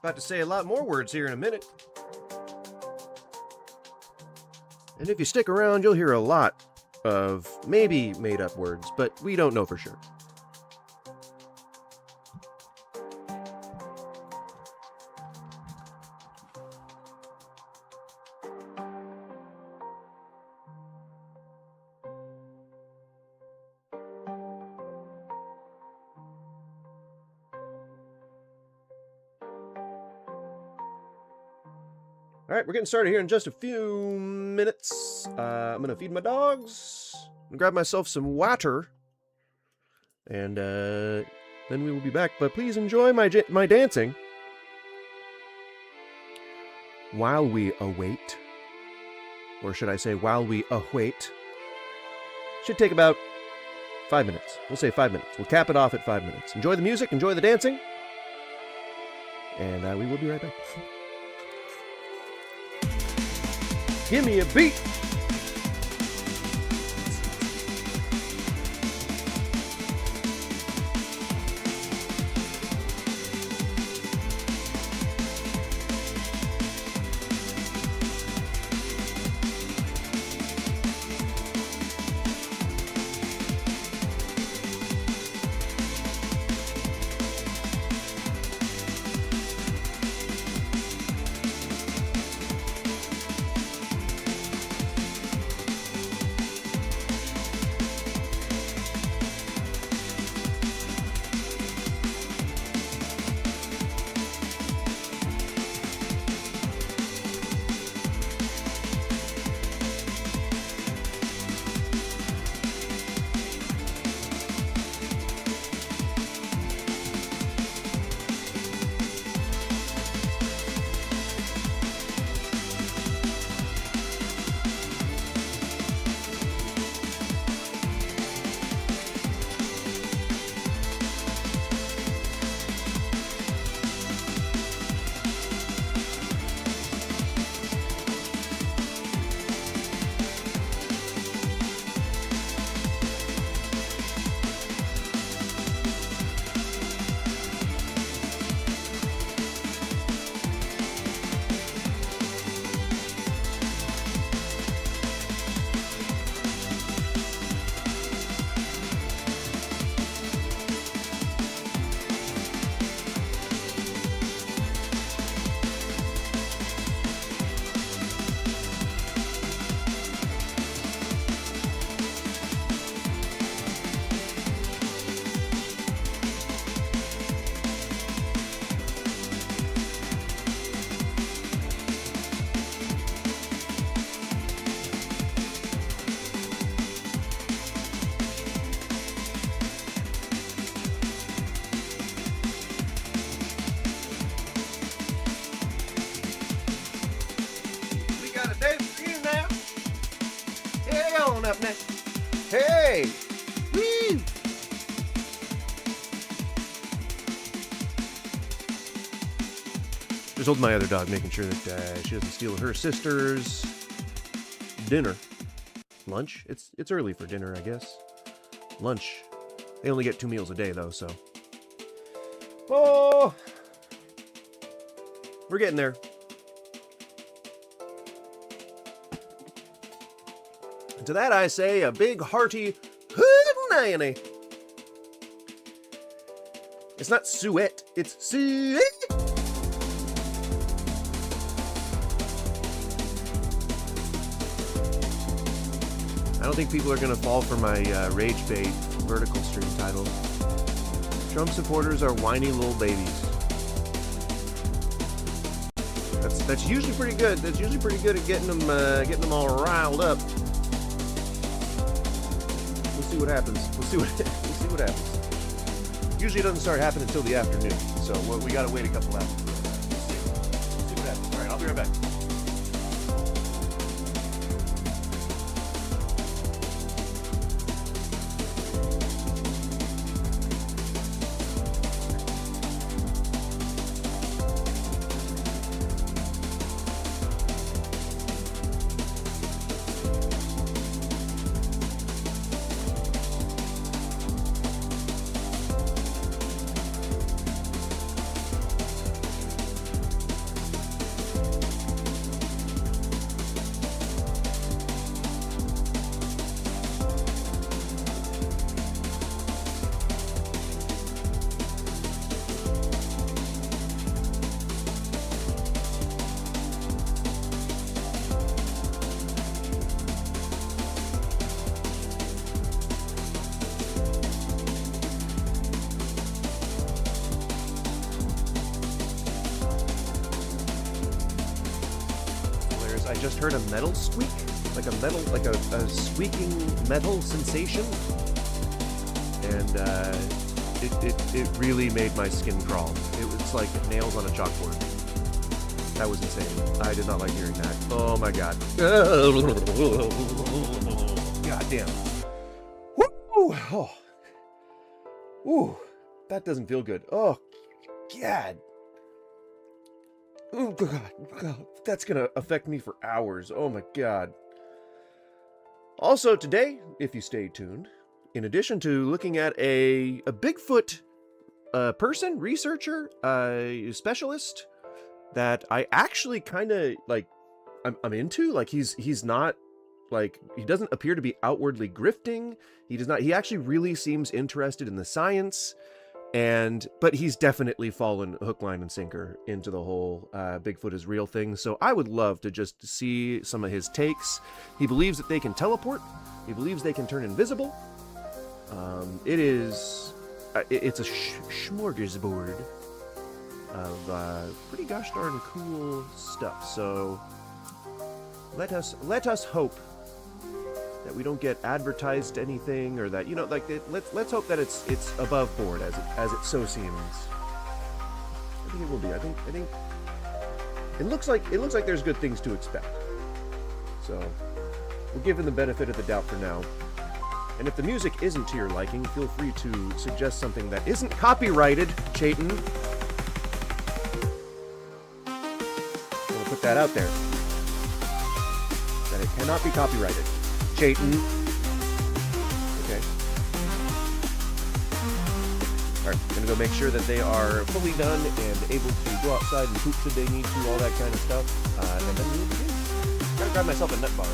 About to say a lot more words here in a minute. And if you stick around, you'll hear a lot of maybe made-up words, but we don't know for sure. All right, we're getting started here in just a few minutes. I'm going to feed my dogs and grab myself some water. And then we will be back. But please enjoy my dancing while we await. Or should I say while we await. Should take about 5 minutes. We'll say 5 minutes. We'll cap it off at 5 minutes. Enjoy the music. Enjoy the dancing. And we will be right back. Give me a beat. Up next. Hey! Woo! Just holding my other dog, making sure that she doesn't steal her sister's dinner. Lunch? It's early for dinner, I guess. Lunch. They only get 2 meals a day, though, so. Oh! We're getting there. To that I say a big hearty hood-nanny. It's not suet, it's suet. I don't think people are going to fall for my rage bait vertical stream title. Trump supporters are whiny little babies. That's usually pretty good. That's usually pretty good at getting them all riled up. We'll see what happens. We'll see what happens. Usually it doesn't start happening until the afternoon, so we gotta wait a couple hours. We'll see what happens. All right, I'll be right back. I just heard a metal squeak, like a squeaking metal sensation, and it really made my skin crawl. It was like nails on a chalkboard. That was insane. I did not like hearing that. Oh my god. God damn. Woo! Oh. Ooh, that doesn't feel good. Oh, God. Oh, God. That's gonna affect me for hours. Oh my God. Also today, if you stay tuned, in addition to looking at a Bigfoot person, researcher, specialist, that I actually kind of, like, I'm into. Like, he's not, like, he doesn't appear to be outwardly grifting. He actually really seems interested in the science, but he's definitely fallen hook, line, and sinker into the whole Bigfoot is real thing. So I would love to just see some of his takes. He believes that they can teleport. He believes they can turn invisible. It's a smorgasbord of pretty gosh darn cool stuff. So let us hope that we don't get advertised anything, or that, you know, like, let's hope that it's above board as it so seems. I think it will be. I think it looks like there's good things to expect. So we'll give him the benefit of the doubt for now. And if the music isn't to your liking, feel free to suggest something that isn't copyrighted, Chayton. We'll put that out there. That it cannot be copyrighted. Chayton. Okay. Alright, gonna go make sure that they are fully done and able to go outside and poop should they need to, all that kind of stuff. And then we'll begin. Gotta grab myself a nut bar.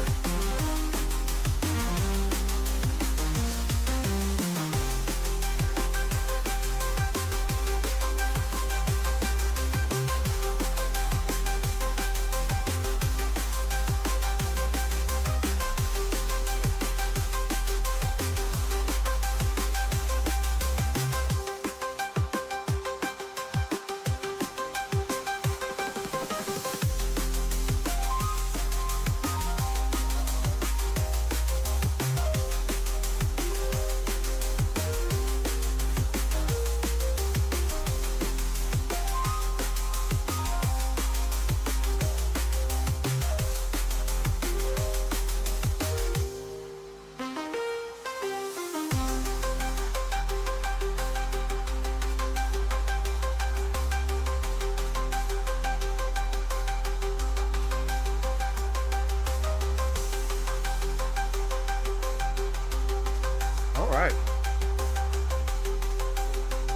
Alright.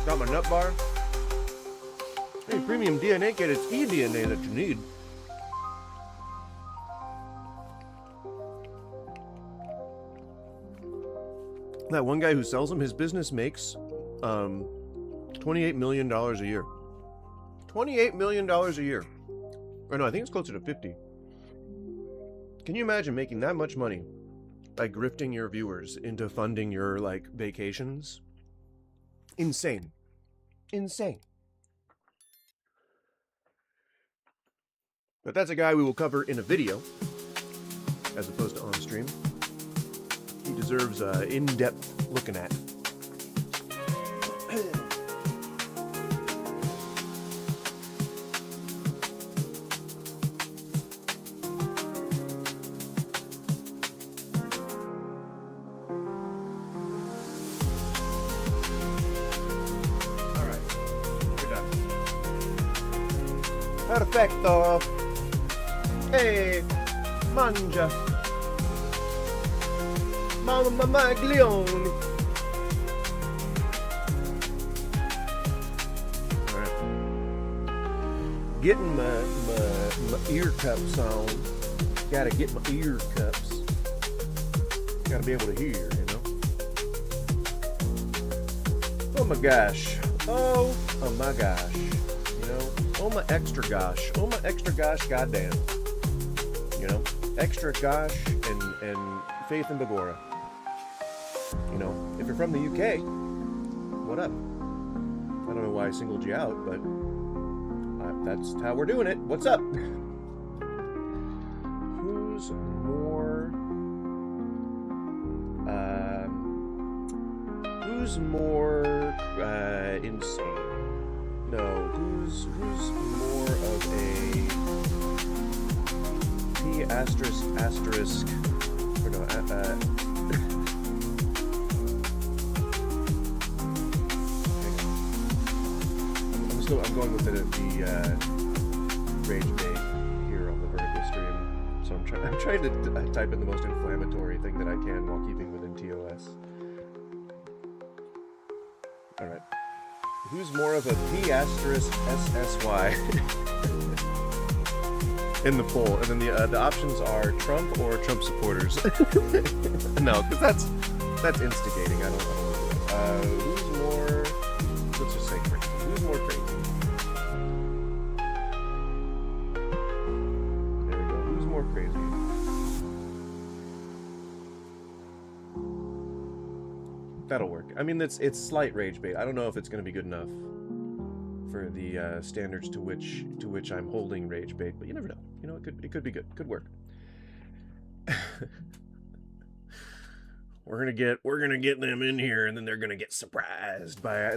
Got my nut bar. Hey, premium DNA kit, it's eDNA that you need. That one guy who sells them, his business makes $28 million a year. $28 million a year. Or no, I think it's closer to 50. Can you imagine making that much money by grifting your viewers into funding your, like, vacations? Insane. Insane. But that's a guy we will cover in a video, as opposed to on stream. He deserves in-depth looking at. Perfecto. Hey, mangia. Mamma maglione. Alright. Getting my ear cups on. Gotta get my ear cups. Gotta be able to hear, you know. Oh my gosh. Oh my gosh. You know. Oh my extra gosh. Oh my extra gosh, goddamn. You know, extra gosh and faith in Begora. You know, if you're from the UK, what up? I don't know why I singled you out, but that's how we're doing it. What's up? who's more insane? No, who's more of a P asterisk or no I'm going with the rage bait here on the vertical stream, so I'm trying to type in the most inflammatory thing that I can while keeping within TOS. All right, who's more of a P asterisk SSY in the poll? And then the options are Trump or Trump supporters. No, because that's instigating. I don't know. Who's more? Let's just say crazy. Who's more crazy? Crazy. That'll work. I mean, it's slight rage bait. I don't know if it's going to be good enough for the standards to which I'm holding rage bait, but you never know. You know, it could be good. Could work. We're gonna get them in here, and then they're gonna get surprised by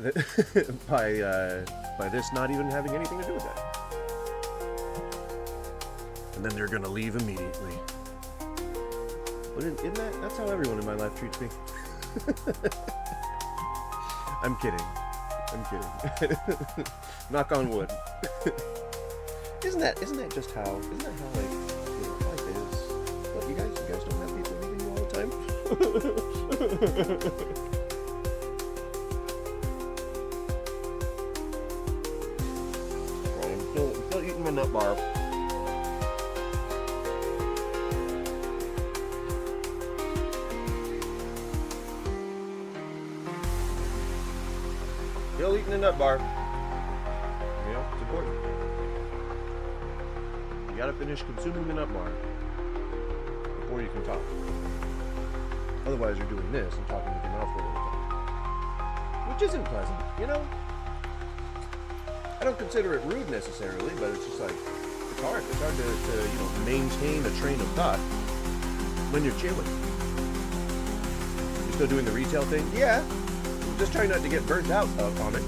by this not even having anything to do with that. And then they're gonna leave immediately. But isn't that's how everyone in my life treats me. I'm kidding. Knock on wood. Isn't that just how like life is? What, you guys don't have people leaving you all the time? Right, I'm still eating my nut bar. Still eating a nut bar. You know, it's important. You gotta finish consuming the nut bar before you can talk. Otherwise, you're doing this and talking with your mouth full all the time, which isn't pleasant, you know. I don't consider it rude necessarily, but it's just like it's hard. It's hard to maintain a train of thought when you're chewing. You're still doing the retail thing, yeah. Just try not to get burnt out on it.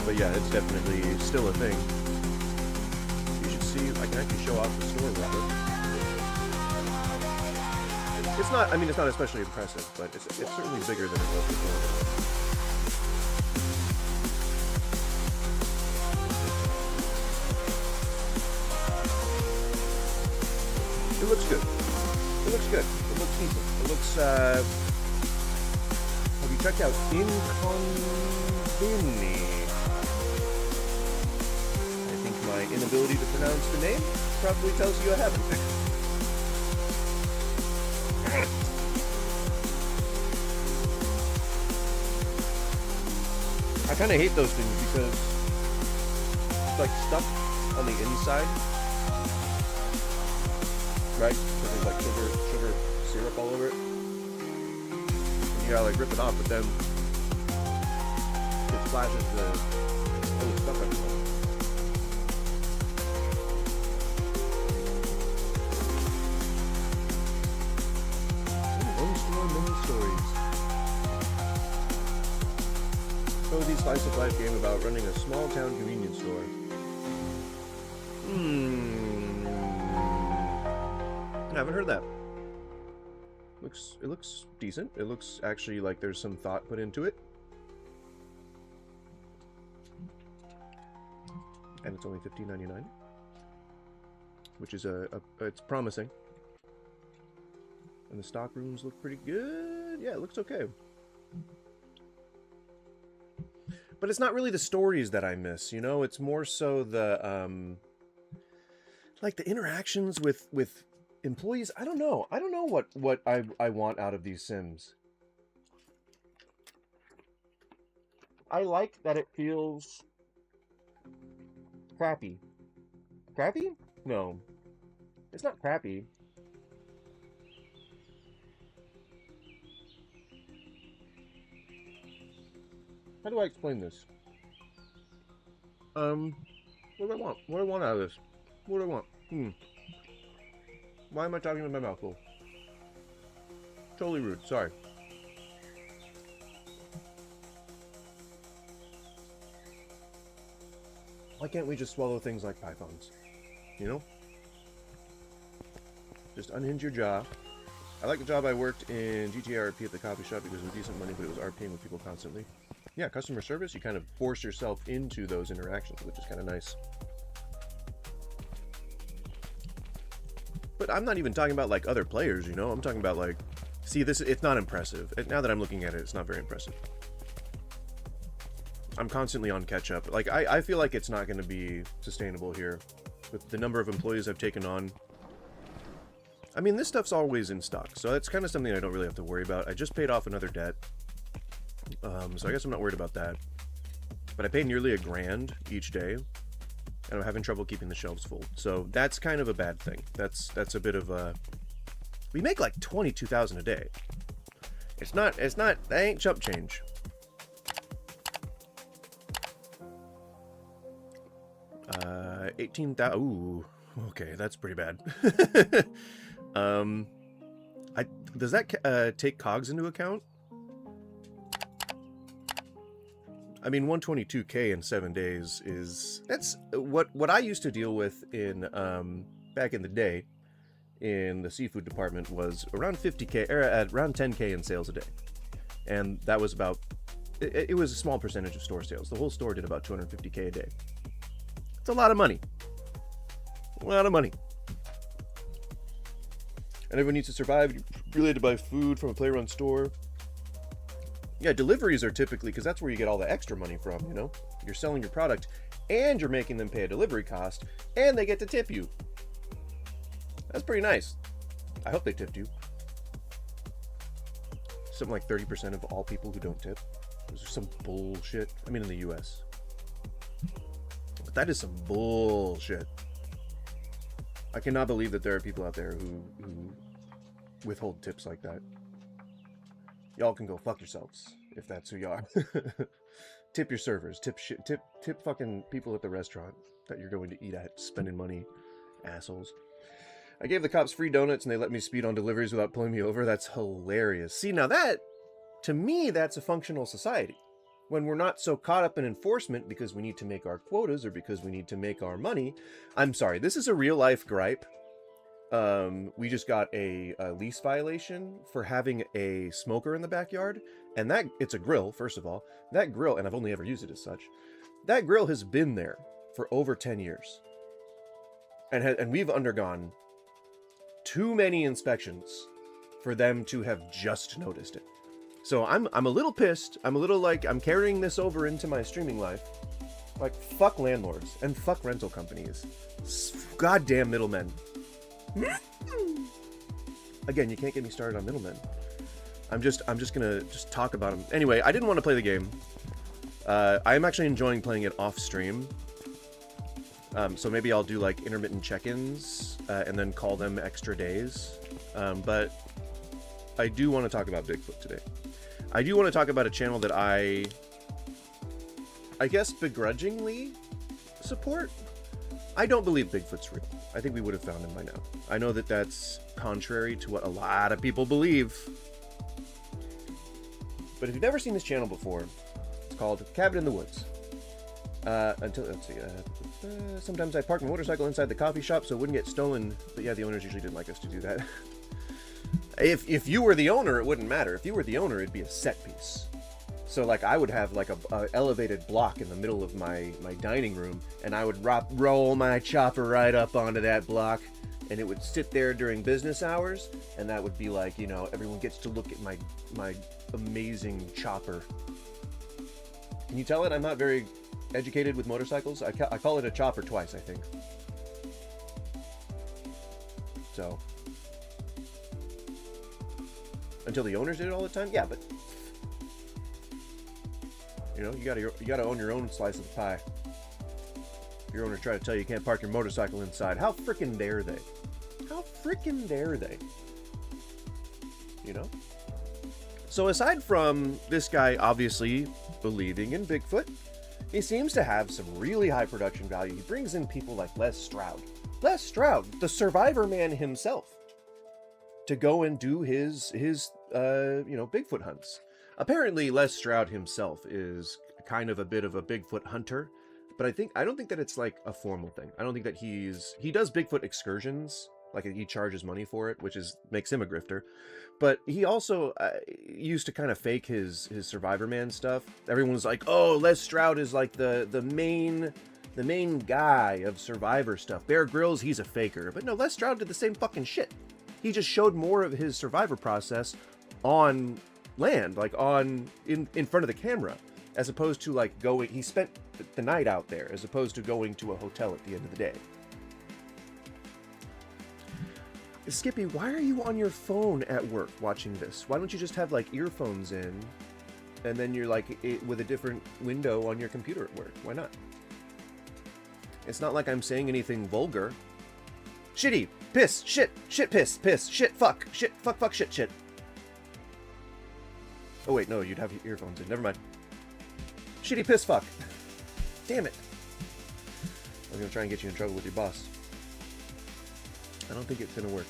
But yeah, it's definitely still a thing. You should see, I can actually show off the store real quick. It's not, I mean, it's not especially impressive, but it's certainly bigger than it was before. It looks good. It looks good. It looks decent. It looks, have you checked out Inconveni? I think my inability to pronounce the name probably tells you I haven't. I kind of hate those things because it's like stuck on the inside, right? Because there's like sugar syrup all over it. You gotta like rip it off, but then it splashes the stuff everywhere. One store, many stories. Cozy slice of life game about running a small town convenience store. I haven't heard that. It looks decent. It looks actually like there's some thought put into it. And it's only $15.99, which is it's promising. And the stock rooms look pretty good. Yeah, it looks okay. But it's not really the stories that I miss, you know? It's more so the like the interactions with employees. I don't know what I want out of these Sims. I like that it feels crappy. Crappy? No. It's not crappy. How do I explain this? What do I want? What do I want out of this? What do I want? Why am I talking with my mouth full? Totally rude. Sorry. Why can't we just swallow things like pythons? You know? Just unhinge your jaw. I like the job I worked in GTA RP at the coffee shop because it was decent money, but it was RPing with people constantly. Yeah, customer service, you kind of force yourself into those interactions, which is kind of nice. But I'm not even talking about, like, other players, you know? I'm talking about, like... See, it's not impressive. Now that I'm looking at it, it's not very impressive. I'm constantly on catch-up. Like, I feel like it's not going to be sustainable here. With the number of employees I've taken on. I mean, this stuff's always in stock, so that's kind of something I don't really have to worry about. I just paid off another debt. So I guess I'm not worried about that. But I pay nearly $1,000 each day. And I'm having trouble keeping the shelves full. So that's kind of a bad thing. That's a bit of a... We make like $22,000 a day. It's not, that ain't chump change. $18,000, ooh, okay, that's pretty bad. Does that take COGS into account? I mean, 122K in 7 days that's what I used to deal with in, back in the day in the seafood department was around 50K, or around 10K in sales a day. And that was about, it was a small percentage of store sales. The whole store did about 250K a day. It's a lot of money. A lot of money. And everyone needs to survive. You're related to buy food from a player-run store. Yeah, deliveries are typically, because that's where you get all the extra money from, you know? You're selling your product, and you're making them pay a delivery cost, and they get to tip you. That's pretty nice. I hope they tipped you. Something like 30% of all people who don't tip. Those are some bullshit. I mean, in the US. But that is some bullshit. I cannot believe that there are people out there who withhold tips like that. Y'all can go fuck yourselves if that's who you are. Tip your servers. Tip fucking people at the restaurant that you're going to eat at. Spending money. Assholes. I gave the cops free donuts and they let me speed on deliveries without pulling me over. That's hilarious. See, now that, to me, that's a functional society. When we're not so caught up in enforcement because we need to make our quotas or because we need to make our money. I'm sorry, this is a real life gripe. We just got a lease violation for having a smoker in the backyard. And that, it's a grill, first of all. That grill, and I've only ever used it as such. That grill has been there for over 10 years. And we've undergone too many inspections for them to have just noticed it. So I'm a little pissed. I'm a little like, I'm carrying this over into my streaming life. Like, fuck landlords and fuck rental companies. Goddamn middlemen. Again, you can't get me started on middlemen. I'm just gonna talk about them. Anyway, I didn't want to play the game. I'm actually enjoying playing it off stream. So maybe I'll do like intermittent check-ins and then call them extra days. But I do want to talk about Bigfoot today. I do want to talk about a channel that I guess begrudgingly support. I don't believe Bigfoot's real. I think we would have found him by now. I know that that's contrary to what a lot of people believe. But if you've never seen this channel before, it's called Cabin in the Woods. Let's see, sometimes I park my motorcycle inside the coffee shop so it wouldn't get stolen. But yeah, the owners usually didn't like us to do that. If you were the owner, it wouldn't matter. If you were the owner, it'd be a set piece. So like I would have like a elevated block in the middle of my dining room, and I would roll my chopper right up onto that block, and it would sit there during business hours, and that would be like, you know, everyone gets to look at my amazing chopper. Can you tell it I'm not very educated with motorcycles? I call it a chopper twice, I think. So until the owners did it all the time, yeah, but you know, you gotta own your own slice of the pie. Your owners try to tell you can't park your motorcycle inside. How frickin' dare they? How frickin' dare they? You know? So aside from this guy obviously believing in Bigfoot, he seems to have some really high production value. He brings in people like Les Stroud. Les Stroud, the Survivor man himself. to go and do his Bigfoot hunts. Apparently, Les Stroud himself is kind of a bit of a Bigfoot hunter, but I don't think that it's like a formal thing. I don't think that he does Bigfoot excursions, like he charges money for it, which makes him a grifter. But he also used to kind of fake his Survivor Man stuff. Everyone's like, oh, Les Stroud is like the main guy of Survivor stuff. Bear Grylls, he's a faker. But no, Les Stroud did the same fucking shit. He just showed more of his Survivor process on land, like in front of the camera, as opposed to like he spent the night out there, as opposed to going to a hotel at the end of the day. Skippy, why are you on your phone at work watching this? Why don't you just have like earphones in, and then you're like with a different window on your computer at work? Why not? It's not like I'm saying anything vulgar. Shitty, piss, shit, piss, shit, fuck, shit. Oh wait, no, you'd have your earphones in. Never mind. Shitty, piss, fuck. Damn it. I was gonna try and get you in trouble with your boss. I don't think it's gonna work.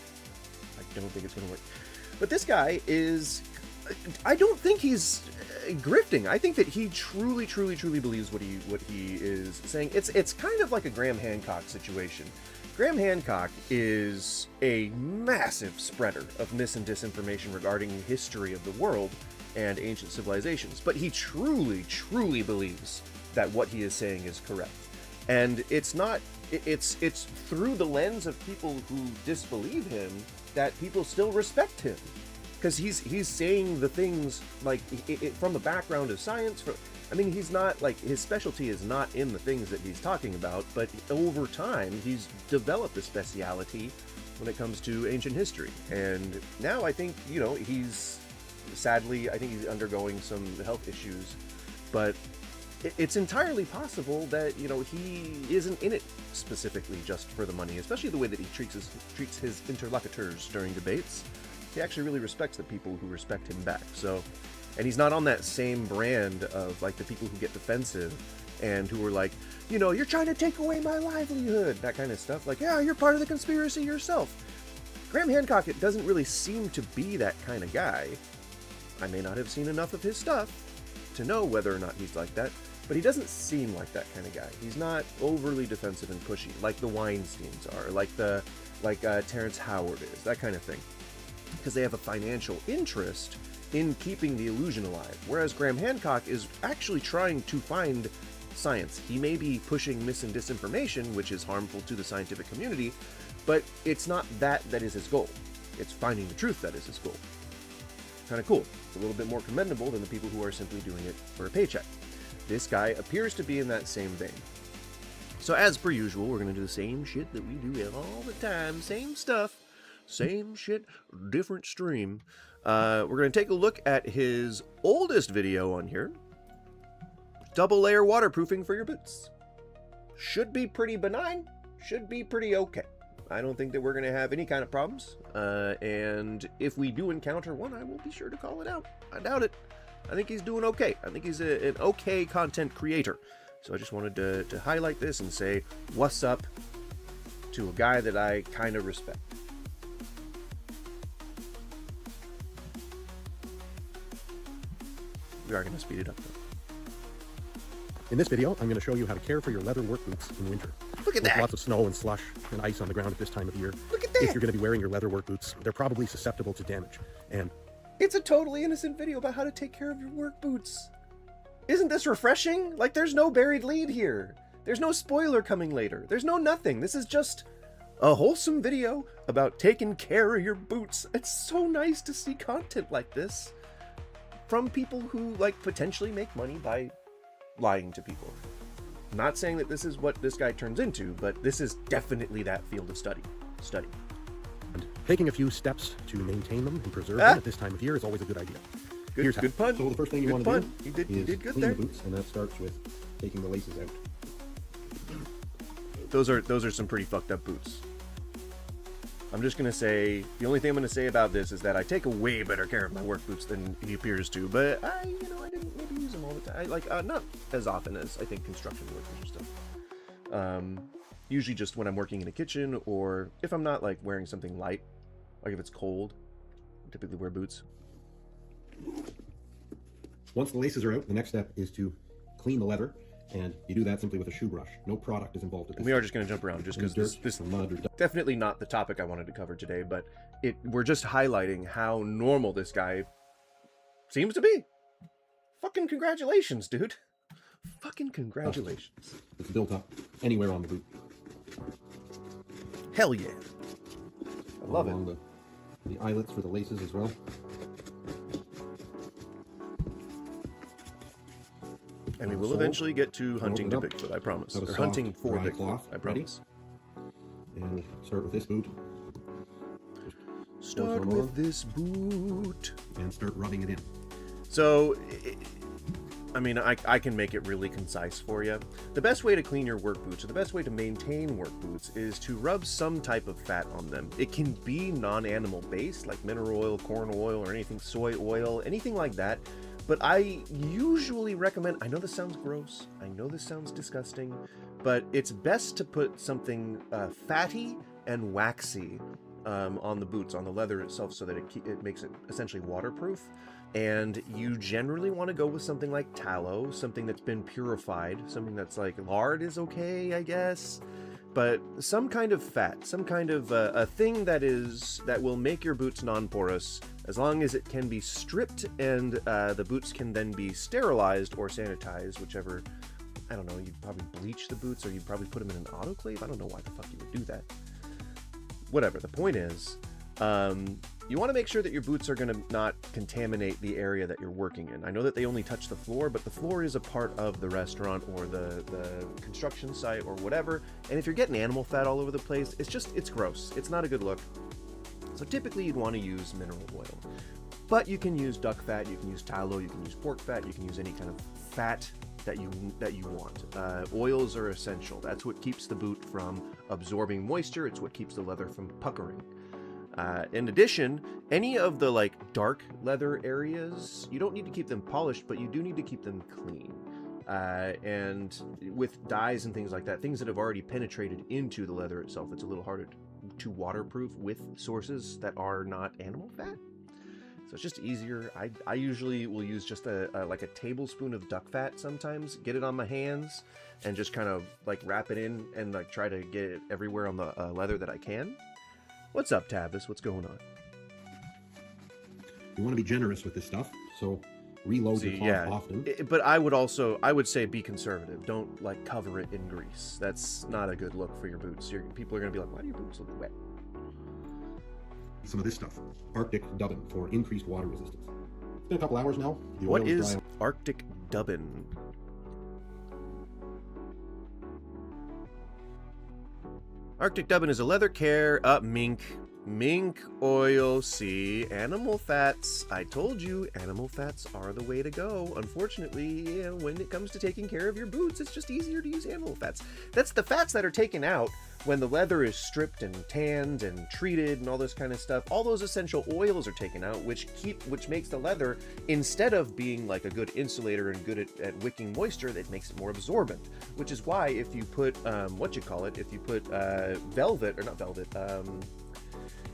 But this guy is... I don't think he's grifting. I think that he truly believes what he is saying. It's kind of like a Graham Hancock situation. Graham Hancock is a massive spreader of mis and disinformation regarding history of the world and ancient civilizations. But he truly believes that what he is saying is correct. And it's not... It's through the lens of people who disbelieve him that people still respect him, because he's saying the things like from the background of science. I mean, he's not like, his specialty is not in the things that he's talking about, but over time he's developed a speciality when it comes to ancient history. And now I think, he's sadly, I think he's undergoing some health issues, but it's entirely possible that, he isn't in it specifically just for the money, especially the way that he treats his interlocutors during debates. He actually really respects the people who respect him back. So, and he's not on that same brand of like the people who get defensive and who are like, you're trying to take away my livelihood, that kind of stuff. Like, yeah, you're part of the conspiracy yourself. Graham Hancock, it doesn't really seem to be that kind of guy. I may not have seen enough of his stuff to know whether or not he's like that, but he doesn't seem like that kind of guy. He's not overly defensive and pushy like the Weinsteins are, like Terrence Howard is, that kind of thing, because they have a financial interest in keeping the illusion alive. Whereas Graham Hancock is actually trying to find science. He may be pushing mis and disinformation, which is harmful to the scientific community, but it's not that is his goal. It's finding the truth that is his goal. Kind of cool. It's a little bit more commendable than the people who are simply doing it for a paycheck. This guy appears to be in that same vein. So as per usual, we're going to do the same shit that we do all the time. Same stuff, same shit, different stream. We're going to take a look at his oldest video on here. Double layer waterproofing for your boots. Should be pretty benign. Should be pretty okay. I don't think that we're going to have any kind of problems. And if we do encounter one, I will be sure to call it out. I doubt it. I think he's doing okay. I think he's an okay content creator. So I just wanted to highlight this and say what's up to a guy that I kind of respect. We are going to speed it up though. In this video, I'm going to show you how to care for your leather work boots in winter. Look at With that! Lots of snow and slush and ice on the ground at this time of year. Look at that! If you're going to be wearing your leather work boots, they're probably susceptible to damage. And it's a totally innocent video about how to take care of your work boots. Isn't this refreshing? Like, there's no buried lead here. There's no spoiler coming later. There's no nothing. This is just a wholesome video about taking care of your boots. It's so nice to see content like this from people who, like, potentially make money by lying to people. I'm not saying that this is what this guy turns into, but this is definitely that field of study. and taking a few steps to maintain them and preserve them at this time of year is always a good idea. Here's how. Good pun. So the first thing you Good want to pun. do You is did good clean there. the boots, and that starts with taking the laces out. Those are some pretty fucked up boots. I'm just gonna say, the only thing I'm gonna say about this is that I take a way better care of my work boots than he appears to, but I didn't maybe use them all the time. Not as often as I think construction workers or stuff. Usually just when I'm working in a kitchen, or if I'm not like wearing something light, like if it's cold, typically wear boots. Once the laces are out, the next step is to clean the leather, and you do that simply with a shoe brush. No product is involved at this. We are just going to jump around just because this mud or definitely not the topic I wanted to cover today, but we're just highlighting how normal this guy seems to be. Fucking congratulations, dude. Fucking congratulations. It's built up anywhere on the boot. Hell yeah. I love Along it. The eyelets for the laces as well. And we will eventually get to hunting to Bigfoot, I promise. Or hunting for Bigfoot, I promise. And we'll start with this boot. Start with this boot. And start rubbing it in. So, I mean, I can make it really concise for you. The best way to clean your work boots, or the best way to maintain work boots, is to rub some type of fat on them. It can be non-animal based, like mineral oil, corn oil, or anything, soy oil, anything like that. But I usually recommend, I know this sounds gross, I know this sounds disgusting, but it's best to put something fatty and waxy on the boots, on the leather itself, so that it makes it essentially waterproof. And you generally want to go with something like tallow, something that's been purified, something that's like lard is okay, I guess. But some kind of fat, some kind of a thing that will make your boots non-porous, as long as it can be stripped and the boots can then be sterilized or sanitized, whichever. I don't know, you'd probably bleach the boots, or you'd probably put them in an autoclave. I don't know why the fuck you would do that. Whatever, the point is, you want to make sure that your boots are going to not contaminate the area that you're working in. I know that they only touch the floor, but the floor is a part of the restaurant or the construction site or whatever. And if you're getting animal fat all over the place, it's gross. It's not a good look. So typically you'd want to use mineral oil. But you can use duck fat, you can use tallow, you can use pork fat, you can use any kind of fat that you want. Oils are essential. That's what keeps the boot from absorbing moisture. It's what keeps the leather from puckering. In addition, any of the like dark leather areas, you don't need to keep them polished, but you do need to keep them clean. And with dyes and things like that, things that have already penetrated into the leather itself, it's a little harder to waterproof with sources that are not animal fat. So it's just easier. I usually will use just like a tablespoon of duck fat sometimes, get it on my hands, and just kind of like wrap it in and like try to get it everywhere on the leather that I can. What's up, Tavis? What's going on? You want to be generous with this stuff, so reload your cloth often. But I would say be conservative. Don't like cover it in grease. That's not a good look for your boots. People are going to be like, why do your boots look wet? Some of this stuff. Arctic dubbin for increased water resistance. It's been a couple hours now. What is Arctic dubbin? Arctic dubbin is a leather care mink oil. See, animal fats. I told you, animal fats are the way to go. Unfortunately, when it comes to taking care of your boots, it's just easier to use animal fats. That's the fats that are taken out when the leather is stripped and tanned and treated and all this kind of stuff. All those essential oils are taken out, which makes the leather, instead of being like a good insulator and good at wicking moisture, that makes it more absorbent. Which is why if you put if you put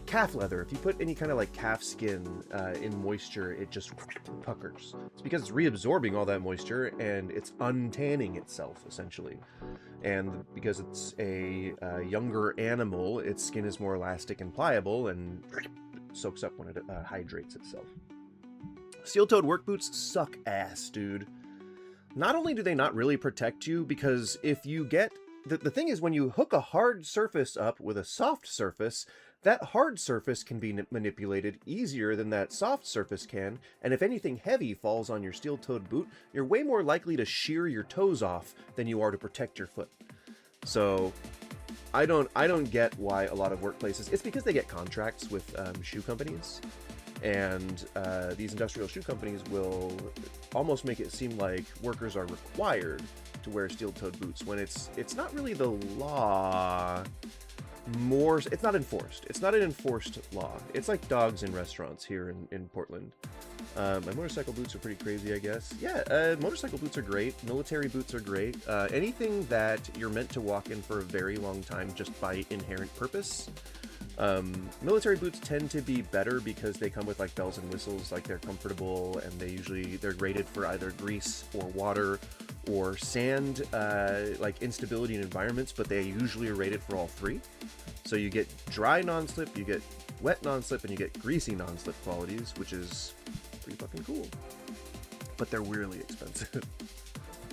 calf leather, if you put any kind of like calf skin in moisture, it just puckers. It's because it's reabsorbing all that moisture and it's untanning itself essentially. And because it's a younger animal, its skin is more elastic and pliable and soaks up when it hydrates itself. Steel-toed work boots suck ass, dude. Not only do they not really protect you, because if you get the thing is, when you hook a hard surface up with a soft surface, that hard surface can be manipulated easier than that soft surface can, and if anything heavy falls on your steel-toed boot, you're way more likely to shear your toes off than you are to protect your foot. So I don't get why a lot of workplaces, it's because they get contracts with shoe companies, and these industrial shoe companies will almost make it seem like workers are required to wear steel-toed boots when it's not really the law. It's not enforced. It's not an enforced law. It's like dogs in restaurants here in Portland. My motorcycle boots are pretty crazy, I guess. Yeah, motorcycle boots are great. Military boots are great. Anything that you're meant to walk in for a very long time just by inherent purpose, Military boots tend to be better because they come with like bells and whistles, like they're comfortable, and they're rated for either grease or water or sand, like instability in environments, but they usually are rated for all three. So you get dry non-slip, you get wet non-slip, and you get greasy non-slip qualities, which is pretty fucking cool. But they're weirdly expensive.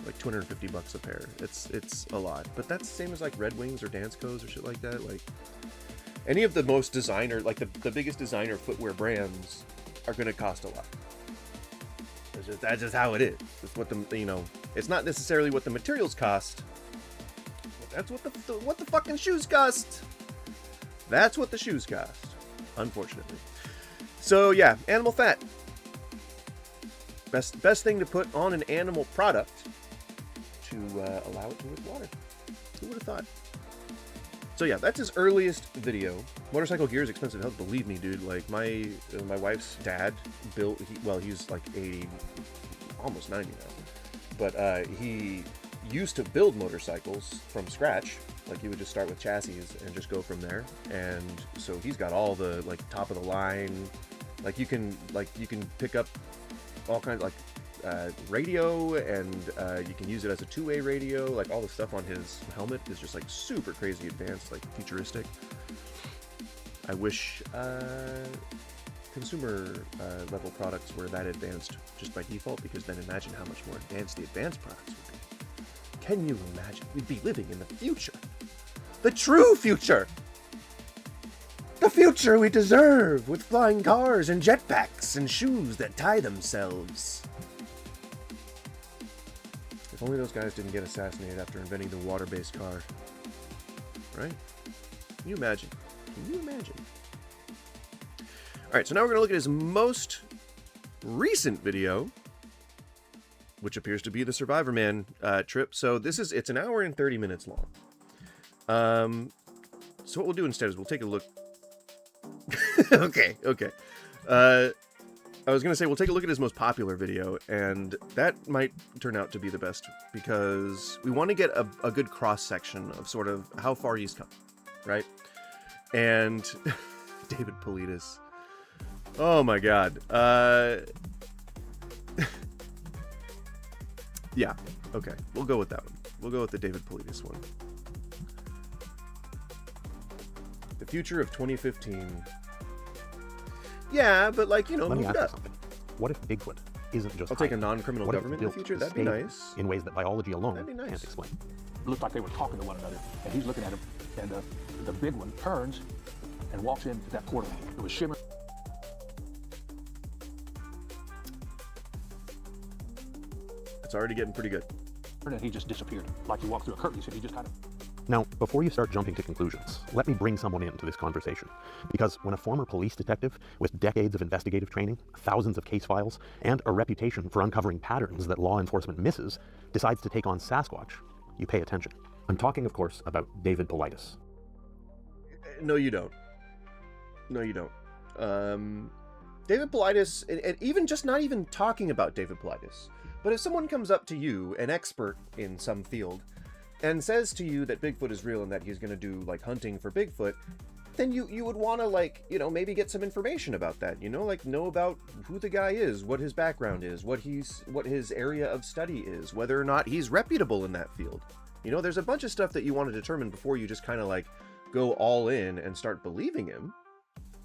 Like $250 a pair. It's a lot. But that's the same as like Red Wings or Dansko's or shit like that. Like any of the most designer, like the biggest designer footwear brands are going to cost a lot. That's just how it is. It's what the, you know, it's not necessarily what the materials cost. But that's what the fucking shoes cost. That's what the shoes cost, unfortunately. So yeah, animal fat. Best thing to put on an animal product to allow it to live water. Who would have thought? So yeah, that's his earliest video. Motorcycle gear is expensive hell, believe me, dude. Like my wife's dad built. He's like 80, almost 90 now. But he used to build motorcycles from scratch. Like he would just start with chassis and just go from there. And so he's got all the like top of the line. Like you can pick up all kinds of like radio, and you can use it as a two-way radio. Like all the stuff on his helmet is just like super crazy advanced, like futuristic. I wish consumer level products were that advanced just by default, because then imagine how much more advanced the advanced products would be. Can you imagine? We'd be living in the future. The true future! The future we deserve, with flying cars and jetpacks and shoes that tie themselves. If only those guys didn't get assassinated after inventing the water-based car. Right? Can you imagine? Can you imagine? Alright, so now we're going to look at his most recent video, which appears to be the Survivor Man trip. So it's an hour and 30 minutes long. So what we'll do instead is we'll take a look. Okay. I was going to say we'll take a look at his most popular video, and that might turn out to be the best, because we want to get a good cross-section of sort of how far he's come, right? And David Politis. Oh my god. Yeah, okay. We'll go with that one. We'll go with the David Politis one. The future of 2015. Yeah, but like, you know, Let me move ask it you up. something. What if Bigfoot isn't just I'll take a hiding? non-criminal What if government it's in the built future. to That'd be stay nice. in ways that biology alone That'd be nice. can't explain. It looked like they were talking to one another, and he's looking at him, and the big one turns and walks into that portal. It was shimmering. It's already getting pretty good. And he just disappeared. Like he walked through a curtain. He said he just kind of... Now, before you start jumping to conclusions, let me bring someone into this conversation. Because when a former police detective with decades of investigative training, thousands of case files, and a reputation for uncovering patterns that law enforcement misses, decides to take on Sasquatch, you pay attention. I'm talking, of course, about David Politis. No, you don't. No, you don't. David Politis, and even just not even talking about David Politis, but if someone comes up to you, an expert in some field, and says to you that Bigfoot is real and that he's going to do like hunting for Bigfoot, then you would want to, like, you know, maybe get some information about that, you know, like know about who the guy is, what his background is, what his area of study is, whether or not he's reputable in that field. You know, there's a bunch of stuff that you want to determine before you just kind of like go all in and start believing him.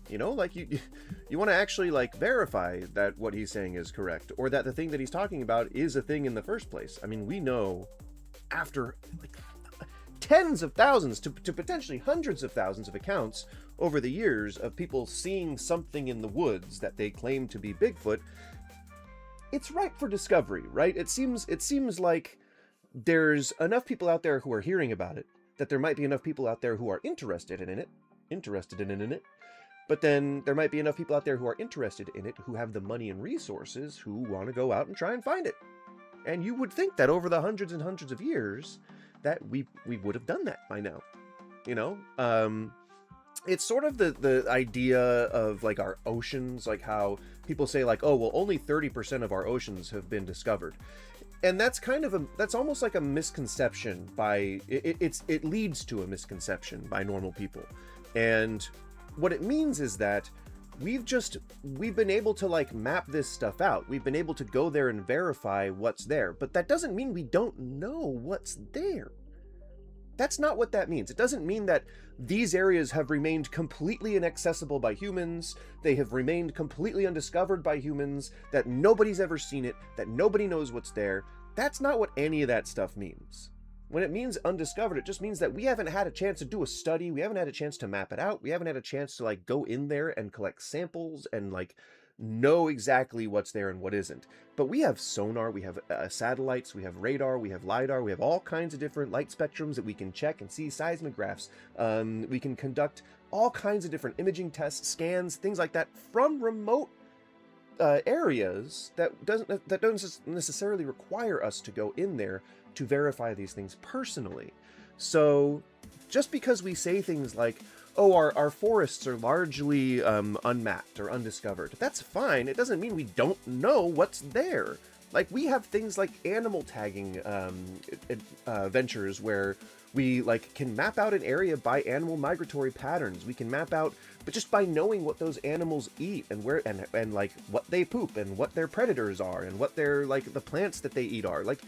You know, like you want to actually like verify that what he's saying is correct, or that the thing that he's talking about is a thing in the first place. I mean, we know after like tens of thousands to potentially hundreds of thousands of accounts over the years of people seeing something in the woods that they claim to be Bigfoot, it's ripe for discovery, right? It seems like there's enough people out there who are hearing about it that there might be enough people out there who are interested in it. But then there might be enough people out there who are interested in it, who have the money and resources, who want to go out and try and find it. And you would think that over the hundreds and hundreds of years that we would have done that by now. You know, it's sort of the idea of like our oceans, like how people say like, oh, well, only 30% of our oceans have been discovered. And that's kind of that's almost like a misconception by, it leads to a misconception by normal people. And what it means is that we've been able to like map this stuff out. We've been able to go there and verify what's there, but that doesn't mean we don't know what's there. That's not what that means. It doesn't mean that these areas have remained completely inaccessible by humans, they have remained completely undiscovered by humans, that nobody's ever seen it, that nobody knows what's there. That's not what any of that stuff means. When it means undiscovered, it just means that we haven't had a chance to do a study, we haven't had a chance to map it out, we haven't had a chance to like go in there and collect samples and like know exactly what's there and what isn't. But we have sonar, we have satellites, we have radar, we have LiDAR, we have all kinds of different light spectrums that we can check and see seismographs. We can conduct all kinds of different imaging tests, scans, things like that from remote areas that don't necessarily require us to go in there to verify these things personally. So just because we say things like, oh, our forests are largely unmapped or undiscovered, that's fine. It doesn't mean we don't know what's there. Like, we have things like animal tagging ventures where we like can map out an area by animal migratory patterns. We can map out, but just by knowing what those animals eat and where and like what they poop and what their predators are and what their like the plants that they eat are. Like,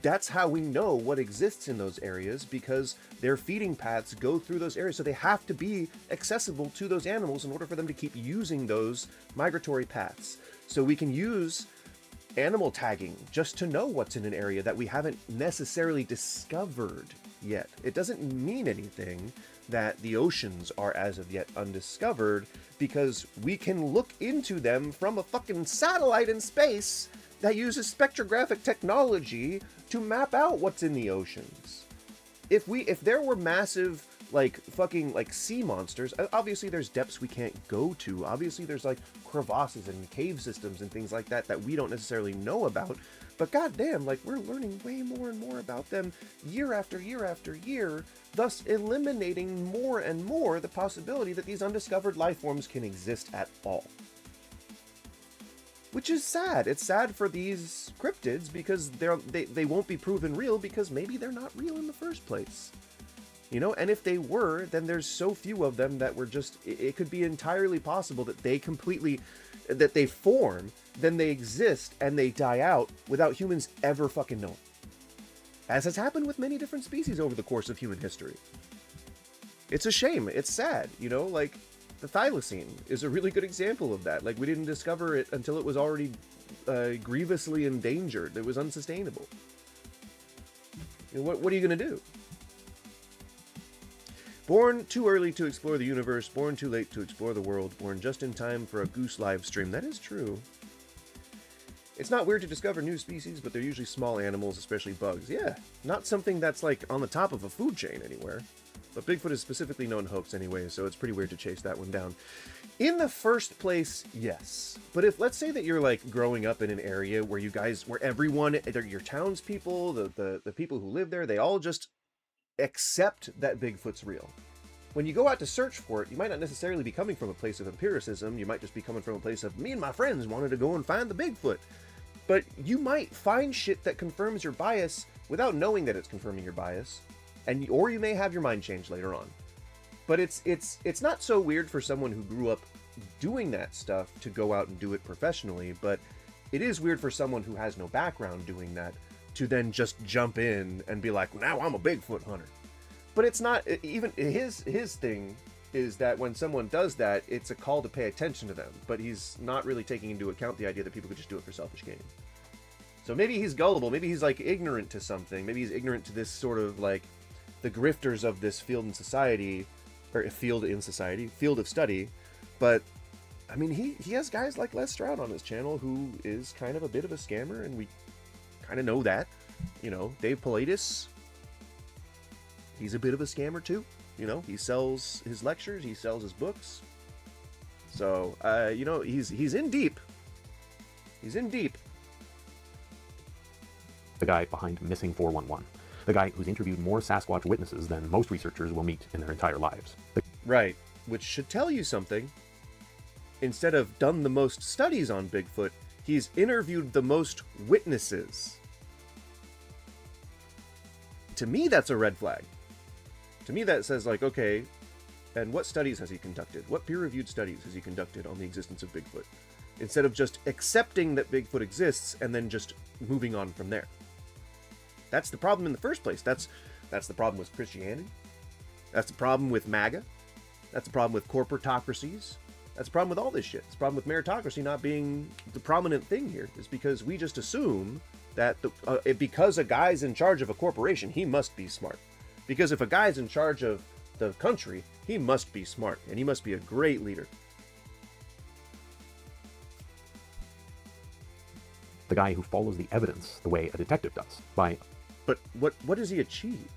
that's how we know what exists in those areas, because their feeding paths go through those areas. So they have to be accessible to those animals in order for them to keep using those migratory paths. So we can use animal tagging just to know what's in an area that we haven't necessarily discovered yet. It doesn't mean anything that the oceans are as of yet undiscovered, because we can look into them from a fucking satellite in space that uses spectrographic technology to map out what's in the oceans. If there were massive like fucking like sea monsters, obviously there's depths we can't go to. Obviously there's like crevasses and cave systems and things like that that we don't necessarily know about. But goddamn, like, we're learning way more and more about them year after year after year, thus eliminating more and more the possibility that these undiscovered life forms can exist at all. Which is sad. It's sad for these cryptids because they won't be proven real because maybe they're not real in the first place. You know, and if they were, then there's so few of them that we're just, it could be entirely possible that they form, then they exist, and they die out without humans ever fucking knowing. As has happened with many different species over the course of human history. It's a shame. It's sad, you know, like, the thylacine is a really good example of that. Like, we didn't discover it until it was already grievously endangered. It was unsustainable. You know, what are you going to do? Born too early to explore the universe, born too late to explore the world, born just in time for a goose live stream. That is true. It's not weird to discover new species, but they're usually small animals, especially bugs. Yeah, not something that's like on the top of a food chain anywhere. But Bigfoot is specifically known hoax anyway, so it's pretty weird to chase that one down. In the first place, yes. But if, let's say that you're like growing up in an area where where everyone, your townspeople, the people who live there, they all just accept that Bigfoot's real. When you go out to search for it, you might not necessarily be coming from a place of empiricism. You might just be coming from a place of, me and my friends wanted to go and find the Bigfoot. But you might find shit that confirms your bias without knowing that it's confirming your bias. Or you may have your mind changed later on. But it's not so weird for someone who grew up doing that stuff to go out and do it professionally, but it is weird for someone who has no background doing that to then just jump in and be like, now I'm a Bigfoot hunter. But it's not, even his thing is that when someone does that, it's a call to pay attention to them, but he's not really taking into account the idea that people could just do it for selfish gain. So maybe he's gullible, maybe he's like ignorant to something, maybe he's ignorant to this sort of like the grifters of this field in society, or field of study, but I mean, he has guys like Les Stroud on his channel who is kind of a bit of a scammer, and we kind of know that. You know, Dave Paulides, he's a bit of a scammer too. You know, he sells his lectures, he sells his books. So, you know, he's in deep. He's in deep. The guy behind Missing 411. The guy who's interviewed more Sasquatch witnesses than most researchers will meet in their entire lives. Right, which should tell you something. Instead of done the most studies on Bigfoot, he's interviewed the most witnesses. To me, that's a red flag. To me, that says, like, okay, And what studies has he conducted? What peer-reviewed studies has he conducted on the existence of Bigfoot? Instead of just accepting that Bigfoot exists and then just moving on from there. That's the problem in the first place. That's the problem with Christianity. That's the problem with MAGA. That's the problem with corporatocracies. That's the problem with all this shit. It's the problem with meritocracy not being the prominent thing here. Is because we just assume that because a guy's in charge of a corporation, he must be smart. Because if a guy's in charge of the country, he must be smart, and he must be a great leader. The guy who follows the evidence the way a detective does. But what has he achieved?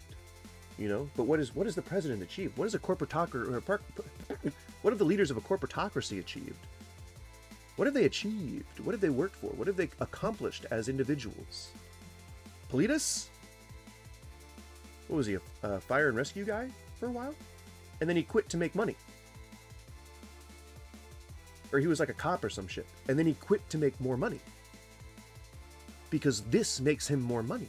You know, but what does the president achieve? What does a corporatocracy, what have the leaders of a corporatocracy achieved? What have they achieved? What have they worked for? What have they accomplished as individuals? Politis? What was he, a fire and rescue guy for a while? And then he quit to make money. Or he was like a cop or some shit. And then he quit to make more money. Because this makes him more money.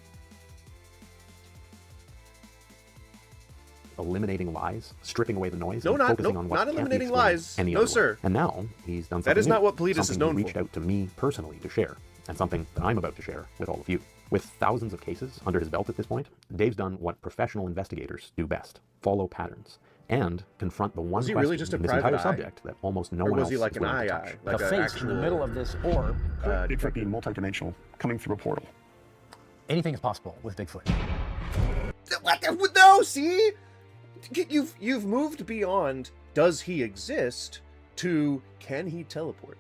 Eliminating lies, stripping away the noise, No, and focusing on what not can't be eliminating explained lies. any No, other way. sir. And now he's done something That is new, not what Politis is something known he for. reached out to me personally to share, and something that I'm about to share with all of you. With thousands of cases under his belt at this point, Dave's done what professional investigators do best: follow patterns and confront the one Was he question really just a in this private entire eye? subject that almost no Or one was else he like is an willing to eye? touch. Like The an face actual, in the middle of this orb. Bigfoot being multidimensional, coming through a portal. Anything is possible with Bigfoot. What the, no, see? You've moved beyond does he exist to can he teleport?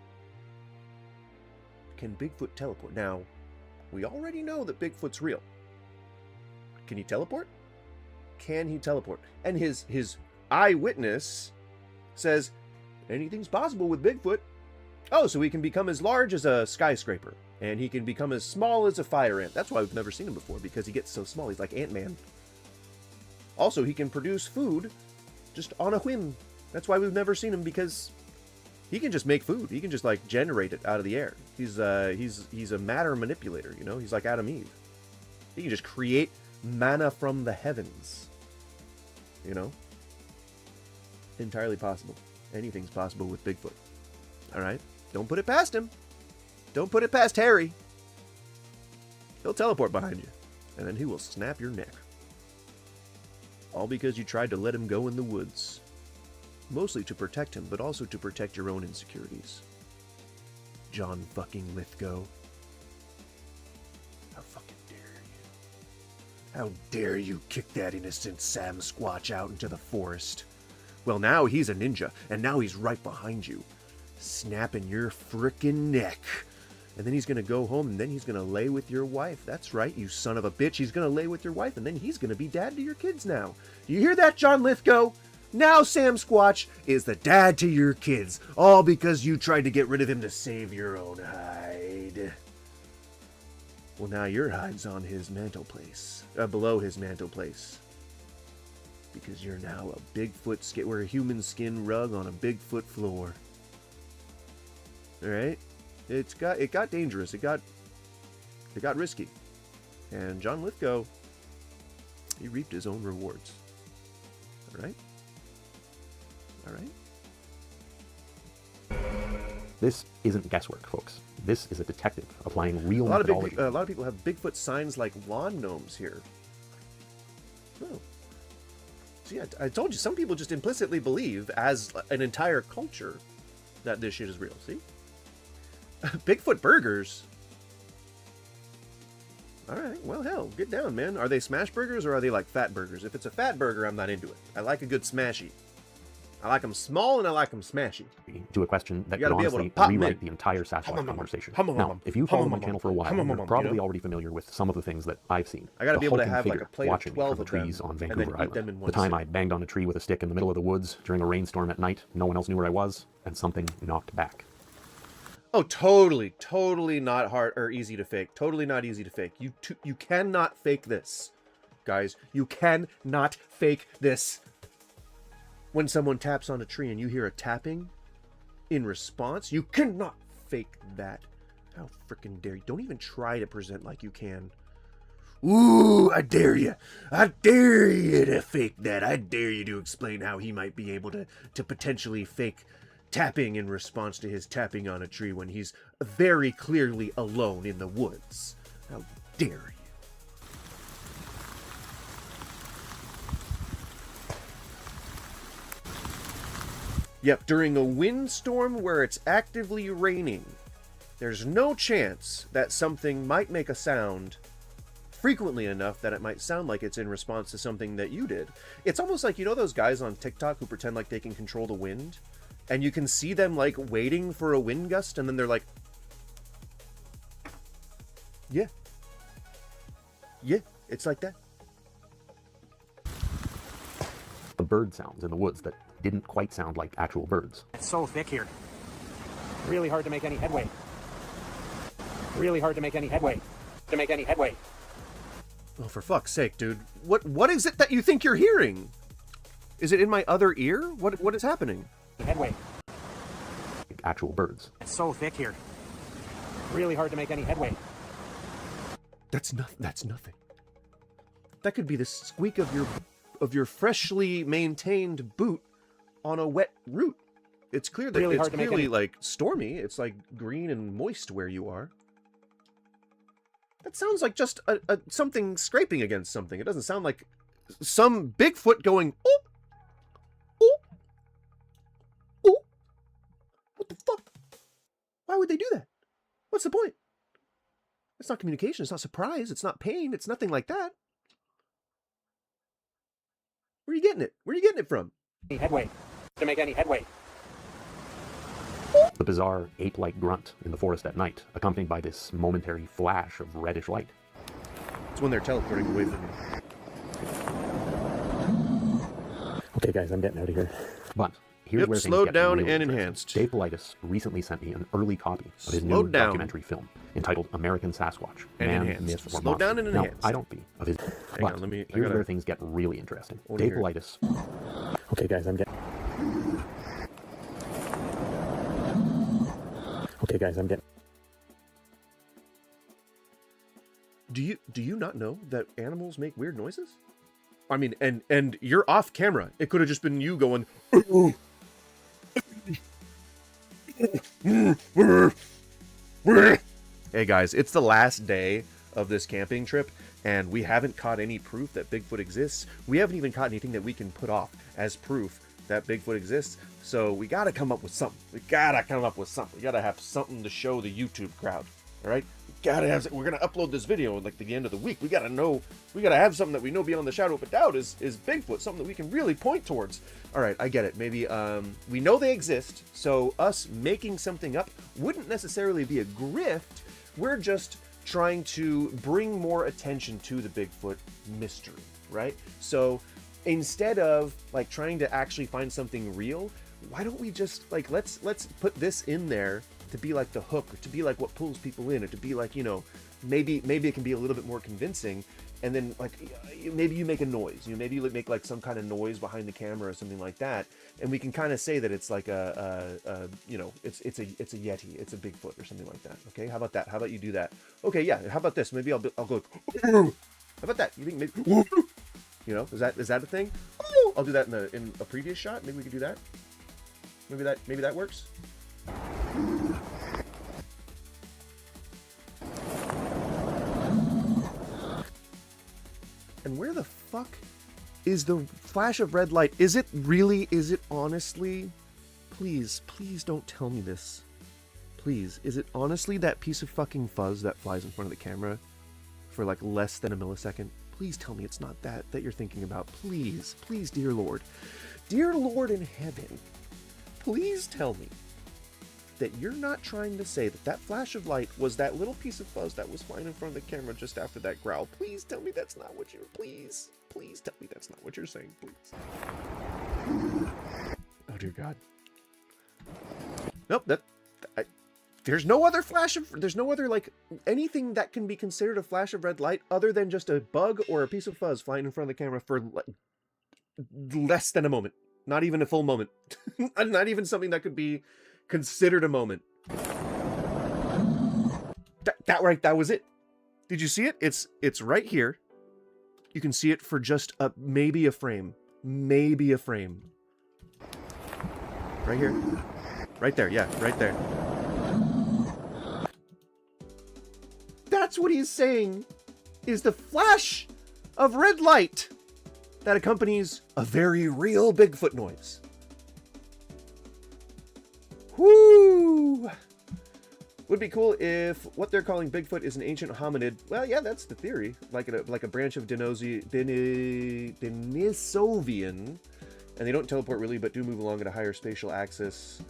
Can Bigfoot teleport? Now, we already know that Bigfoot's real. Can he teleport? Can he teleport? And his eyewitness says anything's possible with Bigfoot. Oh, so he can become as large as a skyscraper, and he can become as small as a fire ant. That's why we've never seen him before, because he gets so small. He's like Ant-Man. Also, he can produce food just on a whim. That's why we've never seen him, because he can just make food. He can just like generate it out of the air. He's a matter manipulator, you know? He's like Adam Eve. He can just create manna from the heavens. You know? Entirely possible. Anything's possible with Bigfoot. Alright? Don't put it past him. Don't put it past Harry. He'll teleport behind you, and then he will snap your neck. All because you tried to let him go in the woods. Mostly to protect him, but also to protect your own insecurities. John fucking Lithgow. How fucking dare you? How dare you kick that innocent Sam Squatch out into the forest? Well, now he's a ninja, and now he's right behind you, snapping your frickin' neck. And then he's gonna go home, and then he's gonna lay with your wife. That's right, you son of a bitch. He's gonna lay with your wife, and then he's gonna be dad to your kids now. Do you hear that, John Lithgow? Now Sam Squatch is the dad to your kids, all because you tried to get rid of him to save your own hide. Well, now your hide's on his mantelpiece, below his mantelpiece. Because you're now a Bigfoot skin, we're a human skin rug on a Bigfoot floor. Alright? It got dangerous. It got risky. And John Lithgow, he reaped his own rewards. Alright? Alright? This isn't guesswork, folks. This is a detective applying real A lot methodology. of people have Bigfoot signs like lawn gnomes here. Oh. See, I told you, some people just implicitly believe, as an entire culture, that this shit is real. See? Bigfoot burgers? Alright, well, hell, get down, man. Are they smash burgers, or are they like fat burgers? If it's a fat burger, I'm not into it. I like a good smashy. I like them small, and I like them smashy. To a question that You could gotta be able to honestly pop 'em rewrite in. the entire Sasquatch conversation. Hum-a-mum. Now, if you followed my Hum-a-mum. channel for a while, Hum-a-mum, you're probably you know? already familiar with some of the things that I've seen. I gotta The be able to hulking have, like, figure a plate of watching me 12 from the of them, trees on and then Vancouver eat them Island. in one The time sitting. I banged on a tree with a stick in the middle of the woods during a rainstorm at night, no one else knew where I was, and something knocked back. Oh, totally not hard or easy to fake. Totally not easy to fake. You cannot fake this, guys. You cannot fake this. When someone taps on a tree and you hear a tapping in response, you cannot fake that. How freaking dare you? Don't even try to present like you can. Ooh, I dare you. I dare you to fake that. I dare you to explain how he might be able to potentially fake tapping in response to his tapping on a tree when he's very clearly alone in the woods. How dare you? Yep, during a windstorm where it's actively raining, there's no chance that something might make a sound frequently enough that it might sound like it's in response to something that you did. It's almost like, you know those guys on TikTok who pretend like they can control the wind? And you can see them like waiting for a wind gust, and then they're like, yeah. Yeah, it's like that. The bird sounds in the woods that didn't quite sound like actual birds. It's so thick here. Really hard to make any headway. Really hard to make any headway. Oh, for fuck's sake, dude. What is it that you think you're hearing? Is it in my other ear? What is happening? Headway. Like actual birds. It's so thick here. Really hard to make any headway. That's nothing. That could be the squeak of your freshly maintained boot on a wet route. It's clear that Really it's hard to make clearly any- like stormy. It's like green and moist where you are. That sounds like just a something scraping against something. It doesn't sound like some Bigfoot going, oh, oh, oh. What the fuck? Why would they do that? What's the point? It's not communication. It's not surprise. It's not pain. It's nothing like that. Where are you getting it? Where are you getting it from? Any headway. To make any headway. The bizarre ape-like grunt in the forest at night, accompanied by this momentary flash of reddish light. It's when they're teleporting away from you. Okay, guys, I'm getting out of here. But here's Yep, where things slowed get down really and interesting. enhanced. Dave Politis recently sent me an early copy of his Slowed new down. documentary film entitled American Sasquatch: And Man, enhanced. Myth, or Slowed Monster. down and Now, enhanced. I don't be of his. Hang but on, let me- I here's gotta- where things get really interesting. Wanna Dave hear it. Politis. Okay, guys, I'm getting. Okay, guys, I'm getting. Do you not know that animals make weird noises? I mean, and you're off camera. It could have just been you going. Hey guys, it's the last day of this camping trip, and we haven't caught any proof that Bigfoot exists. We haven't even caught anything that we can put off as proof that Bigfoot exists. So we gotta come up with something. We gotta have something to show the YouTube crowd. All right, we're gonna upload this video like the end of the week. We gotta have something that we know beyond the shadow of a doubt is Bigfoot, something that we can really point towards. All right, I get it. Maybe we know they exist, so us making something up wouldn't necessarily be a grift. We're just trying to bring more attention to the Bigfoot mystery, right? So instead of like trying to actually find something real, why don't we just like let's put this in there to be like the hook, or to be like what pulls people in, or to be like, you know, maybe it can be a little bit more convincing. And then like maybe you make a noise, you know, maybe you make like some kind of noise behind the camera or something like that, and we can kind of say that it's like you know, it's a Yeti, it's a Bigfoot or something like that. Okay, how about that? How about you do that? Okay, yeah. How about this? Maybe I'll go. How about that? You think maybe? You know, is that a thing? I'll do that in a previous shot. Maybe we could do that. Maybe that works. And where the fuck is the flash of red light? Is it honestly? Please don't tell me this. Please, is it honestly that piece of fucking fuzz that flies in front of the camera for like less than a millisecond? Please tell me it's not that you're thinking about. Please, dear Lord. Dear Lord in heaven, please tell me that you're not trying to say that flash of light was that little piece of fuzz that was flying in front of the camera just after that growl. Please tell me that's not what you're... Please tell me that's not what you're saying, please. Oh, dear God. Nope, there's no other like, anything that can be considered a flash of red light other than just a bug or a piece of fuzz flying in front of the camera for like, less than a moment. Not even a full moment. Not even something that could be considered a moment. That was it. Did you see it? It's right here. You can see it for just maybe a frame. Maybe a frame. Right here. Right there, yeah, right there. That's what he's saying, is the flash of red light that accompanies a very real Bigfoot noise. Whoo! Would be cool if what they're calling Bigfoot is an ancient hominid. Well, yeah, that's the theory. Like a branch of Denisovian, and they don't teleport really, but do move along at a higher spatial axis,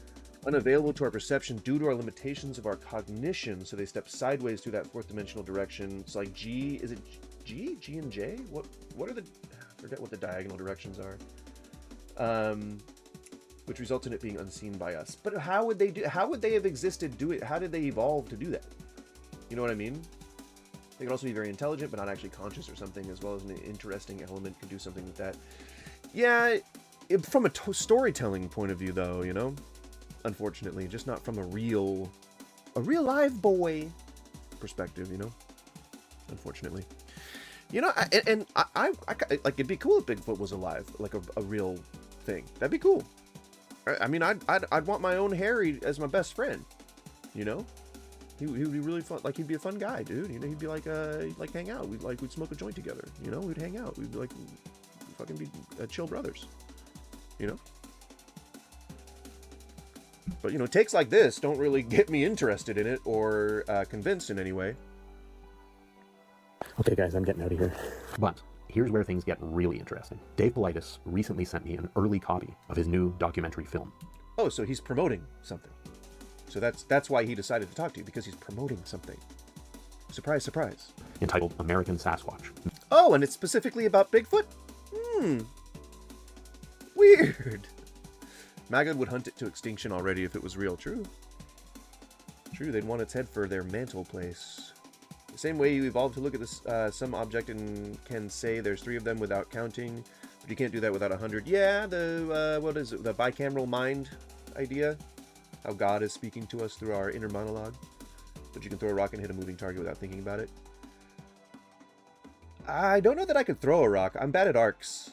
unavailable to our perception due to our limitations of our cognition. So they step sideways through that fourth dimensional direction. It's like G, is it G? G and J? What are the? I forget what the diagonal directions are. Which results in it being unseen by us. But how would they do? How would they have existed? How did they evolve to do that? You know what I mean? They could also be very intelligent, but not actually conscious or something, as well as an interesting element could do something with that. Yeah, from a storytelling point of view, though, you know, unfortunately, just not from a real live boy perspective, you know. Unfortunately, you know, I like it'd be cool if Bigfoot was alive, like a real thing. That'd be cool. I mean, I'd want my own Harry as my best friend, you know? He would be really fun. Like, he'd be a fun guy, dude. You know, he'd be like hang out. We'd smoke a joint together, you know? We'd hang out. We'd be like, fucking be chill brothers, you know? But, you know, takes like this don't really get me interested in it or convinced in any way. Okay, guys, I'm getting out of here. But here's where things get really interesting. Dave Politis recently sent me an early copy of his new documentary film. Oh, so he's promoting something. So that's why he decided to talk to you, because he's promoting something. Surprise, surprise. Entitled American Sasquatch. Oh, and it's specifically about Bigfoot? Weird. Magad would hunt it to extinction already if it was real. True. True, they'd want its head for their mantle place. The same way you evolved to look at this some object and can say there's 3 of them without counting, but you can't do that without 100. Yeah, the what is it? The bicameral mind idea, how God is speaking to us through our inner monologue, but you can throw a rock and hit a moving target without thinking about it. I don't know that I could throw a rock. I'm bad at arcs.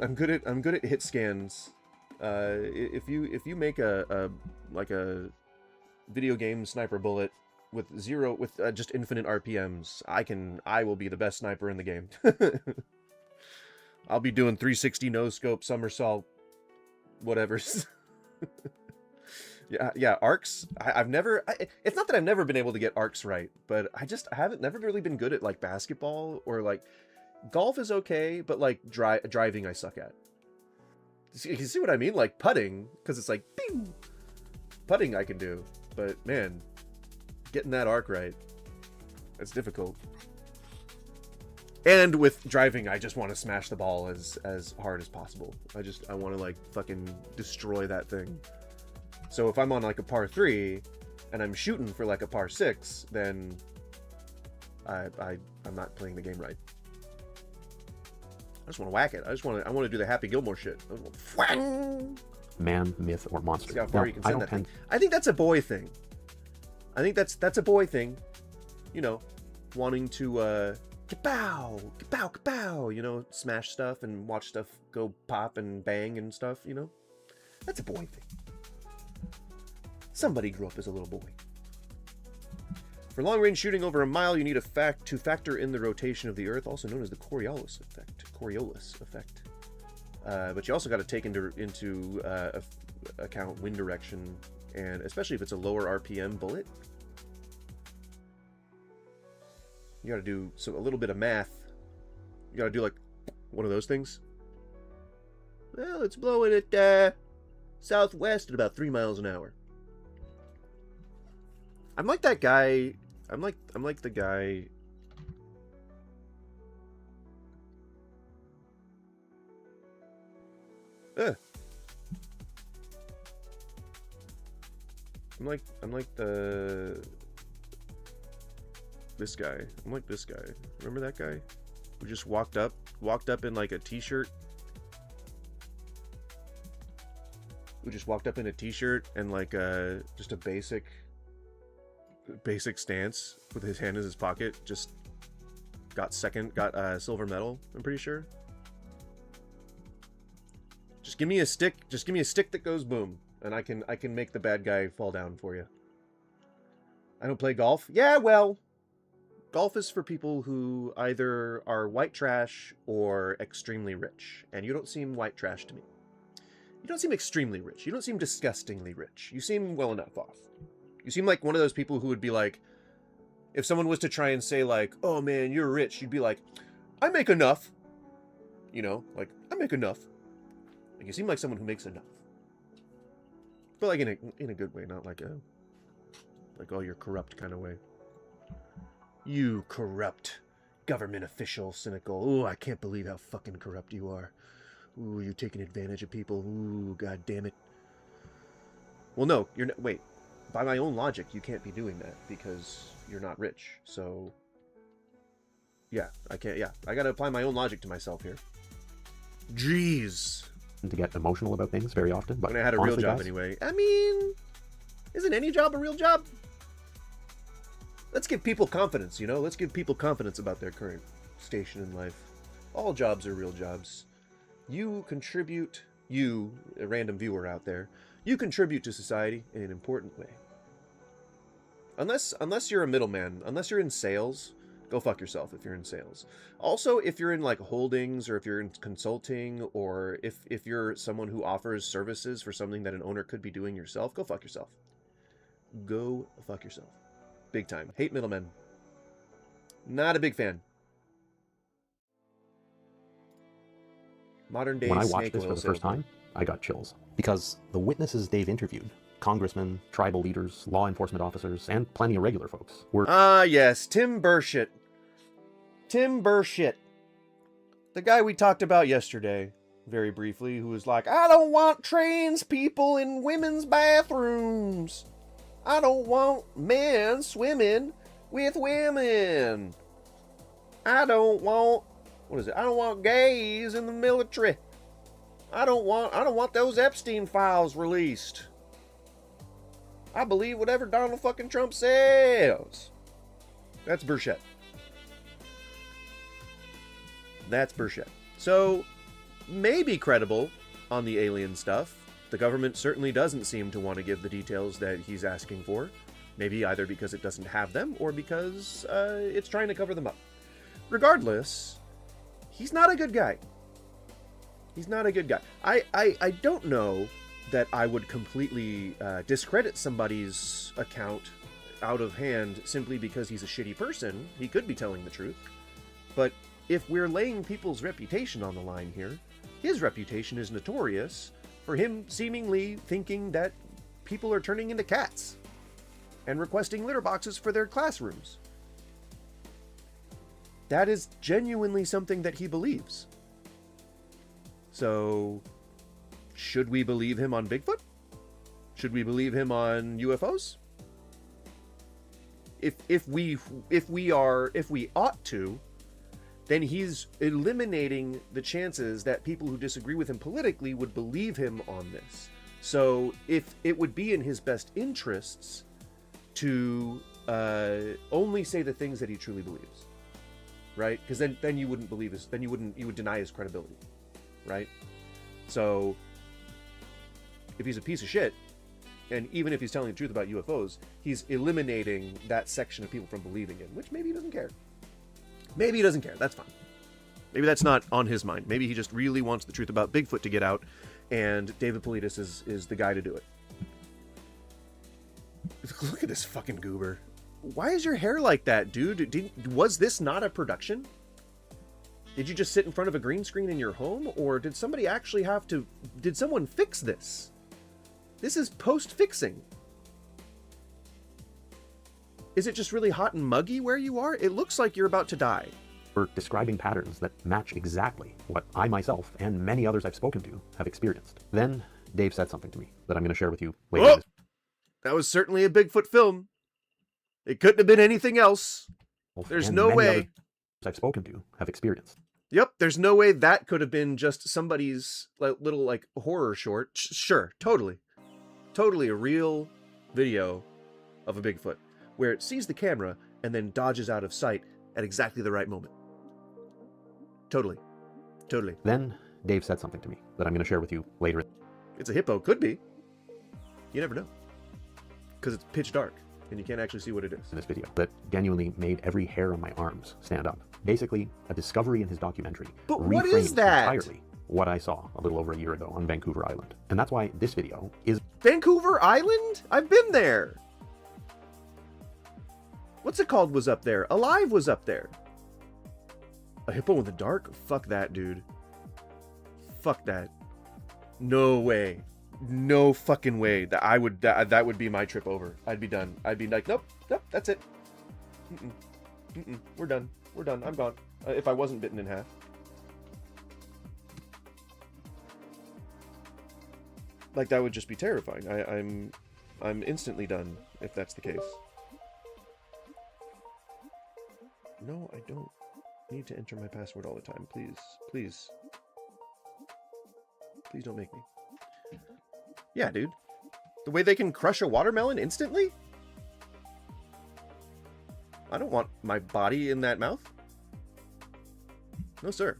I'm good at hit scans. If you make a video game sniper bullet with just infinite RPMs, I will be the best sniper in the game. I'll be doing 360 no scope somersault whatevers. yeah, arcs. It's not that I've never been able to get arcs right, but I haven't never really been good at like basketball, or like golf is okay, but like driving I suck at. You see what I mean? Like putting, because it's like bing. Putting I can do, but man, getting that arc right, that's difficult. And with driving, I just want to smash the ball as hard as possible. I want to like fucking destroy that thing. So if I'm on like a par 3 and I'm shooting for like a par 6, then I'm not playing the game right. I just want to whack it. I want to do the Happy Gilmore shit. Man, myth, or monster. See how far you can send that thing. I think that's a boy thing. I think that's a boy thing. You know, wanting to kapow, kapow, kapow, you know, smash stuff and watch stuff go pop and bang and stuff, you know? That's a boy thing. Somebody grew up as a little boy. For long-range shooting over a mile, you need to factor in the rotation of the Earth, also known as the Coriolis effect. But you also got to take into account wind direction, and especially if it's a lower RPM bullet. You got to do a little bit of math. You got to do like one of those things. Well, it's blowing at southwest at about 3 miles an hour. I'm like that guy. I'm like the guy. I'm like this guy. I'm like this guy. Remember that guy who just walked up in like a t-shirt? Who just walked up in a t-shirt and like just a basic stance with his hand in his pocket, just got silver medal, I'm pretty sure. Just give me a stick. Just give me a stick that goes boom, and I can make the bad guy fall down for you. I don't play golf. Yeah, well, golf is for people who either are white trash or extremely rich, and you don't seem white trash to me. You don't seem extremely rich. You don't seem disgustingly rich. You seem well enough off. You seem like one of those people who would be like, if someone was to try and say like, "Oh man, you're rich," you'd be like, "I make enough." You know, like, I make enough. Like, you seem like someone who makes enough. But like in a good way, not like oh, you're corrupt kind of way. You corrupt government official, cynical. Oh, I can't believe how fucking corrupt you are. Ooh, you're taking advantage of people. Ooh, god damn it. Well, no, you're not. Wait, by my own logic, you can't be doing that because you're not rich. So, yeah, I can't. Yeah, I gotta apply my own logic to myself here. Jeez. To get emotional about things very often, but when I had a real job anyway. I mean, isn't any job a real job? Let's give people confidence, you know? Let's give people confidence about their current station in life. All jobs are real jobs. You contribute, you, a random viewer out there, you contribute to society in an important way. Unless you're a middleman, unless you're in sales, go fuck yourself if you're in sales. Also, if you're in like holdings or if you're in consulting or if you're someone who offers services for something that an owner could be doing yourself, go fuck yourself. Go fuck yourself. Big time. Hate middlemen. Not a big fan. Modern day when I snake watched this oil for the first salesman. time, I got chills. Because the witnesses they've interviewed, congressmen, tribal leaders, law enforcement officers, and plenty of regular folks, were Ah, yes, Tim Burchett. Tim Burchett. The guy we talked about yesterday, very briefly, who was like, I don't want trans people in women's bathrooms. I don't want men swimming with women. I don't want, what is it? I don't want gays in the military. I don't want those Epstein files released. I believe whatever Donald fucking Trump says. That's Burchett. That's Burchett. So, maybe credible on the alien stuff. The government certainly doesn't seem to want to give the details that he's asking for. Maybe either because it doesn't have them or because it's trying to cover them up. Regardless, he's not a good guy. He's not a good guy. I don't know that I would completely discredit somebody's account out of hand simply because he's a shitty person. He could be telling the truth. But if we're laying people's reputation on the line here, his reputation is notorious for him seemingly thinking that people are turning into cats and requesting litter boxes for their classrooms. That is genuinely something that he believes. So, should we believe him on Bigfoot? Should we believe him on UFOs? If we ought to, then he's eliminating the chances that people who disagree with him politically would believe him on this. So if it would be in his best interests to only say the things that he truly believes, right? Because then you wouldn't believe his, you would deny his credibility, right? So if he's a piece of shit, and even if he's telling the truth about UFOs, he's eliminating that section of people from believing him, which maybe he doesn't care. Maybe he doesn't care. That's fine. Maybe that's not on his mind. Maybe he just really wants the truth about Bigfoot to get out, and David Politis is the guy to do it. Look at this fucking goober. Why is your hair like that, dude? Was this not a production? Did you just sit in front of a green screen in your home, or did somebody actually have to... Did someone fix this? This is post-fixing. Is it just really hot and muggy where you are? It looks like you're about to die. for describing patterns that match exactly what I myself and many others I've spoken to have experienced. Then Dave said something to me that I'm going to share with you later. Oh, that was certainly a Bigfoot film. It couldn't have been anything else. There's no way I've spoken to have experienced. Yep, there's no way that could have been just somebody's little horror short. Sure, totally a real video of a Bigfoot where it sees the camera and then dodges out of sight at exactly the right moment. Totally. Totally. Then Dave said something to me that I'm going to share with you later It's a hippo. Could be. You never know. Because it's pitch dark, and you can't actually see what it is. in this video that genuinely made every hair on my arms stand up. Basically, a discovery in his documentary But what is reframed that? entirely what I saw a little over a year ago on Vancouver Island. And that's why this video is Vancouver Island? I've been there. What's it called was up there? Alive was up there. A hippo in the dark? Fuck that, dude. Fuck that. No way. No fucking way that I would that would be my trip over. I'd be done. I'd be like, nope, that's it. We're done. We're done. I'm gone. If I wasn't bitten in half. Like, that would just be terrifying. I'm instantly done if that's the case. No, I don't need to enter my password all the time. Please. Please. Please don't make me. Yeah, dude. The way they can crush a watermelon instantly? I don't want my body in that mouth. No, sir.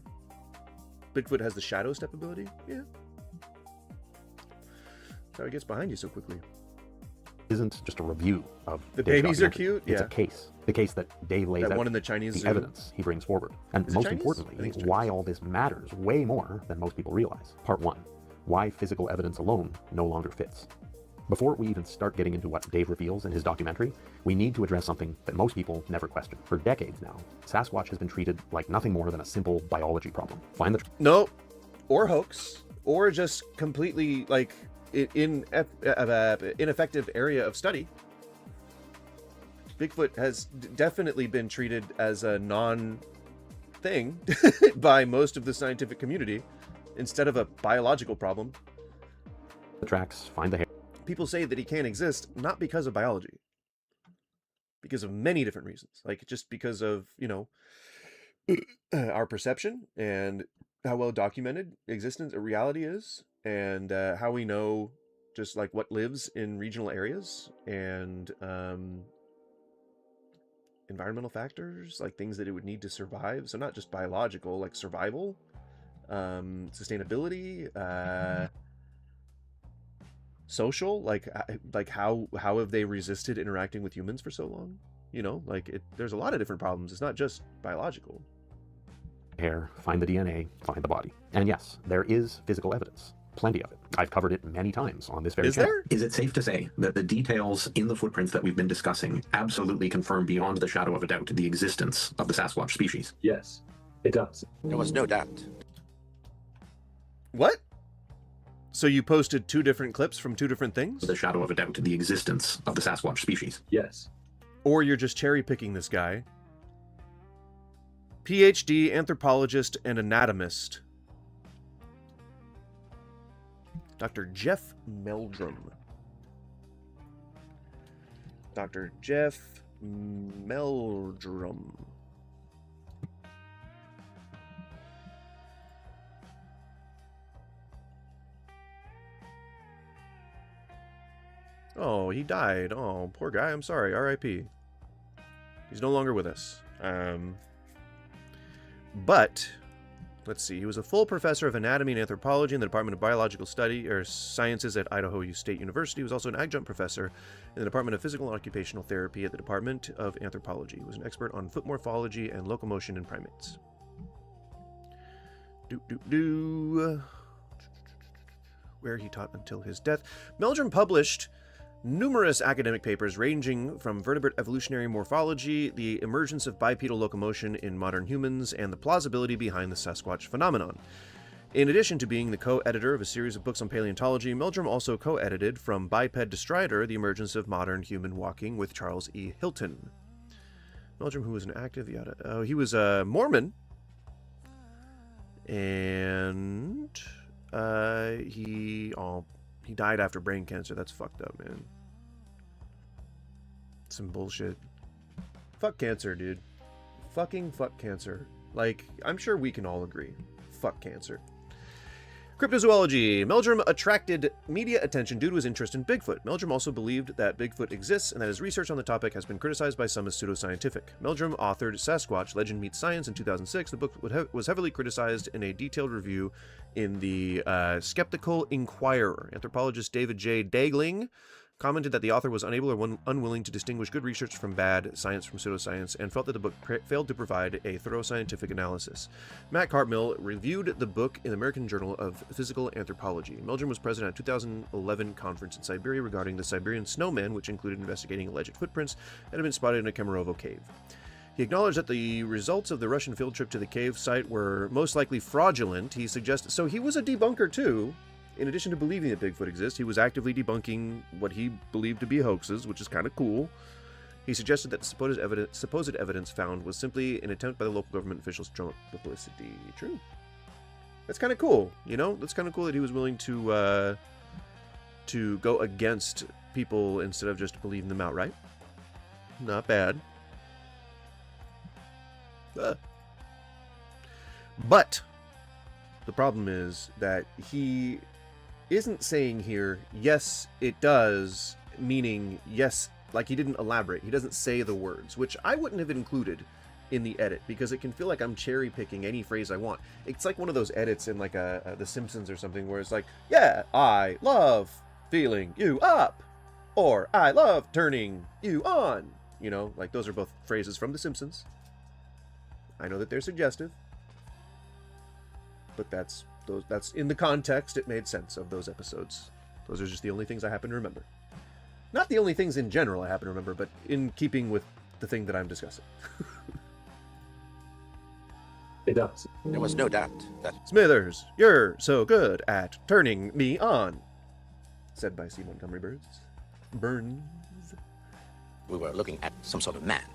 Bigfoot has the shadow step ability? Yeah. That's how he gets behind you so quickly. isn't just a review of The Dave's babies are documentary. cute? It's Yeah. a case. The case that Dave lays That out. one in the Chinese the zoo? evidence he brings forward. And Is it most Chinese? I importantly, think it's why Chinese. all this matters way more than most people realize. Part 1. Why physical evidence alone no longer fits. Before we even start getting into what Dave reveals in his documentary, we need to address something that most people never question. For decades now, Sasquatch has been treated like nothing more than a simple biology problem. Find the No. Or hoax. Or just completely, like, ineffective area of study. Bigfoot has definitely been treated as a non-thing by most of the scientific community instead of a biological problem. tracks, find the hair. People say that he can't exist not because of biology, because of many different reasons, like just because of, you know, our perception and how well documented existence or reality is, and how we know just like what lives in regional areas, and environmental factors, like things that it would need to survive. So not just biological, like survival, sustainability, social, like how have they resisted interacting with humans for so long? You know, like there's a lot of different problems. It's not just biological. Hair, find the DNA, find the body. And yes, there is physical evidence. Plenty of it. I've covered it many times on this very Is channel. there? Is it safe to say that the details in the footprints that we've been discussing absolutely confirm beyond the shadow of a doubt the existence of the Sasquatch species? Yes, it does. There was no doubt. What? So you posted two different clips from two different things? The shadow of a doubt the existence of the Sasquatch species. Yes. Or you're just cherry picking this guy? PhD, anthropologist, and anatomist. Dr. Jeff Meldrum. Dr. Jeff Meldrum. Oh, he died. Oh, poor guy. I'm sorry. R.I.P. He's no longer with us. But let's see. He was a full professor of anatomy and anthropology in the Department of Biological Sciences at Idaho State University. He was also an adjunct professor in the Department of Physical and Occupational Therapy at the Department of Anthropology. He was an expert on foot morphology and locomotion in primates. Where he taught until his death. Meldrum published numerous academic papers ranging from vertebrate evolutionary morphology, the emergence of bipedal locomotion in modern humans, and the plausibility behind the Sasquatch phenomenon. In addition to being the co-editor of a series of books on paleontology, Meldrum also co-edited From Biped to Strider, The Emergence of Modern Human Walking with Charles E. Hilton. Meldrum, who was an active, he was a Mormon, and he died after brain cancer. That's fucked up, man. Some bullshit. Fuck cancer, dude. Fucking fuck cancer. Like, I'm sure we can all agree. Fuck cancer. Cryptozoology. Meldrum attracted media attention due to his interest in Bigfoot. Meldrum also believed that Bigfoot exists and that his research on the topic has been criticized by some as pseudoscientific. Meldrum authored Sasquatch, Legend Meets Science in 2006. The book was heavily criticized in a detailed review in the Skeptical Inquirer. Anthropologist David J. Dagling commented that the author was unable or unwilling to distinguish good research from bad, science from pseudoscience, and felt that the book failed to provide a thorough scientific analysis. Matt Cartmill reviewed the book in the American Journal of Physical Anthropology. Meldrum was present at a 2011 conference in Siberia regarding the Siberian snowman, which included investigating alleged footprints that had been spotted in a Kemerovo cave. He acknowledged that the results of the Russian field trip to the cave site were most likely fraudulent. He suggested, so he was a debunker too. In addition to believing that Bigfoot exists, he was actively debunking what he believed to be hoaxes, which is kind of cool. He suggested that the supposed evidence found was simply an attempt by the local government officials to drum up publicity. True. That's kind of cool, you know? That's kind of cool that he was willing to go against people instead of just believing them outright. Not bad. But the problem is that he isn't saying here, yes, it does, meaning yes, like he didn't elaborate. He doesn't say the words, which I wouldn't have included in the edit because it can feel like I'm cherry picking any phrase I want. It's like one of those edits in like The Simpsons or something where it's like, yeah, I love feeling you up, or I love turning you on. You know, like those are both phrases from The Simpsons. I know that they're suggestive, but that's in the context. It made sense of those episodes. Those are just the only things I happen to remember. Not the only things in general I happen to remember, but in keeping with the thing that I'm discussing. It does. There was no doubt that Smithers, you're so good at turning me on, said by C. Montgomery Burns. we were looking at some sort of man.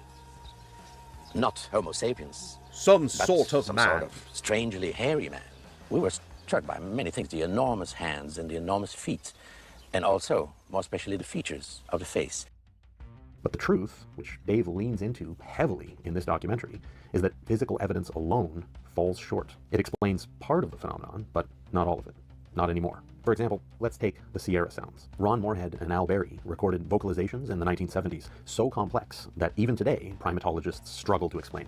Not Homo sapiens, Some but sort of some man. sort of strangely hairy man. We were struck by many things, the enormous hands and the enormous feet, and also, more especially, the features of the face. But the truth, which Dave leans into heavily in this documentary, is that physical evidence alone falls short. It explains part of the phenomenon, but not all of it. Not anymore. For example, let's take the Sierra sounds. Ron Moorhead and Al Berry recorded vocalizations in the 1970s so complex that even today, primatologists struggle to explain.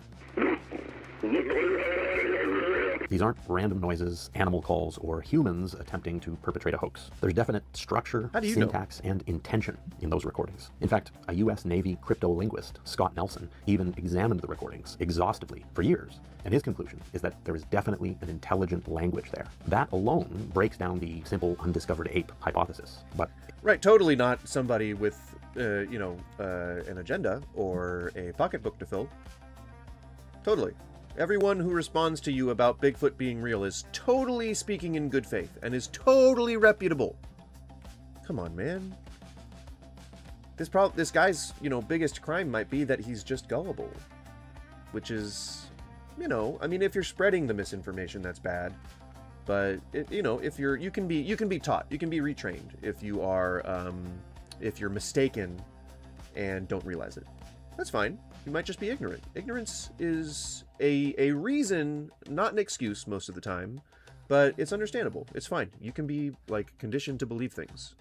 These aren't random noises, animal calls, or humans attempting to perpetrate a hoax. There's definite structure, syntax, and intention in those recordings. In fact, a U.S. Navy cryptolinguist, Scott Nelson, even examined the recordings exhaustively for years, and his conclusion is that there is definitely an intelligent language there. That alone breaks down the simple undiscovered ape hypothesis. But Right, totally not somebody with, an agenda or a pocketbook to fill. Totally. Everyone who responds to you about Bigfoot being real is totally speaking in good faith and is totally reputable. Come on, man. This guy's, biggest crime might be that he's just gullible. Which is, I mean, if you're spreading the misinformation, that's bad. But if you can be taught, you can be retrained if you are, if you're mistaken and don't realize it. That's fine. You might just be ignorant. Ignorance is a reason, not an excuse most of the time, but it's understandable. It's fine. You can be, conditioned to believe things.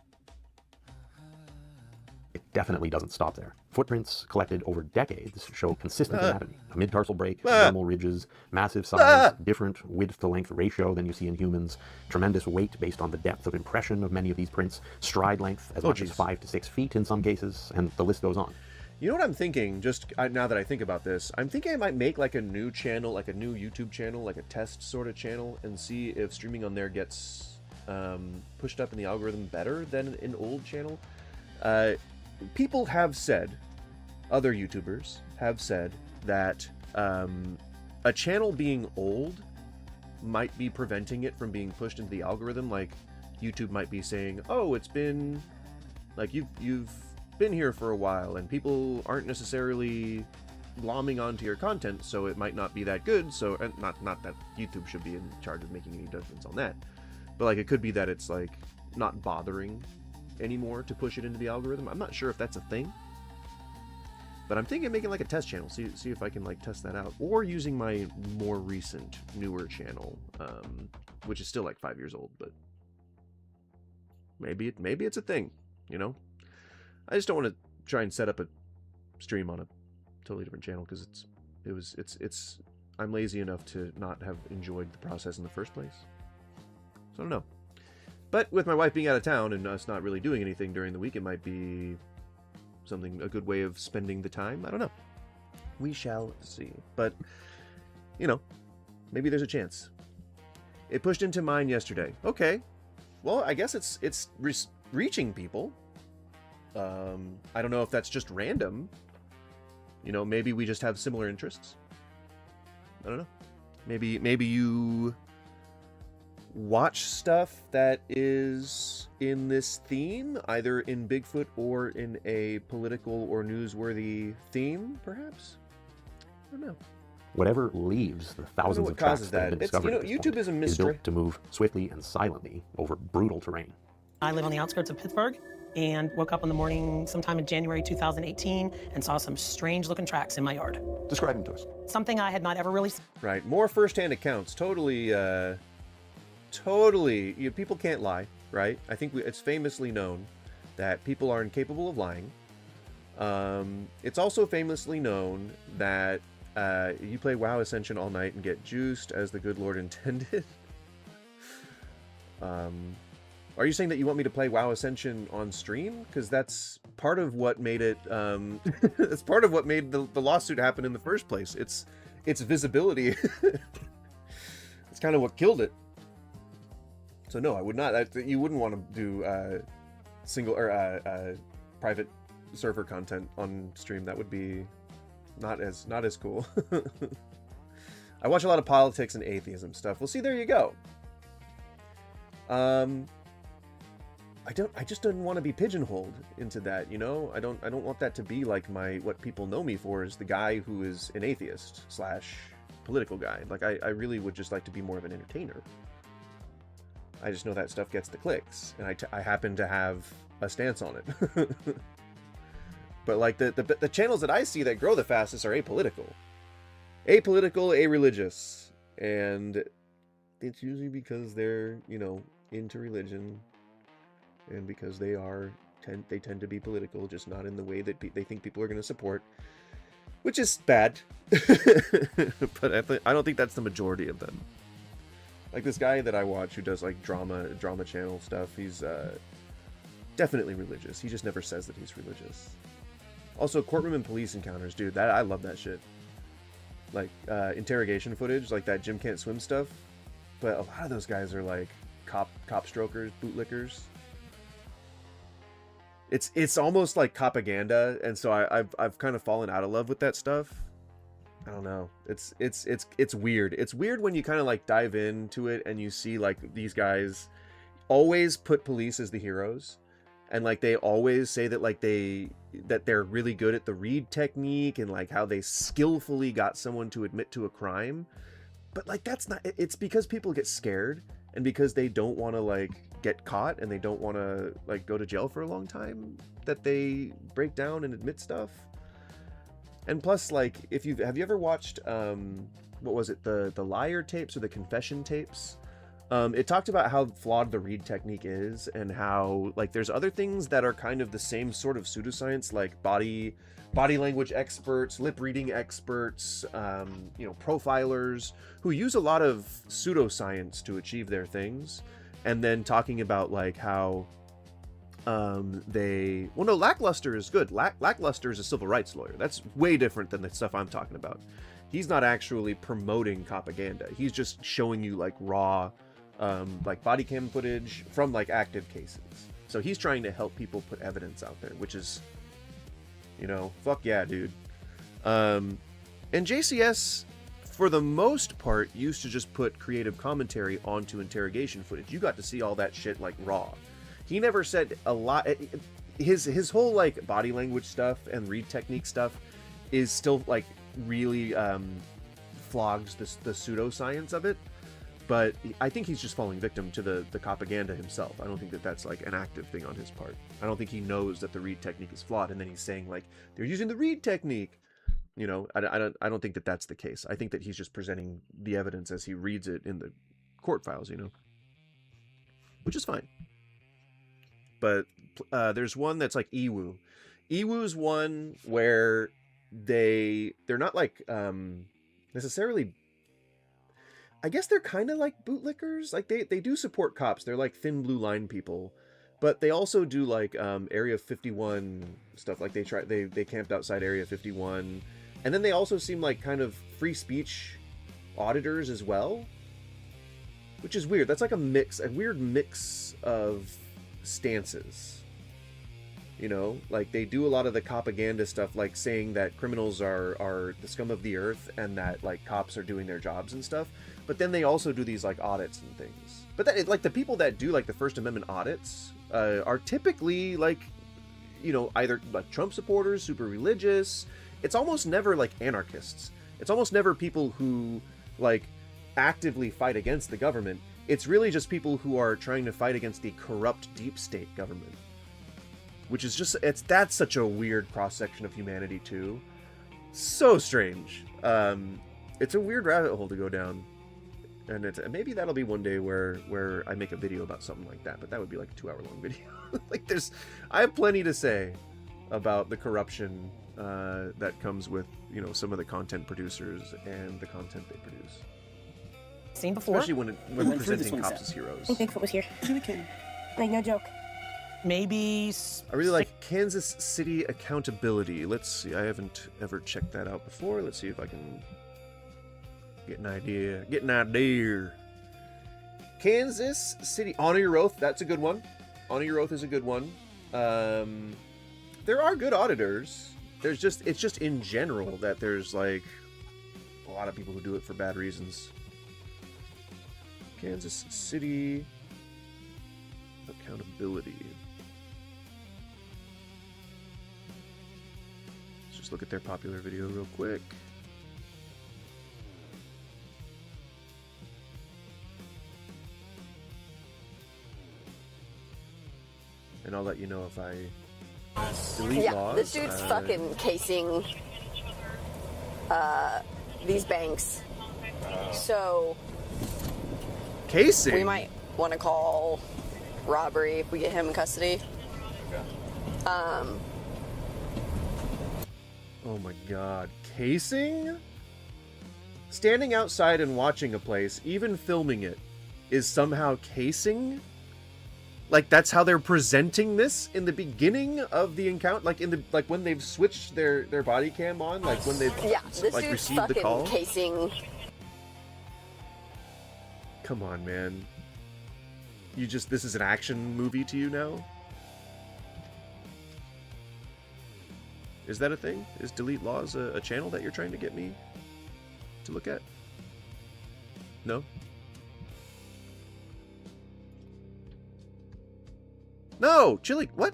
it definitely doesn't stop there. Footprints collected over decades show consistent anatomy. A mid-tarsal break, dermal ridges, massive size, different width-to-length ratio than you see in humans, tremendous weight based on the depth of impression of many of these prints, stride length as much as 5 to 6 feet in some cases, and the list goes on. You know what I'm thinking, now that I think about this? I'm thinking I might make a new channel, like a new YouTube channel, like a test sort of channel, and see if streaming on there gets pushed up in the algorithm better than an old channel. People have said, other YouTubers have said, that a channel being old might be preventing it from being pushed into the algorithm. Like, YouTube might be saying, oh, it's been, you've been here for a while and people aren't necessarily glomming onto your content, so it might not be that good. So not that YouTube should be in charge of making any judgments on that, but it could be that it's not bothering anymore to push it into the algorithm. I'm not sure if that's a thing. But I'm thinking of making like a test channel, see if I can like test that out, or using my more recent, newer channel, which is still like 5 years old, but maybe it's a thing, you know. I just don't want to try and set up a stream on a totally different channel because it's I'm lazy enough to not have enjoyed the process in the first place. So I don't know. But with my wife being out of town and us not really doing anything during the week, it might be a good way of spending the time. I don't know. We shall see. But, you know, maybe there's a chance. It pushed into mine yesterday. Okay. Well, I guess it's reaching people. I don't know if that's just random. You know, maybe we just have similar interests. I don't know. Maybe you watch stuff that is in this theme, either in Bigfoot or in a political or newsworthy theme, perhaps? I don't know. Whatever leaves the thousands of tracks that have been discovered at this YouTube point is a is mystery. built to move swiftly and silently over brutal terrain. I live on the outskirts of Pittsburgh and woke up in the morning sometime in January 2018 and saw some strange looking tracks in my yard. Describe them to us. Something I had not ever really seen. Right. More first-hand accounts. Totally, people can't lie, right? I think it's famously known that people are incapable of lying. It's also famously known that you play WoW Ascension all night and get juiced as the good Lord intended. Are you saying that you want me to play WoW Ascension on stream? Because that's part of what made it. That's part of what made the lawsuit happen in the first place. It's visibility. It's kind of what killed it. So no, I would not. You wouldn't want to do single or private server content on stream. That would be not as cool. I watch a lot of politics and atheism stuff. Well, see, there you go. I just don't want to be pigeonholed into that, you know? I don't want that to be like what people know me for is the guy who is an atheist / political guy. Like I really would just like to be more of an entertainer. I just know that stuff gets the clicks, and I happen to have a stance on it. But like the channels that I see that grow the fastest are apolitical, a-religious, and it's usually because they're, you know, into religion, and because they tend to be political, just not in the way that they think people are going to support, which is bad. But I don't think that's the majority of them. Like this guy that I watch who does like drama channel stuff, he's definitely religious. He just never says that he's religious. Also, courtroom and police encounters, dude. I love that shit. Like interrogation footage, like that Jim Can't Swim stuff. But a lot of those guys are like cop strokers, bootlickers. It's almost like propaganda, and so I've kind of fallen out of love with that stuff. I don't know. It's weird. It's weird when you kind of like dive into it and you see like these guys always put police as the heroes, and like they always say that like they're really good at the read technique and like how they skillfully got someone to admit to a crime. But like that's not. It's because people get scared and because they don't want to like get caught and they don't want to like go to jail for a long time that they break down and admit stuff. And plus, like, have you ever watched what was it, the liar tapes or the confession tapes? It talked about how flawed the read technique is, and how like there's other things that are kind of the same sort of pseudoscience, like body language experts, lip reading experts, you know, profilers who use a lot of pseudoscience to achieve their things, and then talking about like how Lackluster is good. Lackluster is a civil rights lawyer. That's way different than the stuff I'm talking about. He's not actually promoting propaganda. He's just showing you like raw, like body cam footage from like active cases. So he's trying to help people put evidence out there, which is, you know, fuck yeah, dude. And JCS, for the most part, used to just put creative commentary onto interrogation footage. You got to see all that shit like raw. He never said a lot. His whole like body language stuff and read technique stuff is still like really flogs the pseudoscience of it. But I think he's just falling victim to the propaganda himself. I don't think that that's like an active thing on his part. I don't think he knows that the read technique is flawed, and then he's saying like they're using the read technique. You know, I don't think that that's the case. I think that he's just presenting the evidence as he reads it in the court files, you know, which is fine. But there's one that's like Ewu. Ewu's one where they're not like necessarily. I guess they're kind of like bootlickers. Like they do support cops. They're like thin blue line people, but they also do like Area 51 stuff. Like they camped outside Area 51, and then they also seem like kind of free speech auditors as well, which is weird. That's like a weird mix of stances. You know, like they do a lot of the propaganda stuff, like saying that criminals are the scum of the earth and that like cops are doing their jobs and stuff. But then they also do these like audits and things. But that, like the people that do like the First Amendment audits are typically like, you know, either like Trump supporters, super religious. It's almost never like anarchists. It's almost never people who like actively fight against the government. It's really just people who are trying to fight against the corrupt deep state government. Which is just, that's such a weird cross-section of humanity too. So strange. It's a weird rabbit hole to go down. And maybe that'll be one day where I make a video about something like that, but that would be like a 2-hour-long video. Like I have plenty to say about the corruption that comes with, you know, some of the content producers and the content they produce. Seen before. Especially when presenting cops as heroes. I think Bigfoot was here. Really kidding. Like, no joke. Maybe. I really like Kansas City accountability. Let's see. I haven't ever checked that out before. Let's see if I can get an idea. Kansas City. Honor Your Oath. That's a good one. Honor Your Oath is a good one. There are good auditors. It's just in general that there's like a lot of people who do it for bad reasons. Kansas City accountability. Let's just look at their popular video real quick. And I'll let you know if I delete laws. This dude's fucking casing these banks. So casing? We might want to call robbery if we get him in custody. Oh my god. Casing? Standing outside and watching a place, even filming it, is somehow casing? Like that's how they're presenting this in the beginning of the encounter, like when they've switched their body cam on, like when they've like received the call. Casing. Come on, man. This is an action movie to you now? Is that a thing? Is Delete Laws a channel that you're trying to get me to look at? No? No! Chili, what?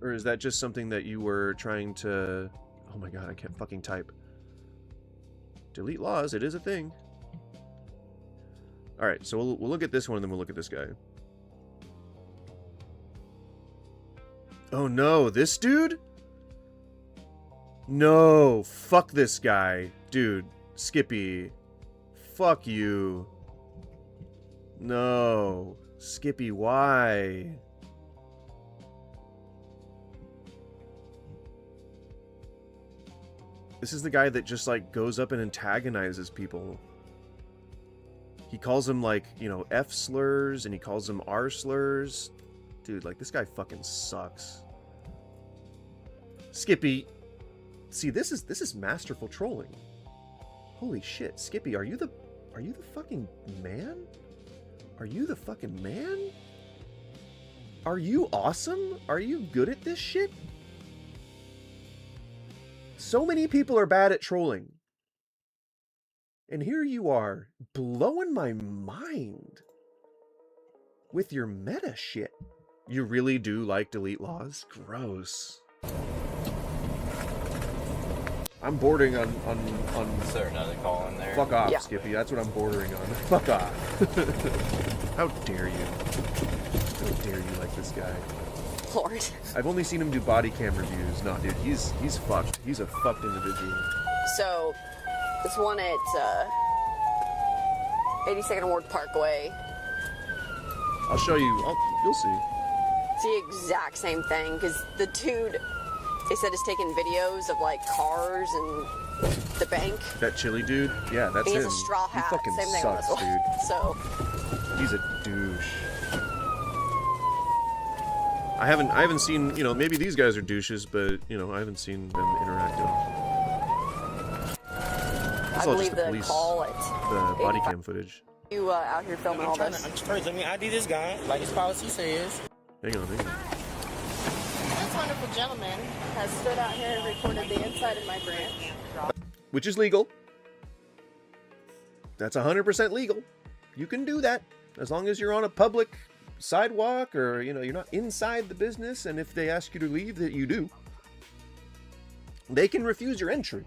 Or is that just something that you were trying to... Oh my god, I can't fucking type. Delete Laws, it is a thing. Alright, so we'll look at this one and then we'll look at this guy. Oh no, this dude? No, fuck this guy. Dude, Skippy. Fuck you. No. Skippy, why? This is the guy that just, like, goes up and antagonizes people. He calls them, like, you know, F slurs, and he calls them R slurs. Dude, like, this guy fucking sucks. Skippy. See, this is masterful trolling. Holy shit, Skippy, are you the fucking man? Are you the fucking man? Are you awesome? Are you good at this shit? So many people are bad at trolling. And here you are, blowing my mind with your meta shit. You really do like Delete Laws? Gross. I'm bordering on Is there another call in there? fuck off, Yeah. Skippy. That's what I'm bordering on. Fuck off. How dare you? How dare you like this guy? Lord. I've only seen him do body cam reviews. No, dude, he's fucked. He's a fucked individual. So, this one at 82nd Ward Parkway. I'll show you. You'll see. It's the exact same thing, because the dude, they said, is taking videos of, like, cars and the bank. That chili dude? Yeah, that's He him. has a straw hat. He fucking Same thing sucks, on this one. dude. So, He's a douche. I haven't seen, maybe these guys are douches, but, I haven't seen them interact at all. I believe the call at the body cam footage. you out here filming all this. I'm trying to let me ID this guy, like his policy says. Hang on. This wonderful gentleman has stood out here and recorded the inside of my branch. Which is legal. That's 100% legal. You can do that as long as you're on a public sidewalk or, you're not inside the business, and if they ask you to leave, that you do. They can refuse your entry.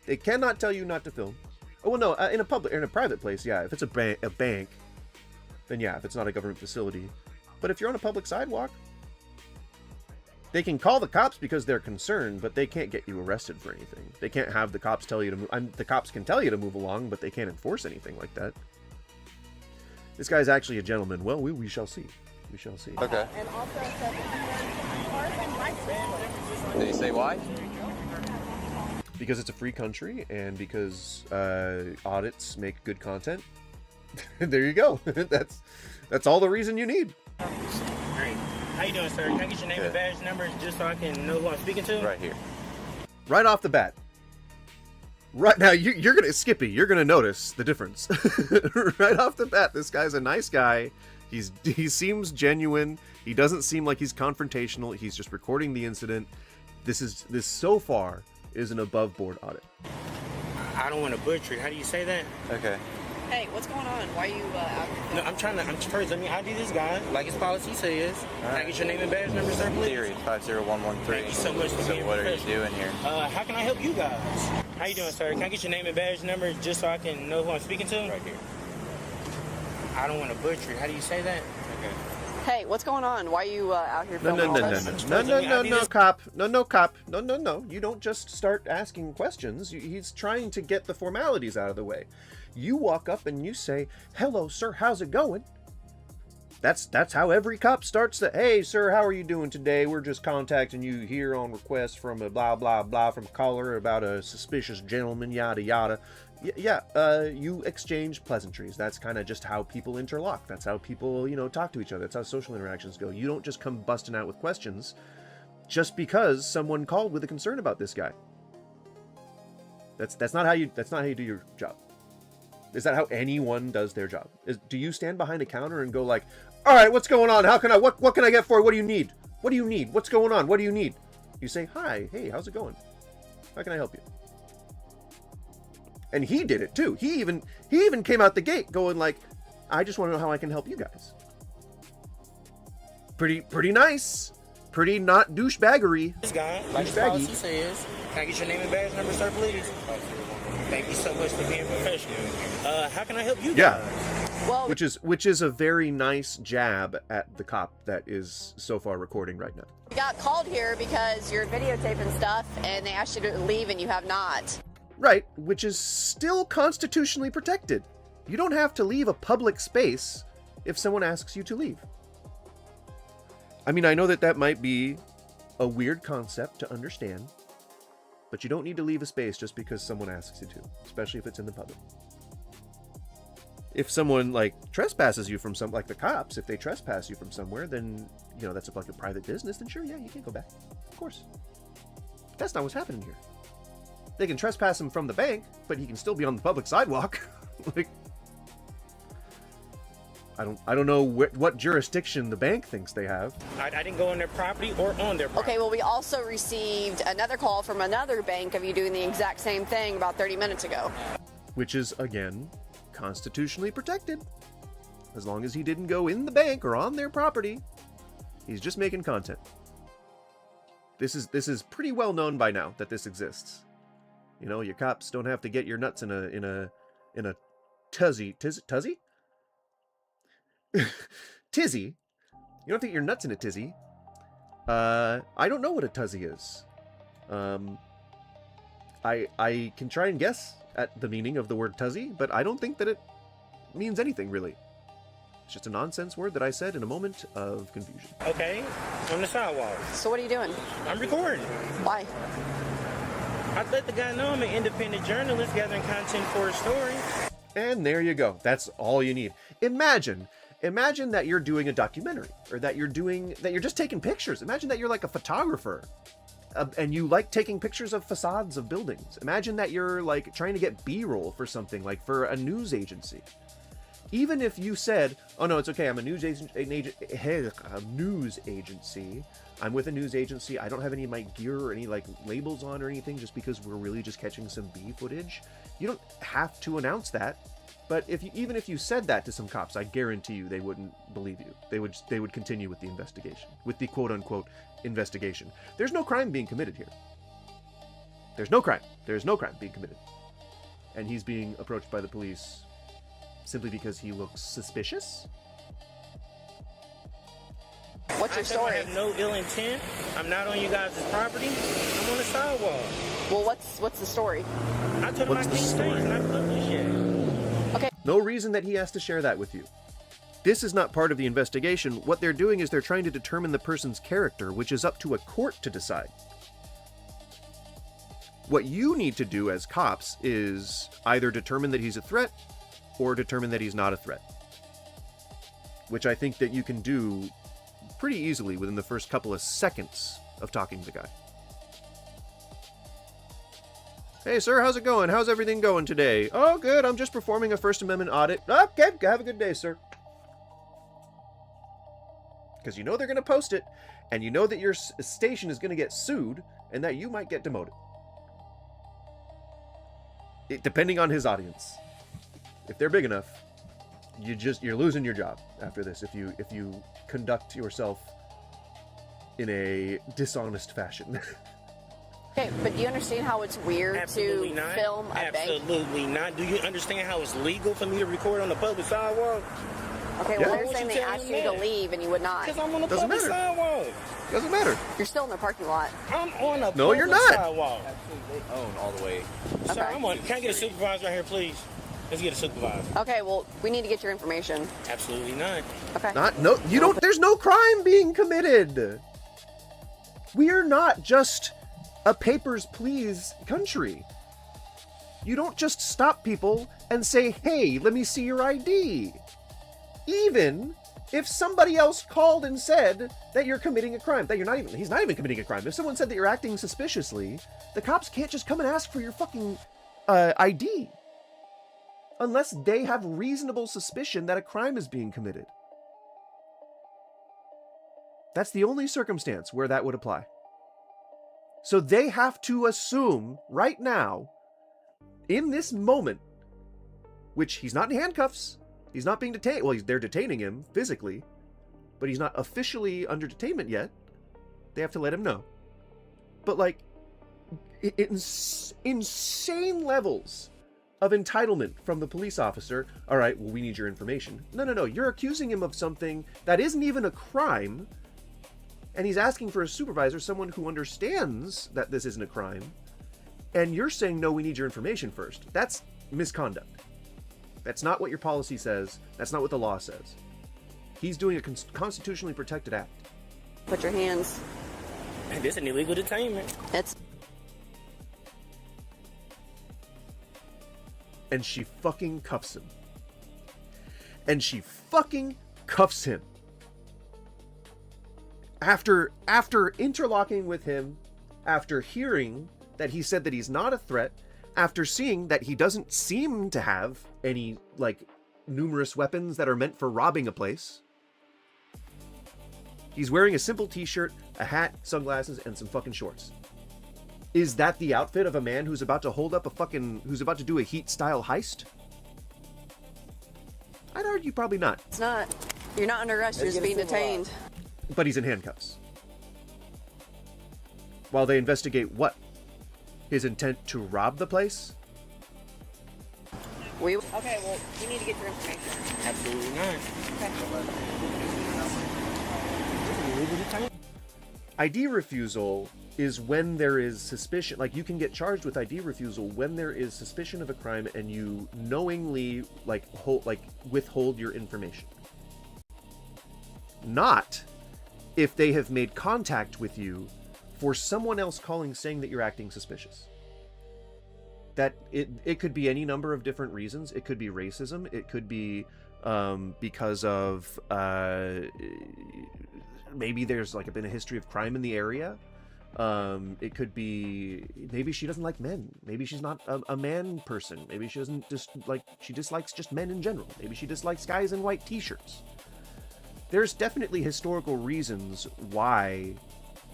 They cannot tell you not to film. Oh, well, no, in a private place, yeah. If it's a bank, then yeah, if it's not a government facility. But if you're on a public sidewalk, they can call the cops because they're concerned, but they can't get you arrested for anything. They can't have the cops tell you to move. The cops can tell you to move along, but they can't enforce anything like that. This guy's actually a gentleman. Well, we shall see. We shall see. Okay. And also said Did he say why? Because it's a free country and because audits make good content. There you go. That's all the reason you need. Alright. How you doing, sir? Can I get your name and badge number just so I can know who I'm speaking to? Right here. Right off the bat. Right now, you're gonna Skippy. You're gonna notice the difference. Right off the bat, this guy's a nice guy. He seems genuine. He doesn't seem like he's confrontational. He's just recording the incident. This so far is an above board audit. I don't want to butcher it. How do you say that? Okay. Hey, what's going on? Why are you out here? No, I'm first, let me ID this guy, like his policy says. Can I get your name and badge number, sir, please? Theory 50113. Thank you so much for being what are you professional. doing here? How can I help you guys? How you doing, sir? Can I get your name and badge number just so I can know who I'm speaking to? Right here. I don't want to butcher it. How do you say that? Okay. Hey, what's going on? Why are you out here No, filming all this? no, cop. No, cop. No. You don't just start asking questions. He's trying to get the formalities out of the way. You walk up and you say, "Hello, sir. How's it going?" That's how every cop starts. Hey, sir, how are you doing today? We're just contacting you here on request from a blah blah blah from a caller about a suspicious gentleman. Yada yada. You exchange pleasantries. That's kind of just how people interlock. That's how people, talk to each other. That's how social interactions go. You don't just come busting out with questions just because someone called with a concern about this guy. That's not how you do your job. Is that how anyone does their job? Do you stand behind a counter and go like, "All right, what's going on? How can what can I get for you? What do you need? What do you need? What's going on? What do you need?" You say, "Hi, hey, how's it going? How can I help you?" And he did it too. He even came out the gate going like, "I just want to know how I can help you guys." Pretty nice. Pretty not douchebaggery. This guy, like his policy says. Can I get your name and badge number, sir, please? Thank you so much for being professional. How can I help you guys? Well, Which is a very nice jab at the cop that is so far recording right now. we got called here because you're videotaping stuff and they asked you to leave and you have not. Right, which is still constitutionally protected. You don't have to leave a public space if someone asks you to leave. I mean, I know that might be a weird concept to understand, but you don't need to leave a space just because someone asks you to, especially if it's in the public. If someone trespasses you from like the cops, if they trespass you from somewhere, then that's like a private business. Then sure, yeah, you can go back, of course. But that's not what's happening here. They can trespass him from the bank, but he can still be on the public sidewalk. I don't know what jurisdiction the bank thinks they have. I didn't go on their property or on their property. Okay, well, we also received another call from another bank of you doing the exact same thing about 30 minutes ago. Which is, again, constitutionally protected. As long as he didn't go in the bank or on their property, he's just making content. This is pretty well known by now that this exists. You know, your cops don't have to get your nuts in a tuzzy. Tuzzy? Tizzy. You don't have to get your nuts in a tizzy. I don't know what a tuzzy is. I can try and guess at the meaning of the word tuzzy, but I don't think that it means anything, really. It's just a nonsense word that I said in a moment of confusion. Okay, on the sidewalk. So what are you doing? I'm recording. Why? I let the guy know I'm an independent journalist gathering content for a story. And there you go. That's all you need. Imagine that you're doing a documentary, or that you're just taking pictures. Imagine that you're like a photographer, and you like taking pictures of facades of buildings. Imagine that you're like trying to get B-roll for something, like for a news agency. Even if you said, "Oh no, it's okay. I'm a news agency. I'm with a news agency. I don't have any of my gear or any like labels on or anything, just because we're really just catching some B footage." You don't have to announce that. But even if you said that to some cops, I guarantee you they wouldn't believe you. They would continue with the investigation, with the quote-unquote investigation. There's no crime being committed here. There's no crime. There's no crime being committed. And he's being approached by the police simply because he looks suspicious? What's your story? I have no ill intent. I'm not on you guys' property. I'm on the sidewalk. Well, what's the story? I told him I can't say it's not published yet. Okay. No reason that he has to share that with you. This is not part of the investigation. What they're doing is they're trying to determine the person's character, which is up to a court to decide. What you need to do as cops is either determine that he's a threat or determine that he's not a threat. Which I think that you can do pretty easily within the first couple of seconds of talking to the guy. Hey, sir, how's it going? How's everything going today? Oh, good. I'm just performing a First Amendment audit. Okay, have a good day, sir. Because you know they're going to post it, and you know that your station is going to get sued, and that you might get demoted. Depending on his audience. If they're big enough, you're losing your job after this if you conduct yourself in a dishonest fashion. Okay, but do you understand how it's weird Absolutely to not. film a bank? Absolutely not. Do you understand how it's legal for me to record on the public sidewalk? Okay, well, they're saying they asked you to leave and you would not. Because I'm on the Doesn't public matter. sidewalk. Doesn't matter. You're still in the parking lot. I'm on a No, you're public not. sidewalk. They own all the way. Sir, Okay. I'm on. Can I get a supervisor right here, please? Let's get a supervisor. Okay, well, we need to get your information. Absolutely not. Okay. There's no crime being committed. We're not just a papers, please country. You don't just stop people and say, "Hey, let me see your ID." Even if somebody else called and said that you're committing a crime, that he's not even committing a crime. If someone said that you're acting suspiciously, the cops can't just come and ask for your fucking ID. Unless they have reasonable suspicion that a crime is being committed. That's the only circumstance where that would apply. So they have to assume right now, in this moment, which he's not in handcuffs, he's not being detained. Well, they're detaining him physically, but he's not officially under detainment yet. They have to let him know. But like, insane levels of entitlement from the police officer. All right, well, we need your information. No. You're accusing him of something that isn't even a crime. And he's asking for a supervisor, someone who understands that this isn't a crime. And you're saying, no, we need your information first. That's misconduct. That's not what your policy says. That's not what the law says. He's doing a constitutionally protected act. Put your hands. This is an illegal detainment. And she fucking cuffs him. And she fucking cuffs him. After interlocking with him, after hearing that he said that he's not a threat, after seeing that he doesn't seem to have any, like, numerous weapons that are meant for robbing a place. He's wearing a simple t-shirt, a hat, sunglasses, and some fucking shorts. Is that the outfit of a man who's about to who's about to do a Heat-style heist? I'd argue probably not. It's not. You're not under arrest, you're just being detained. But he's in handcuffs. While they investigate what? his intent to rob the place? Okay, well, you need to get your information. Absolutely not. Okay. ID refusal is when there is suspicion. Like, you can get charged with ID refusal when there is suspicion of a crime and you knowingly withhold your information. Not if they have made contact with you for someone else calling saying that you're acting suspicious. That it could be any number of different reasons. It could be racism. It could be because of maybe there's like been a history of crime in the area. It could be maybe she doesn't like men. Maybe she's not a man person. Maybe she doesn't she dislikes just men in general. Maybe she dislikes guys in white t-shirts. There's definitely historical reasons why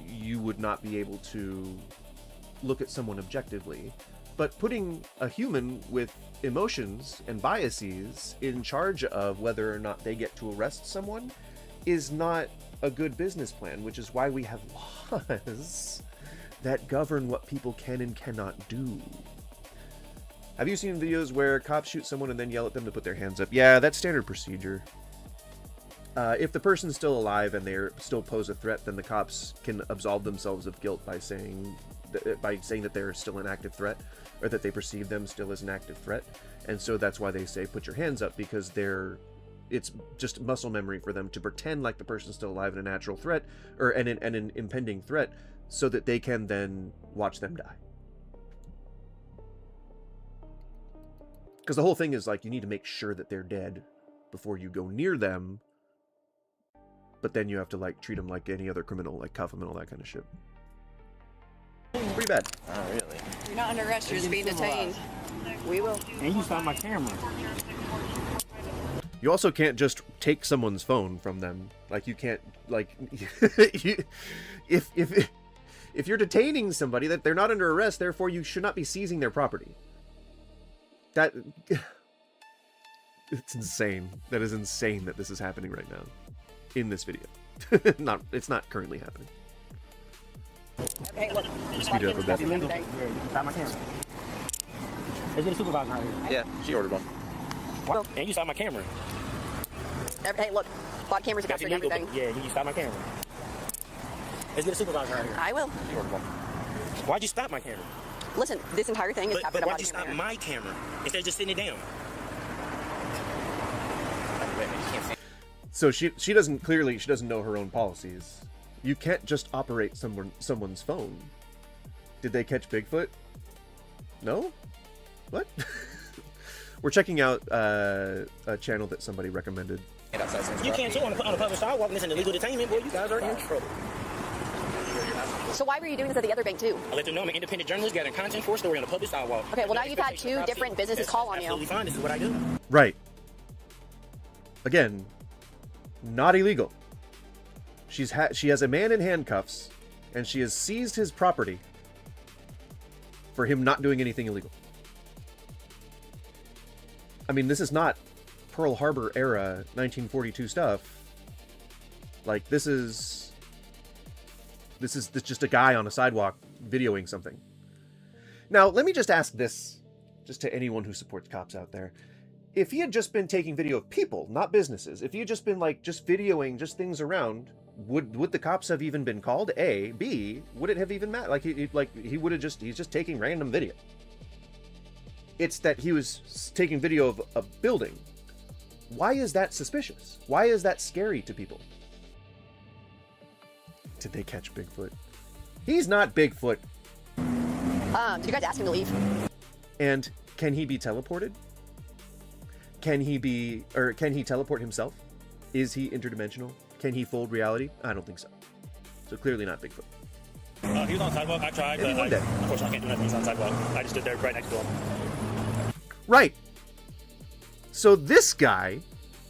you would not be able to look at someone objectively. But putting a human with emotions and biases in charge of whether or not they get to arrest someone is not a good business plan, which is why we have laws that govern what people can and cannot do. Have you seen videos where cops shoot someone and then yell at them to put their hands up? Yeah, that's standard procedure. If the person's still alive and they still pose a threat, then the cops can absolve themselves of guilt by saying that they're still an active threat, or that they perceive them still as an active threat. And so that's why they say put your hands up, because it's just muscle memory for them to pretend like the person's still alive and a natural threat, or an impending threat, so that they can then watch them die. Because the whole thing is like, you need to make sure that they're dead before you go near them, but then you have to like treat them like any other criminal, like cuff them and all that kind of shit. Pretty bad. Oh, really? You're not under arrest, you're just being detained. We will. And you saw my camera. You also can't just take someone's phone from them. Like, you can't, like, if you're detaining somebody, that they're not under arrest, therefore you should not be seizing their property. It's insane. That is insane that this is happening right now in this video. It's not currently happening. Hey, look. Speed it up a bit. Illegal. Stop my camera. Let's get a supervisor out here. Yeah, she ordered one. Well, and you saw my camera. Hey, look. Bought cameras against and everything. Yeah, you stop my camera. Let's get a supervisor out here. I will. She ordered one. Why'd you stop my camera? Listen, this entire thing is captured But on why'd you stop my camera instead of just sitting it down? So she doesn't know her own policies. You can't just operate someone's phone. Did they catch Bigfoot? No? What? We're checking out a channel that somebody recommended. You can't too on a public sidewalk and listen to illegal detainment, boy. You guys are in trouble. So why were you doing this at the other bank too? I let them know I'm an independent journalist gathering content for a story on a public sidewalk. Okay, well now you've had two different businesses call on you. Absolutely fine. This is what I do. Right. Again, not illegal. She has a man in handcuffs, and she has seized his property for him not doing anything illegal. I mean, this is not Pearl Harbor era 1942 stuff. Like, this is just a guy on a sidewalk videoing something. Now, let me just ask this, just to anyone who supports cops out there. If he had just been taking video of people, not businesses, if he had just been like just videoing just things around, would the cops have even been called? A, B, would it have even mattered? Like he would have he's just taking random video. It's that he was taking video of a building. Why is that suspicious? Why is that scary to people? Did they catch Bigfoot? He's not Bigfoot. Did you guys ask him to leave? And can he be teleported? Can he teleport himself? Is he interdimensional? Can he fold reality? I don't think so. So clearly not Bigfoot. He was on the sidewalk. I tried, but unfortunately I can't do nothing. He's on the sidewalk. I just stood there right next to him. Right. So this guy,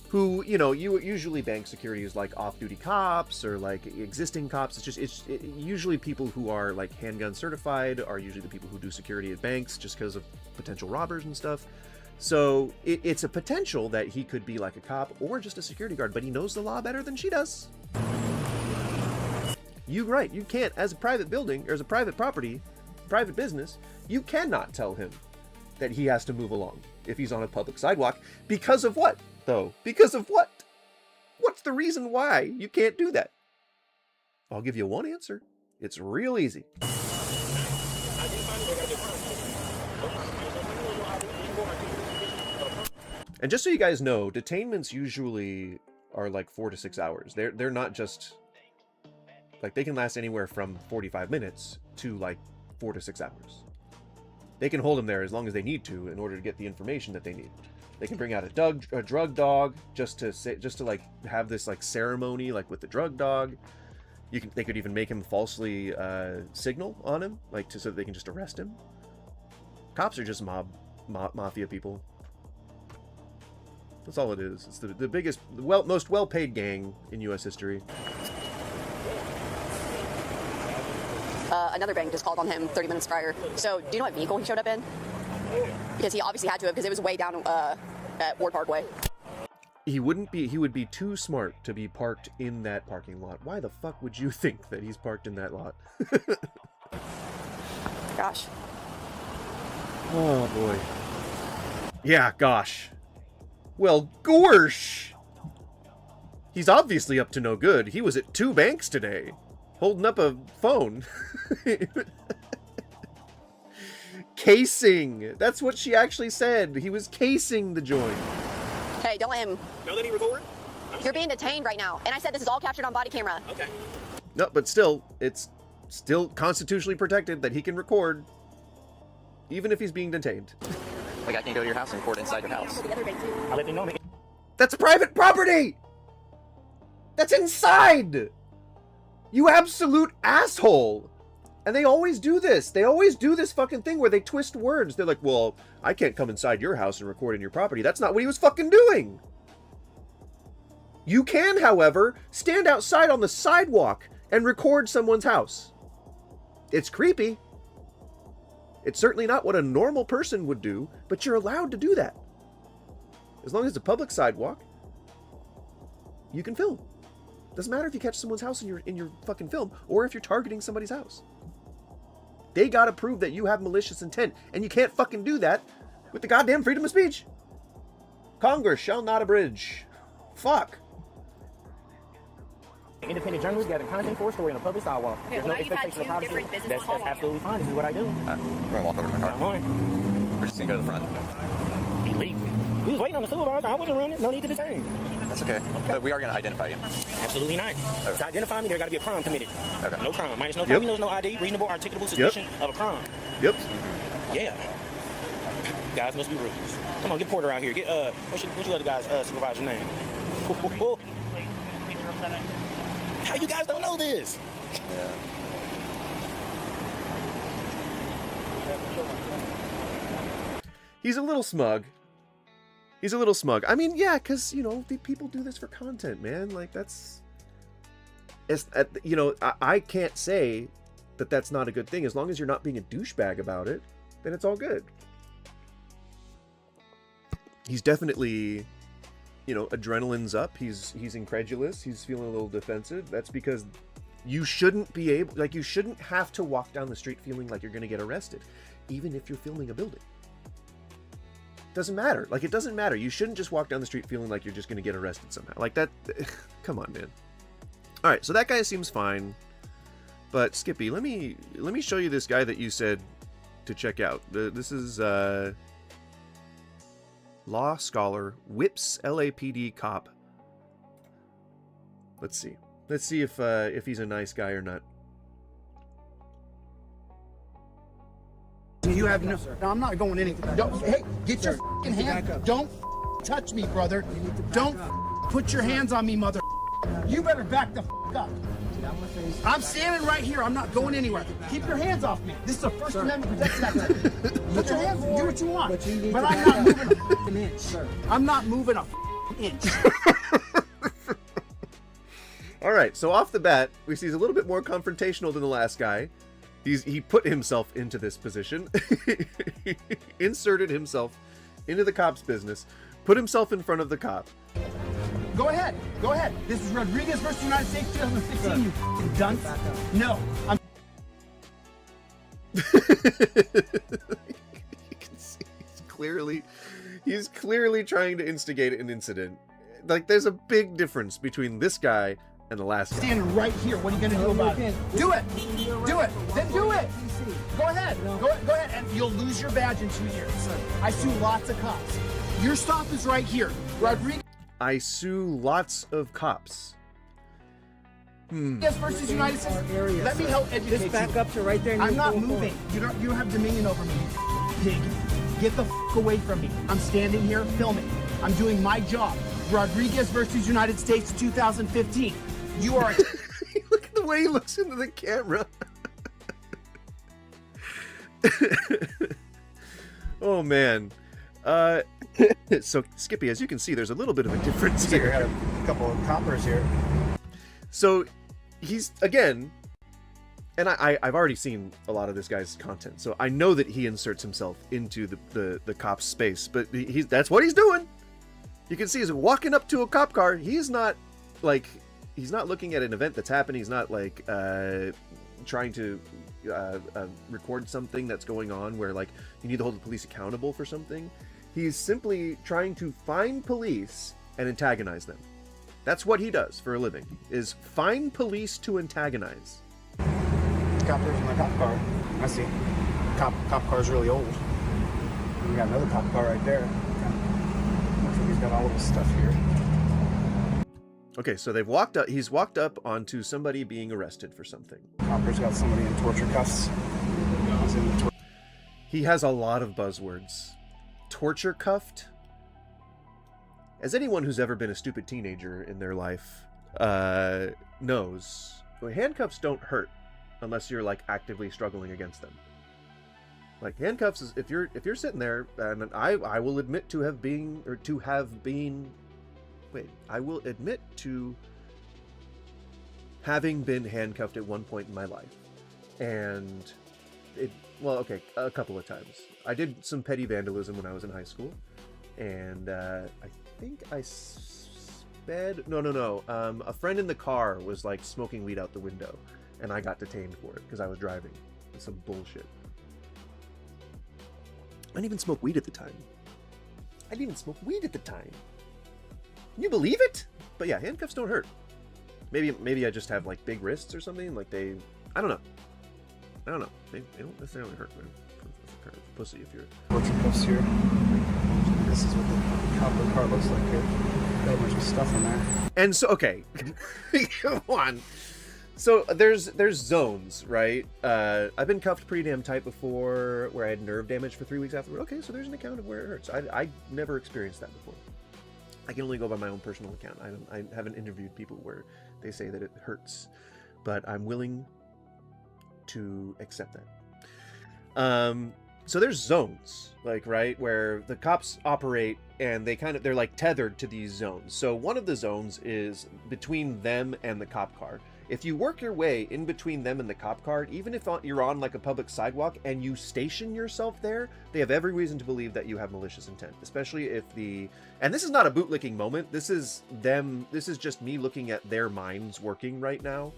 who, you usually bank security is like off-duty cops or like existing cops. It's usually people who are like handgun certified are usually the people who do security at banks just because of potential robbers and stuff. So it's a potential that he could be like a cop or just a security guard, but he knows the law better than she does. You can't, as a private building, or as a private property, private business, You cannot tell him that he has to move along if he's on a public sidewalk. Because of what, though? Because of what? What's the reason why you can't do that? I'll give you one answer. It's real easy. And just so you guys know, detainments usually are like 4 to 6 hours. They're not just like, they can last anywhere from 45 minutes to like 4 to 6 hours. They can hold them there as long as they need to in order to get the information that they need. They can bring out a drug dog just to like have this like ceremony like with the drug dog. They could even make him falsely signal on him, like so that they can just arrest him. Cops are just mafia people. That's all it is. It's the biggest, most well-paid gang in U.S. history. Another bank just called on him 30 minutes prior. So, do you know what vehicle he showed up in? Because he obviously had to have, because it was way down at Ward Parkway. He wouldn't be. He would be too smart to be parked in that parking lot. Why the fuck would you think that he's parked in that lot? Gosh. Oh boy. Yeah, gosh. Well, gorsh! He's obviously up to no good. He was at 2 banks today, holding up a phone. Casing! That's what she actually said. He was casing the joint. Hey, don't let him... Don't let him record? You're being detained right now. And I said this is all captured on body camera. Okay. No, but still, it's still constitutionally protected that he can record, even if he's being detained. Like, I can go to your house and record inside your house. I'll let you know. That's private property! That's inside! You absolute asshole! And they always do this. They always do this fucking thing where they twist words. They're like, well, I can't come inside your house and record in your property. That's not what he was fucking doing. You can, however, stand outside on the sidewalk and record someone's house. It's creepy. It's certainly not what a normal person would do, but you're allowed to do that. As long as it's a public sidewalk, you can film. Doesn't matter if you catch someone's house in your fucking film, or if you're targeting somebody's house. They gotta prove that you have malicious intent, and you can't fucking do that with the goddamn freedom of speech. Congress shall not abridge. Fuck. Independent journalists gather content for a story on a public sidewalk. Okay, There's well, no now you've had expectation 2 of different privacy. business That's absolutely fine. This is what I do. We're gonna walk over to my I'm car. on. We're just gonna go to the front. Illegally. We was waiting on the supervisor. I wasn't running. No need to detain. That's okay. But we are gonna identify you. Absolutely not. To identify me, there got to be a crime committed. Okay. No crime. Minus no crime. You know, no ID. Reasonable, articulable suspicion of a crime. Yep. Yeah. Guys must be rookies. Come on, get Porter out here. Get what's your other guy's supervisor name? How you guys don't know this? Yeah. He's a little smug. He's a little smug. I mean, yeah, because, you know, people do this for content, man. Like, that's... you know, I can't say that that's not a good thing. As long as you're not being a douchebag about it, then it's all good. He's definitely, you know, adrenaline's up. He's incredulous. He's feeling a little defensive. That's because you shouldn't be able... Like, you shouldn't have to walk down the street feeling like you're going to get arrested, even if you're filming a building. Doesn't matter. Like, it doesn't matter. You shouldn't just walk down the street feeling like you're just going to get arrested somehow. Like, that... Come on, man. All right, so that guy seems fine. But, Skippy, let me show you this guy that you said to check out. This is, law scholar, whips LAPD cop. Let's see. Let's see if he's a nice guy or not. You have no, I'm not going anywhere. Hey, get your fucking hand. Don't touch me, brother. Don't put your hands on me, mother. You better back the up. I'm standing right here. I'm not going anywhere. Keep your hands off me. This is a First Amendment protected activity. Put your hands, do what you want. But I'm not moving a inch, sir. I'm not moving a inch. All right, so off the bat, we see he's a little bit more confrontational than the last guy. He put himself into this position, inserted himself into the cop's business, put himself in front of the cop. Go ahead. Go ahead. This is Rodriguez versus United States 2016, you f***ing dunce. No. He's clearly trying to instigate an incident. Like, there's a big difference between this guy and the last guy. Standing right here. What are you going to do about it? Do it. Do it. Then do it. Go ahead. Go ahead. And you'll lose your badge in 2 years. I sue lots of cops. Your stop is right here. Rodriguez I sue lots of cops. versus United States. Let me help educate Just back you. up to right there. And I'm you not go moving. forward. You don't have dominion over me, you pig. Get the away from me. I'm standing here filming. I'm doing my job. Rodriguez versus United States 2015. You are Look at the way he looks into the camera. Oh man. So Skippy, as you can see, there's a little bit of a difference here. Got a couple of coppers here. So he's again, and I've already seen a lot of this guy's content, so I know that he inserts himself into the cop's space, but that's what he's doing. You can see he's walking up to a cop car. He's not looking at an event that's happening. He's not like trying to record something that's going on where like you need to hold the police accountable for something. He's simply trying to find police and antagonize them. That's what he does for a living, is find police to antagonize. Coppers in the cop car. I see. Cop car's really old. We got another cop car right there. Looks like he's got all of his stuff here. Okay, so they've walked up. He's walked up onto somebody being arrested for something. Copper's got somebody in torture cuffs. He has a lot of buzzwords. Torture cuffed. As anyone who's ever been a stupid teenager in their life knows, handcuffs don't hurt unless you're like actively struggling against them. Like handcuffs is if you're sitting there, and I will admit to have been I will admit to having been handcuffed at one point in my life, and a couple of times. I did some petty vandalism when I was in high school, and I think I sped. No. A friend in the car was like smoking weed out the window, and I got detained for it because I was driving. It's some bullshit. I didn't even smoke weed at the time. Can you believe it? But yeah, handcuffs don't hurt. Maybe I just have like big wrists or something. Like I don't know. They don't necessarily hurt, man. Kind of pussy if you're. Torture cuffs here. This is what the copper car looks like here. Got a bunch of stuff in there. And so, okay, come on. So there's zones, right? I've been cuffed pretty damn tight before, where I had nerve damage for 3 weeks afterward. Okay, so there's an account of where it hurts. I never experienced that before. I can only go by my own personal account. I haven't interviewed people where they say that it hurts, but I'm willing to accept that. So there's zones, like, right, where the cops operate, and they're like tethered to these zones. So one of the zones is between them and the cop car. If you work your way in between them and the cop car, even if you're on like a public sidewalk and you station yourself there, they have every reason to believe that you have malicious intent, especially if and this is not a bootlicking moment. This is just me looking at their minds working right now.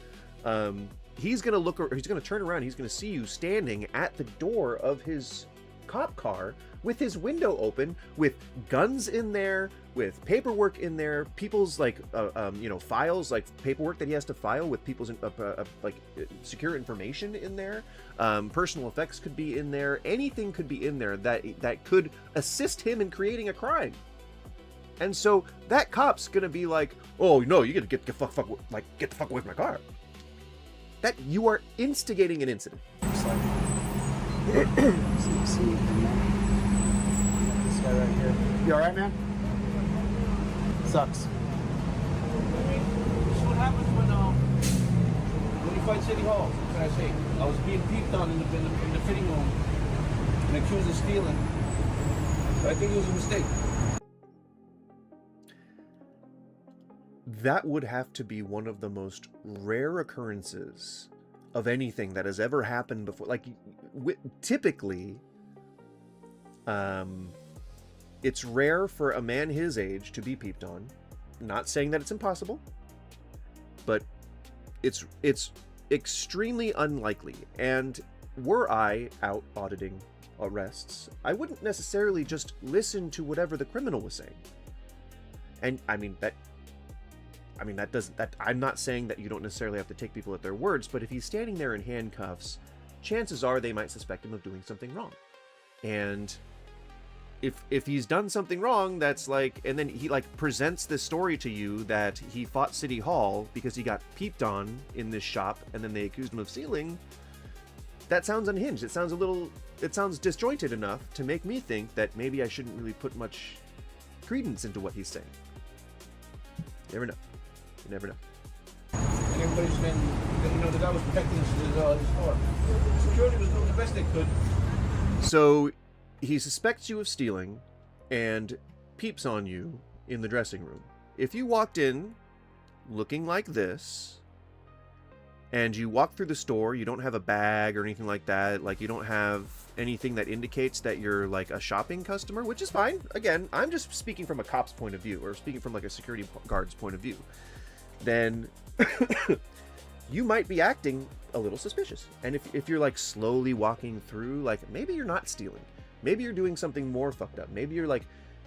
He's going to turn around. He's going to see you standing at the door of his cop car with his window open, with guns in there, with paperwork in there, people's like files, like paperwork that he has to file with people's secure information in there. Personal effects could be in there. Anything could be in there that could assist him in creating a crime. And so that cop's gonna be like, oh no, you gotta get the fuck away from my car. That you are instigating an incident. Looks like. See, this guy right here. You all right, man? Sucks. This is what happens when you fight City Hall. What can I say? I was being peeped on in the fitting room and accused of stealing. But I think it was a mistake. That would have to be one of the most rare occurrences of anything that has ever happened before. Like, typically, it's rare for a man his age to be peeped on. Not saying that it's impossible, but it's extremely unlikely. And were I out auditing arrests, I wouldn't necessarily just listen to whatever the criminal was saying. And I'm not saying that you don't necessarily have to take people at their words, but if he's standing there in handcuffs, chances are they might suspect him of doing something wrong. And if he's done something wrong, that's like, and then he like presents this story to you that he fought City Hall because he got peeped on in this shop and then they accused him of stealing, that sounds unhinged. It sounds disjointed enough to make me think that maybe I shouldn't really put much credence into what he's saying. You never know. You never know. And everybody's been, the guy was protecting his store. Security was doing the best they could. So he suspects you of stealing and peeps on you in the dressing room. If you walked in looking like this and you walk through the store, you don't have a bag or anything like that, like you don't have anything that indicates that you're like a shopping customer, which is fine. Again, I'm just speaking from a cop's point of view or speaking from like a security guard's point of view. Then you might be acting a little suspicious. And if you're like slowly walking through, like maybe you're not stealing. Maybe you're doing something more fucked up. Maybe you're like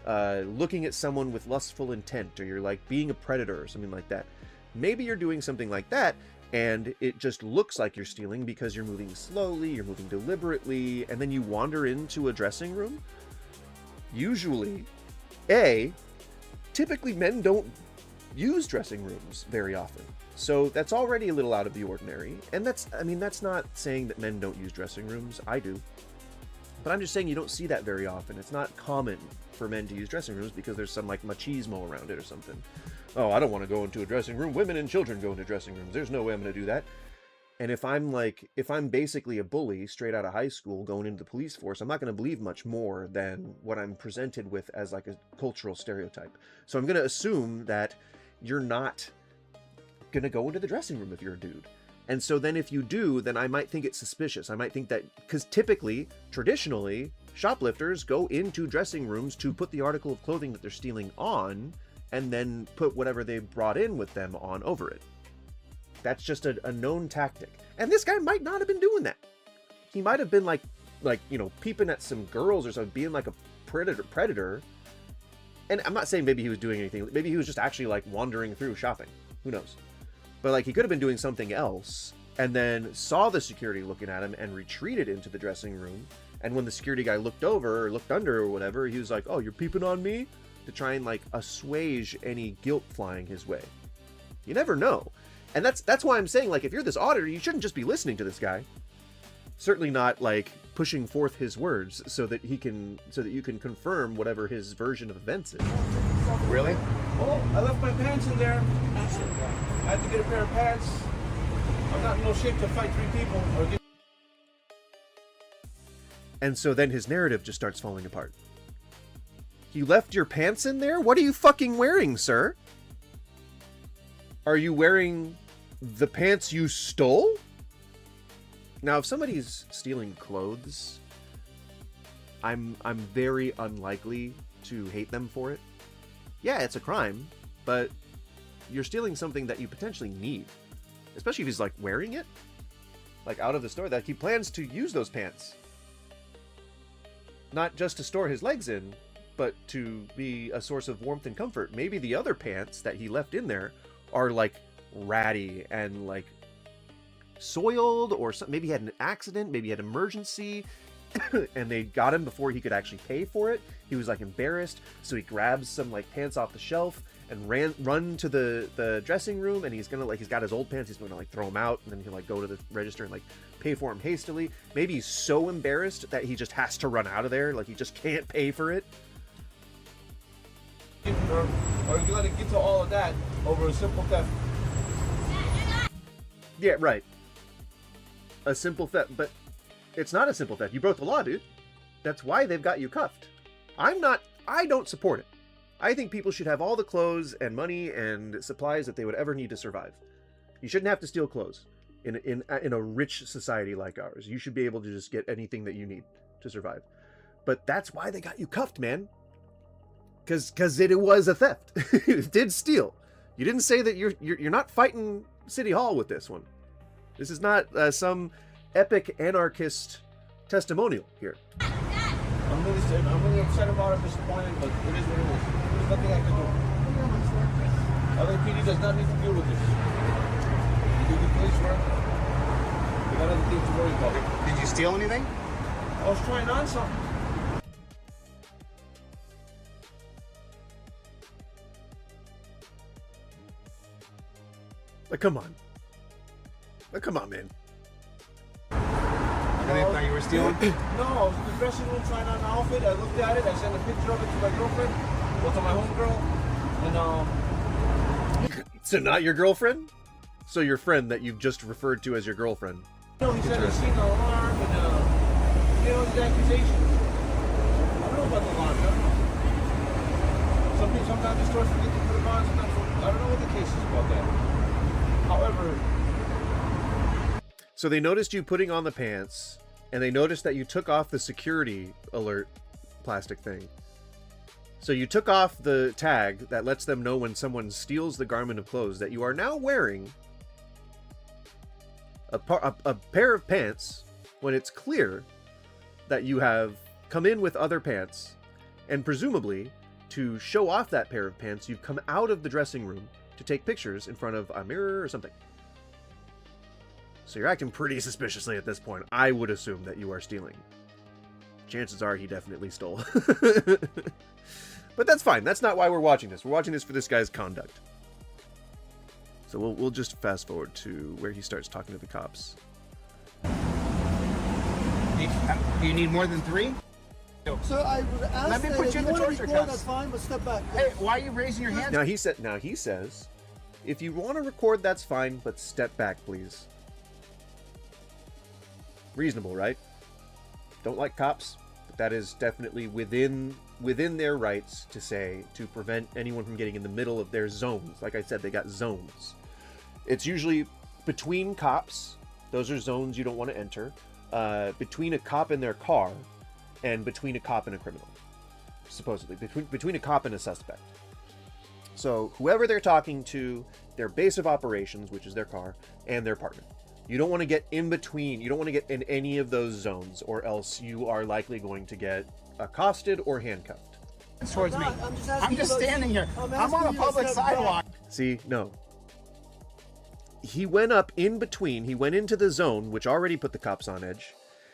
looking at someone with lustful intent, or you're like being a predator or something like that. Maybe you're doing something like that and it just looks like you're stealing because you're moving slowly, you're moving deliberately, and then you wander into a dressing room. Usually, typically men don't use dressing rooms very often. So that's already a little out of the ordinary. And that's not saying that men don't use dressing rooms. I do. But I'm just saying you don't see that very often. It's not common for men to use dressing rooms because there's some like machismo around it or something. Oh, I don't want to go into a dressing room. Women and children go into dressing rooms. There's no way I'm going to do that. And if I'm basically a bully straight out of high school going into the police force, I'm not going to believe much more than what I'm presented with as like a cultural stereotype. So I'm going to assume that you're not going to go into the dressing room if you're a dude. And so then if you do, then I might think it's suspicious. I might think that, because traditionally, shoplifters go into dressing rooms to put the article of clothing that they're stealing on, and then put whatever they brought in with them on over it. That's just a known tactic. And this guy might not have been doing that. He might have been like peeping at some girls or something, being like a predator. And I'm not saying maybe he was doing anything. Maybe he was just actually like wandering through shopping. Who knows? But like he could have been doing something else and then saw the security looking at him and retreated into the dressing room. And when the security guy looked over or looked under or whatever, he was like, "Oh, you're peeping on me?" to try and like assuage any guilt flying his way. You never know. And that's why I'm saying, like, if you're this auditor, you shouldn't just be listening to this guy. Certainly not like pushing forth his words so that you can confirm whatever his version of events is. Really? Oh, I left my pants in there. I had to get a pair of pants. I'm not in no shape to fight three people or get. And so then his narrative just starts falling apart. You left your pants in there? What are you fucking wearing, sir? Are you wearing the pants you stole? Now, if somebody's stealing clothes, I'm very unlikely to hate them for it. Yeah, it's a crime, but you're stealing something that you potentially need. Especially if he's like wearing it, like out of the store, that he plans to use those pants. Not just to store his legs in, but to be a source of warmth and comfort. Maybe the other pants that he left in there are like ratty and like soiled, or something. Maybe he had an accident, maybe he had an emergency, and they got him before he could actually pay for it. He was like embarrassed, so he grabs some like pants off the shelf and run to the dressing room, and he's got his old pants, he's gonna like throw them out, and then he'll like go to the register and like pay for them hastily. Maybe he's so embarrassed that he just has to run out of there, like he just can't pay for it. Or you gotta get to all of that over a simple theft. Yeah, right. A simple theft, but it's not a simple theft. You broke the law, dude. That's why they've got you cuffed. I don't support it. I think people should have all the clothes and money and supplies that they would ever need to survive. You shouldn't have to steal clothes in a rich society like ours. You should be able to just get anything that you need to survive. But that's why they got you cuffed, man. Because it was a theft. It did steal. You didn't say that you're not fighting City Hall with this one. This is not some epic anarchist testimonial here. I'm really upset about it, disappointed, but it is what it is. There's nothing I can do. LAPD does not need to deal with this. You do the police work. You got other things to worry about. Did you steal anything? I was trying on something. Like, come on. Like, come on, man. Really thought you were stealing? No, I was in the dressing room trying on an outfit. I looked at it. I sent a picture of it to my girlfriend, well, to my homegirl, and So not your girlfriend? So your friend that you've just referred to as your girlfriend. you know, he said he's seen the alarm, and you know, these accusations. I don't know about the alarm. I don't know. Sometimes the stores forget to put them on. Sometimes I don't know what the case is about that. However. So they noticed you putting on the pants, and they noticed that you took off the security alert plastic thing. So you took off the tag that lets them know when someone steals the garment of clothes that you are now wearing a pair of pants when it's clear that you have come in with other pants, and presumably to show off that pair of pants, you've come out of the dressing room to take pictures in front of a mirror or something. So you're acting pretty suspiciously at this point. I would assume that you are stealing. Chances are he definitely stole. But that's fine. That's not why we're watching this. We're watching this for this guy's conduct. So we'll just fast forward to where he starts talking to the cops. Do you need more than 3? So I would ask. Let me put you in the torture record, cuffs. that's fine, but step back. Hey, why are you raising your hands? Now he says, if you want to record, that's fine, but step back, please. Reasonable, right? Don't like cops, but that is definitely within their rights to prevent anyone from getting in the middle of their zones. Like I said, they got zones. It's usually between cops. Those are zones you don't want to enter. Between a cop and their car, and between a cop and a criminal. Supposedly. Between a cop and a suspect. So whoever they're talking to, their base of operations, which is their car, and their partner. You don't want to get in between. You don't want to get in any of those zones, or else you are likely going to get accosted or handcuffed. Towards me. I'm just standing here. I'm on a public sidewalk. See, no. He went up in between. He went into the zone, which already put the cops on edge.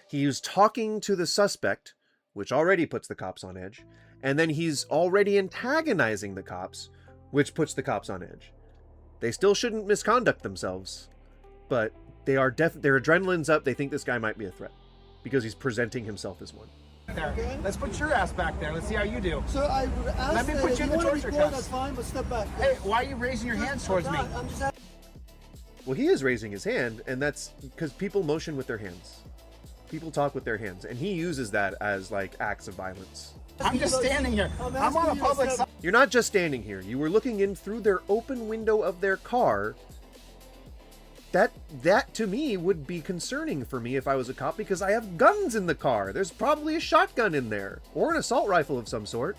He was talking to the suspect, which already puts the cops on edge. And then he's already antagonizing the cops, which puts the cops on edge. They still shouldn't misconduct themselves, but their adrenaline's up. They think this guy might be a threat because he's presenting himself as one. There. Okay. Let's put your ass back there. Let's see how you do. So I would ask. Let me put you in the torture cuffs. That's fine, but step back. Hey, why are you raising your hands towards me? Well, he is raising his hand, and that's because people motion with their hands. People talk with their hands, and he uses that as like acts of violence. I'm just standing here. I'm on a public sidewalk. You're not just standing here. You were looking in through their open window of their car. That to me would be concerning for me if I was a cop, because I have guns in the car. There's probably a shotgun in there, or an assault rifle of some sort.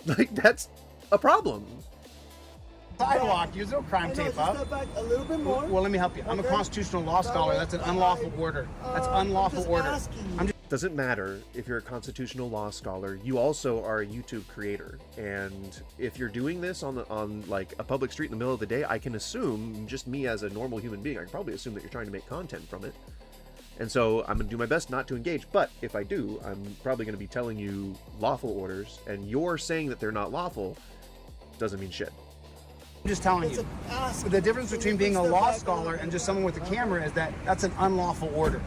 Like, that's a problem. Sidewalk, use no crime tape up. Step back a little bit more. Well, let me help you. I'm a constitutional law scholar. That's an unlawful order. That's unlawful order. Doesn't matter if you're a constitutional law scholar. You also are a YouTube creator, and if you're doing this on like a public street in the middle of the day, I can assume, just me as a normal human being, I can probably assume that you're trying to make content from it. And so I'm gonna do my best not to engage. But if I do, I'm probably gonna be telling you lawful orders, and you're saying that they're not lawful doesn't mean shit. I'm just telling you. The difference between being a law scholar and just someone with a camera is that that's an unlawful order.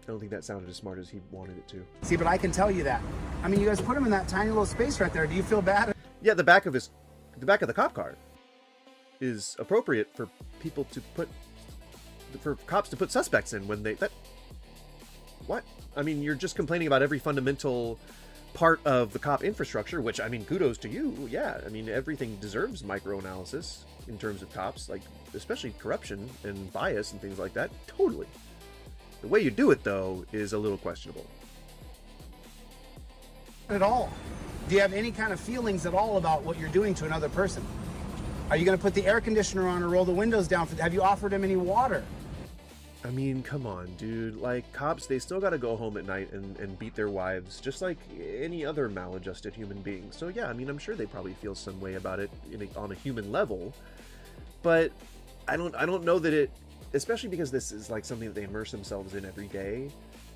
I don't think that sounded as smart as he wanted it to. See, but I can tell you that. I mean, you guys put him in that tiny little space right there. Do you feel bad? Yeah, the back of the cop car is appropriate for people to for cops to put suspects in when what? I mean, you're just complaining about every fundamental part of the cop infrastructure, which, I mean, kudos to you. Yeah, I mean, everything deserves microanalysis in terms of cops, like especially corruption and bias and things like that. Totally. The way you do it, though, is a little questionable. At all. Do you have any kind of feelings at all about what you're doing to another person? Are you going to put the air conditioner on or roll the windows down? Have you offered him any water? I mean, come on, dude. Like, cops, they still gotta go home at night and beat their wives, just like any other maladjusted human being. So yeah, I mean, I'm sure they probably feel some way about it on a human level. But I don't know that it, especially because this is like something that they immerse themselves in every day.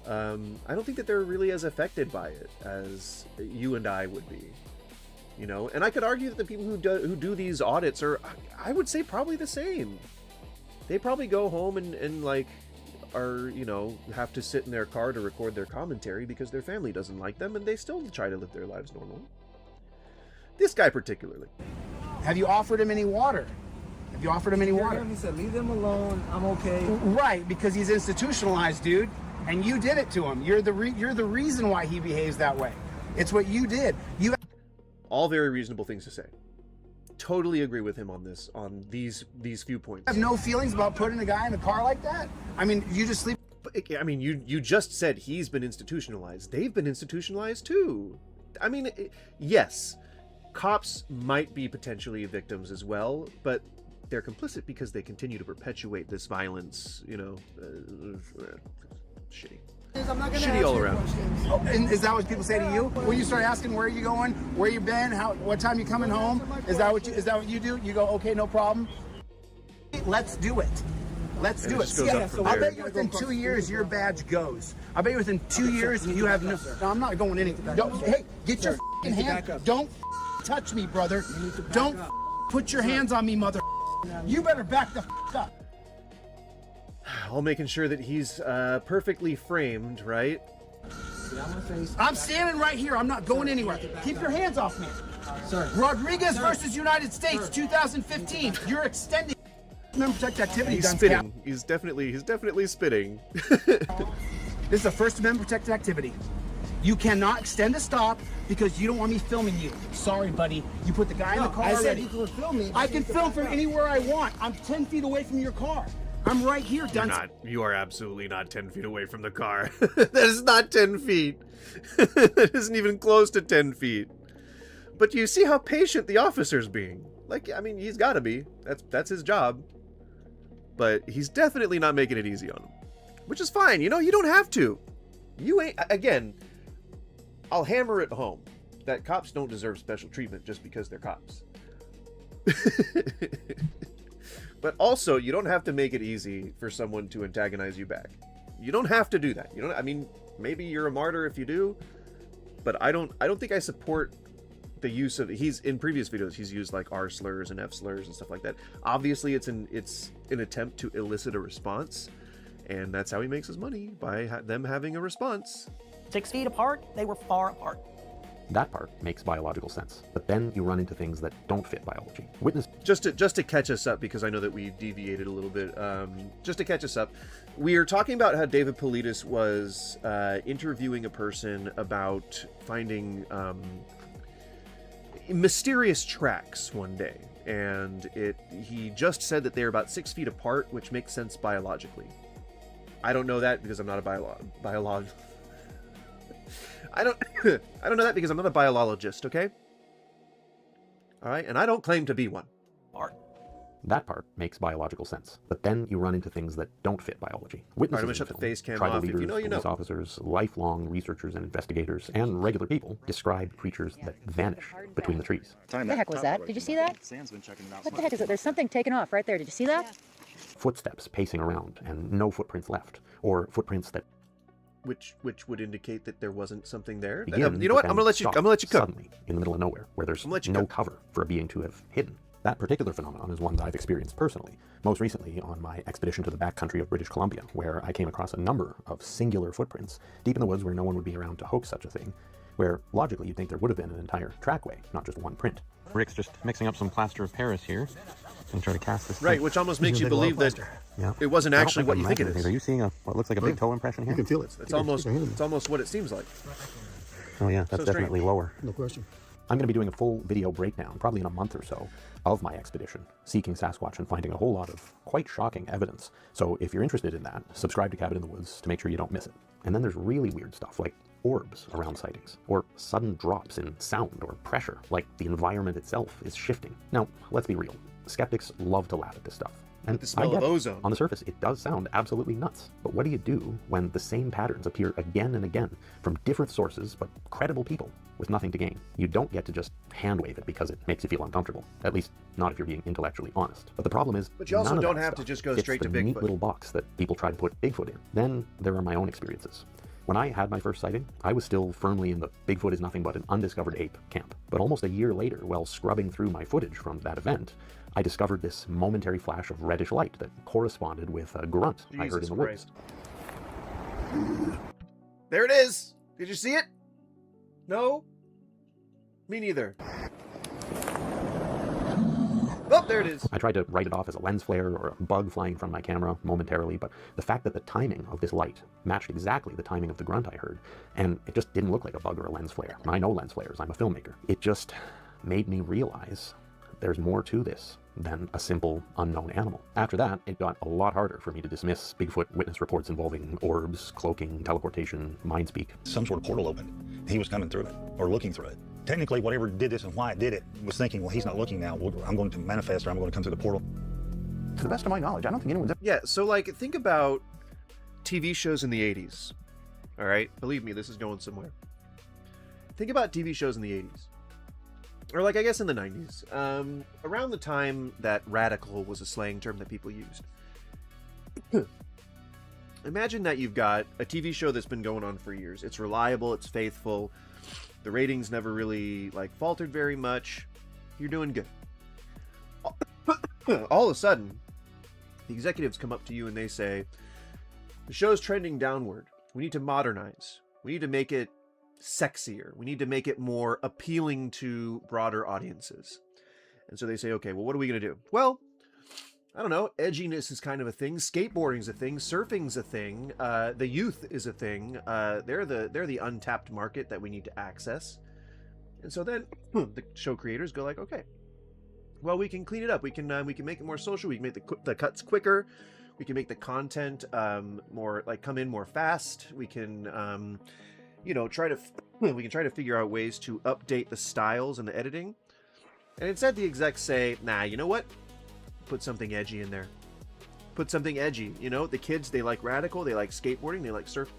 I don't think that they're really as affected by it as you and I would be. You know, and I could argue that the people who do these audits are, I would say, probably the same. They probably go home and like are, you know, have to sit in their car to record their commentary because their family doesn't like them, and they still try to live their lives normally. This guy particularly. Have you offered him any water? Have you offered him any water? He said, leave them alone. I'm okay. Right, because he's institutionalized, dude, and you did it to him. You're the reason why he behaves that way. It's what you did. You. All very reasonable things to say. Totally agree with him on this, on these few points. Have no feelings about putting a guy in a car like that? I mean, you just sleep. But, I mean, you just said he's been institutionalized. They've been institutionalized too. I mean, yes, cops might be potentially victims as well, but they're complicit because they continue to perpetuate this violence. You know, shitty. I'm not gonna Shitty all around. Oh, and is that what people say to you when you start asking where you going, where you been, what time you coming home? Is that what you do? You go, okay, no problem. Let's do it. Let's do it. See, I bet you within 2 years your badge goes. I bet you within 2 years you have no. No, I'm not going anywhere. Hey, get your hand. Don't touch me, brother. Don't put your hands on me, mother. You better back the up. All making sure that he's perfectly framed, right? I'm standing right here. I'm not going anywhere. Keep your hands off me. Sir. Rodriguez versus United States, 2015. You're extending. Member protect activity. He's spitting. He's definitely spitting. This is a First Amendment protected activity. You cannot extend a stop because you don't want me filming you. Sorry, buddy. You put the guy in the car I already. said you could film me. I can film from anywhere I want. I'm 10 feet away from your car. I'm right here, Dunce. You are absolutely not 10 feet away from the car. That is not 10 feet. That isn't even close to 10 feet. But you see how patient the officer's being. Like, I mean, he's got to be. That's his job. But he's definitely not making it easy on him. Which is fine. You know, you don't have to. You ain't... Again, I'll hammer it home that cops don't deserve special treatment just because they're cops. But also, you don't have to make it easy for someone to antagonize you back. You don't have to do that. You don't. I mean, maybe you're a martyr if you do, but I don't think I support the use of. He's in previous videos. He's used like R slurs and F slurs and stuff like that. Obviously, it's an attempt to elicit a response, and that's how he makes his money by them having a response. 6 feet apart, they were far apart. That part makes biological sense, but then you run into things that don't fit biology. Witness. Just to catch us up, because I know that we deviated a little bit. Just to catch us up, we are talking about how David Politis was interviewing a person about finding mysterious tracks one day, and he just said that they're about 6 feet apart, which makes sense biologically. I don't know that because I'm not a biologist. I don't know that because I'm not a biologist, okay? All right, and I don't claim to be one. That part makes biological sense, but then you run into things that don't fit biology. Witnesses, I'm gonna shut the face cam tribal off. leaders, If you know, you know. police officers, lifelong researchers and investigators, and regular people describe creatures that vanish between the trees. What the heck was that? Did you see that? What the heck is it? There's something taken off right there. Did you see that? Footsteps pacing around and no footprints left, or footprints that which would indicate that there wasn't something there. begin, You know what? but I'm gonna let you then cook. suddenly in the middle of nowhere, where there's no cover for a being to have hidden. That particular phenomenon is one that I've experienced personally, most recently on my expedition to the backcountry of British Columbia, where I came across a number of singular footprints deep in the woods where no one would be around to hoax such a thing, where logically you'd think there would have been an entire trackway, not just one print. Rick's just mixing up some plaster of Paris here and try to cast this. Right, which almost makes you believe that it wasn't actually what you think it is. Are you seeing what looks like a big toe impression here? You can feel it. It's almost what it seems like. Oh yeah, that's So definitely strange. lower. No question. I'm going to be doing a full video breakdown, probably in a month or so, of my expedition, seeking Sasquatch and finding a whole lot of quite shocking evidence. So if you're interested in that, subscribe to Cabin in the Woods to make sure you don't miss it. And then there's really weird stuff like orbs around sightings, or sudden drops in sound or pressure, like the environment itself is shifting. Now, let's be real. Skeptics love to laugh at this stuff. And the smell I get of it. ozone. On the surface, it does sound absolutely nuts. But what do you do when the same patterns appear again and again from different sources but credible people with nothing to gain? You don't get to just hand wave it because it makes you feel uncomfortable. At least not if you're being intellectually honest. But the problem is, But you also none of don't that have to stuff just go fits straight to the neat Bigfoot. little box that people try to put Bigfoot in. Then there are my own experiences. When I had my first sighting, I was still firmly in the Bigfoot is nothing but an undiscovered ape camp. But almost a year later, while scrubbing through my footage from that event, I discovered this momentary flash of reddish light that corresponded with a grunt I heard in the woods. There it is! Did you see it? No? Me neither. Oh, there it is. I tried to write it off as a lens flare or a bug flying from my camera momentarily, but the fact that the timing of this light matched exactly the timing of the grunt I heard, and it just didn't look like a bug or a lens flare. I know lens flares, I'm a filmmaker. It just made me realize there's more to this than a simple unknown animal. After that, it got a lot harder for me to dismiss Bigfoot witness reports involving orbs, cloaking, teleportation, mind speak. Some sort of portal opened. He was coming through it, or looking through it. Technically, whatever did this and why it did it was thinking, well, he's not looking now. I'm going to manifest, or I'm going to come through the portal. To the best of my knowledge, I don't think anyone's... Yeah, so like, think about TV shows in the 80s. All right? Believe me, this is going somewhere. Think about TV shows in the 80s. Or like, I guess in the 90s. Around the time that radical was a slang term that people used. Imagine that you've got a TV show that's been going on for years. It's reliable, it's faithful. The ratings never really, like, faltered very much. You're doing good. All of a sudden, the executives come up to you and they say, the show's trending downward. We need to modernize. We need to make it sexier. We need to make it more appealing to broader audiences. And so they say, okay, well, what are we going to do? Well, I don't know. Edginess is kind of a thing. Skateboarding's a thing. Surfing's a thing. The youth is a thing. They're the untapped market that we need to access. And so then the show creators go like, okay, well, we can clean it up. We can make it more social. We can make the cuts quicker. We can make the content more like come in more fast. We can we can try to figure out ways to update the styles and the editing. And instead the execs say, nah, you know what? Put something edgy in there. Put something edgy. You know, the kids, they like radical, they like skateboarding, they like surf.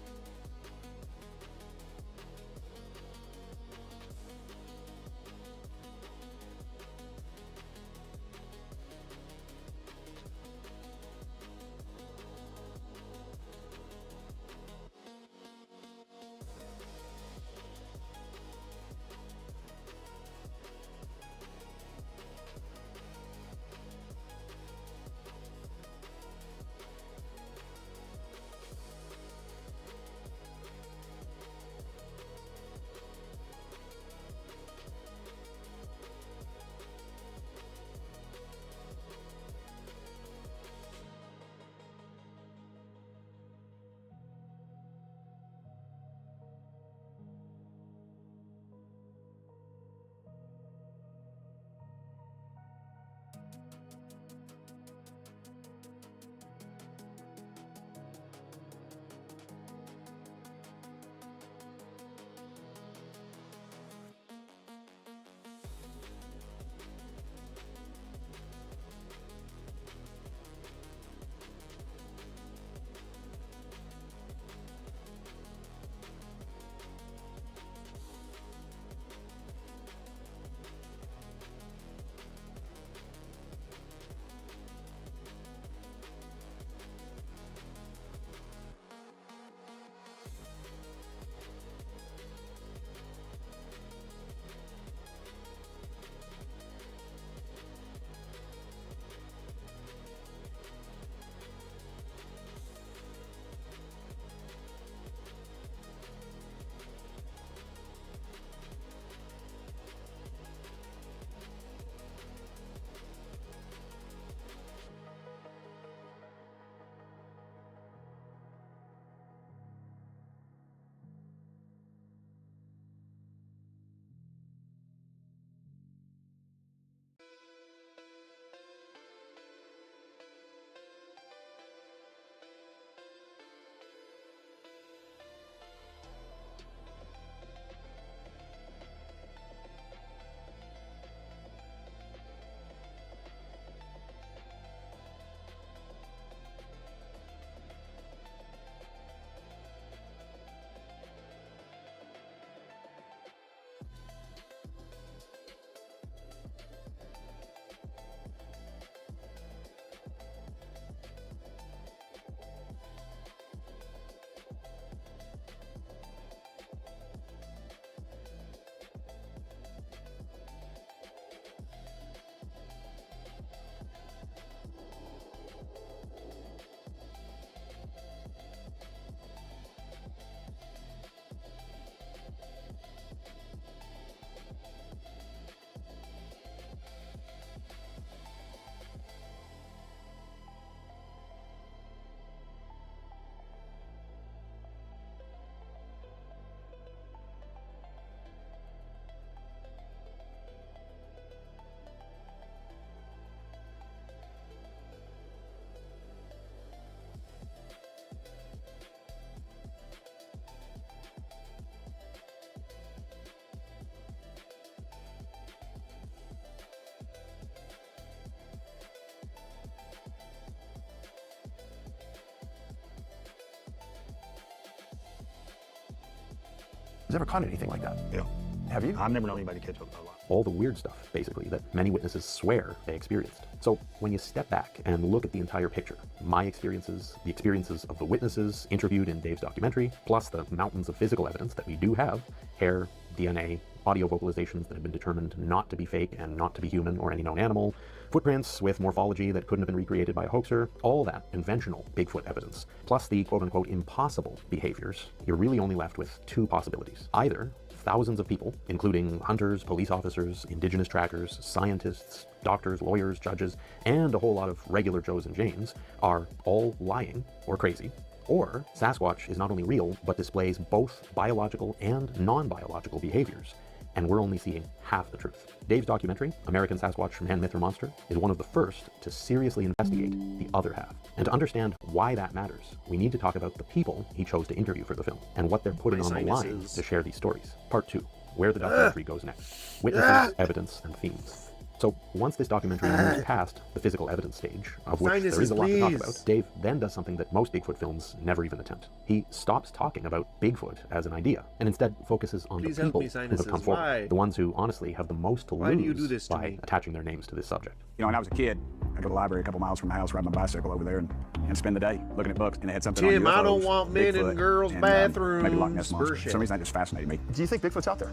never caught anything like that. Yeah. Have you? I've never known anybody to catch a lot. All the weird stuff, basically, that many witnesses swear they experienced. So when you step back and look at the entire picture, my experiences, the experiences of the witnesses interviewed in Dave's documentary, plus the mountains of physical evidence that we do have, hair, DNA, audio vocalizations that have been determined not to be fake and not to be human or any known animal, footprints with morphology that couldn't have been recreated by a hoaxer, all that conventional Bigfoot evidence, plus the quote-unquote impossible behaviors, you're really only left with two possibilities. Either thousands of people, including hunters, police officers, indigenous trackers, scientists, doctors, lawyers, judges, and a whole lot of regular Joes and Janes, are all lying or crazy. Or Sasquatch is not only real, but displays both biological and non-biological behaviors, and we're only seeing half the truth. Dave's documentary, American Sasquatch Man, Myth, or Monster, is one of the first to seriously investigate the other half. And to understand why that matters, we need to talk about the people he chose to interview for the film, and what they're putting on the line to share these stories. Part 2, where the documentary goes next. Witnesses, evidence, and themes. So once this documentary moves past the physical evidence stage, of which there is a lot to talk about, Dave then does something that most Bigfoot films never even attempt. He stops talking about Bigfoot as an idea, and instead focuses on the people who have come forward, the ones who honestly have the most to lose by attaching their names to this subject. You know, when I was a kid, I'd go to the library a couple miles from my house, ride my bicycle over there, and spend the day looking at books, and they had something on Tim, UFOs, I don't want men in Bigfoot, girls' and, bathrooms. maybe Loch Ness Monster. Bullshit. For some reason, that just fascinated me. Do you think Bigfoot's out there?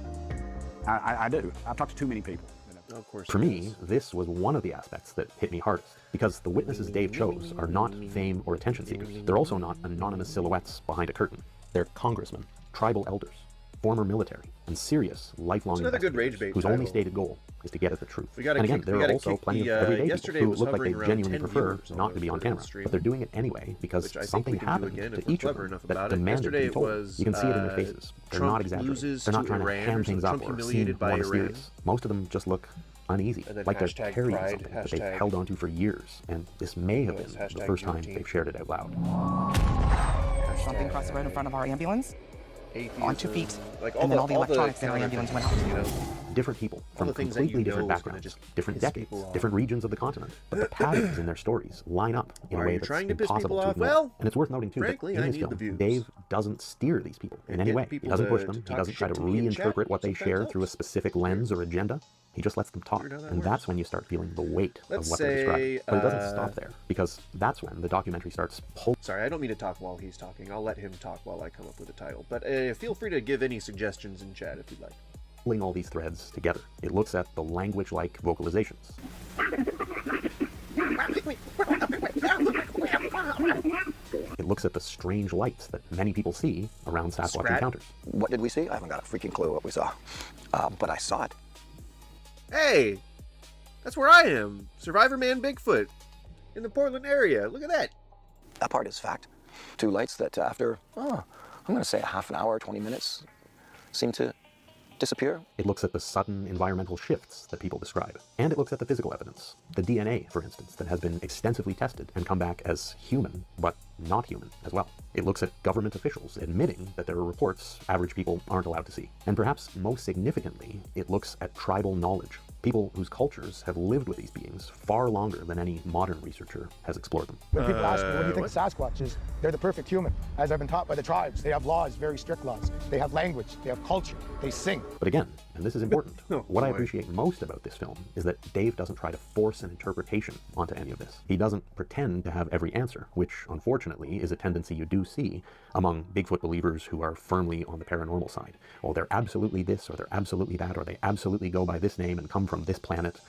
I do. I've talked to too many people. Of course. For me, this was one of the aspects that hit me hardest, because the witnesses Dave chose are not fame or attention seekers. They're also not anonymous silhouettes behind a curtain. They're congressmen, tribal elders, former military, and serious, lifelong investigators whose only stated goal is to get at the truth. And again, there are also plenty of everyday people who look like they genuinely prefer not to be on camera, but they're doing it anyway because something happened to each of them that demanded to be told. You can see it in their faces. They're not exaggerating. They're not trying to ham things up or seem more mysterious. Most of them just look uneasy, like they're carrying something that they've held onto for years, and this may have been the first time they've shared it out loud. Something crossed the road in front of our ambulance. On 2 feet, like and then all the electronics in our ambulance went out. You know, different people from completely different backgrounds, different decades, different regions of the continent, but the patterns in their stories line up in a way that's impossible to ignore. Well, and it's worth noting too that in this film, Dave doesn't steer these people in any way. He doesn't push them. He doesn't try to reinterpret what they share through a specific lens or agenda. He just lets them talk, and that's when you start feeling the weight of what they're describing. But it doesn't stop there, because that's when the documentary starts pulling. Sorry, I don't mean to talk while he's talking. I'll let him talk while I come up with a title. But feel free to give any suggestions in chat if you'd like. Pulling all these threads together. It looks at the language-like vocalizations. It looks at the strange lights that many people see around Sasquatch encounters. What did we see? I haven't got a freaking clue what we saw, but I saw it. Hey, that's where I am. Survivor Man Bigfoot in the Portland area. Look at that. That part is fact. 2 lights that after, I'm going to say a half an hour, 20 minutes, seem to disappear. It looks at the sudden environmental shifts that people describe. And it looks at the physical evidence. The DNA, for instance, that has been extensively tested and come back as human, but not human as well. It looks at government officials admitting that there are reports average people aren't allowed to see. And perhaps most significantly, it looks at tribal knowledge. People whose cultures have lived with these beings far longer than any modern researcher has explored them. When people ask me, what do you think of Sasquatch is, they're the perfect human. As I've been taught by the tribes, they have laws, very strict laws. They have language, they have culture, they sing. But again, and this is important, what I appreciate most about this film is that Dave doesn't try to force an interpretation onto any of this. He doesn't pretend to have every answer, which unfortunately is a tendency you do see among Bigfoot believers who are firmly on the paranormal side. Oh, they're absolutely this, or they're absolutely that, or they absolutely go by this name and come from this planet.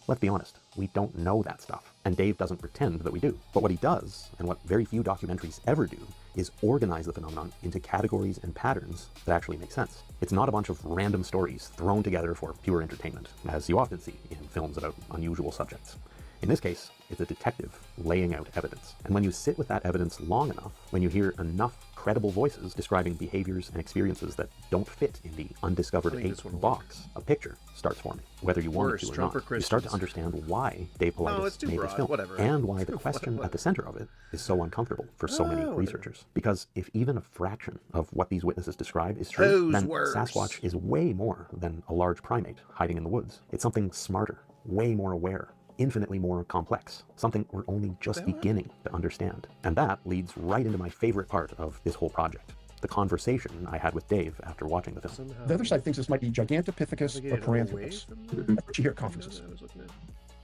Let's be honest, we don't know that stuff, and Dave doesn't pretend that we do. But what he does, and what very few documentaries ever do, is organize the phenomenon into categories and patterns that actually make sense. It's not a bunch of random stories thrown together for pure entertainment, as you often see in films about unusual subjects. In this case, it's a detective laying out evidence. And when you sit with that evidence long enough, when you hear enough credible voices describing behaviors and experiences that don't fit in the undiscovered ape box, a picture starts forming. Whether you want it to or not, you start to understand why Dave Paulides made this film, and why the question at the center of it is so uncomfortable for so many researchers. Because if even a fraction of what these witnesses describe is true, then Sasquatch is way more than a large primate hiding in the woods. It's something smarter, way more aware, infinitely more complex, something we're only just beginning to understand. And that leads right into my favorite part of this whole project. the conversation I had with Dave after watching the film. The other side thinks this might be Gigantopithecus or Paranthropus. That's what you hear at conferences.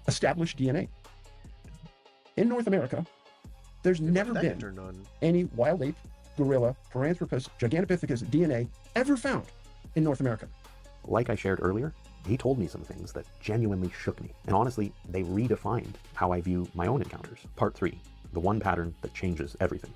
Established DNA. In North America, there's never been any wild ape, gorilla, Paranthropus, Gigantopithecus DNA ever found in North America. Like I shared earlier, he told me some things that genuinely shook me. And honestly, they redefined how I view my own encounters. Part 3, the one pattern that changes everything.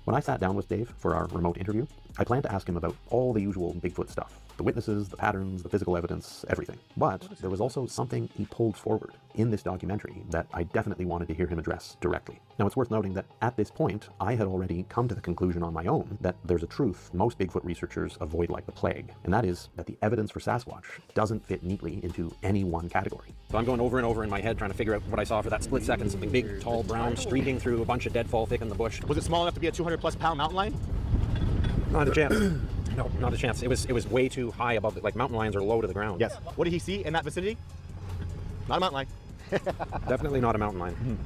When I sat down with Dave for our remote interview, I planned to ask him about all the usual Bigfoot stuff. The witnesses, the patterns, the physical evidence, everything. But there was also something he pulled forward in this documentary that I definitely wanted to hear him address directly. Now, it's worth noting that at this point, I had already come to the conclusion on my own that there's a truth most Bigfoot researchers avoid like the plague, and that is that the evidence for Sasquatch doesn't fit neatly into any one category. So I'm going over and over in my head trying to figure out what I saw for that split second, something big, tall, brown, streaking through a bunch of deadfall thick in the bush. Was it small enough to be a 200-plus-pound mountain lion? Not a chance. No, not a chance. It was way too high above it. Like mountain lions are low to the ground. Yes. What did he see in that vicinity? Not a mountain lion. Definitely not a mountain lion.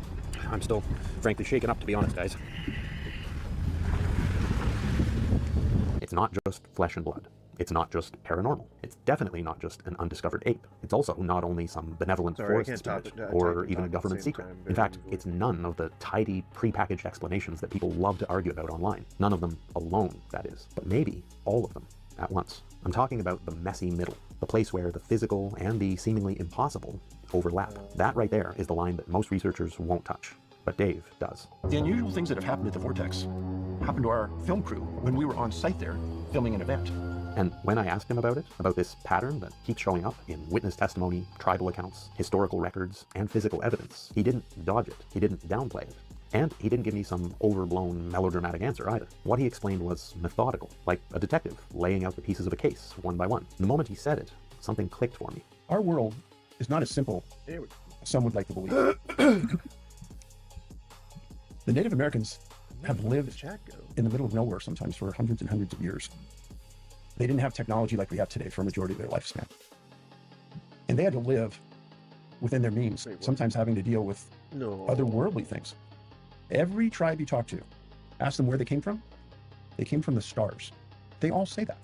I'm still, frankly, shaken up, to be honest, guys. It's not just flesh and blood. It's not just paranormal. It's definitely not just an undiscovered ape. It's also not only some benevolent forest spirit or even a government secret. In fact, it's none of the tidy, prepackaged explanations that people love to argue about online. None of them alone, that is. But maybe all of them at once. I'm talking about the messy middle, the place where the physical and the seemingly impossible overlap. That right there is the line that most researchers won't touch. But Dave does. The unusual things that have happened at the Vortex happened to our film crew when we were on site there filming an event. And when I asked him about it, about this pattern that keeps showing up in witness testimony, tribal accounts, historical records, and physical evidence, he didn't dodge it. He didn't downplay it. And he didn't give me some overblown melodramatic answer either. What he explained was methodical, like a detective laying out the pieces of a case one by one. The moment he said it, something clicked for me. Our world is not as simple as some would like to believe. The Native Americans have lived in the middle of nowhere sometimes for hundreds and hundreds of years. They didn't have technology like we have today for a majority of their lifespan. And they had to live within their means, sometimes having to deal with otherworldly things. Every tribe you talk to, ask them where they came from. They came from the stars. They all say that.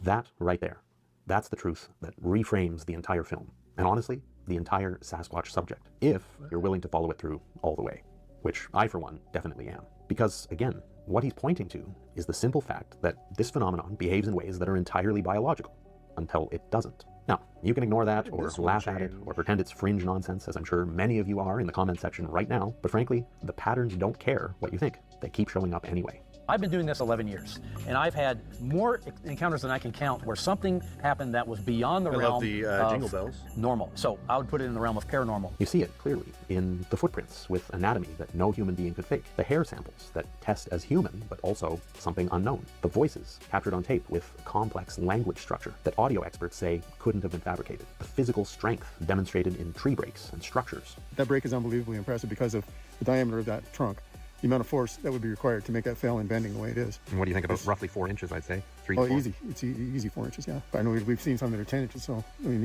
That right there. That's the truth that reframes the entire film. And honestly, the entire Sasquatch subject, if you're willing to follow it through all the way. Which I, for one, definitely am. Because, again, what he's pointing to is the simple fact that this phenomenon behaves in ways that are entirely biological, until it doesn't. Now, you can ignore that, or laugh at it, or pretend it's fringe nonsense, as I'm sure many of you are in the comment section right now, but frankly, the patterns don't care what you think. They keep showing up anyway. I've been doing this 11 years, and I've had more encounters than I can count where something happened that was beyond the realm of jingle bells. Normal. So I would put it in the realm of paranormal. You see it clearly in the footprints with anatomy that no human being could fake, the hair samples that test as human but also something unknown, the voices captured on tape with complex language structure that audio experts say couldn't have been fabricated, the physical strength demonstrated in tree breaks and structures. That break is unbelievably impressive because of the diameter of that trunk. The amount of force that would be required to make that fail in bending the way it is. And what do you think about roughly 4 inches, I'd say? 3 Oh, 4? easy. It's easy 4 inches, yeah. But I know we've seen some that are 10 inches, so, I mean,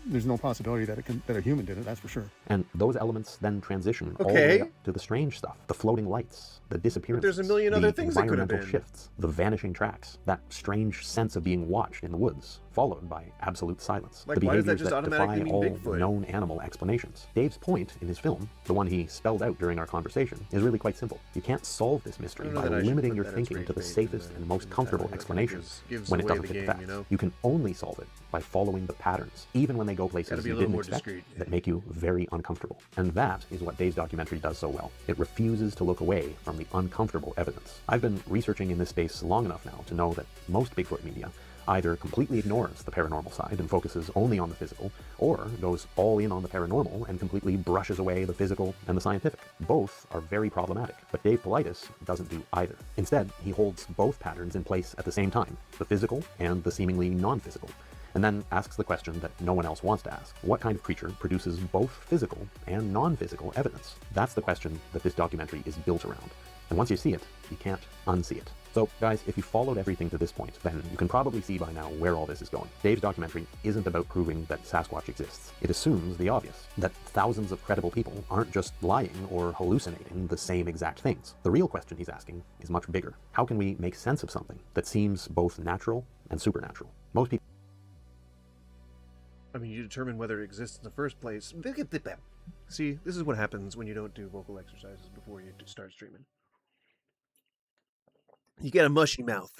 there's no possibility that a human did it, that's for sure. And those elements then transition all the way up to the strange stuff, the floating lights, the disappearances, there's a million other things that could have environmental been. shifts, the vanishing tracks, that strange sense of being watched in the woods, followed by absolute silence. Like, the why does that behaviors just automatically defy mean all Bigfoot? known animal explanations. Dave's point in his film, the one he spelled out during our conversation, is really quite simple. You can't solve this mystery by limiting your thinking to the safest and most comfortable explanations when it doesn't fit the facts. You can only solve it by following the patterns, even when they go places you didn't expect, that make you very uncomfortable. And that is what Dave's documentary does so well. It refuses to look away from the uncomfortable evidence. I've been researching in this space long enough now to know that most Bigfoot media either completely ignores the paranormal side and focuses only on the physical, or goes all in on the paranormal and completely brushes away the physical and the scientific. Both are very problematic, but Dave Politis doesn't do either. Instead, he holds both patterns in place at the same time, the physical and the seemingly non-physical, and then asks the question that no one else wants to ask. What kind of creature produces both physical and non-physical evidence? That's the question that this documentary is built around. And once you see it, you can't unsee it. So, guys, if you followed everything to this point, then you can probably see by now where all this is going. Dave's documentary isn't about proving that Sasquatch exists. It assumes the obvious, that thousands of credible people aren't just lying or hallucinating the same exact things. The real question he's asking is much bigger. How can we make sense of something that seems both natural and supernatural? Most people... I mean, you determine whether it exists in the first place. See, this is what happens when you don't do vocal exercises before you start streaming. You get a mushy mouth.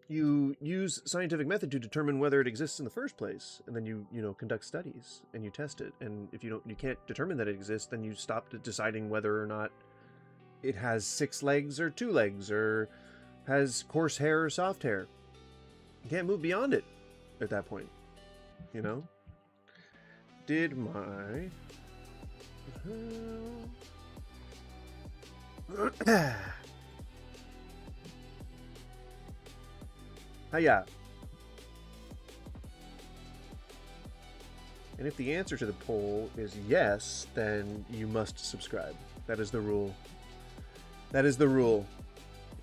You use scientific method to determine whether it exists in the first place, and then you conduct studies and you test it. And if you can't determine that it exists, then you stop deciding whether or not it has 6 legs or 2 legs, or has coarse hair or soft hair. You can't move beyond it at that point. You know? Did my... Hiya. And if the answer to the poll is yes, then you must subscribe. That is the rule. That is the rule.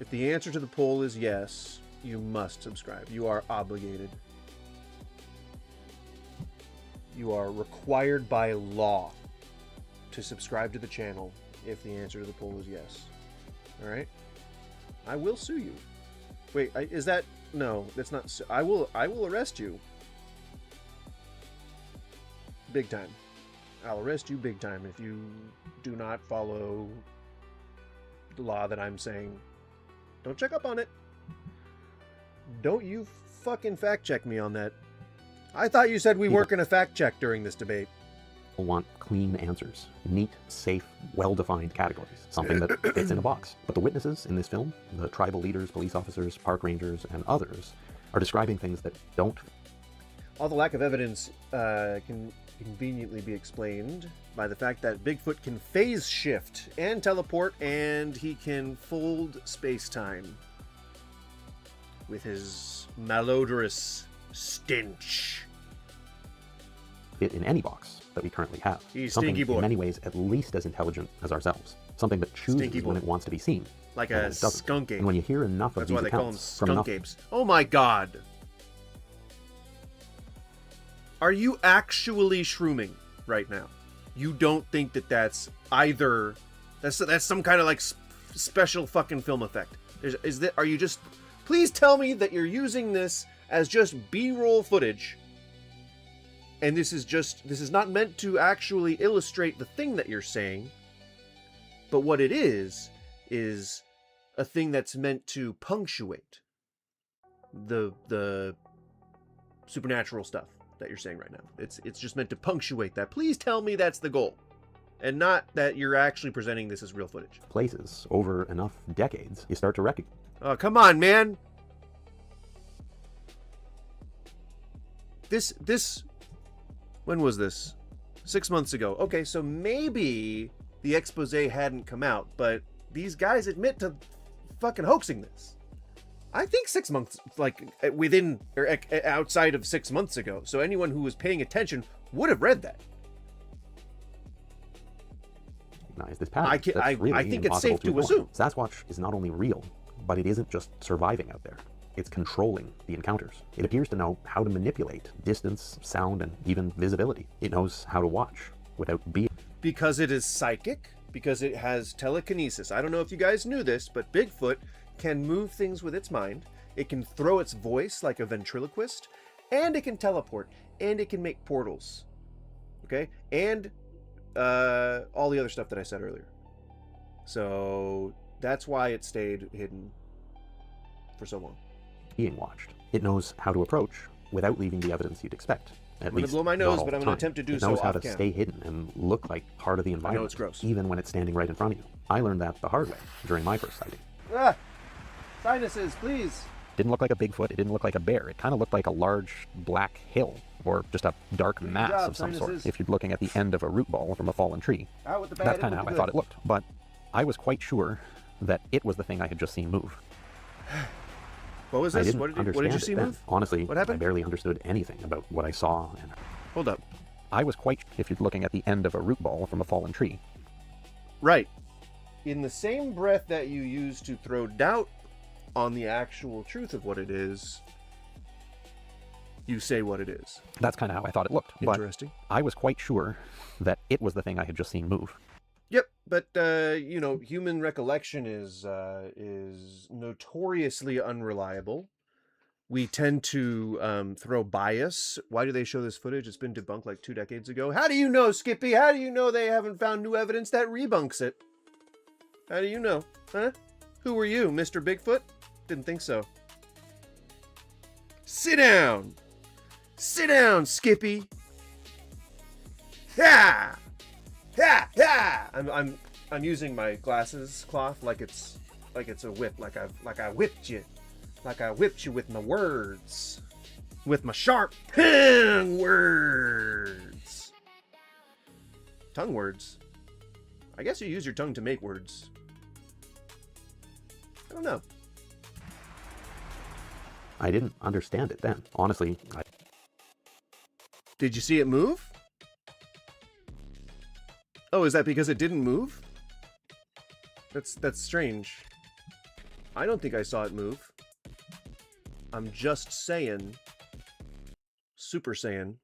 If the answer to the poll is yes, you must subscribe. You are obligated. You are required by law to subscribe to the channel if the answer to the poll is yes. Alright? I will sue you. Wait, is that... No, that's not... I will arrest you. Big time. I'll arrest you big time if you do not follow the law that I'm saying. Don't check up on it. Don't you fucking fact check me on that. I thought you said we weren't going to fact check during this debate. People want clean answers, neat, safe, well-defined categories, something that fits in a box. But the witnesses in this film, the tribal leaders, police officers, park rangers, and others, are describing things that don't. All the lack of evidence can conveniently be explained by the fact that Bigfoot can phase shift and teleport, and he can fold space-time with his malodorous stench. Fit in any box that we currently have. He's something stinky boy. In many ways at least as intelligent as ourselves. Something that chooses when it wants to be seen. Like a skunk ape. And when you hear enough of That's these why they call them accounts from skunk enough... apes. Oh my god! Are you actually shrooming right now? You don't think that that's either... That's some kind of like special fucking film effect. Are you just... Please tell me that you're using this as just B-roll footage, and this is not meant to actually illustrate the thing that you're saying, but what it is a thing that's meant to punctuate the supernatural stuff that you're saying right now. It's just meant to punctuate that. Please tell me that's the goal, and not that you're actually presenting this as real footage. Places over enough decades, you start to recognize. Oh, come on, man. This when was this? 6 months ago. Okay, so maybe the expose hadn't come out, but these guys admit to fucking hoaxing this. I think 6 months, like within or outside of 6 months ago. So anyone who was paying attention would have read that. This pattern. I think it's safe to assume. Sasquatch is not only real, but it isn't just surviving out there. It's controlling the encounters. It appears to know how to manipulate distance, sound, and even visibility. It knows how to watch without being... Because it is psychic, because it has telekinesis. I don't know if you guys knew this, but Bigfoot can move things with its mind. It can throw its voice like a ventriloquist, and it can teleport, and it can make portals. Okay? And all the other stuff that I said earlier. So that's why it stayed hidden for so long. Being watched. It knows how to approach without leaving the evidence you'd expect. I'm going to blow my nose, but I'm going to attempt to do so. It knows how to stay hidden and look like part of the environment. I know it's gross. Even when it's standing right in front of you. I learned that the hard way during my first sighting. Ah! Sinuses, please! Didn't look like a Bigfoot. It didn't look like a bear. It kind of looked like a large black hill, or just a dark mass of some sort, if you're looking at the end of a root ball from a fallen tree. Out with the bad, that's kind of how I thought it looked. But I was quite sure that it was the thing I had just seen move. What was this? What did you see move? Honestly, what happened? I barely understood anything about what I saw. And hold up. I was quite, if you're looking at the end of a root ball from a fallen tree. Right. In the same breath that you use to throw doubt on the actual truth of what it is, you say what it is. That's kind of how I thought it looked. Interesting. But I was quite sure that it was the thing I had just seen move. Yep, but you know, human recollection is notoriously unreliable. We tend to throw bias. Why do they show this footage? It's been debunked like 2 decades ago. How do you know, Skippy? How do you know they haven't found new evidence that rebunks it? How do you know? Huh? Who were you, Mr. Bigfoot? Didn't think so. Sit down! Sit down, Skippy! Ha! Ha! Ha! I'm using my glasses cloth like it's a whip, like I whipped you. Like I whipped you with my words. With my sharp tongue words. Tongue words? I guess you use your tongue to make words. I don't know. I didn't understand it then. Honestly, Did you see it move? Oh, is that because it didn't move? That's strange. I don't think I saw it move. I'm just saying. Super Saiyan.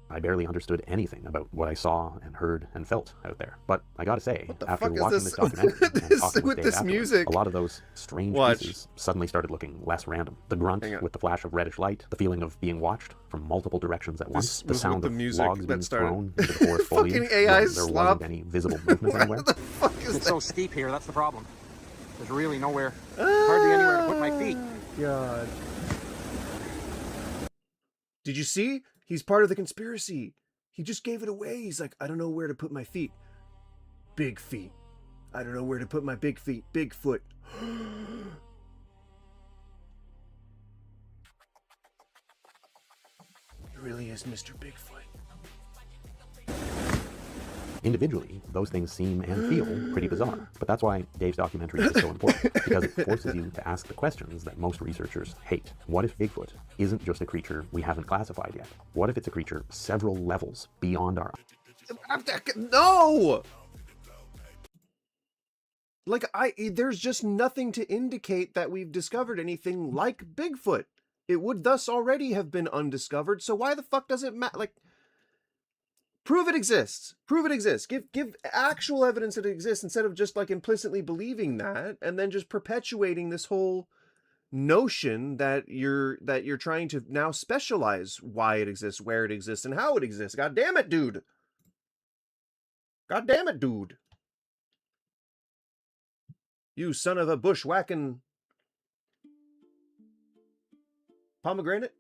I barely understood anything about what I saw and heard and felt out there. But I gotta say, What the after fuck is watching this? this documentary and talking with Dave this afterwards, music? a lot of those strange Watch. pieces suddenly started looking less random. The grunt with the flash of reddish light, the feeling of being watched from multiple directions at once, the was sound with of the music logs that being started. thrown into the forest foliage Fucking AI when there slop. wasn't any visible movement anywhere. What the fuck is It's that? so steep here, that's the problem. There's really nowhere, hardly anywhere to put my feet. God. Did you see? He's part of the conspiracy. He just gave it away. He's like, I don't know where to put my feet. Big feet. I don't know where to put my big feet. Bigfoot. He really is Mr. Bigfoot. Individually, those things seem and feel pretty bizarre. But that's why Dave's documentary is so important, because it forces you to ask the questions that most researchers hate. What if Bigfoot isn't just a creature we haven't classified yet? What if it's a creature several levels beyond our... No! Like, there's just nothing to indicate that we've discovered anything like Bigfoot. It would thus already have been undiscovered, so why the fuck does it matter? Like, prove it exists. Prove it exists. Give actual evidence that it exists instead of just like implicitly believing that and then just perpetuating this whole notion that you're trying to now specialize why it exists, where it exists, and how it exists. God damn it, dude. God damn it, dude. You son of a bushwhacking pomegranate?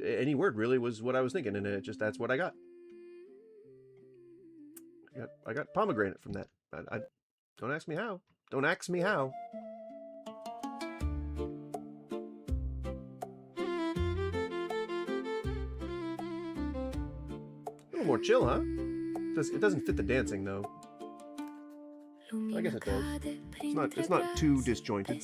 Any word really was what I was thinking, and that's what I got. I got pomegranate from that. I don't ask me how. Don't ask me how. A little more chill, huh? It doesn't fit the dancing though. I guess it does. It's not too disjointed.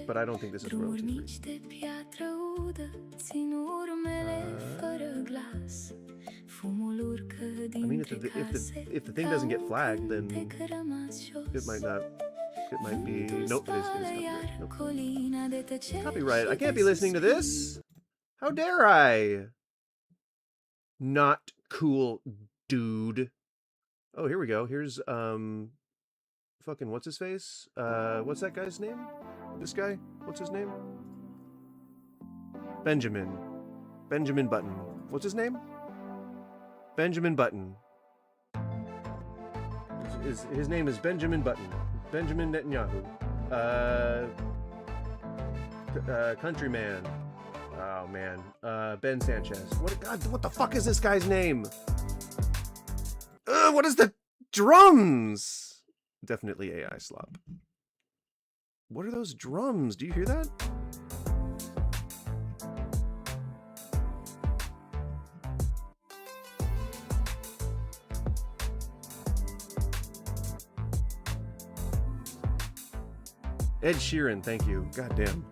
But I don't think this is royalty free. I mean, if the thing doesn't get flagged, then it might not. It might be. Nope, it is copyright. Nope. Copyright. I can't be listening to this. How dare I? Not cool, dude. Oh, here we go. Here's fucking what's his face? What's that guy's name? This guy? What's his name? Benjamin Button. What's his name? Benjamin Button. His name is Benjamin Button. Benjamin Netanyahu. Countryman. Oh man. Ben Sanchez. What the fuck is this guy's name? What is the drums? Definitely AI slop. What are those drums? Do you hear that? Ed Sheeran, thank you. God damn.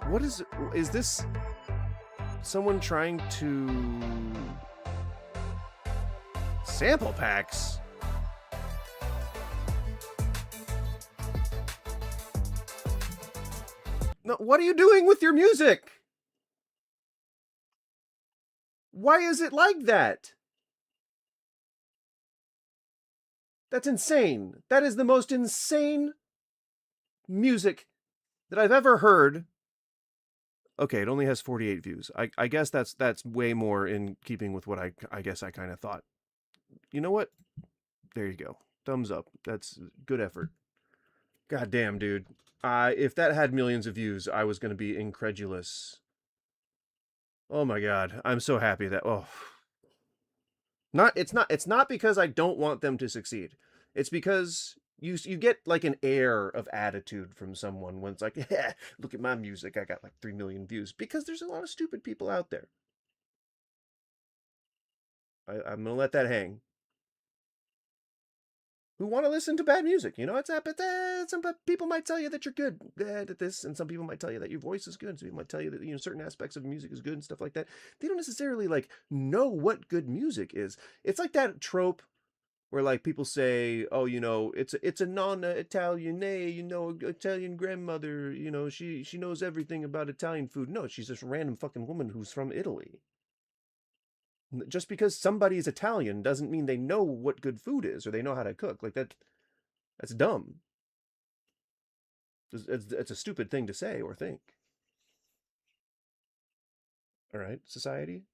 What is this someone trying to sample packs? No, what are you doing with your music? Why is it like that? That's insane. That is the most insane music that I've ever heard. Okay, it only has 48 views. I guess that's way more in keeping with what I guess I kind of thought. You know what? There you go. Thumbs up. That's good effort. God damn, dude. If that had millions of views, I was going to be incredulous. Oh my god. I'm so happy that it's not because I don't want them to succeed. It's because you get like an air of attitude from someone when it's like, yeah, look at my music, I got like 3 million views, because there's a lot of stupid people out there. I'm gonna let that hang. Who want to listen to bad music? You know, some people might tell you that you're good at this, and some people might tell you that your voice is good. Some people might tell you that, you know, certain aspects of music is good and stuff like that. They don't necessarily like know what good music is. It's like that trope where like people say, oh, you know, it's a non-Italian, you know, Italian grandmother, you know, she knows everything about Italian food. No, she's just a random fucking woman who's from Italy. Just because somebody's Italian doesn't mean they know what good food is or they know how to cook. Like that's dumb. It's a stupid thing to say or think. All right, society?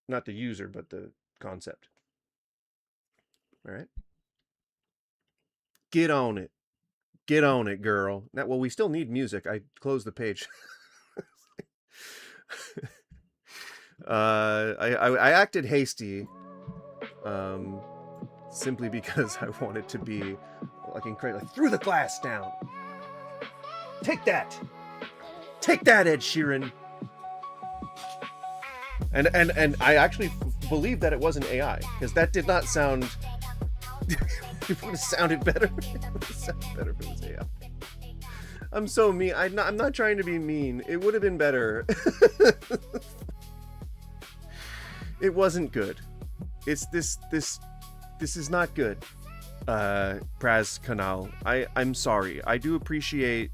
Not the user, but the concept. All right. Get on it. Get on it, girl. Now, well, we still need music. I closed the page. I acted hasty, simply because I wanted to be like incredible. Like, threw the glass down. Take that, Ed Sheeran. And I actually believe that it wasn't AI, because that did not sound. It would have sounded better. It would have sounded better if it was AI. I'm so mean. I'm not trying to be mean. It would have been better. It wasn't good. It's this is not good. Praz Canal. I'm sorry. I do appreciate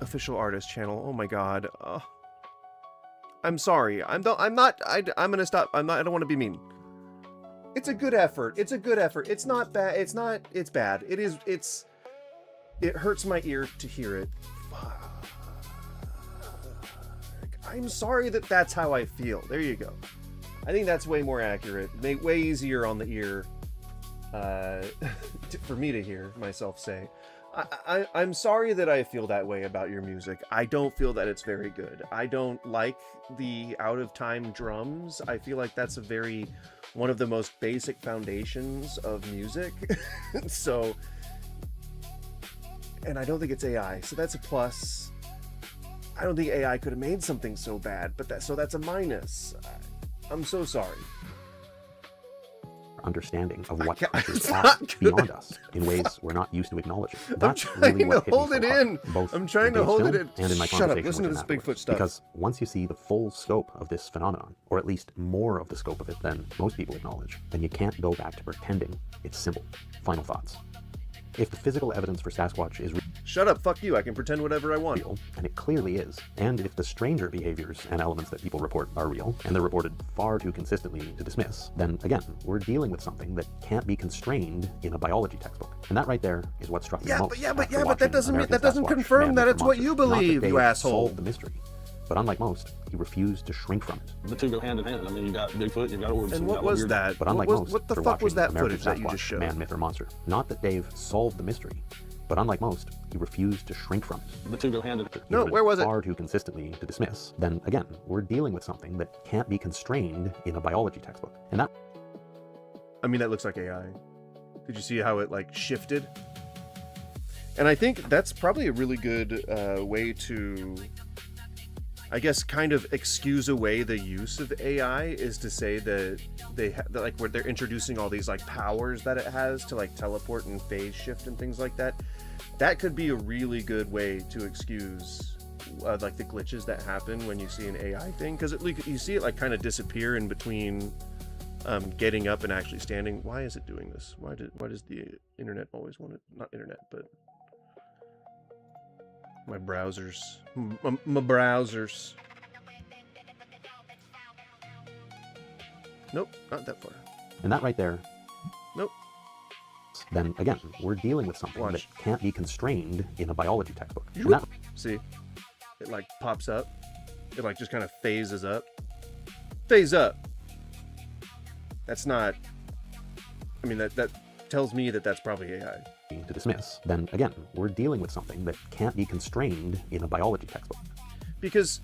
official artist channel. Oh my god. I'm sorry. I'm gonna stop. I don't want to be mean. It's a good effort. It's a good effort. It's not bad. It's bad. It hurts my ear to hear it. Fuck. I'm sorry that's how I feel. There you go. I think that's way more accurate. Way easier on the ear for me to hear myself say. I'm sorry that I feel that way about your music. I don't feel that it's very good. I don't like the out-of-time drums. I feel like that's one of the most basic foundations of music. So, and I don't think it's AI, so that's a plus. I don't think AI could have made something so bad, so that's a minus. I'm so sorry. Understanding of what countries are beyond us in ways we're not used to acknowledging. That's really what hit me so hard, both I'm trying to hold it in. And in my Shut up, conversation listen to with this him Bigfoot stuff. Because once you see the full scope of this phenomenon, or at least more of the scope of it than most people acknowledge, then you can't go back to pretending it's simple. Final thoughts. If the physical evidence for Sasquatch is shut up, fuck you, I can pretend whatever I want. Real, and it clearly is, and if the stranger behaviors and elements that people report are real, and they're reported far too consistently to dismiss, then again, we're dealing with something that can't be constrained in a biology textbook. And that right there is what struck me most. But that doesn't confirm that it's what you believe, you asshole. Solved the mystery. But unlike most, he refused to shrink from it. The two go hand in hand. I mean, you got Bigfoot, you got Orbs. And what was that? But unlike most, what the fuck was that footage that you just showed? Man, myth, or monster. Not that Dave solved the mystery, but unlike most, he refused to shrink from it. The two go hand in hand. No, where was it? Far too consistently to dismiss. Then again, we're dealing with something that can't be constrained in a biology textbook. And that... I mean, that looks like AI. Did you see how it, like, shifted? And I think that's probably a really good way to... I guess kind of excuse away the use of AI is to say that like where they're introducing all these like powers that it has to like teleport and phase shift and things like that. That could be a really good way to excuse like the glitches that happen when you see an AI thing, because you see it like kind of disappear in between getting up and actually standing. Why is it doing this? Why does the internet always want it? Not internet, but my browsers. My browsers. Nope, not that far. And that right there, nope. Then again, we're dealing with something that can't be constrained in a biology textbook. And that, see, it like pops up. It like just kind of phases up. Phase up. That's not. I mean, that tells me that that's probably AI. To dismiss, then again, we're dealing with something that can't be constrained in a biology textbook. Because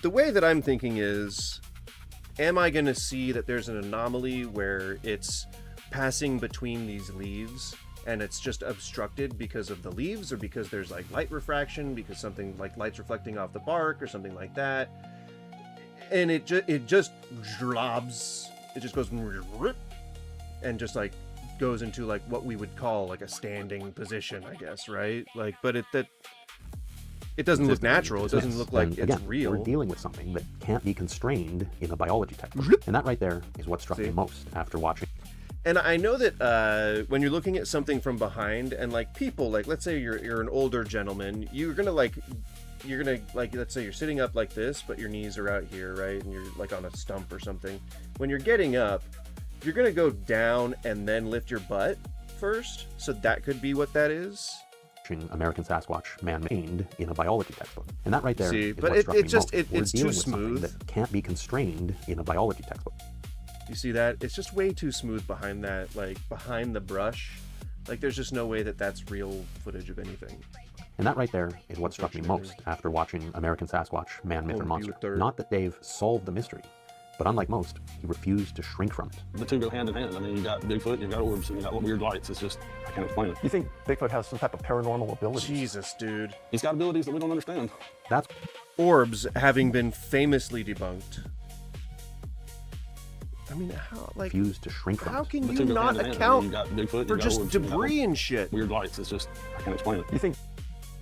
the way that I'm thinking is, am I going to see that there's an anomaly where it's passing between these leaves and it's just obstructed because of the leaves, or because there's like light refraction, because something like light's reflecting off the bark or something like that, and it just globs, it just goes and just like goes into like what we would call like a standing position, I guess, right? Like, but it doesn't look natural. It doesn't look like it's real. We're dealing with something that can't be constrained in a biology textbook. And that right there is what struck me most after watching. And I know that when you're looking at something from behind, and like people, like let's say you're an older gentleman, you're gonna like, let's say you're sitting up like this, but your knees are out here, right? And you're like on a stump or something. When you're getting up, you're gonna go down and then lift your butt first. So that could be what that is. American Sasquatch man-made in a biology textbook. And that right there is what struck me most. It's too smooth. That can't be constrained in a biology textbook. You see that? It's just way too smooth behind that, like behind the brush. Like there's just no way that that's real footage of anything. And that right there is what struck me most after watching American Sasquatch, Man, Myth, or Monster. Not that Dave solved the mystery, but unlike most, he refused to shrink from it. The two go hand in hand. I mean, you got Bigfoot, you got orbs, and you got weird lights. It's just, I can't explain it. You think Bigfoot has some type of paranormal ability? Jesus, dude. He's got abilities that we don't understand. That's orbs having been famously debunked. I mean, how, like, refused to shrink from how it. can you not account for just debris and shit? Weird lights. It's just, I can't explain it. You think,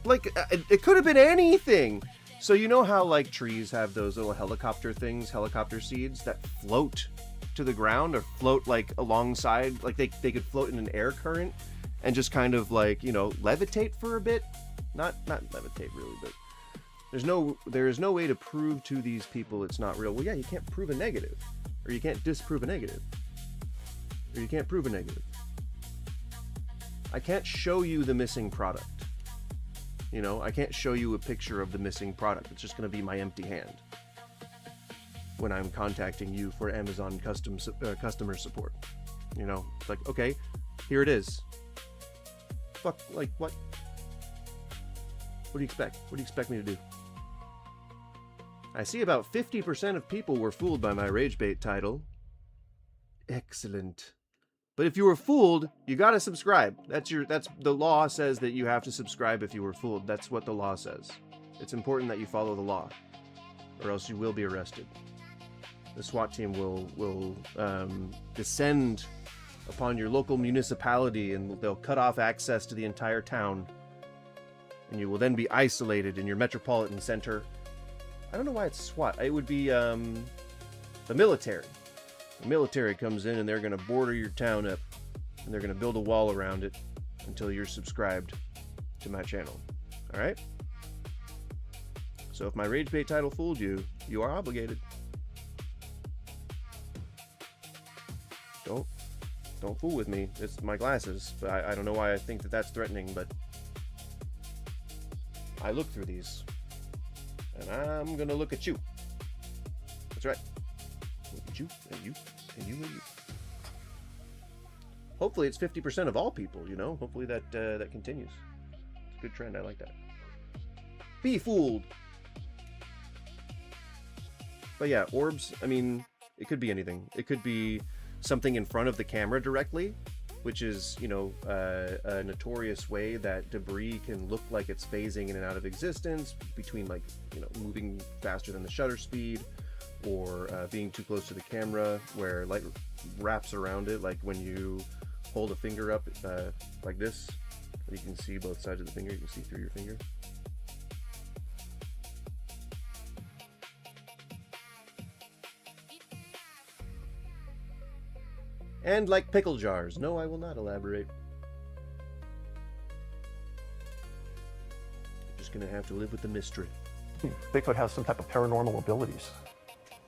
like, it could have been anything. So you know how like trees have those little helicopter things, helicopter seeds that float to the ground, or float like alongside, like they could float in an air current and just kind of like, you know, levitate for a bit. Not levitate really, but there is no way to prove to these people it's not real. Well, yeah, you can't prove a negative, or you can't disprove a negative, or you can't prove a negative. I can't show you the missing product. You know, I can't show you a picture of the missing product. It's just going to be my empty hand when I'm contacting you for Amazon customer support. You know, it's like, okay, here it is. Fuck, like, what? What do you expect? What do you expect me to do? I see about 50% of people were fooled by my rage bait title. Excellent. But if you were fooled, you gotta subscribe. That's the law says that you have to subscribe if you were fooled. That's what the law says. It's important that you follow the law, or else you will be arrested. The SWAT team will descend upon your local municipality, and they'll cut off access to the entire town. And you will then be isolated in your metropolitan center. I don't know why it's SWAT. It would be the military. The military comes in and they're going to border your town up, and they're going to build a wall around it until you're subscribed to my channel. All right? So if my rage bait title fooled you, you are obligated. Don't fool with me. It's my glasses, but I don't know why I think that that's threatening, but I look through these, and I'm going to look at you. That's right. Look at you, and you, and you, and you. Hopefully it's 50% of all people, you know? Hopefully that continues. It's a good trend. I like that. Be fooled. But yeah, orbs, I mean, it could be anything. It could be something in front of the camera directly, which is, you know, a notorious way that debris can look like it's phasing in and out of existence between, like, you know, moving faster than the shutter speed, or being too close to the camera where light wraps around it, like when you hold a finger up like this, you can see both sides of the finger, you can see through your finger. And like pickle jars. No, I will not elaborate. Just gonna have to live with the mystery. Bigfoot has some type of paranormal abilities.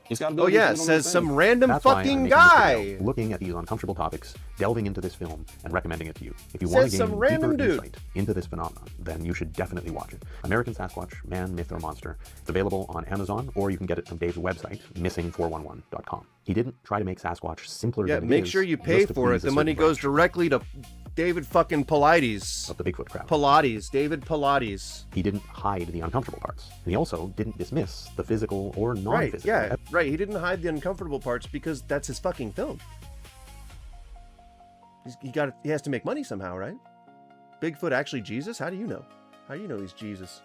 He's got Oh yeah, says some random That's why I'm fucking making this guy. video, looking at these uncomfortable topics, delving into this film, and recommending it to you. If you Says want to some gain random deeper dude. insight into this phenomenon, then you should definitely watch it. American Sasquatch, Man, Myth, or Monster. It's available on Amazon, or you can get it from Dave's website, missing411.com. He didn't try to make Sasquatch simpler Yeah, than it make is, sure you pay just to for it. please a The money certain goes directly to David fucking Pilates. of the Bigfoot crowd. Pilates. David Pilates. He didn't hide the uncomfortable parts. And he also didn't dismiss the physical or Right, non-physical. yeah, right. He didn't hide the uncomfortable parts because that's his fucking film. He has to make money somehow, right? Bigfoot actually Jesus? How do you know? How do you know he's Jesus?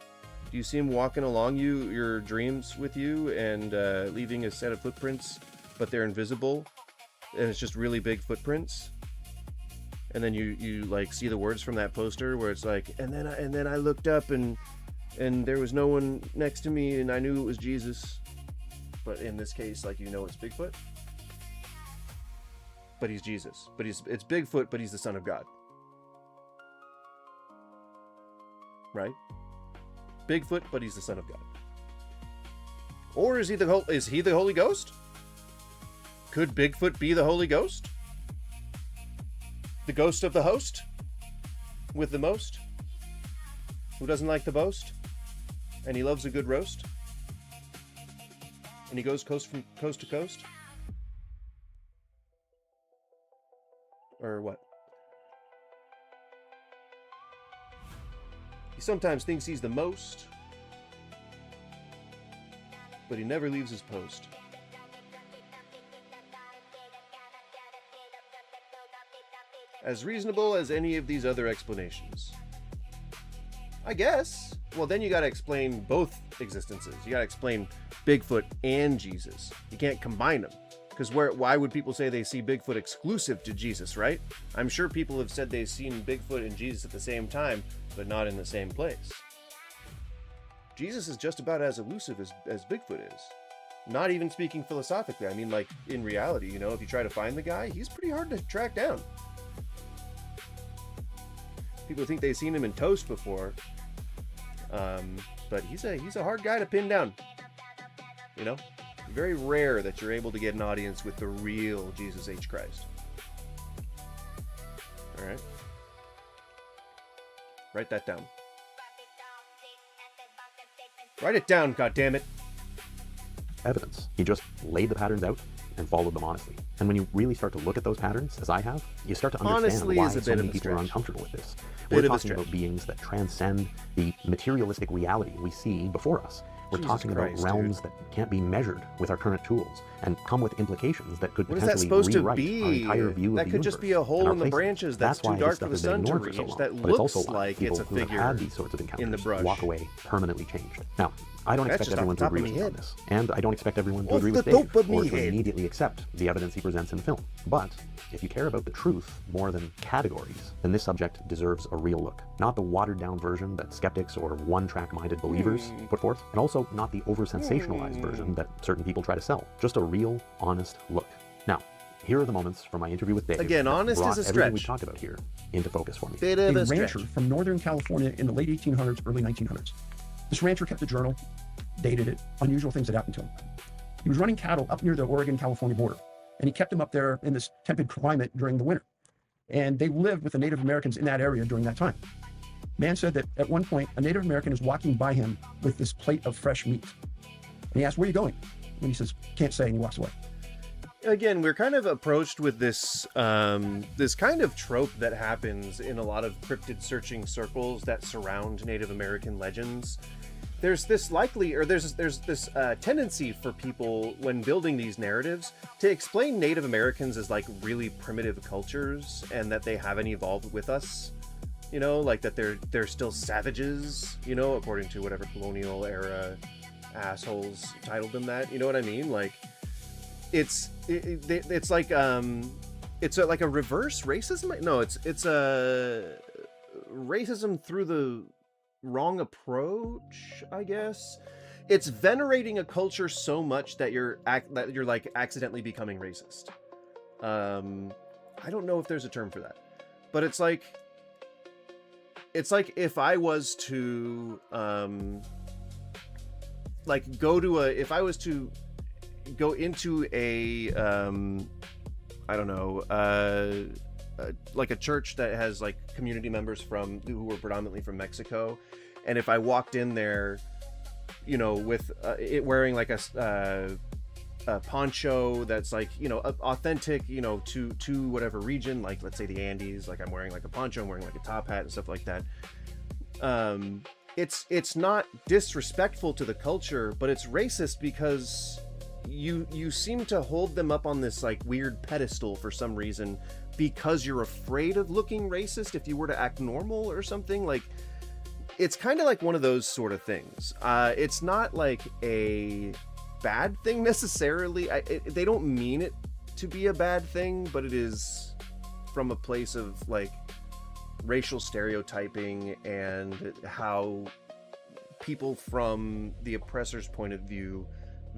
Do you see him walking along your dreams with you and leaving a set of footprints, but they're invisible, and it's just really big footprints? And then you like see the words from that poster where it's like, and then I looked up and there was no one next to me and I knew it was Jesus. But in this case, like, you know, it's Bigfoot. But he's Jesus. But it's Bigfoot, but he's the Son of God. Right? Bigfoot, but he's the Son of God. Or is he the Holy Ghost? Could Bigfoot be the Holy Ghost? The ghost of the host? With the most? Who doesn't like the boast? And he loves a good roast? And he goes from coast to coast? Or what? He sometimes thinks he's the most, but he never leaves his post. As reasonable as any of these other explanations. I guess. Well, then you gotta explain both existences. You gotta explain Bigfoot and Jesus. You can't combine them. Because why would people say they see Bigfoot exclusive to Jesus, right? I'm sure people have said they've seen Bigfoot and Jesus at the same time, but not in the same place. Jesus is just about as elusive as Bigfoot is. Not even speaking philosophically. I mean, like, in reality, you know, if you try to find the guy, he's pretty hard to track down. People think they've seen him in toast before, but he's a hard guy to pin down. You know, very rare that you're able to get an audience with the real Jesus H. Christ. All right, write that down. Write it down, goddammit. Evidence. He just laid the patterns out and followed them honestly. And when you really start to look at those patterns, as I have, you start to understand Honestly why is a so bit many of a people are stretch. uncomfortable with this. Bit We're of a talking about stretch. beings that transcend the materialistic reality we see before us. We're Jesus talking Christ, about realms dude. that can't be measured with our current tools and come with implications that could What is that potentially supposed to rewrite be? our entire view That of the could just be a universe hole and our in the place in it. branches that's too why dark this for stuff the has been sun to ignored for so reach, long. that But it's looks also why like people it's a who have figure had these sorts of in the encounters brush. walk away permanently changed. Now, I don't That's expect just everyone off to the top agree of with me me on head. this, and I don't expect everyone to Off agree the with Dave top of or me to head. immediately accept the evidence he presents in film. But if you care about the truth more than categories, then this subject deserves a real look. Not the watered-down version that skeptics or one-track-minded believers put forth, and also not the over-sensationalized version that certain people try to sell. Just a real, honest look. Now, here are the moments from my interview with Dave Again, that honest brought is a everything we stretch. talked about here into focus for me. Bit of A a rancher stretch. from Northern California in the late 1800s, early 1900s. This rancher kept a journal, dated it, unusual things that happened to him. He was running cattle up near the Oregon-California border, and he kept them up there in this temperate climate during the winter. And they lived with the Native Americans in that area during that time. Man said that at one point, a Native American is walking by him with this plate of fresh meat. And he asked, "Where are you going?" And he says, "Can't say," and he walks away. Again, we're kind of approached with this this kind of trope that happens in a lot of cryptid searching circles that surround Native American legends. There's this tendency for people when building these narratives to explain Native Americans as like really primitive cultures and that they haven't evolved with us. You know, like that they're still savages, you know, according to whatever colonial era assholes titled them that. You know what I mean? Like it's like like a reverse racism. No, it's a racism through the wrong approach, I guess. It's venerating a culture so much that you're like accidentally becoming racist. I don't know if there's a term for that, but it's like if I was to like go to if I was to go into a I don't know, like a church that has like community members who were predominantly from Mexico, and if I walked in there, you know, with it wearing like a poncho that's like, you know, authentic, you know, to whatever region, like let's say the Andes, like I'm wearing like a poncho, I'm wearing like a top hat and stuff like that. It's not disrespectful to the culture, but it's racist because you seem to hold them up on this like weird pedestal for some reason because you're afraid of looking racist if you were to act normal or something. Like, it's kind of like one of those sort of things. It's not like a bad thing necessarily. They don't mean it to be a bad thing, but it is from a place of like racial stereotyping and how people from the oppressor's point of view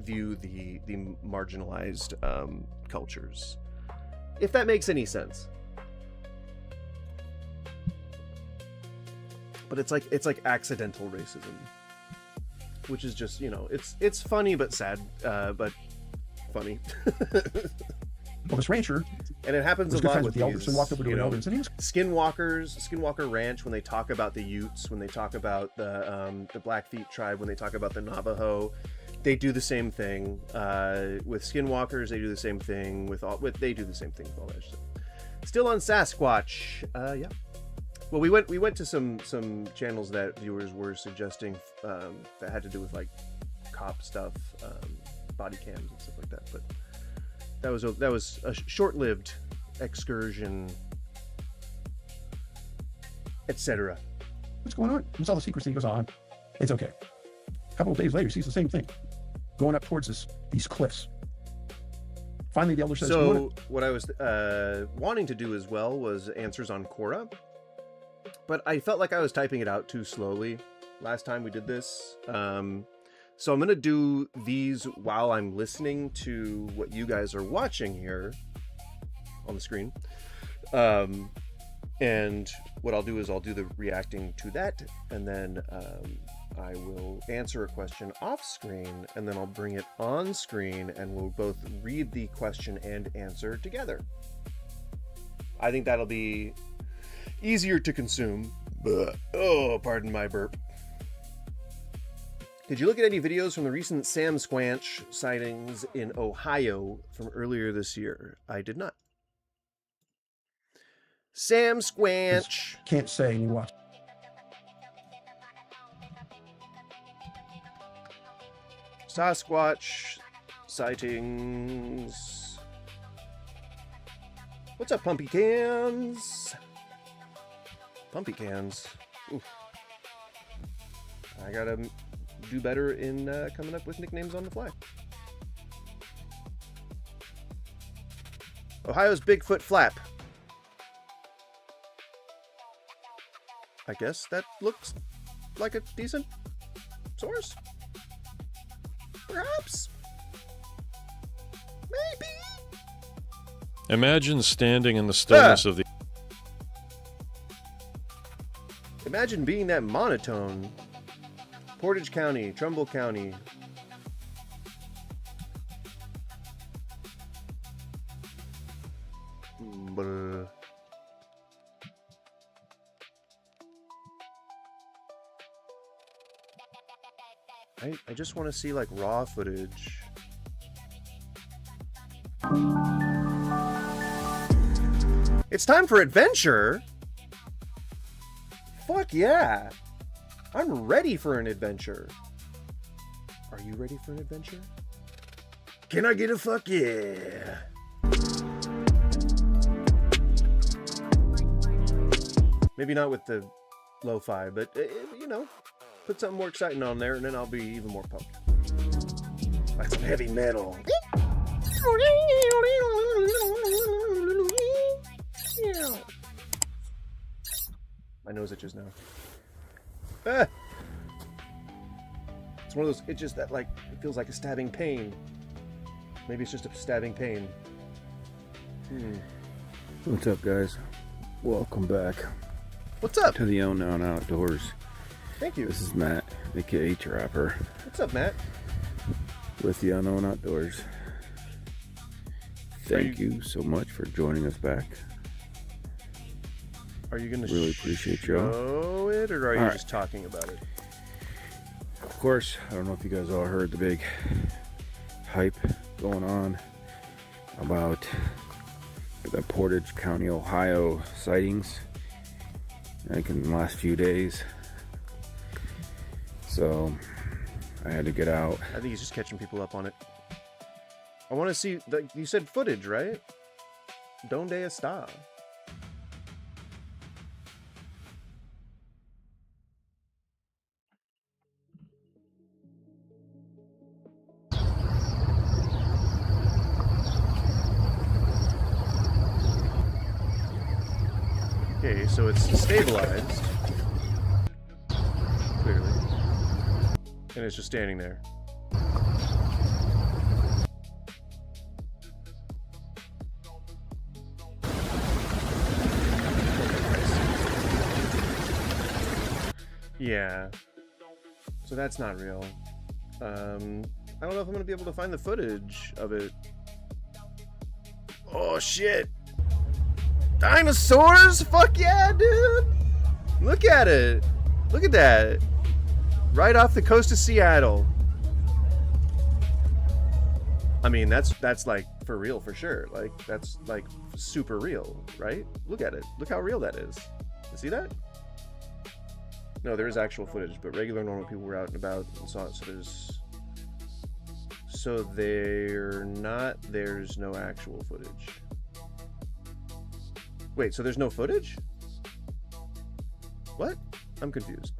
the marginalized cultures, if that makes any sense. But it's like accidental racism, which is just, you know, it's funny but sad, but funny. Well, this rancher, and it happens a good lot friends with the elder, so these, he walked over to you an know, elder and said, he was Skinwalker Ranch, when they talk about the Utes, when they talk about the Blackfeet tribe, when they talk about the Navajo, they do the same thing with Skinwalkers. They do the same thing with all that stuff. Still on Sasquatch, yeah. Well, we went to some channels that viewers were suggesting that had to do with like cop stuff, body cams and stuff like that. But that was a short-lived excursion, etc. what's going on? What's all the secrecy goes on? It's okay. A couple of days later, he sees the same thing going up towards these cliffs. Finally, the elder says, so what I was wanting to do as well was answers on Quora, but I felt like I was typing it out too slowly last time we did this. So I'm going to do these while I'm listening to what you guys are watching here on the screen. And what I'll do is I'll do the reacting to that, and then I will answer a question off screen, and then I'll bring it on screen, and we'll both read the question and answer together. I think that'll be easier to consume. Oh, pardon my burp. Did you look at any videos from the recent Sam Squanch sightings in Ohio from earlier this year? I did not. Sam Squanch. Can't say, and you watch. Sasquatch sightings. What's up, Pumpy Cans? Pumpy Cans. Ooh. I gotta do better in coming up with nicknames on the fly. Ohio's Bigfoot Flap. I guess that looks like a decent source. Perhaps. Maybe. Imagine standing in the stillness of the... Imagine being that monotone. Portage County, Trumbull County. I just want to see like raw footage. It's time for adventure. Fuck yeah. I'm ready for an adventure. Are you ready for an adventure? Can I get a fuck yeah? Maybe not with the lo-fi, but you know, put something more exciting on there and then I'll be even more pumped. Like some heavy metal. My nose itches now. It's one of those itches that like it feels like a stabbing pain. Maybe it's just a stabbing pain. What's up, guys? Welcome back. What's up? To the Unknown Outdoors. Thank you. This is Matt, aka Trapper. What's up, Matt? With the Unknown Outdoors. Thank you so much for joining us back. Are you going to really appreciate you show it, or are you just talking about it? Of course, I don't know if you guys all heard the big hype going on about the Portage County, Ohio sightings, like in the last few days. So I had to get out. I think he's just catching people up on it. I want to see, you said footage, right? Donde está? Okay, so it's stabilized. Clearly. And it's just standing there. Yeah. So that's not real. I don't know if I'm gonna be able to find the footage of it. Oh shit! Dinosaurs? Fuck yeah, dude! Look at it! Look at that! Right off the coast of Seattle. I mean, that's like for real, for sure. Like, that's like super real, right? Look at it. Look how real that is. You see that? No, there is actual footage, but regular normal people were out and about and saw it, so there's no actual footage. Wait, so there's no footage? What? I'm confused.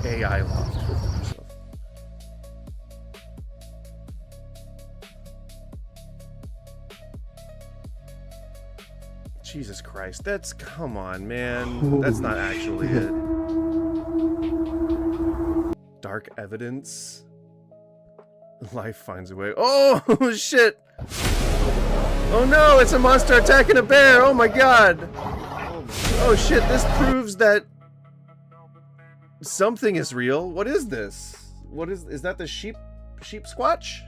AI loft. Go fuck yourself. Jesus Christ, come on, man. That's not actually it. Dark evidence. Life finds a way. Oh, shit. Oh no, it's a monster attacking a bear. Oh my god. Oh shit, this proves that something is real. What is this? Is that the sheep squatch?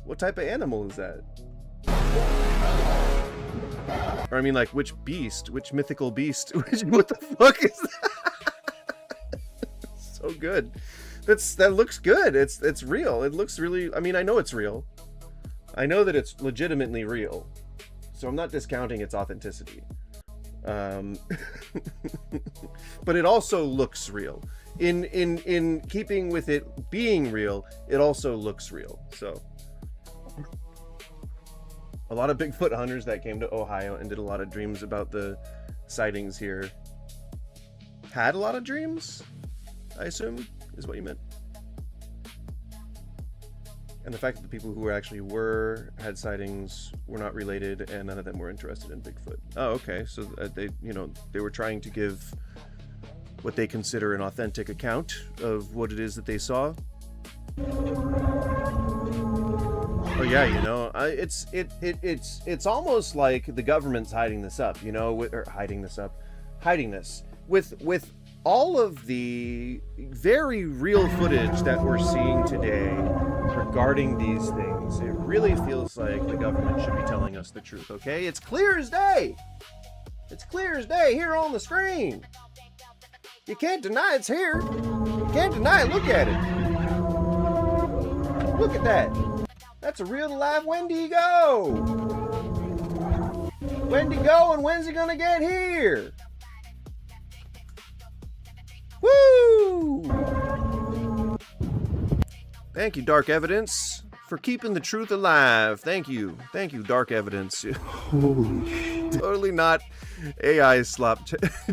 What type of animal is that? Or I mean, like, which mythical beast? What the fuck is that? So good. That looks good. It's real. It looks really, I mean, I know it's real. I know that it's legitimately real. So I'm not discounting its authenticity. But it also looks real. In keeping with it being real, it also looks real. So a lot of Bigfoot hunters that came to Ohio and did a lot of dreams about the sightings here had a lot of dreams, I assume, is what you meant. And the fact that the people who actually had sightings were not related, and none of them were interested in Bigfoot. Oh, okay. So they were trying to give what they consider an authentic account of what it is that they saw. Oh yeah, it's almost like the government's hiding this up, hiding this with all of the very real footage that we're seeing today regarding these things. It really feels like the government should be telling us the truth, okay? It's clear as day. It's clear as day here on the screen. You can't deny it's here. You can't deny it. Look at it. Look at that. That's a real live Wendigo. Wendigo, and when's he gonna get here? Woo! Thank you, Dark Evidence, for keeping the truth alive. Thank you, Dark Evidence. Holy shit. Totally not AI slop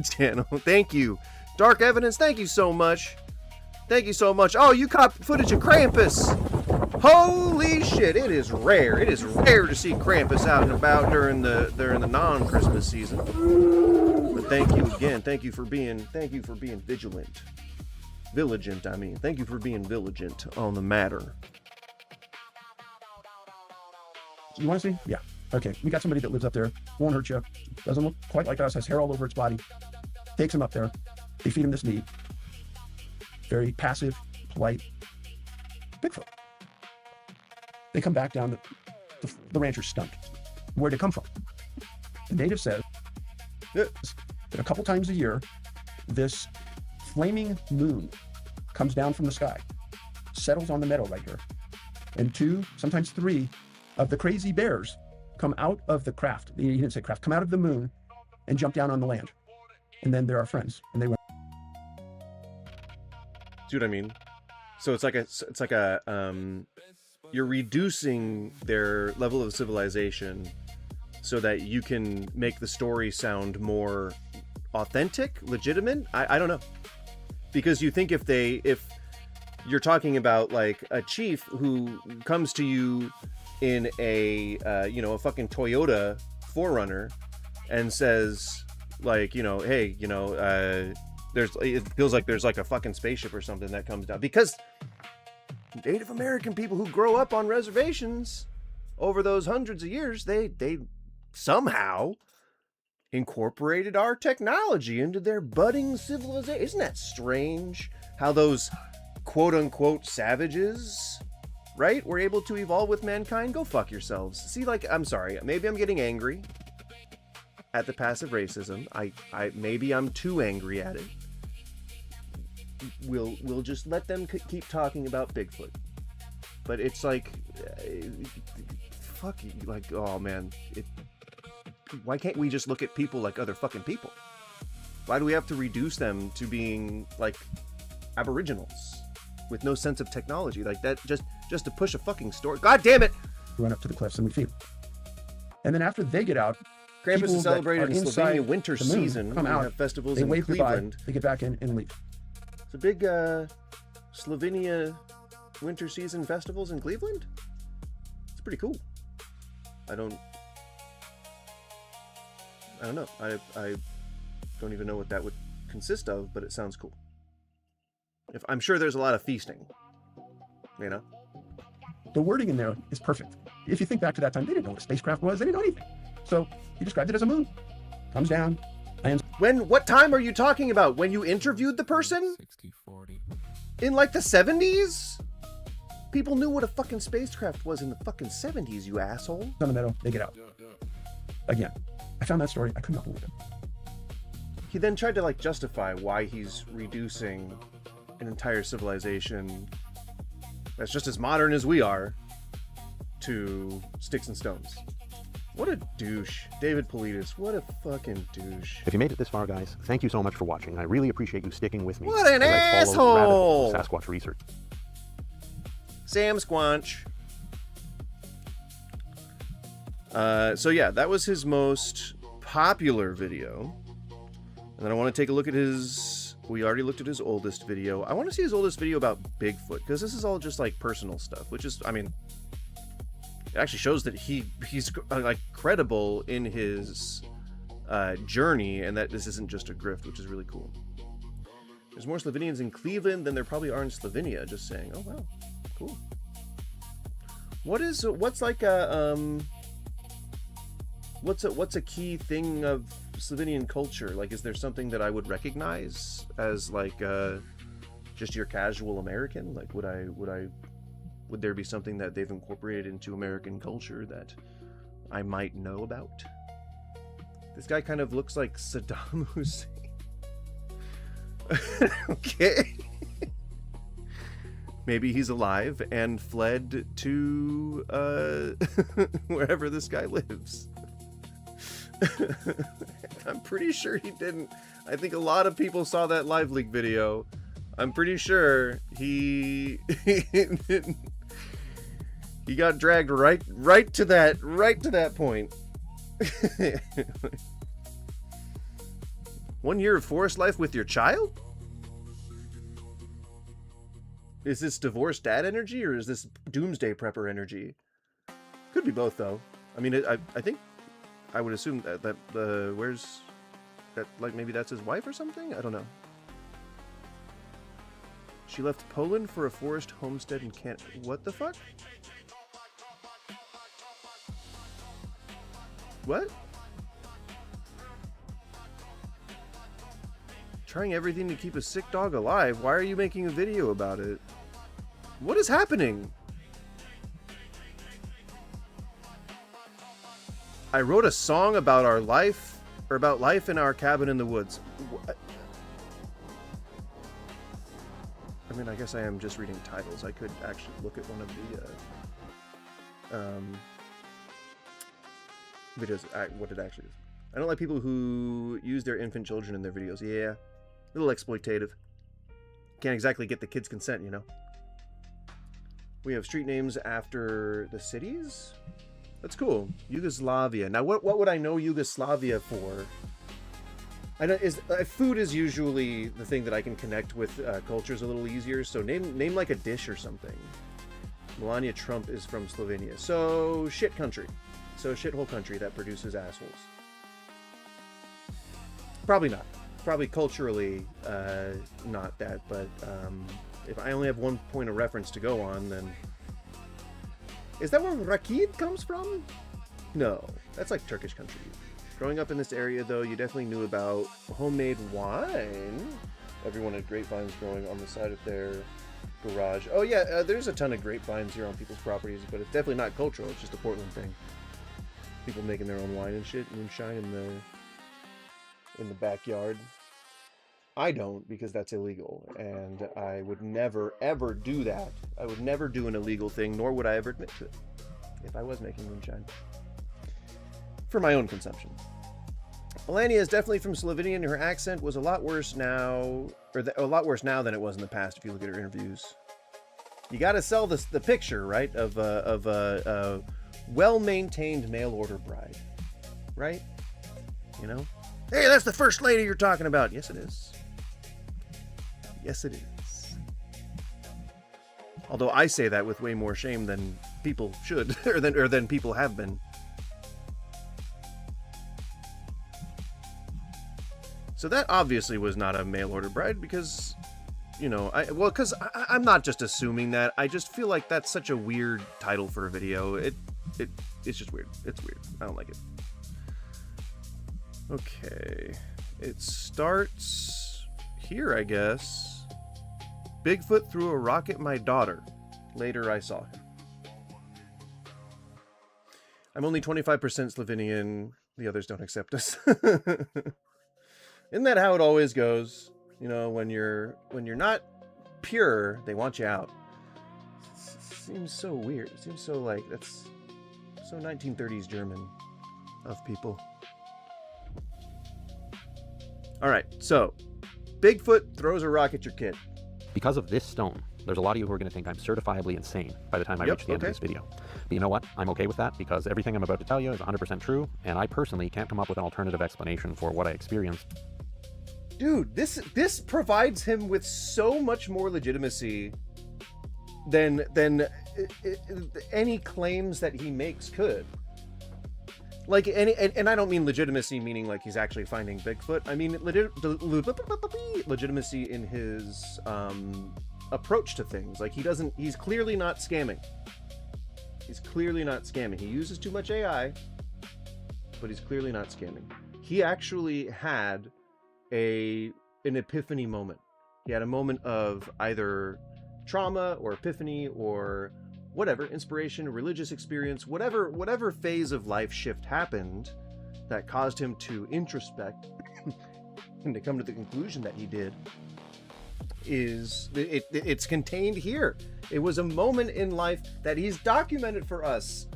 channel. Thank you, Dark Evidence. Thank you so much. Thank you so much. Oh, you caught footage of Krampus. Holy shit! It is rare. It is rare to see Krampus out and about during the non-Christmas season. But thank you again. Thank you for being vigilant. Vigilant, I mean. Thank you for being vigilant on the matter. You want to see? Yeah. Okay, we got somebody that lives up there, won't hurt you, doesn't look quite like us, has hair all over its body. Takes him up there. They feed him this meat. Very passive, polite. Bigfoot. They come back down, the rancher's stunned. Where'd it come from? The native says that a couple times a year, this flaming moon comes down from the sky, settles on the meadow right here, and 2, sometimes 3 of the crazy bears come out of the craft. He didn't say craft, come out of the moon and jump down on the land. And then they're our friends. And they went. See what I mean? So it's like you're reducing their level of civilization so that you can make the story sound more authentic, legitimate. I don't know. Because you think if you're talking about like a chief who comes to you in a a fucking Toyota 4Runner and says like, hey, it feels like there's like a fucking spaceship or something that comes down, because Native American people who grow up on reservations over those hundreds of years, they somehow incorporated our technology into their budding civilization. Isn't that strange how those quote-unquote savages, right, were able to evolve with mankind? Go fuck yourselves. See, like, I'm sorry, maybe I'm getting angry at the passive racism. Maybe I'm too angry at it. We'll just let them keep talking about Bigfoot. But it's like, fuck, like, oh man, why can't we just look at people like other fucking people? Why do we have to reduce them to being like aboriginals with no sense of technology like that, just to push a fucking story? God damn it! We went up to the cliffs and we feed them. And then after they get out, Krampus is celebrated in Slovenia winter season. Come out, have festivals they in wave Cleveland. Goodbye, they get back in and leave. It's a big Slovenia winter season festivals in Cleveland. It's pretty cool. I don't know. I don't even know what that would consist of, but it sounds cool. I'm sure there's a lot of feasting. The wording in there is perfect. If you think back to that time, they didn't know what a spacecraft was. They didn't know anything. So he described it as a moon. Comes down, lands. What time are you talking about? When you interviewed the person? 60-40. In like the 70s? People knew what a fucking spacecraft was in the fucking 70s, you asshole. On the meadow, they get out. Again, I found that story. I could not believe it. He then tried to like justify why he's reducing an entire civilization that's just as modern as we are to sticks and stones. What a douche. David Politis, what a fucking douche. If you made it this far, guys, thank you so much for watching. I really appreciate you sticking with me. What an as I follow asshole! rabbit Sasquatch research. Sam Squanch. So yeah, that was his most popular video. And then I want to take a look at his... We already looked at his oldest video. I want to see his oldest video about Bigfoot, because this is all just like personal stuff, which is, I mean... It actually shows that he's like credible in his journey, and that this isn't just a grift, which is really cool. There's more Slovenians in Cleveland than there probably are in Slovenia. Just saying. Oh wow, cool. What's like a what's a key thing of Slovenian culture? Like, is there something that I would recognize as like just your casual American? Like, would there be something that they've incorporated into American culture that I might know about? This guy kind of looks like Saddam Hussein. Okay. Maybe he's alive and fled to wherever this guy lives. I'm pretty sure he didn't. I think a lot of people saw that live leak video. I'm pretty sure he he got dragged right to that point. 1 year of forest life with your child? Is this divorced dad energy, or is this doomsday prepper energy? Could be both, though. I mean, I think I would assume that where's that, like, maybe that's his wife or something? I don't know. She left Poland for a forest homestead in Canada. What the fuck? What? Trying everything to keep a sick dog alive. Why are you making a video about it? What is happening? I wrote a song about our life, or about life in our cabin in the woods. What? I mean, I guess I am just reading titles. I could actually look at one of the videos, what it actually is. I don't like people who use their infant children in their videos. Yeah, a little exploitative. Can't exactly get the kids' consent, you know. We have street names after the cities. That's cool. Yugoslavia. Now, what would I know Yugoslavia for? I know food is usually the thing that I can connect with cultures a little easier. So name like a dish or something. Melania Trump is from Slovenia. So shit country. So shithole country that produces assholes. Probably not. Probably culturally not that. But if I only have one point of reference to go on, then... Is that where Rakid comes from? No, that's like Turkish country. Growing up in this area, though, you definitely knew about homemade wine. Everyone had grapevines growing on the side of their garage. Oh yeah, there's a ton of grapevines here on people's properties, but it's definitely not cultural. It's just a Portland thing. People making their own wine and shit, moonshine in the backyard. I don't, because that's illegal, and I would never, ever do that. I would never do an illegal thing, nor would I ever admit to it, if I was making moonshine. For my own consumption. Melania is definitely from Slovenia, and her accent was a lot worse now, a lot worse now than it was in the past, if you look at her interviews. You gotta sell the picture, right, of a well-maintained mail-order bride, right? You know? Hey, that's the first lady you're talking about. Yes, it is. Yes, it is. Although I say that with way more shame than people should, or than people have been. So that obviously was not a mail-order bride because, you know, I'm not just assuming that. I just feel like that's such a weird title for a video. It's just weird. It's weird. I don't like it. Okay, it starts here, I guess. Bigfoot threw a rock at my daughter. Later, I saw him. I'm only 25% Slovenian. The others don't accept us. Isn't that how it always goes? You know, when you're not pure, they want you out. It seems so weird. It seems so like that's so 1930s German of people. All right, so Bigfoot throws a rock at your kid. Because of this stone, there's a lot of you who are going to think I'm certifiably insane by the time I reach the end of this video. But you know what? I'm okay with that because everything I'm about to tell you is 100% true, and I personally can't come up with an alternative explanation for what I experienced. Dude, this provides him with so much more legitimacy than any claims that he makes could. Like, and I don't mean legitimacy meaning like he's actually finding Bigfoot. I mean legitimacy in his approach to things. Like he's clearly not scamming. He's clearly not scamming. He uses too much AI, but he's clearly not scamming. He actually had an epiphany moment. He had a moment of either trauma or epiphany or whatever, inspiration, religious experience, whatever phase of life shift happened that caused him to introspect and to come to the conclusion that he did it's contained here. It was a moment in life that he's documented for us.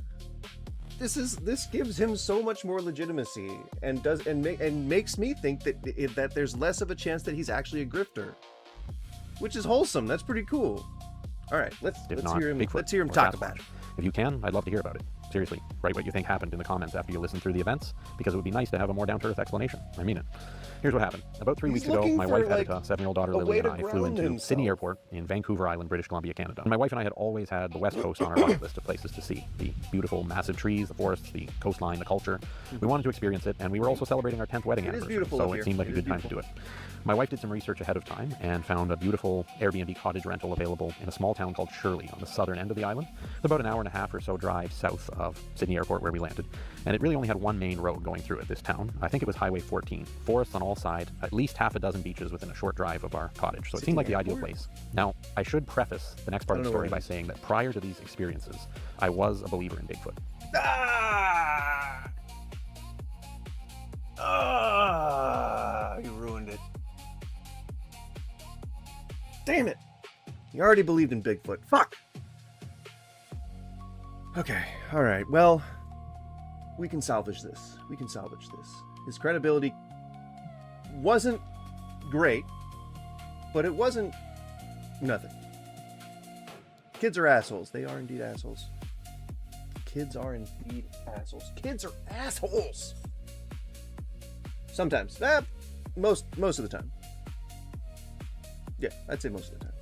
This gives him so much more legitimacy and makes me think that there's less of a chance that he's actually a grifter, which is wholesome. That's pretty cool. All right, let's hear him talk about it. If you can, I'd love to hear about it. Seriously, write what you think happened in the comments after you listen through the events, because it would be nice to have a more down-to-earth explanation. I mean it. Here's what happened. About 3 weeks ago, my wife had a 7-year-old daughter, Lily, and I flew into Sydney Airport in Vancouver Island, British Columbia, Canada. And my wife and I had always had the West Coast on our bucket list of places to see. The beautiful, massive trees, the forests, the coastline, the culture. We wanted to experience it, and we were also celebrating our 10th wedding anniversary, so it seemed like a good time to do it. My wife did some research ahead of time and found a beautiful Airbnb cottage rental available in a small town called Shirley on the southern end of the island. It's about an hour and a half or so drive south of Sydney Airport where we landed. And it really only had one main road going through it, this town. I think it was Highway 14. Forests on all sides, at least half a dozen beaches within a short drive of our cottage. So it seemed like the ideal place. Now, I should preface the next part of the story by saying that prior to these experiences, I was a believer in Bigfoot. You ruined it. Damn it! You already believed in Bigfoot. Fuck! Okay, alright, well, we can salvage this. We can salvage this. His credibility wasn't great, but it wasn't nothing. Kids are assholes. They are indeed assholes. Kids are indeed assholes. Kids are assholes! Sometimes. Most of the time. Yeah, I'd say most of the time.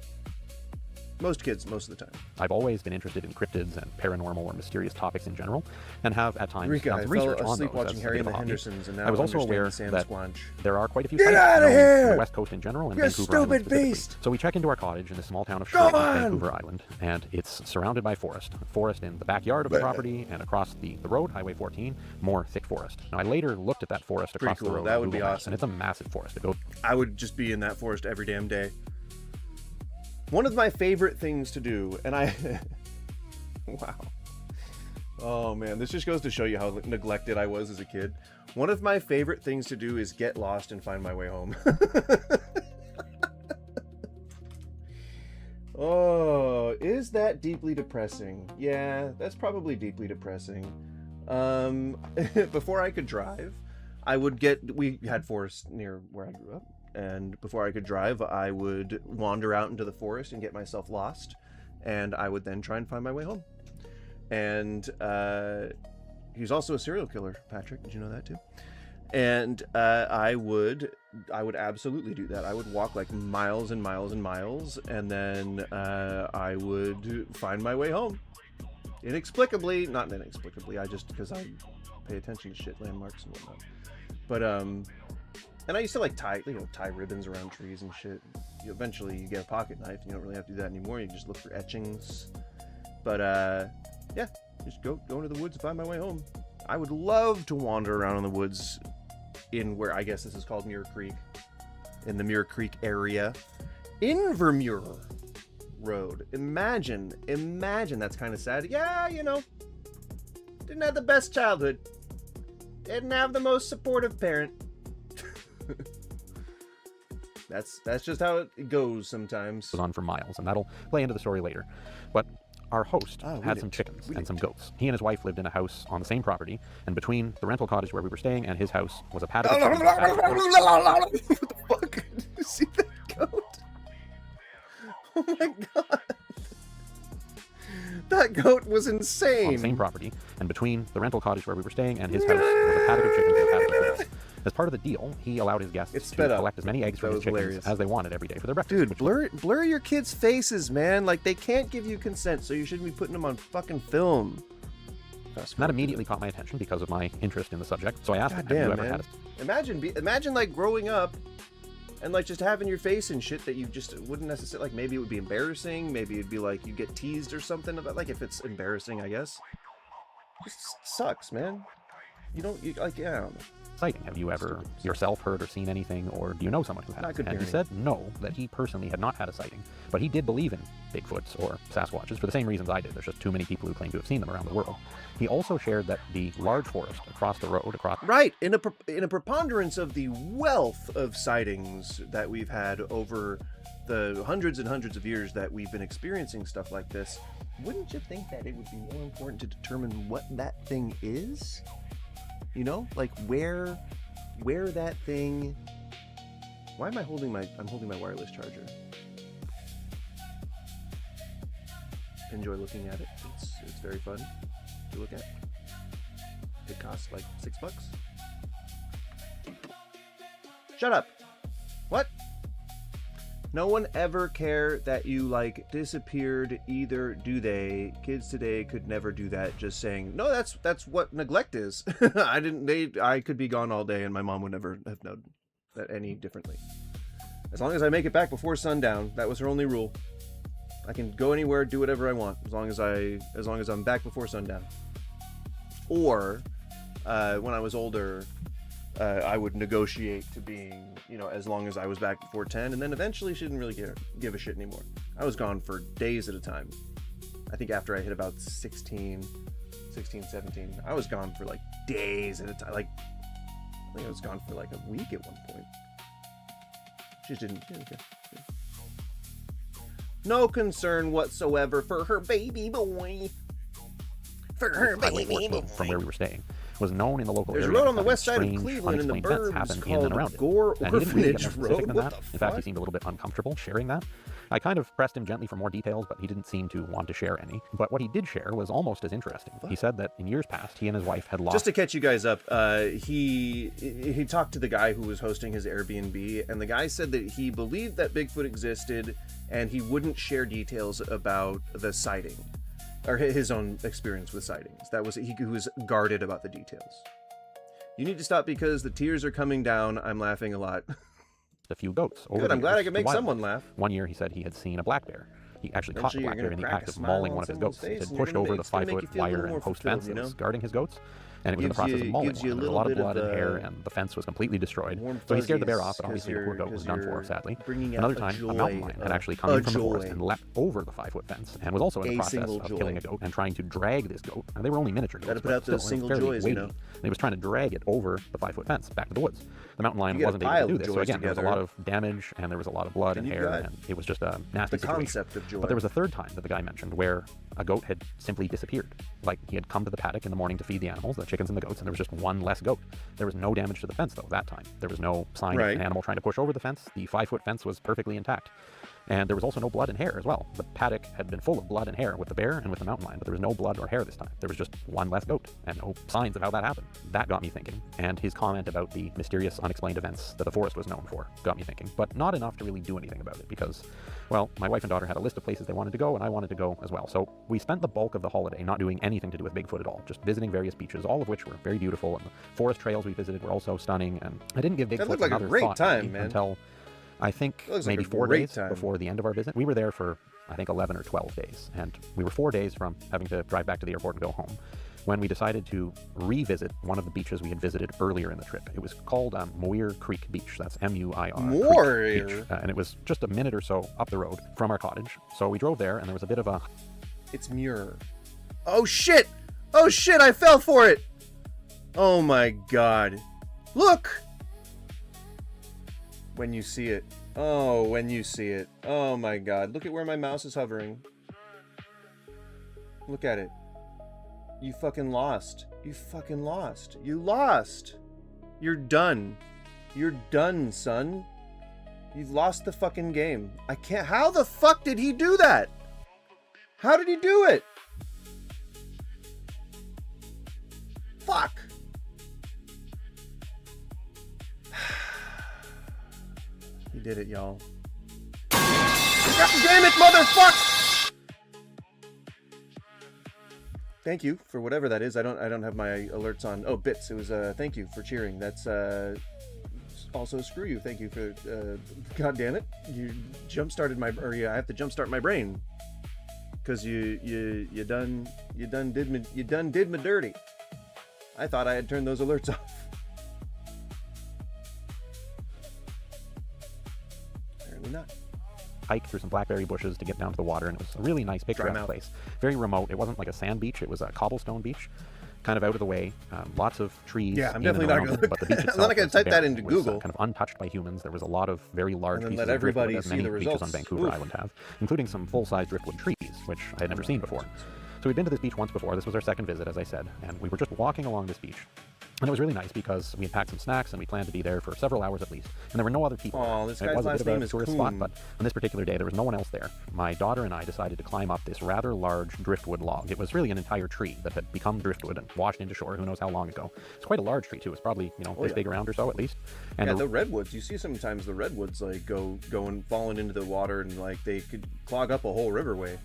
Most kids, most of the time. I've always been interested in cryptids and paranormal or mysterious topics in general, and have at times Eureka, done some I fell research on asleep those watching as Harry a bit and of the a hobby. Hendersons, and now I was also understand aware the Sam that Squanch. there are quite a few Get sites outta known here! on the West Coast in general and You Vancouver stupid Island specifically. beast! So we check into our cottage in the small town of Go Shirley, on! Vancouver Island, and it's surrounded by forest. Forest in the backyard of the property, and across the road, Highway 14, more thick forest. Now I later looked at that forest across the road. That on would be Google Maps, awesome. and it's a massive forest. It goes. I would just be in that forest every damn day. One of my favorite things to do, and I... Wow. Oh man, this just goes to show you how neglected I was as a kid. One of my favorite things to do is get lost and find my way home. Oh, is that deeply depressing? Yeah, that's probably deeply depressing. Before I could drive, we had forest near where I grew up, and before I could drive, I would wander out into the forest and get myself lost, and I would then try and find my way home. And he's also a serial killer, Patrick. Did you know that too? And I would absolutely do that. I would walk like miles and miles and miles, and then I would find my way home. Inexplicably, not inexplicably, because I pay attention to shit, landmarks and whatnot. But and I used to like tie ribbons around trees and shit. Eventually you get a pocket knife, you don't really have to do that anymore. You just look for etchings. But yeah, just go into the woods and find my way home. I would love to wander around in the woods in where I guess this is called Muir Creek, in the Muir Creek area, Invermuir Road. Imagine, that's kind of sad. Yeah, didn't have the best childhood. Didn't have the most supportive parent. That's just how it goes sometimes. On for miles, and that'll play into the story later. But our host had some chickens and some goats. He and his wife lived in a house on the same property, and between the rental cottage where we were staying and his house was a paddock. What the fuck? Did you see that goat? Oh my god. That goat was insane. On the same property, and between the rental cottage where we were staying and his house was a paddock of chickens and a paddock of goats. As part of the deal, he allowed his guests to collect as many eggs from his chickens as they wanted every day for their breakfast. Dude, blur your kids' faces, man. Like, they can't give you consent, so you shouldn't be putting them on fucking film. That immediately caught my attention because of my interest in the subject, so I asked him, have you ever had a... Imagine like growing up and like just having your face in shit that you just wouldn't necessarily, like, maybe it would be embarrassing, maybe it'd be like you get teased or something about, like, if it's embarrassing, I guess. It just sucks, man. I don't know. Sighting. Have you ever yourself heard or seen anything, or do you know someone who has? And he said no, that he personally had not had a sighting, but he did believe in Bigfoots or Sasquatches for the same reasons I did. There's just too many people who claim to have seen them around the world. He also shared that the large forest across the road, right, in a preponderance of the wealth of sightings that we've had over the hundreds and hundreds of years that we've been experiencing stuff like this, wouldn't you think that it would be more important to determine what that thing is? Like where that thing... Why am I holding I'm holding my wireless charger. Enjoy looking at it. It's very fun to look at. It costs like $6. Shut up. What? No one ever care that you, like, disappeared, either do they. Kids today could never do that, just saying, no, that's what neglect is. I could be gone all day and my mom would never have known that any differently. As long as I make it back before sundown, that was her only rule. I can go anywhere, do whatever I want, as long as I'm back before sundown. Or, when I was older, I would negotiate to being, you know, as long as I was back before 10, and then eventually she didn't really give a shit anymore. I was gone for days at a time. I think after I hit about 16, 17, I was gone for like days at a time. Like, I think I was gone for like a week at one point. She didn't care. No concern whatsoever for her baby boy. For her baby boy. From where we were staying was known in the local area. There's a road on the west side of Cleveland in the burbs called Gore Orphanage Road. What the fuck? In fact, he seemed a little bit uncomfortable sharing that. I kind of pressed him gently for more details, but he didn't seem to want to share any. But what he did share was almost as interesting. He said that in years past, he and his wife had lost... Just to catch you guys up, he talked to the guy who was hosting his Airbnb, and the guy said that he believed that Bigfoot existed, and he wouldn't share details about the sighting. Or his own experience with sightings. That was he was guarded about the details. You need to stop because the tears are coming down. I'm laughing a lot. A few goats. Good, I'm glad I could make someone laugh. One year he said he had seen a black bear. He actually caught the black bear in the act of mauling one of his goats. He had pushed over the 5-foot wire and post fence that was guarding his goats, and it was in the process of mauling one. There was a lot of blood and hair, and the fence was completely destroyed. So he scared the bear off, but obviously the poor goat was done for, sadly. Another time, a mountain lion had actually come in from the forest and leapt over the 5-foot fence, and was also in the process of killing a goat and trying to drag this goat. And they were only miniature goats, but still, it was fairly weighty. And he was trying to drag it over the 5-foot fence back to the woods. The mountain lion wasn't able to do this, so again, there was a lot of damage, and there was a lot of blood and hair, and it was just a nasty situation. But there was a third time that the guy mentioned where a goat had simply disappeared. Like, he had come to the paddock in the morning to feed the animals, the chickens and the goats, and there was just one less goat. There was no damage to the fence, though, that time. There was no sign of an animal trying to push over the fence. The 5-foot fence was perfectly intact. And there was also no blood and hair as well. The paddock had been full of blood and hair with the bear and with the mountain lion, but there was no blood or hair this time. There was just one less goat and no signs of how that happened. That got me thinking. And his comment about the mysterious, unexplained events that the forest was known for got me thinking. But not enough to really do anything about it because, well, my wife and daughter had a list of places they wanted to go, and I wanted to go as well. So we spent the bulk of the holiday not doing anything to do with Bigfoot at all, just visiting various beaches, all of which were very beautiful, and the forest trails we visited were also stunning. And I didn't give Bigfoot another thought until I think maybe 4 days before the end of our visit. We were there for, I think, 11 or 12 days, and we were 4 days from having to drive back to the airport and go home when we decided to revisit one of the beaches we had visited earlier in the trip. It was called Muir Creek Beach. That's M-U-I-R. Muir? And it was just a minute or so up the road from our cottage. So we drove there, and there was a bit of a... It's Muir. Oh, shit! Oh, shit, I fell for it! Oh, my God. Look! When you see it. Oh, when you see it. Oh my God. Look at where my mouse is hovering. Look at it. You fucking lost. You fucking lost. You lost. You're done. You're done, son. You've lost the fucking game. I can't. How the fuck did he do that? How did he do it? Fuck. He did it, y'all. God damn it, motherfucker! Thank you for whatever that is. I don't have my alerts on. Oh, bits. It was thank you for cheering. That's also screw you. Thank you for God damn it. You jump started my I have to jumpstart my brain. Cause you done did me dirty. I thought I had turned those alerts off. Not. Hike through some blackberry bushes to get down to the water, and it was a really nice picturesque place. Very remote. It wasn't like a sand beach, it was a cobblestone beach, kind of out of the way. Lots of trees. Yeah, I'm definitely not going to look. I'm not going to type that into Google. Kind of untouched by humans. There was a lot of very large pieces let of everybody driftwood, as see many the beaches results. on Vancouver Island have, including some full-size driftwood trees, which I had never seen before. So So we'd been to this beach once before. This was our second visit, as I said, and we were just walking along this beach. And it was really nice because we had packed some snacks and we planned to be there for several hours at least. And there were no other people. Oh, this it guy's was a last bit of name a is tourist Coon. spot, but on this particular day there was no one else there. My daughter and I decided to climb up this rather large driftwood log. It was really an entire tree that had become driftwood and washed into shore. Who knows how long ago? It's quite a large tree too. It's probably this big around or so at least. And yeah, the redwoods. You see sometimes the redwoods like going falling into the water and like they could clog up a whole riverway.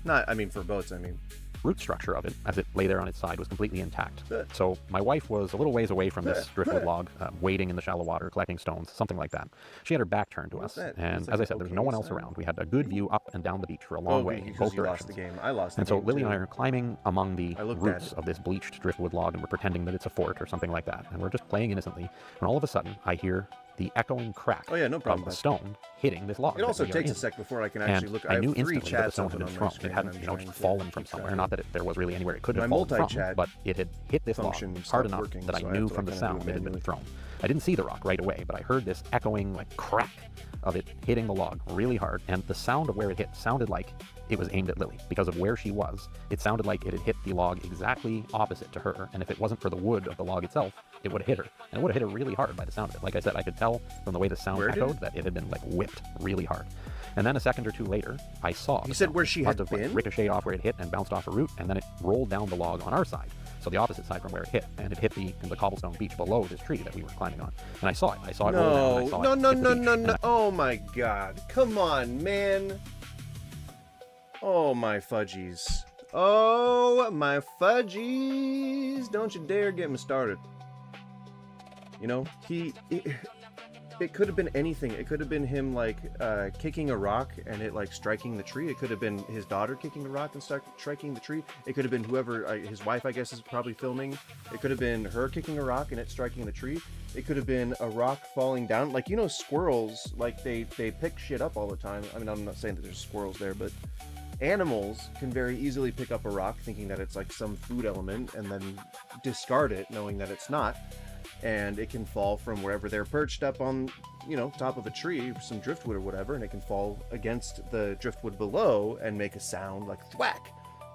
Not, I mean, for boats. I mean. Root structure of it, as it lay there on its side, was completely intact. So my wife was a little ways away from this driftwood log, wading in the shallow water, collecting stones, something like that. She had her back turned to us, and as I said, there was no one else around. We had a good view up and down the beach for a long way in both directions. Lost the game. I lost the and so game Lily too. and I are climbing among the roots of this bleached driftwood log, and we're pretending that it's a fort or something like that. And we're just playing innocently, when all of a sudden I hear the echoing crack of a stone hitting this log. It also takes a sec before I can actually look. I knew have 3 instantly that the chats stone had open been on my thrown. It screen. hadn't, just fallen from somewhere. Not that there was really anywhere it could have My fallen from, multi-chat but it had hit this log function hard stopped enough working, that I so I knew have to from the kinda do sound it it had been manually. thrown. I didn't see the rock right away, but I heard this echoing like crack of it hitting the log really hard, and the sound of where it hit sounded like it was aimed at Lily. Because of where she was, it sounded like it had hit the log exactly opposite to her, and if it wasn't for the wood of the log itself, it would have hit her. And it would have hit her really hard by the sound of it. Like I said, I could tell from the way the sound echoed that it had been like whipped really hard. And then a second or two later, I saw. You said where she had been? Like, ricocheted off where it hit and bounced off a root, and then it rolled down the log on our side. So the opposite side from where it hit, and it hit the cobblestone beach below this tree that we were climbing on. And I saw it. I saw it roll down. And I saw it hit the beach, No. Oh my god. Come on, man. Oh my fudgies. Oh my fudgies. Don't you dare get me started. You know, it could have been anything. It could have been him like kicking a rock and it like striking the tree. It could have been his daughter kicking a rock and striking the tree. It could have been whoever, his wife I guess is probably filming. It could have been her kicking a rock and it striking the tree. It could have been a rock falling down. Like, you know, squirrels, like they pick shit up all the time. I mean, I'm not saying that there's squirrels there, but animals can very easily pick up a rock thinking that it's like some food element and then discard it knowing that it's not. And it can fall from wherever they're perched up on, you know, top of a tree, some driftwood or whatever, and it can fall against the driftwood below and make a sound like thwack,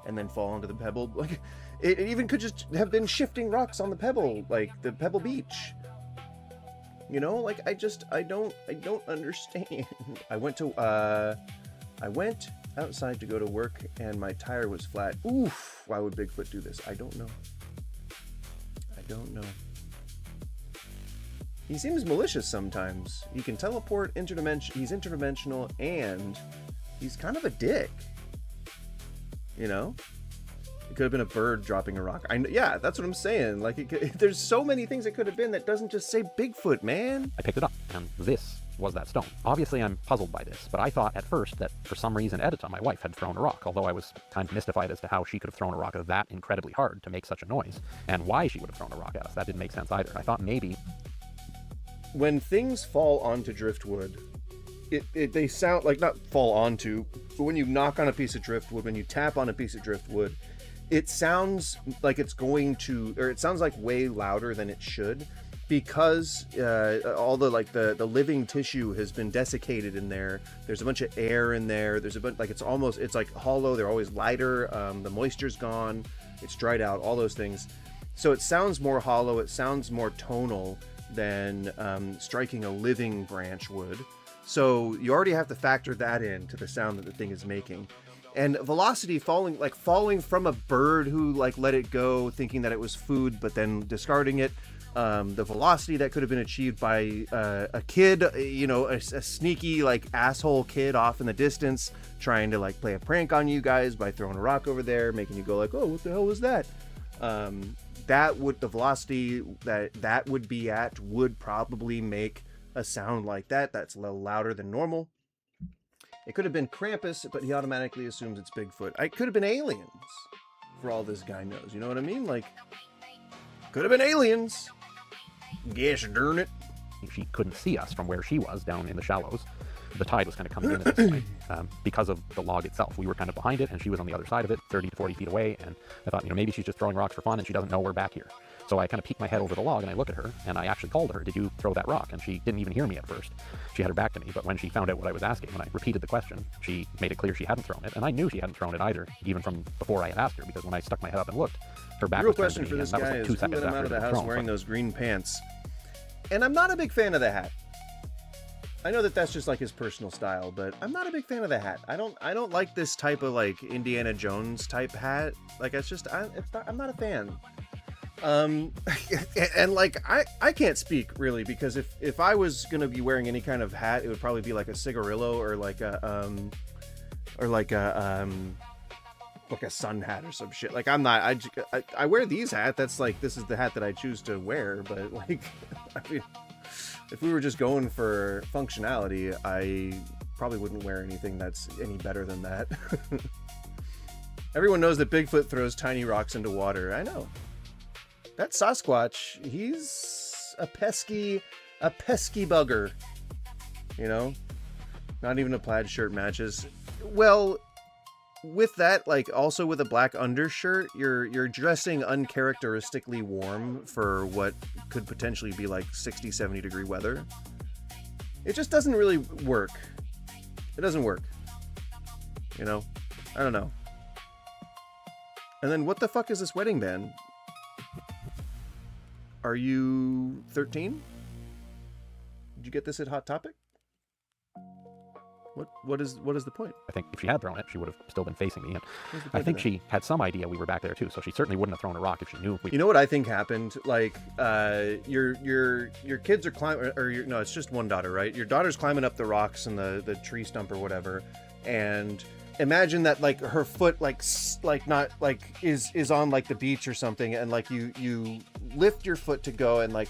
and then fall onto the pebble. Like, it even could just have been shifting rocks on the pebble, like the pebble beach. You know, like I don't understand. I went outside to go to work and my tire was flat. Oof, why would Bigfoot do this? I don't know. He seems malicious sometimes. He can teleport interdimension. He's interdimensional, and he's kind of a dick. You know, it could have been a bird dropping a rock. Yeah, that's what I'm saying. Like, there's so many things it could have been that doesn't just say Bigfoot, man. I picked it up, and this was that stone. Obviously, I'm puzzled by this, but I thought at first that for some reason Edita, my wife, had thrown a rock, although I was kind of mystified as to how she could have thrown a rock that incredibly hard to make such a noise, and why she would have thrown a rock at us. That didn't make sense either. I thought maybe when things fall onto driftwood, they sound like, not fall onto, but when you knock on a piece of driftwood, when you tap on a piece of driftwood, it sounds like it's going to, or it sounds like way louder than it should, because all the like the living tissue has been desiccated in there. There's a bunch of air in there. There's a bunch, like, it's like hollow. They're always lighter. The moisture's gone. It's dried out. All those things. So it sounds more hollow. It sounds more tonal than striking a living branch would. So you already have to factor that in to the sound that the thing is making. And velocity falling from a bird who like let it go thinking that it was food but then discarding it. The velocity that could have been achieved by a kid, you know, a sneaky like asshole kid off in the distance trying to like play a prank on you guys by throwing a rock over there, making you go like, oh, what the hell was that? The velocity that would be at would probably make a sound like that. That's a little louder than normal. It could have been Krampus, but he automatically assumes it's Bigfoot. It could have been aliens, for all this guy knows. You know what I mean? Like, could have been aliens. Gosh darn it. she couldn't see us from where she was down in the shallows. The tide was kind of coming in at this point because of the log itself. We were kind of behind it, and she was on the other side of it, 30 to 40 feet away, and I thought, maybe she's just throwing rocks for fun, and she doesn't know we're back here. So I kind of peeked my head over the log and I look at her and I actually called her, "Did you throw that rock?" And she didn't even hear me at first. She had her back to me, but when she found out what I was asking, when I repeated the question, she made it clear she hadn't thrown it. And I knew she hadn't thrown it either, even from before I had asked her, because when I stuck my head up and looked, her back Real was turned question to for me, this and that was guy like is 2 who seconds let him after out of it the was house thrown. wearing those green pants? And I'm not a big fan of the hat. I know that that's just like his personal style, but I'm not a big fan of the hat. I don't like this type of like Indiana Jones type hat. Like I'm not a fan. And like I can't speak really, because if I was gonna be wearing any kind of hat, it would probably be like a cigarillo or like a sun hat or some shit. Like I'm not. I wear these hats. That's like, this is the hat that I choose to wear. But like, I mean, if we were just going for functionality, I probably wouldn't wear anything that's any better than that. Everyone knows that Bigfoot throws tiny rocks into water. I know. That Sasquatch, he's a pesky bugger. You know? Not even a plaid shirt matches. Well, with that, like, also with a black undershirt, you're dressing uncharacteristically warm for what could potentially be like 60, 70 degree weather. It just doesn't really work. It doesn't work. You know? I don't know. And then what the fuck is this wedding band? Are you 13? Did you get this at Hot Topic? What is the point? I think if she had thrown it, she would have still been facing me. And I think she had some idea we were back there too, so she certainly wouldn't have thrown a rock if she knew. You know what I think happened? Like, your kids are climbing, no, it's just one daughter, right? Your daughter's climbing up the rocks and the tree stump or whatever, and imagine that like her foot like not like is on like the beach or something, and like you lift your foot to go, and like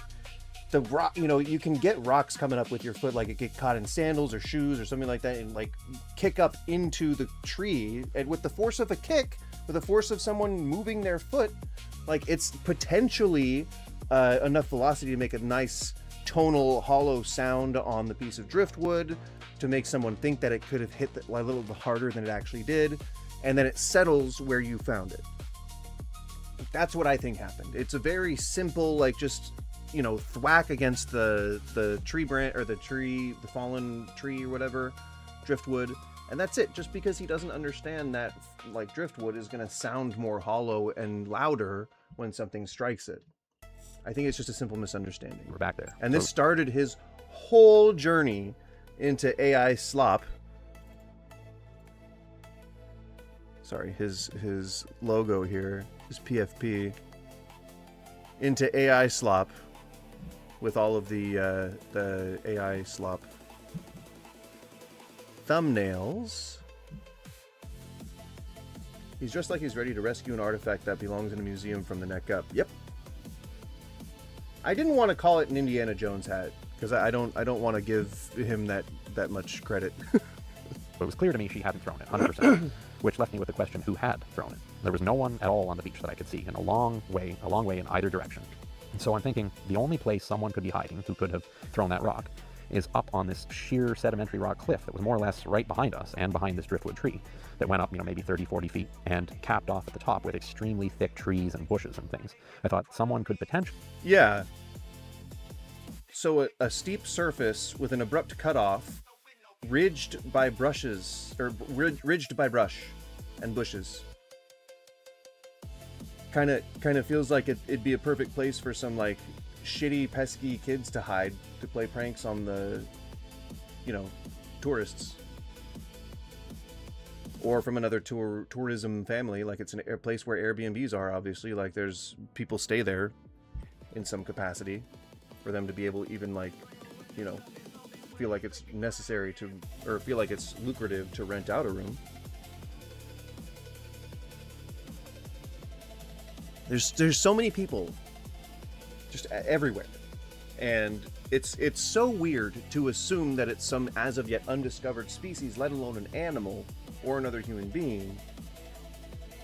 the rock, you know, you can get rocks coming up with your foot, like it get caught in sandals or shoes or something like that, and like kick up into the tree, and with the force of a kick, with the force of someone moving their foot, like it's potentially enough velocity to make a nice tonal hollow sound on the piece of driftwood to make someone think that it could have hit a little harder than it actually did, and then it settles where you found it. That's what I think happened. It's a very simple, like, just, you know, thwack against the tree branch, or the fallen tree or whatever, driftwood, and that's it. Just because he doesn't understand that, like, driftwood is going to sound more hollow and louder when something strikes it. I think it's just a simple misunderstanding. We're back there. And this started his whole journey into AI slop. Sorry, his logo here is PFP. Into AI slop, with all of the AI slop thumbnails. He's dressed like he's ready to rescue an artifact that belongs in a museum from the neck up. Yep. I didn't want to call it an Indiana Jones hat, because I don't want to give him that much credit. But it was clear to me she hadn't thrown it, 100%, which left me with the question, who had thrown it? There was no one at all on the beach that I could see, in a long way in either direction. And so I'm thinking the only place someone could be hiding who could have thrown that rock is up on this sheer sedimentary rock cliff that was more or less right behind us and behind this driftwood tree that went up, you know, maybe 30, 40 feet and capped off at the top with extremely thick trees and bushes and things. I thought someone could potentially... Yeah. So a steep surface with an abrupt cutoff, ridged by brush and bushes. Kind of feels like it'd be a perfect place for some like shitty, pesky kids to hide to play pranks on the, you know, tourists. Or from another tourism family, like it's a place where Airbnbs are, obviously. Like there's people stay there in some capacity for them to be able to even, like, you know, feel like it's necessary to, or feel like it's lucrative to rent out a room. There's so many people just everywhere, and it's so weird to assume that it's some as of yet undiscovered species, let alone an animal or another human being,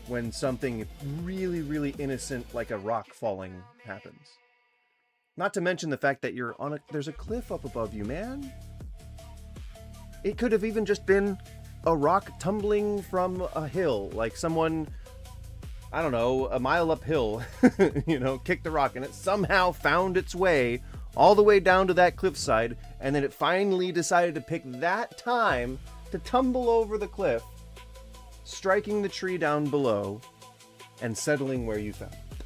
when something really, really innocent like a rock falling happens. Not to mention the fact that you're on there's a cliff up above you, man. It could have even just been a rock tumbling from a hill, like someone, I don't know, a mile uphill, you know, kicked the rock, and it somehow found its way all the way down to that cliffside, and then it finally decided to pick that time to tumble over the cliff, striking the tree down below, and settling where you found it.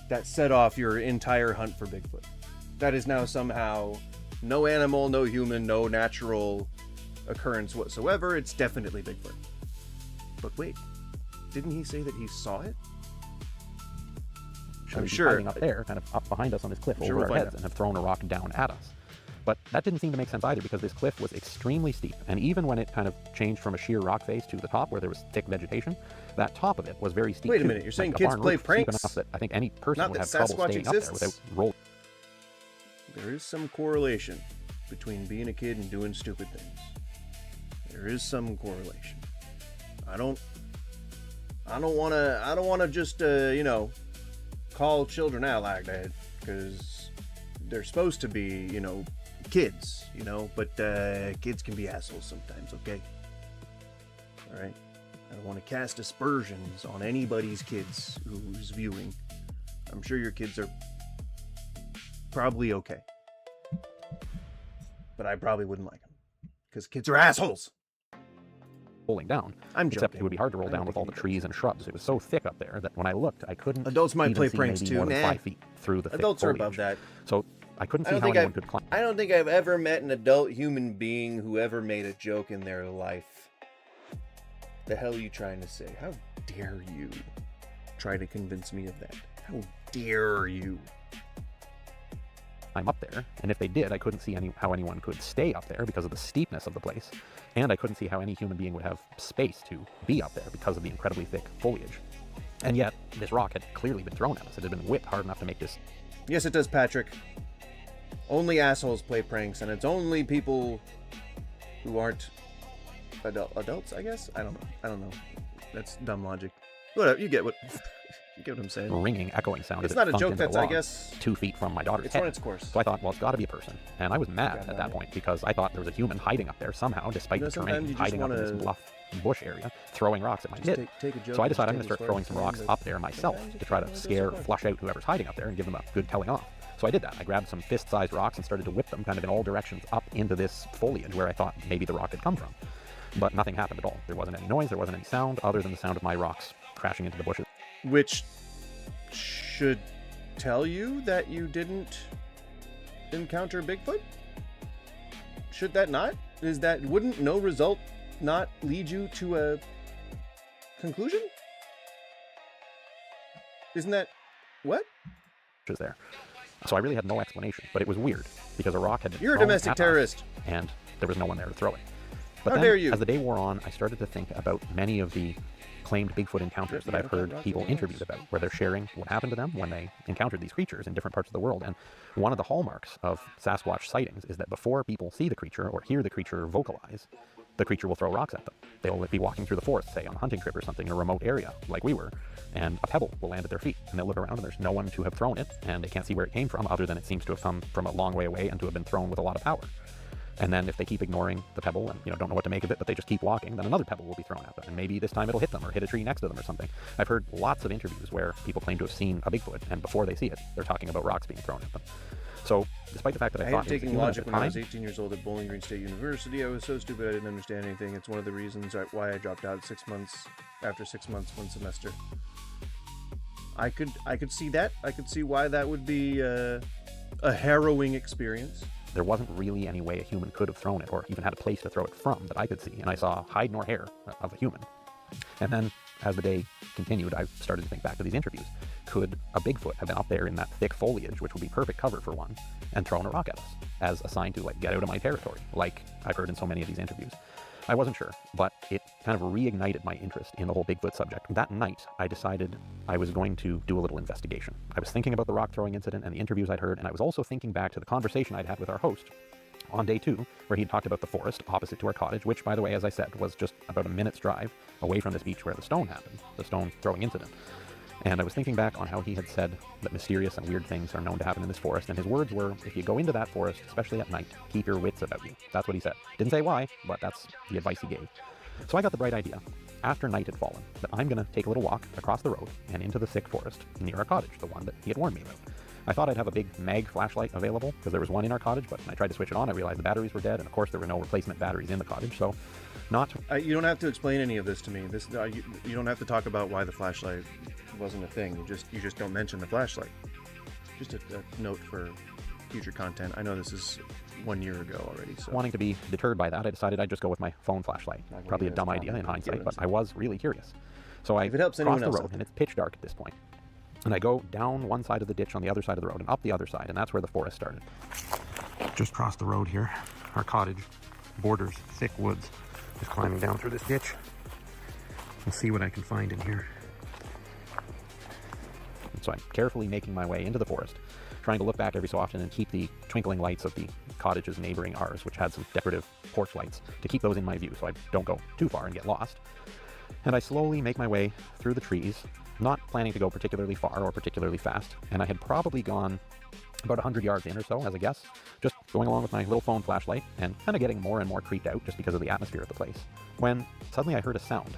That set off your entire hunt for Bigfoot. That is now somehow no animal, no human, no natural occurrence whatsoever. It's definitely Bigfoot. But wait, didn't he say that he saw it? I'm sure. Hiding up there, kind of up behind us on this cliff I'm sure over we'll our find heads, out. and have thrown a rock down at us. But that didn't seem to make sense either, because this cliff was extremely steep, and even when it kind of changed from a sheer rock face to the top where there was thick vegetation, that top of it was very steep. Wait a too. minute, you're saying Like a kids barn play roof, steep pranks? enough that I think any person Not would that have trouble Sasquatch staying up there exists? without rolling. There is some correlation between being a kid and doing stupid things. There is some correlation. I don't want to just you know, call children out like that, because they're supposed to be, you know, kids, you know, but kids can be assholes sometimes, okay? All right. I don't want to cast aspersions on anybody's kids who's viewing. I'm sure your kids are probably okay, but I probably wouldn't like them because kids are assholes. Rolling down. I'm Except joking. it would be hard to roll down with all the trees and shrubs. It was so thick up there that when I looked, I couldn't. Adults might even play see pranks maybe too. more than Nah. 5 feet through the thick Adults are foliage. above that. So I couldn't I see don't how think anyone could climb. I don't think I've ever met an adult human being who ever made a joke in their life. The hell are you trying to say? How dare you try to convince me of that? How dare you? I'm up there, and if they did, I couldn't see how anyone could stay up there because of the steepness of the place, and I couldn't see how any human being would have space to be up there because of the incredibly thick foliage. And yet, this rock had clearly been thrown at us. It had been whipped hard enough to make this. Yes, it does, Patrick. Only assholes play pranks, and it's only people who aren't adults, I guess? I don't know. That's dumb logic. Whatever, you get what I'm saying. Ringing, echoing sound. It's as it not a thumped joke, into the that's, I log guess... 2 feet from my daughter's It's head. run its course. So I thought, well, it's got to be a person. And I was mad at that point because I thought there was a human hiding up there somehow, despite the sometimes terrain, you just hiding up in this wanna- bluff bush area, throwing rocks at my Just kid. take a joke So I and decided I'm just going to take it start throwing as some far rocks as up there myself to try to scare, flush out whoever's hiding up there and give them a good telling off. So I did that. I grabbed some fist-sized rocks and started to whip them kind of in all directions up into this foliage where I thought maybe the rock had come from. But nothing happened at all. There wasn't any noise, there wasn't any sound other than the sound of my rocks crashing into the bushes. Which should tell you that you didn't encounter Bigfoot? Should that not? Wouldn't no result not lead you to a conclusion? Isn't that what? There. So I really had no explanation, but it was weird because a rock had been You're a thrown domestic at us, terrorist. and there was no one there to throw it. But How then, dare you? as the day wore on, I started to think about many of the claimed Bigfoot encounters that I've heard people interviewed about, where they're sharing what happened to them when they encountered these creatures in different parts of the world. And one of the hallmarks of Sasquatch sightings is that before people see the creature or hear the creature vocalize, the creature will throw rocks at them. They'll be walking through the forest, say on a hunting trip or something in a remote area like we were, and a pebble will land at their feet, and they'll look around and there's no one to have thrown it, and they can't see where it came from other than it seems to have come from a long way away and to have been thrown with a lot of power. And then if they keep ignoring the pebble and don't know what to make of it, but they just keep walking, then another pebble will be thrown at them, and maybe this time it'll hit them or hit a tree next to them or something. I've heard lots of interviews where people claim to have seen a Bigfoot, and before they see it, they're talking about rocks being thrown at them. So, despite the fact that I thought hated it was a taking human at logic the when I was time, 18 years old at Bowling Green State University. I was so stupid I didn't understand anything. It's one of the reasons why I dropped out after 6 months, one semester. I could see that. I could see why that would be a harrowing experience. there wasn't really any way a human could have thrown it or even had a place to throw it from that I could see, and I saw hide nor hair of a human. And then, as the day continued, I started to think back to these interviews. Could a Bigfoot have been up there in that thick foliage, which would be perfect cover for one, and thrown a rock at us as a sign to, like, get out of my territory, like I've heard in so many of these interviews? I wasn't sure, but it kind of reignited my interest in the whole Bigfoot subject. That night, I decided I was going to do a little investigation. I was thinking about the rock throwing incident and the interviews I'd heard, and I was also thinking back to the conversation I'd had with our host on day 2, where he'd talked about the forest opposite to our cottage, which, by the way, as I said, was just about a minute's drive away from this beach where the stone happened, the stone throwing incident. And I was thinking back on how he had said that mysterious and weird things are known to happen in this forest, and his words were, if you go into that forest, especially at night, keep your wits about you. That's what he said. Didn't say why, but that's the advice he gave. So I got the bright idea. after night had fallen, that I'm going to take a little walk across the road and into the thick forest near our cottage, the one that he had warned me about. I thought I'd have a big mag flashlight available because there was one in our cottage, but when I tried to switch it on, I realized the batteries were dead, and of course there were no replacement batteries in the cottage, so not... You don't have to explain any of this to me. You don't have to talk about why the flashlight wasn't a thing. You just don't mention the flashlight. Just a note for future content. I know this is 1 year ago already, so... Wanting to be deterred by that, I decided I'd just go with my phone flashlight. Probably a dumb idea in hindsight, but I was really curious. So I crossed the road, and it's pitch dark at this point. And I go down one side of the ditch on the other side of the road and up the other side, and that's where the forest started. Just crossed the road here. Our cottage borders thick woods. Just climbing down through this ditch and see what I can find in here. And so I'm carefully making my way into the forest, trying to look back every so often and keep the twinkling lights of the cottages neighboring ours, which had some decorative porch lights, to keep those in my view so I don't go too far and get lost. And I slowly make my way through the trees, not planning to go particularly far or particularly fast, and I had probably gone about 100 yards in or so, as a guess, just going along with my little phone flashlight and kind of getting more and more creeped out just because of the atmosphere of the place, when suddenly I heard a sound.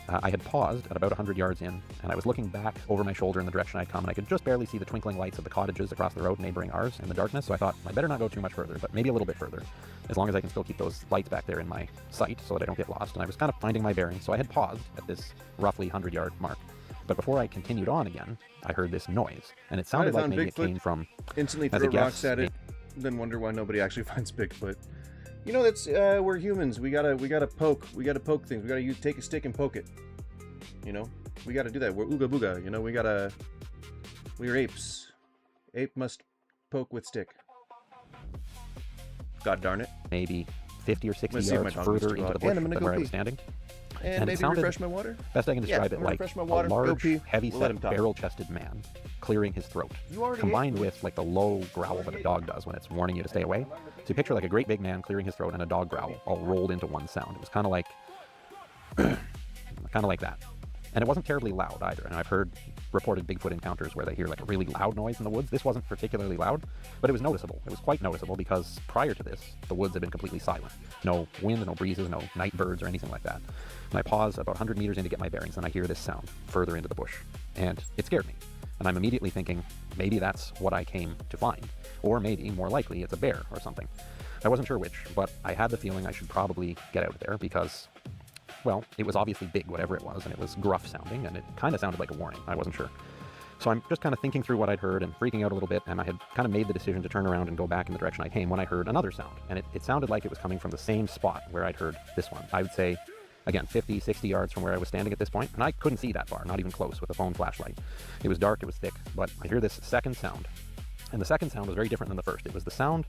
I had paused at about 100 yards in, and I was looking back over my shoulder in the direction I'd come, and I could just barely see the twinkling lights of the cottages across the road neighboring ours in the darkness, so I thought I better not go too much further, but maybe a little bit further, as long as I can still keep those lights back there in my sight so that I don't get lost. And I was kind of finding my bearings, so I had paused at this roughly 100-yard mark. But before I continued on again, I heard this noise, and it sounded like maybe it came from... Instantly throw rocks at it, then wonder why nobody actually finds Bigfoot. You know, that's we're humans. We gotta poke things. We gotta take a stick and poke it. You know, we gotta do that. We're ooga booga. You know, we're apes. Ape must poke with stick. God darn it. Maybe 50 or 60 yards further into the bush than where I was standing. And maybe refresh my water? Best I can describe it like a large, heavy-set, barrel-chested man clearing his throat, combined with like the low growl that a dog does when it's warning you to stay away. So you picture like a great big man clearing his throat and a dog growl all rolled into one sound. It was kind of like that. And it wasn't terribly loud either. And I've heard reported Bigfoot encounters where they hear like a really loud noise in the woods. This wasn't particularly loud, but it was noticeable. It was quite noticeable because prior to this, the woods had been completely silent. No wind, no breezes, no night birds or anything like that. And I pause about 100 meters in to get my bearings, and I hear this sound further into the bush. And it scared me. And I'm immediately thinking, maybe that's what I came to find. Or maybe, more likely, it's a bear or something. I wasn't sure which, but I had the feeling I should probably get out of there because... well, it was obviously big, whatever it was, and it was gruff sounding, and it kind of sounded like a warning. I wasn't sure. So I'm just kind of thinking through what I'd heard and freaking out a little bit, and I had kind of made the decision to turn around and go back in the direction I came when I heard another sound. And it sounded like it was coming from the same spot where I'd heard this one. I would say, again, 50, 60 yards from where I was standing at this point, and I couldn't see that far, not even close with a phone flashlight. It was dark, it was thick, but I hear this second sound. And the second sound was very different than the first. It was the sound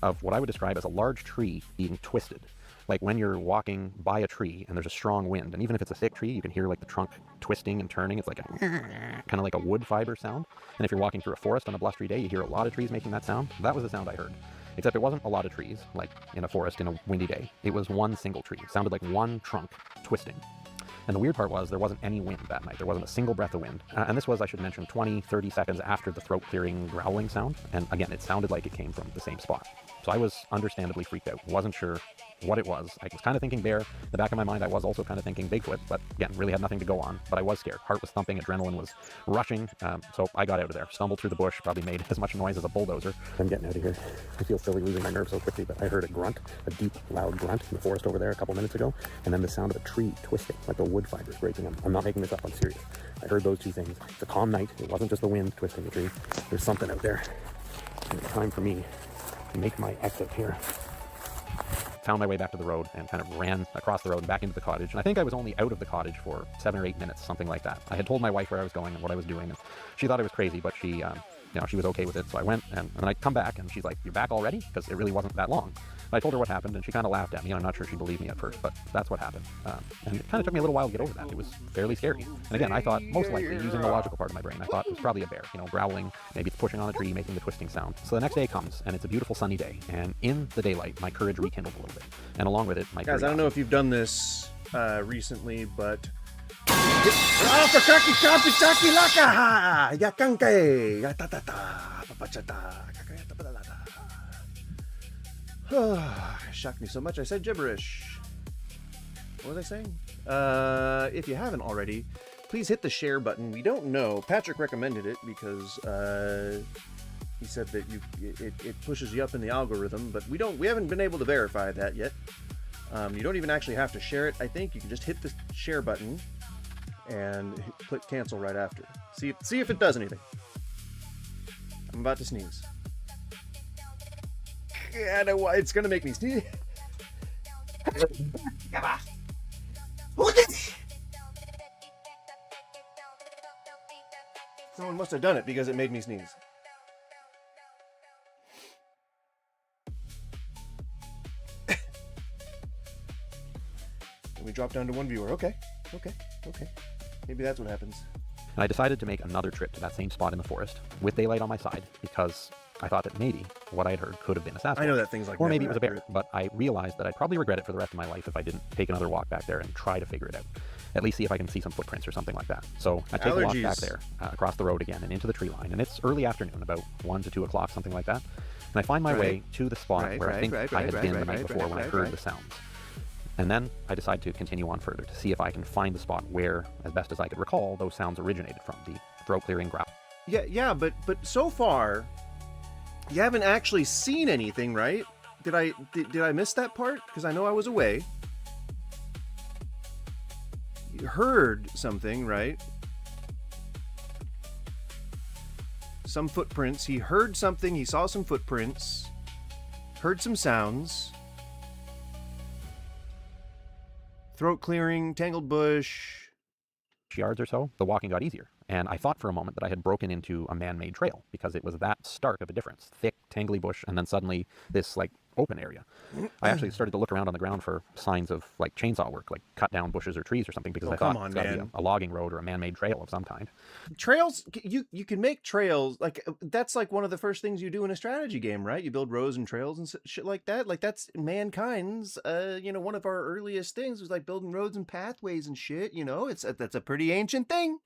of what I would describe as a large tree being twisted. Like when you're walking by a tree and there's a strong wind, and even if it's a thick tree, you can hear like the trunk twisting and turning. It's like a kind of like a wood fiber sound. And if you're walking through a forest on a blustery day, you hear a lot of trees making that sound. That was the sound I heard. Except it wasn't a lot of trees, like in a forest in a windy day. It was one single tree. It sounded like one trunk twisting. And the weird part was there wasn't any wind that night. There wasn't a single breath of wind. And this was, I should mention, 20, 30 seconds after the throat-clearing growling sound. And again, it sounded like it came from the same spot. So I was understandably freaked out. Wasn't sure what it was. I was kind of thinking bear. In the back of my mind, I was also kind of thinking Bigfoot. But again, really had nothing to go on. But I was scared. Heart was thumping. Adrenaline was rushing. So I got out of there. Stumbled through the bush. Probably made as much noise as a bulldozer. I'm getting out of here. I feel silly losing my nerve so quickly. But I heard a grunt. A deep, loud grunt in the forest over there a couple minutes ago. And then the sound of a tree twisting. Like the wood fibers breaking. I'm not making this up. I'm serious. I heard those two things. It's a calm night. It wasn't just the wind twisting the tree. There's something out there. And it's time for me to make my exit here. Found my way back to the road and kind of ran across the road and back into the cottage. And I think I was only out of the cottage for 7 or 8 minutes, something like that. I had told my wife where I was going and what I was doing, and she thought I was crazy, but she, she was okay with it. So I went, and then I come back, and she's like, "You're back already?" Because it really wasn't that long. I told her what happened, and she kind of laughed at me. I'm not sure she believed me at first, but that's what happened. And it kind of took me a little while to get over that. It was fairly scary. And again, I thought, most likely, using the logical part of my brain, I thought it was probably a bear, growling, maybe it's pushing on a tree, making the twisting sound. So the next day comes, and it's a beautiful sunny day. And in the daylight, my courage rekindled a little bit. And along with it, my guys, curiosity. I don't know if you've done this recently, but... Shocked me so much, I said gibberish. What was I saying? if you haven't already, please hit the share button. We don't know. Patrick recommended it because he said that it pushes you up in the algorithm, but we haven't been able to verify that yet. You don't even actually have to share it. I think you can just hit the share button and click cancel right after. See if it does anything. I'm about to sneeze. Yeah, I know why it's gonna make me sneeze. Someone must have done it because it made me sneeze. And we drop down to 1 viewer. Okay. Maybe that's what happens. And I decided to make another trip to that same spot in the forest with daylight on my side because I thought that maybe what I had heard could have been a Sasquatch. I know that thing's like or maybe it was a bear, accurate. but I realized that I'd probably regret it for the rest of my life if I didn't take another walk back there and try to figure it out. At least see if I can see some footprints or something like that. So I take a walk back there, across the road again and into the tree line, and it's early afternoon, about 1 to 2 o'clock, something like that. And I find my way to the spot where I think I had been the night before when I heard the sounds. And then I decide to continue on further to see if I can find the spot where, as best as I could recall, those sounds originated from, the throat-clearing growl. Yeah, but so far, you haven't actually seen anything, right? Did I miss that part? Because I know I was away. You heard something, right? Some footprints. He heard something. He saw some footprints. Heard some sounds. Throat clearing, tangled bush. Yards or so, the walking got easier. And I thought for a moment that I had broken into a man-made trail because it was that stark of a difference. Thick, tangly bush, and then suddenly this, like, open area. I actually started to look around on the ground for signs of, like, chainsaw work, like cut down bushes or trees or something, because I thought it's got to be a logging road or a man-made trail of some kind. Trails, you can make trails, like, that's like one of the first things you do in a strategy game, right? You build roads and trails and shit like that. Like, that's mankind's, one of our earliest things was, like, building roads and pathways and shit, that's a pretty ancient thing.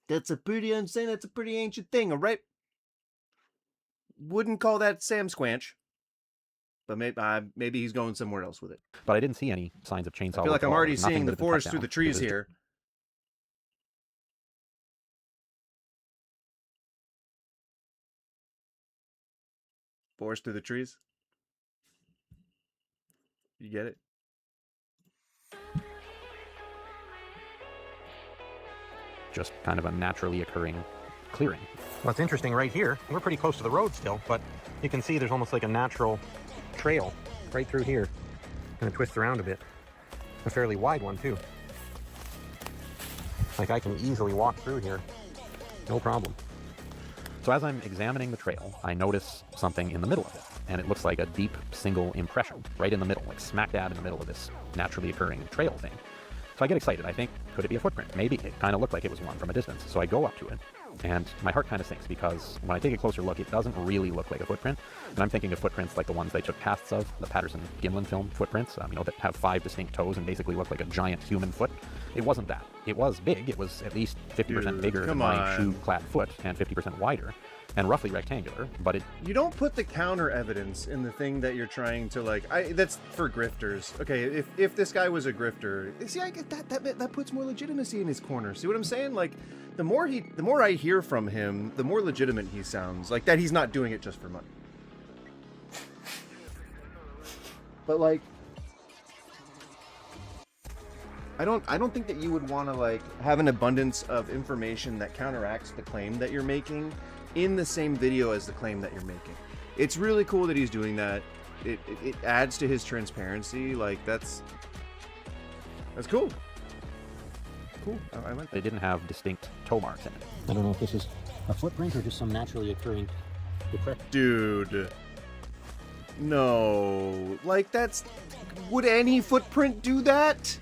That's a pretty ancient thing, all right? Wouldn't call that Sam Squanch. But maybe he's going somewhere else with it. But I didn't see any signs of chainsaw. I feel like I'm already seeing the forest down. through the trees here. Forest through the trees? You get it? Just kind of a naturally occurring clearing. What's interesting right here, we're pretty close to the road still, but you can see there's almost like a natural trail right through here. And it twists around a bit. A fairly wide one too. Like I can easily walk through here, no problem. So as I'm examining the trail, I notice something in the middle of it. And it looks like a deep single impression right in the middle, like smack dab in the middle of this naturally occurring trail thing. So I get excited. I think, could it be a footprint? Maybe. It kind of looked like it was one from a distance. So I go up to it, and my heart kind of sinks because when I take a closer look, it doesn't really look like a footprint. And I'm thinking of footprints like the ones they took casts of, the Patterson-Gimlin film footprints, that have 5 distinct toes and basically look like a giant human foot. It wasn't that. It was big. It was at least 50% bigger than my shoe-clad foot and 50% wider and roughly rectangular, but it... You don't put the counter evidence in the thing that you're trying to, like... that's for grifters. Okay, if this guy was a grifter... See, I get that puts more legitimacy in his corner. See what I'm saying? Like, the more I hear from him, the more legitimate he sounds. Like, that he's not doing it just for money. But, like... I don't think that you would want to, like, have an abundance of information that counteracts the claim that you're making in the same video as the claim that you're making. It's really cool that he's doing that. It adds to his transparency. Like, that's cool. Cool. I like that. They didn't have distinct toe marks in it. I don't know if this is a footprint or just some naturally occurring depression. Dude. No. Like, would any footprint do that?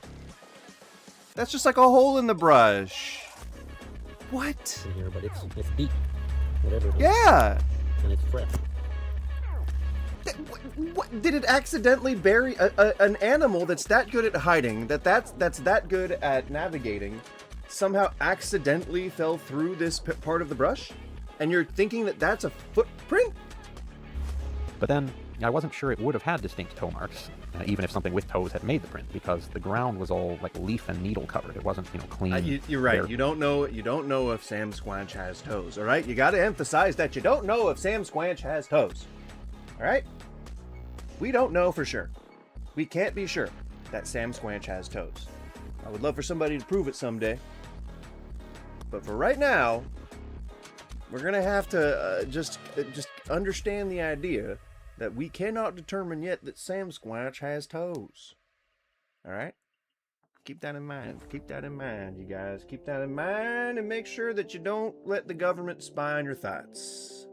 That's just like a hole in the brush. What? In here, but it's deep. Whatever it is. Yeah. And it's fresh. What did it accidentally bury an animal that's that good at hiding, that's that good at navigating, somehow accidentally fell through this part of the brush? And you're thinking that that's a footprint? But then I wasn't sure it would have had distinct toe marks, even if something with toes had made the print, because the ground was all like leaf and needle covered. It wasn't, clean. You're right. bare. You don't know if Sam Squanch has toes. All right. You got to emphasize that you don't know if Sam Squanch has toes. All right. We don't know for sure. We can't be sure that Sam Squanch has toes. I would love for somebody to prove it someday. But for right now, we're gonna have to just understand the idea that we cannot determine yet that Sam Squanch has toes. All right? Keep that in mind. Keep that in mind, you guys. Keep that in mind and make sure that you don't let the government spy on your thoughts.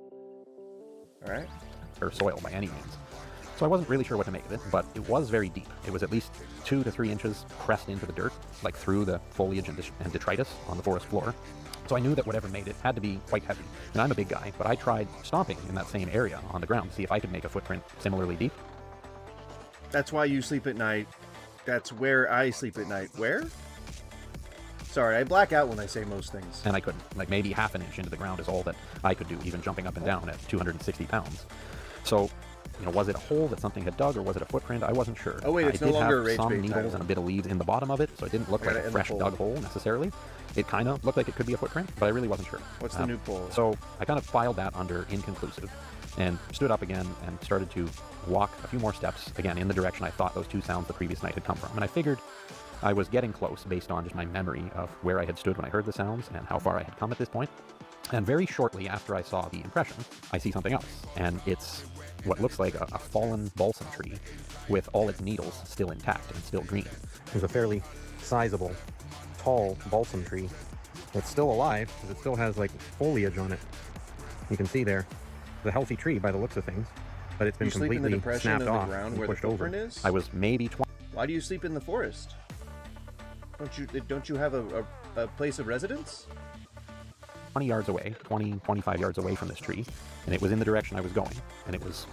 All right? Or soil by any means. So I wasn't really sure what to make of it, but it was very deep. It was at least 2 to 3 inches pressed into the dirt, like through the foliage and detritus on the forest floor. So I knew that whatever made it had to be quite heavy. And I'm a big guy, but I tried stomping in that same area on the ground to see if I could make a footprint similarly deep. That's why you sleep at night. That's where I sleep at night. Where? Sorry, I black out when I say most things. And I couldn't. Like maybe half an inch into the ground is all that I could do, even jumping up and down at 260 pounds. So, was it a hole that something had dug, or was it a footprint? I wasn't sure. Oh wait, it's no longer a rage bait. I did have some needles and a bit of leaves in the bottom of it, so it didn't look like a fresh dug hole necessarily. It kind of looked like it could be a footprint, but I really wasn't sure. What's the new poll? So I kind of filed that under inconclusive and stood up again and started to walk a few more steps, again, in the direction I thought those 2 sounds the previous night had come from. And I figured I was getting close based on just my memory of where I had stood when I heard the sounds and how far I had come at this point. And very shortly after I saw the impression, I see something else. And it's what looks like a fallen balsam tree with all its needles still intact and still green. There's a fairly sizable, tall balsam tree that's still alive because it still has like foliage on it. You can see there, it's a healthy tree by the looks of things, but it's been completely snapped off and pushed over. Is? I was maybe 20. Why do you sleep in the forest? Don't you have a place of residence? 20 yards away, 25 yards away from this tree, and it was in the direction I was going, and it was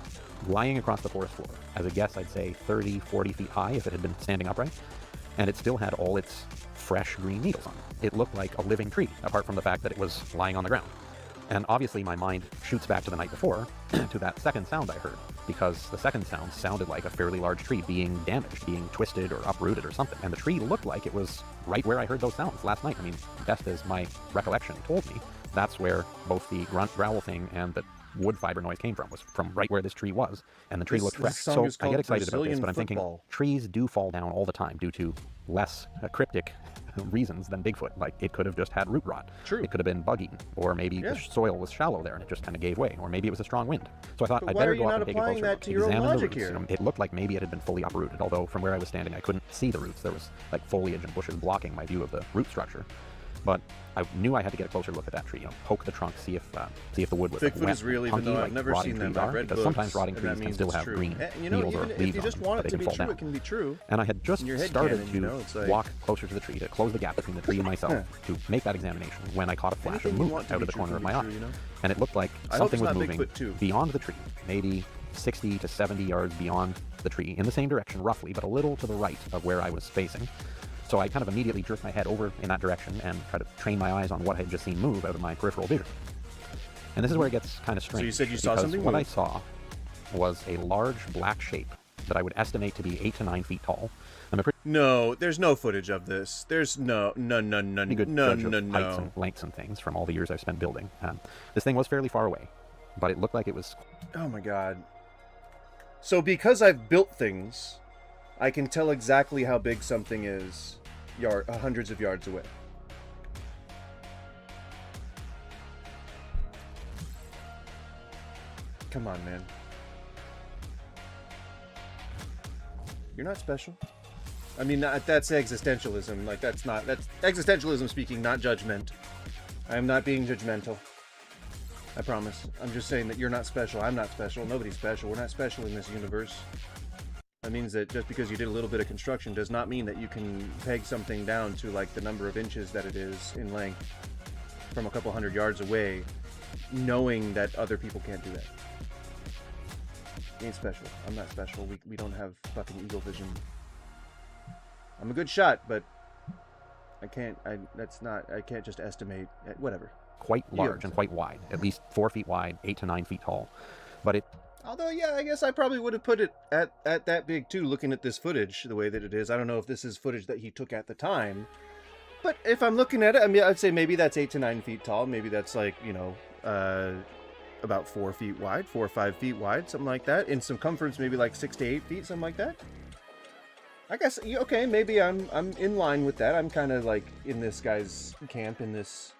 lying across the forest floor. As a guess, I'd say 30, 40 feet high if it had been standing upright, and it still had all its fresh green needles on it. It looked like a living tree, apart from the fact that it was lying on the ground. And obviously my mind shoots back to the night before, to that second sound I heard, because the second sound sounded like a fairly large tree being damaged, being twisted or uprooted or something. And the tree looked like it was right where I heard those sounds last night. I mean, best as my recollection told me, that's where both the grunt growl thing and the wood fiber noise came from, was from right where this tree was, and the tree looked fresh. So I get excited about this, but I'm thinking trees do fall down all the time due to less cryptic reasons than Bigfoot. Like, it could have just had root rot. True. It could have been bug eaten, or maybe the soil was shallow there and it just kind of gave way, or maybe it was a strong wind. So I thought I'd better go up and take a closer look, examine the roots. It looked like maybe it had been fully uprooted, although from where I was standing I couldn't see the roots. There was like foliage and bushes blocking my view of the root structure. But I knew I had to get a closer look at that tree. Poke the trunk, see if the wood was Bigfoot wet, is real, punky, even though like I've never rotting seen them. trees I've are, read because books, sometimes rotting trees can still have green needles or leaves if you just on want them, it to but be they can fall true, down. it can be true. And I had just started to walk like... closer to the tree, to close the gap between the tree and myself, to make that examination, when I caught a flash of movement out of the corner of my eye. And it looked like something was moving beyond the tree, maybe 60 to 70 yards beyond the tree, in the same direction roughly, but a little to the right of where I was facing. So I kind of immediately jerked my head over in that direction and tried to train my eyes on what I had just seen move out of my peripheral vision. And this is where it gets kind of strange. So you said you saw something what move. I saw was a large black shape that I would estimate to be 8 to 9 feet tall. No, there's no footage of this. There's no. Heights and lengths and things from all the years I've spent building. This thing was fairly far away, but it looked like it was... Oh my god. So because I've built things, I can tell exactly how big something is hundreds of yards away. Come on, man. You're not special. I mean, that's existentialism. Like, that's existentialism speaking, not judgment. I am not being judgmental. I promise. I'm just saying that you're not special. I'm not special. Nobody's special. We're not special in this universe. That means that just because you did a little bit of construction does not mean that you can peg something down to like the number of inches that it is in length from a couple hundred yards away, knowing that other people can't do that. You ain't special. I'm not special. We don't have fucking eagle vision. I'm a good shot, but I can't just estimate. Whatever. Quite large and quite wide, at least 4 feet wide, 8 to 9 feet tall. But it Although, yeah, I guess I probably would have put it at that big too, looking at this footage the way that it is. I don't know if this is footage that he took at the time. But if I'm looking at it, I mean, I'd say maybe that's 8 to 9 feet tall. Maybe that's like, you know, about 4 feet wide, 4 or 5 feet wide, something like that. In circumference, maybe like 6 to 8 feet, something like that. I guess, okay, maybe I'm in line with that. I'm kind of like in this guy's camp in this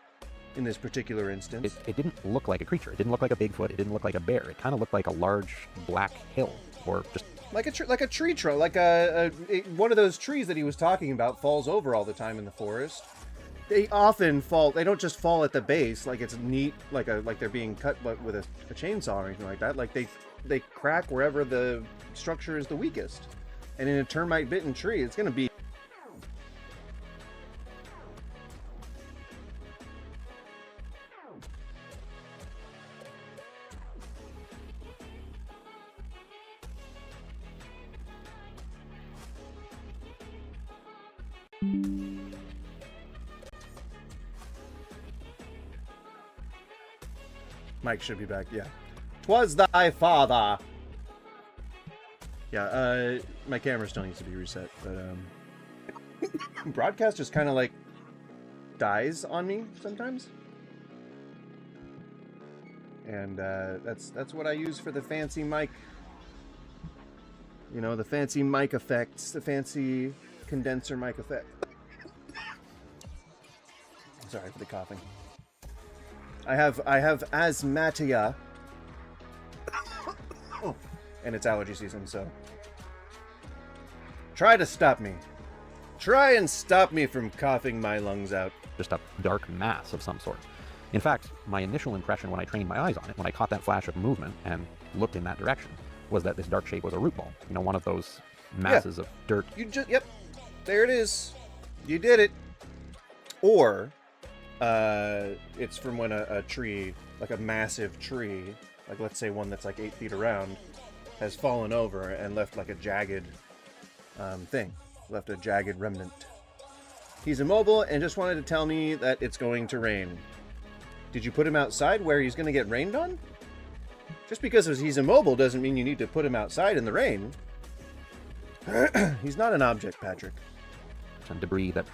particular instance. It didn't look like a creature. It didn't look like a Bigfoot. It didn't look like a bear. It kind of looked like a large black hill, or just like a tree trunk, like one of those trees that he was talking about falls over all the time in the forest. They often fall. They don't just fall at the base, like it's neat, like they're being cut, but with a chainsaw or anything like that. Like they crack wherever the structure is the weakest. And in a termite-bitten tree, it's going to be. Mike should be back, yeah. 'Twas thy father. Yeah, my camera still needs to be reset, but broadcast just kind of like dies on me sometimes. And that's what I use for the fancy mic. You know, the fancy mic effects, the fancy condenser mic effect. Sorry for the coughing. I have asthmatia. And it's allergy season, so try to stop me. Try and stop me from coughing my lungs out. Just a dark mass of some sort. In fact, my initial impression when I trained my eyes on it, when I caught that flash of movement and looked in that direction, was that this dark shape was a root ball. You know, one of those masses of dirt. Yep, there it is. You did it. Or it's from when a tree, like a massive tree, like let's say one that's like 8 feet around, has fallen over and left like a jagged thing. Left a jagged remnant. He's immobile and just wanted to tell me that it's going to rain. Did you put him outside where he's going to get rained on? Just because he's immobile doesn't mean you need to put him outside in the rain. He's not an object, Patrick. And debris that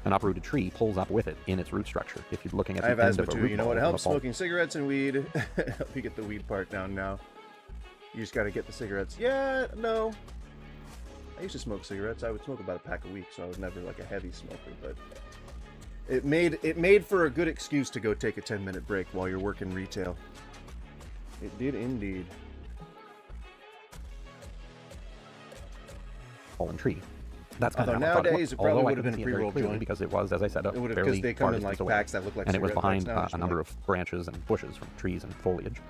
an uprooted tree pulls up with it in its root structure. If you're looking at the I have end asthma of a too. root You know ball, what it's gonna helps? fall. Smoking cigarettes and weed. Help you get the weed part down now. You just got to get the cigarettes. Yeah, no. I used to smoke cigarettes. I would smoke about a pack a week, so I was never like a heavy smoker. But it made for a good excuse to go take a 10-minute break while you're working retail. It did indeed. Fallen tree. That's kind Although of how I thought nowadays looked, it probably although I would have couldn't been see a it very pre-rolled clearly joint. because it was, as I said, a It would have, fairly because they come far in like distance away. packs that look like and it was cigarette behind packs now, just a number like- of branches and bushes from trees and foliage.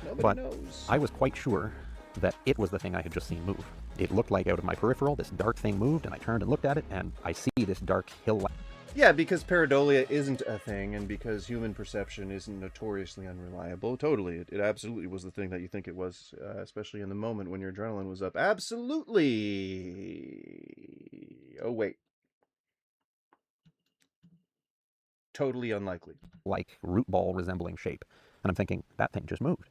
Nobody But knows. I was quite sure that it was the thing I had just seen move. It looked like out of my peripheral, this dark thing moved, and I turned and looked at it, and I see this dark hill. Yeah, because pareidolia isn't a thing, and because human perception isn't notoriously unreliable. Totally. It absolutely was the thing that you think it was, especially in the moment when your adrenaline was up. Absolutely. Oh, wait. Totally unlikely. Like root ball resembling shape. And I'm thinking, that thing just moved.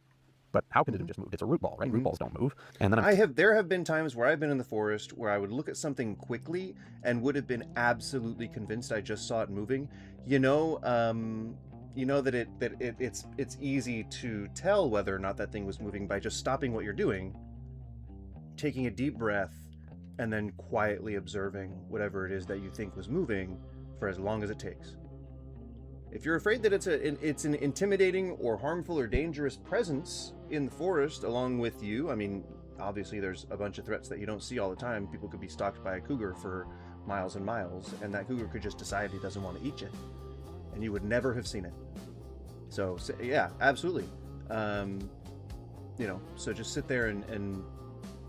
But how could it have just moved? It's a root ball, right? Root balls don't move. And then there have been times where I've been in the forest where I would look at something quickly and would have been absolutely convinced I just saw it moving. You know that it's easy to tell whether or not that thing was moving by just stopping what you're doing, taking a deep breath, and then quietly observing whatever it is that you think was moving for as long as it takes. If you're afraid that it's an intimidating or harmful or dangerous presence in the forest along with you, I mean, obviously there's a bunch of threats that you don't see all the time. People could be stalked by a cougar for miles and miles, and that cougar could just decide he doesn't want to eat you, and you would never have seen it. So yeah, absolutely. So just sit there and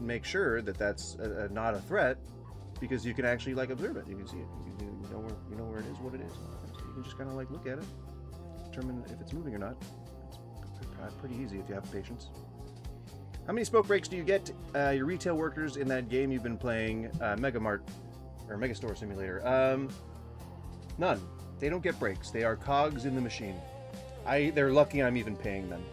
make sure that that's not a threat, because you can actually like observe it. You can see it. You know where it is, what it is. You can just kind of like look at it, determine if it's moving or not. It's pretty easy if you have patience. How many smoke breaks do you get, your retail workers, in that game you've been playing, Megamart or Megastore Simulator? None. They don't get breaks. They are cogs in the machine. They're lucky I'm even paying them,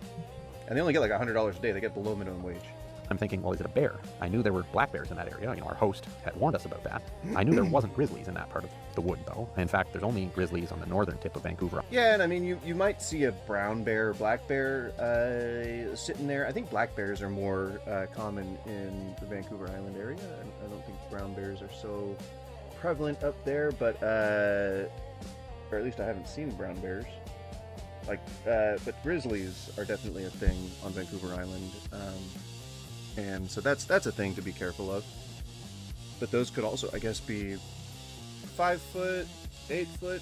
and they only get like $100 a day. They get below minimum wage. I'm thinking, well, is it a bear? I knew there were black bears in that area. Our host had warned us about that. I knew there wasn't grizzlies in that part of the wood, though. In fact, there's only grizzlies on the northern tip of Vancouver. Yeah, and I mean, you might see a brown bear or black bear sitting there. I think black bears are more common in the Vancouver Island area. I don't think brown bears are so prevalent up there, but or at least I haven't seen brown bears. But grizzlies are definitely a thing on Vancouver Island, and so that's a thing to be careful of. But those could also, I guess, be 5 foot, 8 foot,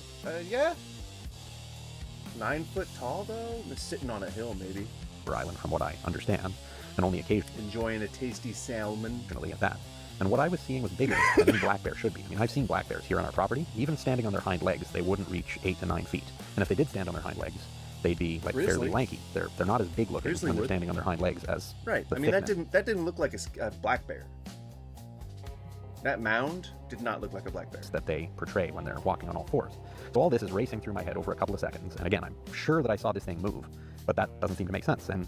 9 foot tall though. It's sitting on a hill, maybe. Island, from what I understand, and only occasionally enjoying a tasty salmon. At that. And what I was seeing was bigger than any black bear should be. I mean, I've seen black bears here on our property. Even standing on their hind legs, they wouldn't reach 8 to 9 feet. And if they did stand on their hind legs, they'd be fairly lanky. They're not as big looking when they're standing on their hind legs as right. I mean, that didn't look like a black bear. That mound did not look like a black bear that they portray when they're walking on all fours. So all this is racing through my head over a couple of seconds. And again, I'm sure that I saw this thing move, but that doesn't seem to make sense. And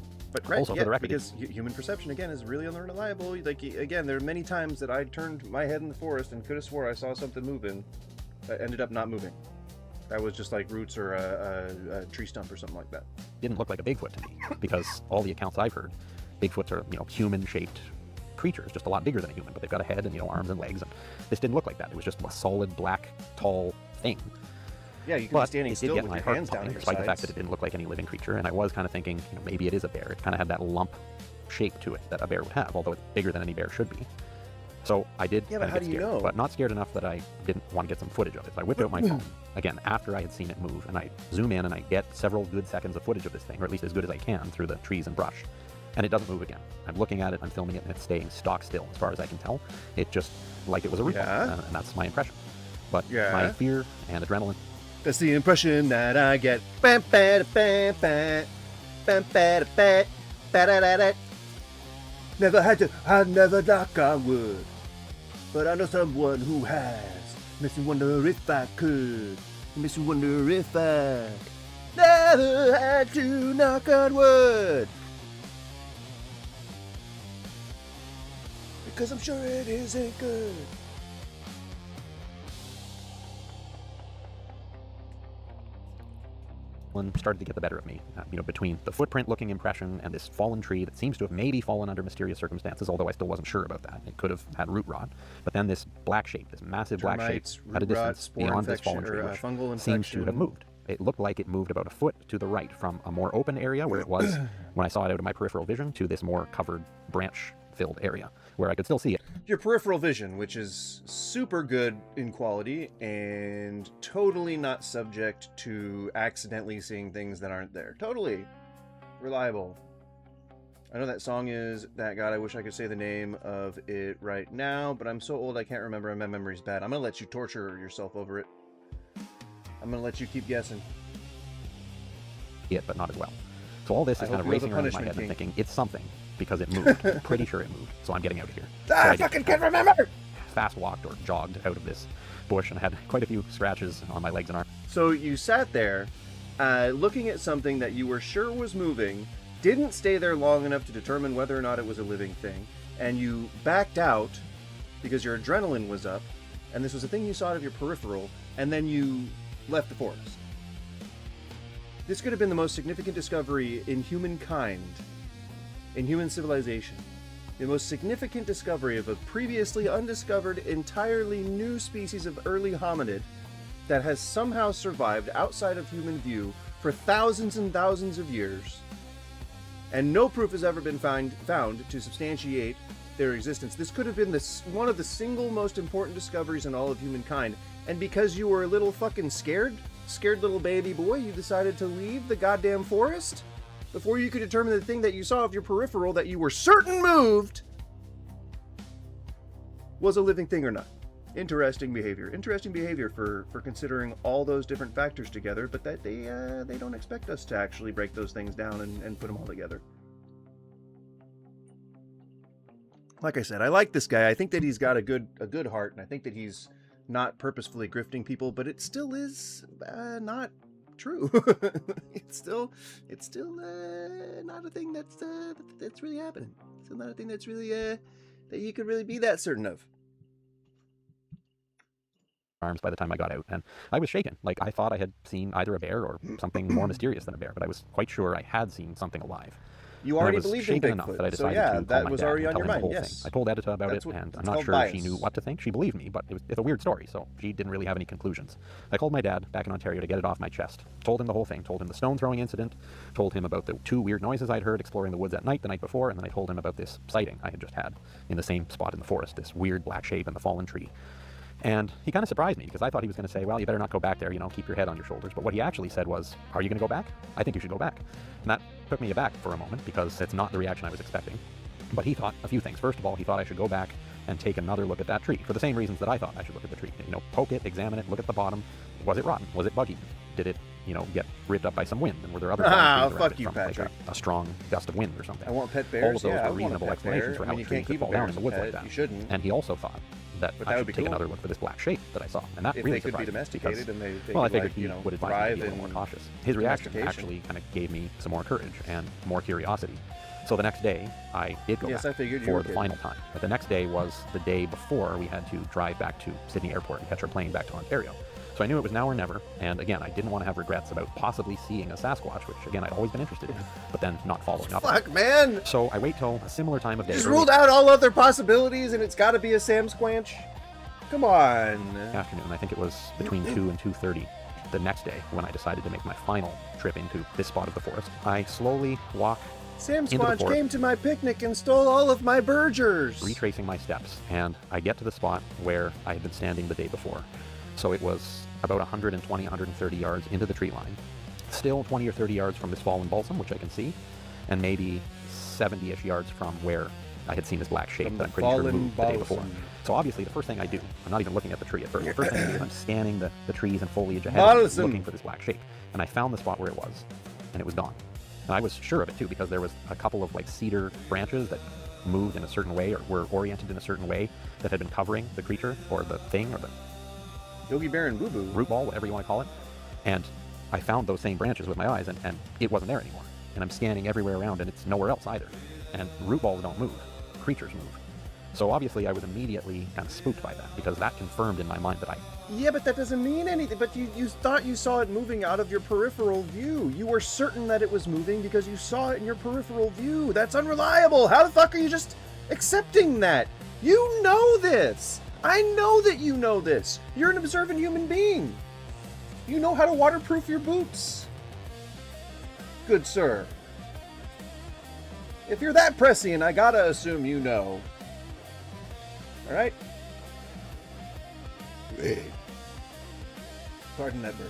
also for the record, because human perception again is really unreliable. Like again, there are many times that I turned my head in the forest and could have swore I saw something moving, that ended up not moving. That was just like roots or a tree stump or something like that. Didn't look like a Bigfoot to me, because all the accounts I've heard, Bigfoots are human-shaped creatures, just a lot bigger than a human, but they've got a head and arms and legs, and this didn't look like that. It was just a solid black, tall thing. Yeah, you can be standing still with my your heart hands down pumping, your despite the fact sides. that it didn't look like any living creature, and I was kind of thinking, maybe it is a bear. It kind of had that lump shape to it that a bear would have, although it's bigger than any bear should be. So I did Yeah, kind but of how get do you scared, know? but not scared enough that I didn't want to get some footage of it. So I whipped out my phone, again, after I had seen it move, and I zoom in and I get several good seconds of footage of this thing, or at least as good as I can through the trees and brush. And it doesn't move again. I'm looking at it, I'm filming it, and it's staying stock still as far as I can tell. It just, like it was a root ball, and that's my impression. But my fear and adrenaline. That's the impression that I get. Bam, bam, bam, bam, bam, bam, bam, bam. Never had to, I never knock on wood, but I know someone who has. Makes me wonder if I could. Makes me wonder if I never had to knock on wood. Because I'm sure it isn't good. Started to get the better of me, between the footprint-looking impression and this fallen tree that seems to have maybe fallen under mysterious circumstances, although I still wasn't sure about that. It could have had root rot. But then this black shape, this massive black shape at a distance beyond this fallen tree, which seems to have moved. It looked like it moved about a foot to the right from a more open area where it was when I saw it out of my peripheral vision to this more covered, branch-filled area where I could still see it. Your peripheral vision, which is super good in quality and totally not subject to accidentally seeing things that aren't there. Totally reliable. I know that song is That God, I wish I could say the name of it right now, but I'm so old I can't remember and my memory's bad. I'm gonna let you torture yourself over it. I'm gonna let you keep guessing. But not as well. So all this is kind of racing around in my head and thinking, it's something, because it moved. I'm pretty sure it moved, so I'm getting out of here. I fucking can't remember! Fast walked or jogged out of this bush and had quite a few scratches on my legs and arms. So you sat there, looking at something that you were sure was moving, didn't stay there long enough to determine whether or not it was a living thing, and you backed out because your adrenaline was up, and this was a thing you saw out of your peripheral, and then you left the forest. This could have been the most significant discovery in humankind, in human civilization. The most significant discovery of a previously undiscovered, entirely new species of early hominid that has somehow survived outside of human view for thousands and thousands of years, and no proof has ever been found to substantiate their existence. This could have been one of the single most important discoveries in all of humankind, and because you were a little fucking scared little baby boy, you decided to leave the goddamn forest before you could determine the thing that you saw of your peripheral that you were certain moved was a living thing or not. Interesting behavior. Interesting behavior for considering all those different factors together, but that they don't expect us to actually break those things down and put them all together. Like I said, I like this guy. I think that he's got a good heart, and I think that he's not purposefully grifting people, but it still is not true. It's still not a thing that's really happening. Still not a thing that's really that you could really be that certain of. Arms by the time I got out, and I was shaken. Like, I thought I had seen either a bear or something more mysterious than a bear, but I was quite sure I had seen something alive. You already believed in enough Bigfoot, that I so decided yeah, to call that my was dad already and on tell your him the mind, whole yes. thing. I told Edita about That's it, and I'm it's not called sure she bias. knew what to think. She believed me, but it's a weird story, so she didn't really have any conclusions. I called my dad back in Ontario to get it off my chest. Told him the whole thing. Told him the stone throwing incident. Told him about the 2 weird noises I'd heard exploring the woods at night the night before, and then I told him about this sighting I had just had in the same spot in the forest, this weird black shape in the fallen tree. And he kind of surprised me because I thought he was going to say, well, you better not go back there, you know, keep your head on your shoulders. But what he actually said was, are you going to go back? I think you should go back. And that took me aback for a moment because it's not the reaction I was expecting. But he thought a few things. First of all, he thought I should go back and take another look at that tree for the same reasons that I thought I should look at the tree. You know, poke it, examine it, look at the bottom. Was it rotten? Was it buggy? Did it, you know, get ripped up by some wind? And were there other trees around fuck it you, from like Patrick. a strong gust of wind or something? I want pet bears. All of those Yeah, I were want a reasonable pet explanations bear. for I how mean, you trees can't could keep a fall bear down as in the a woods like pet. that. You shouldn't. And he also thought that But I that would should be take cool. another look for this black shape that I saw. And that If really they could be surprised me domesticated because, and they well, I could, figured like, he you know, would advise me to be a thrive little more in cautious. His reaction domestication. actually kind of gave me some more courage and more curiosity. So the next day, I did go Yes, back I figured you for were the kidding. final time. But the next day was the day before we had to drive back to Sydney Airport and catch our plane back to Ontario. So I knew it was now or never, and again, I didn't want to have regrets about possibly seeing a Sasquatch, which again, I'd always been interested in, but then not following up on. Fuck, man! So I wait till a similar time of day. Just early ruled out all other possibilities, and it's got to be a Sam Squanch. Come on. afternoon. I think it was between 2 and 2:30 the next day when I decided to make my final trip into this spot of the forest. I slowly walk Sam into the Squanch forest, came to my picnic and stole all of my burgers. retracing my steps, and I get to the spot where I had been standing the day before. So it was about 120, 130 yards into the tree line, still 20 or 30 yards from this fallen balsam, which I can see, and maybe 70-ish yards from where I had seen this black shape From that I'm the pretty sure fallen moved the day before. balsam. So obviously the first thing I do, I'm not even looking at the tree at first. The first thing I do is I'm scanning the trees and foliage ahead of me, Balsam. looking for this black shape. And I found the spot where it was, and it was gone. And I was sure of it too, because there was a couple of like cedar branches that moved in a certain way or were oriented in a certain way that had been covering the creature or the thing or the Yogi Bear and Boo Boo. root ball, whatever you want to call it. And I found those same branches with my eyes, and it wasn't there anymore. And I'm scanning everywhere around, and it's nowhere else either. And root balls don't move. Creatures move. So obviously I was immediately kind of spooked by that, because that confirmed in my mind that Yeah, but that doesn't mean anything. But you thought you saw it moving out of your peripheral view. You were certain that it was moving because you saw it in your peripheral view. That's unreliable. How the fuck are you just accepting that? You know this. I know that you know this. You're an observant human being. You know how to waterproof your boots. Good sir. If you're that prescient, I gotta assume you know. Alright? Pardon that bird.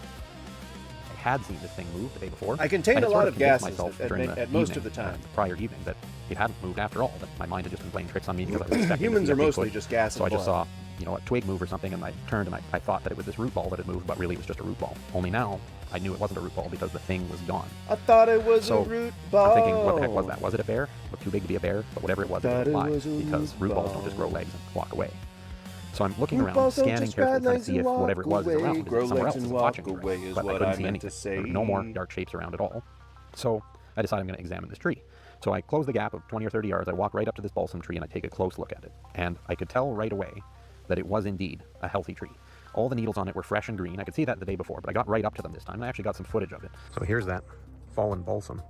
I had seen this thing move the day before. I contained had a sort lot of of convinced gases myself at during the most of evening, the time. the prior evening, that it hadn't moved after all, that my mind had just been playing tricks on me because I was expecting Humans to see are a mostly Bigfoot. just gas So I and just blood. saw, you know, a twig move or something, and I turned and I thought that it was this root ball that had moved, but really it was just a root ball. Only now I knew it wasn't a root ball because the thing was gone. I thought it was So a root ball. I'm thinking, what the heck was that? Was it a bear? Looked too big to be a bear, but whatever it was, it Thought was it alive, was a because root root balls don't just grow ball. legs and walk away. So I'm looking Root around, balls don't scanning just carefully, grow trying to legs see and if whatever it was walk is around. away. Is Grow it somewhere legs else? and Is it walk watching me away around? is But I what couldn't I see meant anything. to say. There were no more dark shapes around at all. So I decided I'm going to examine this tree. So I close the gap of 20 or 30 yards. I walk right up to this balsam tree and I take a close look at it. And I could tell right away that it was indeed a healthy tree. All the needles on it were fresh and green. I could see that the day before, but I got right up to them this time, and I actually got some footage of it. So here's that fallen balsam,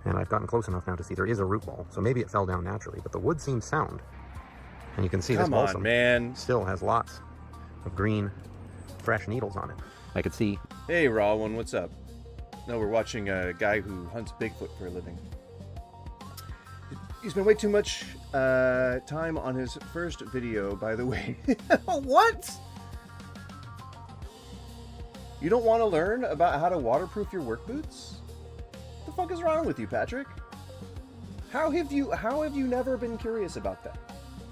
and I've gotten close enough now to see there is a root ball, so maybe it fell down naturally, but the wood seems sound. And you can see this Come on, balsam man. still has lots of green, fresh needles on it. I could see... Hey, Raw One, what's up? No, we're watching a guy who hunts Bigfoot for a living. He spent way too much time on his first video, by the way. What? You don't want to learn about how to waterproof your work boots? What the fuck is wrong with you, Patrick? How have you never been curious about that?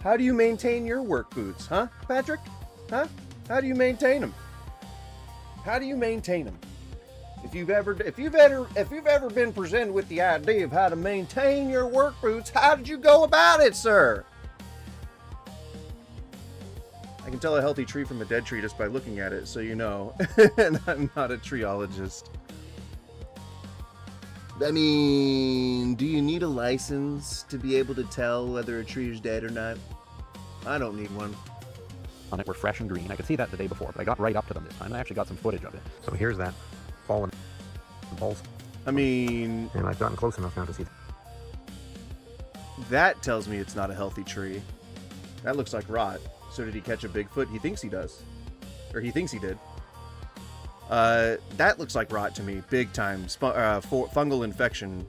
How do you maintain your work boots, huh, Patrick? Huh? How do you maintain them? How do you maintain them? If you've ever been presented with the idea of how to maintain your work boots, how did you go about it, sir? I can tell a healthy tree from a dead tree just by looking at it, so you know. And I'm not a treeologist. I mean, do you need a license to be able to tell whether a tree is dead or not? I don't need one. On it were fresh and green. I could see that the day before, but I got right up to them this time. I actually got some footage of it. So here's that fallen balls. I mean... And I've gotten close enough now to see. That tells me it's not a healthy tree. That looks like rot. So did he catch a Bigfoot? He thinks he does. Or he thinks he did. That looks like rot to me. Big time. Fungal infection.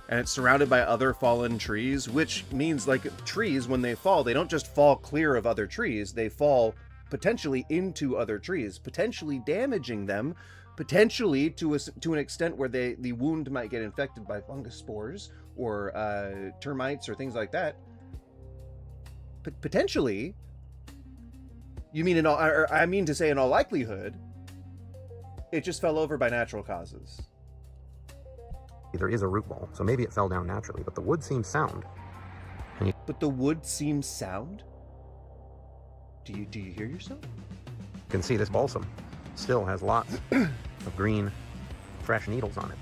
And it's surrounded by other fallen trees, which means, like, trees, when they fall, they don't just fall clear of other trees. They fall potentially into other trees, potentially damaging them, potentially to an extent where the wound might get infected by fungus spores or termites or things like that. Potentially, you mean I mean to say in all likelihood, it just fell over by natural causes. There is a root ball, so maybe it fell down naturally, but the wood seems sound. But the wood seems sound? Do you hear yourself? You can see this balsam still has lots of green, fresh needles on it.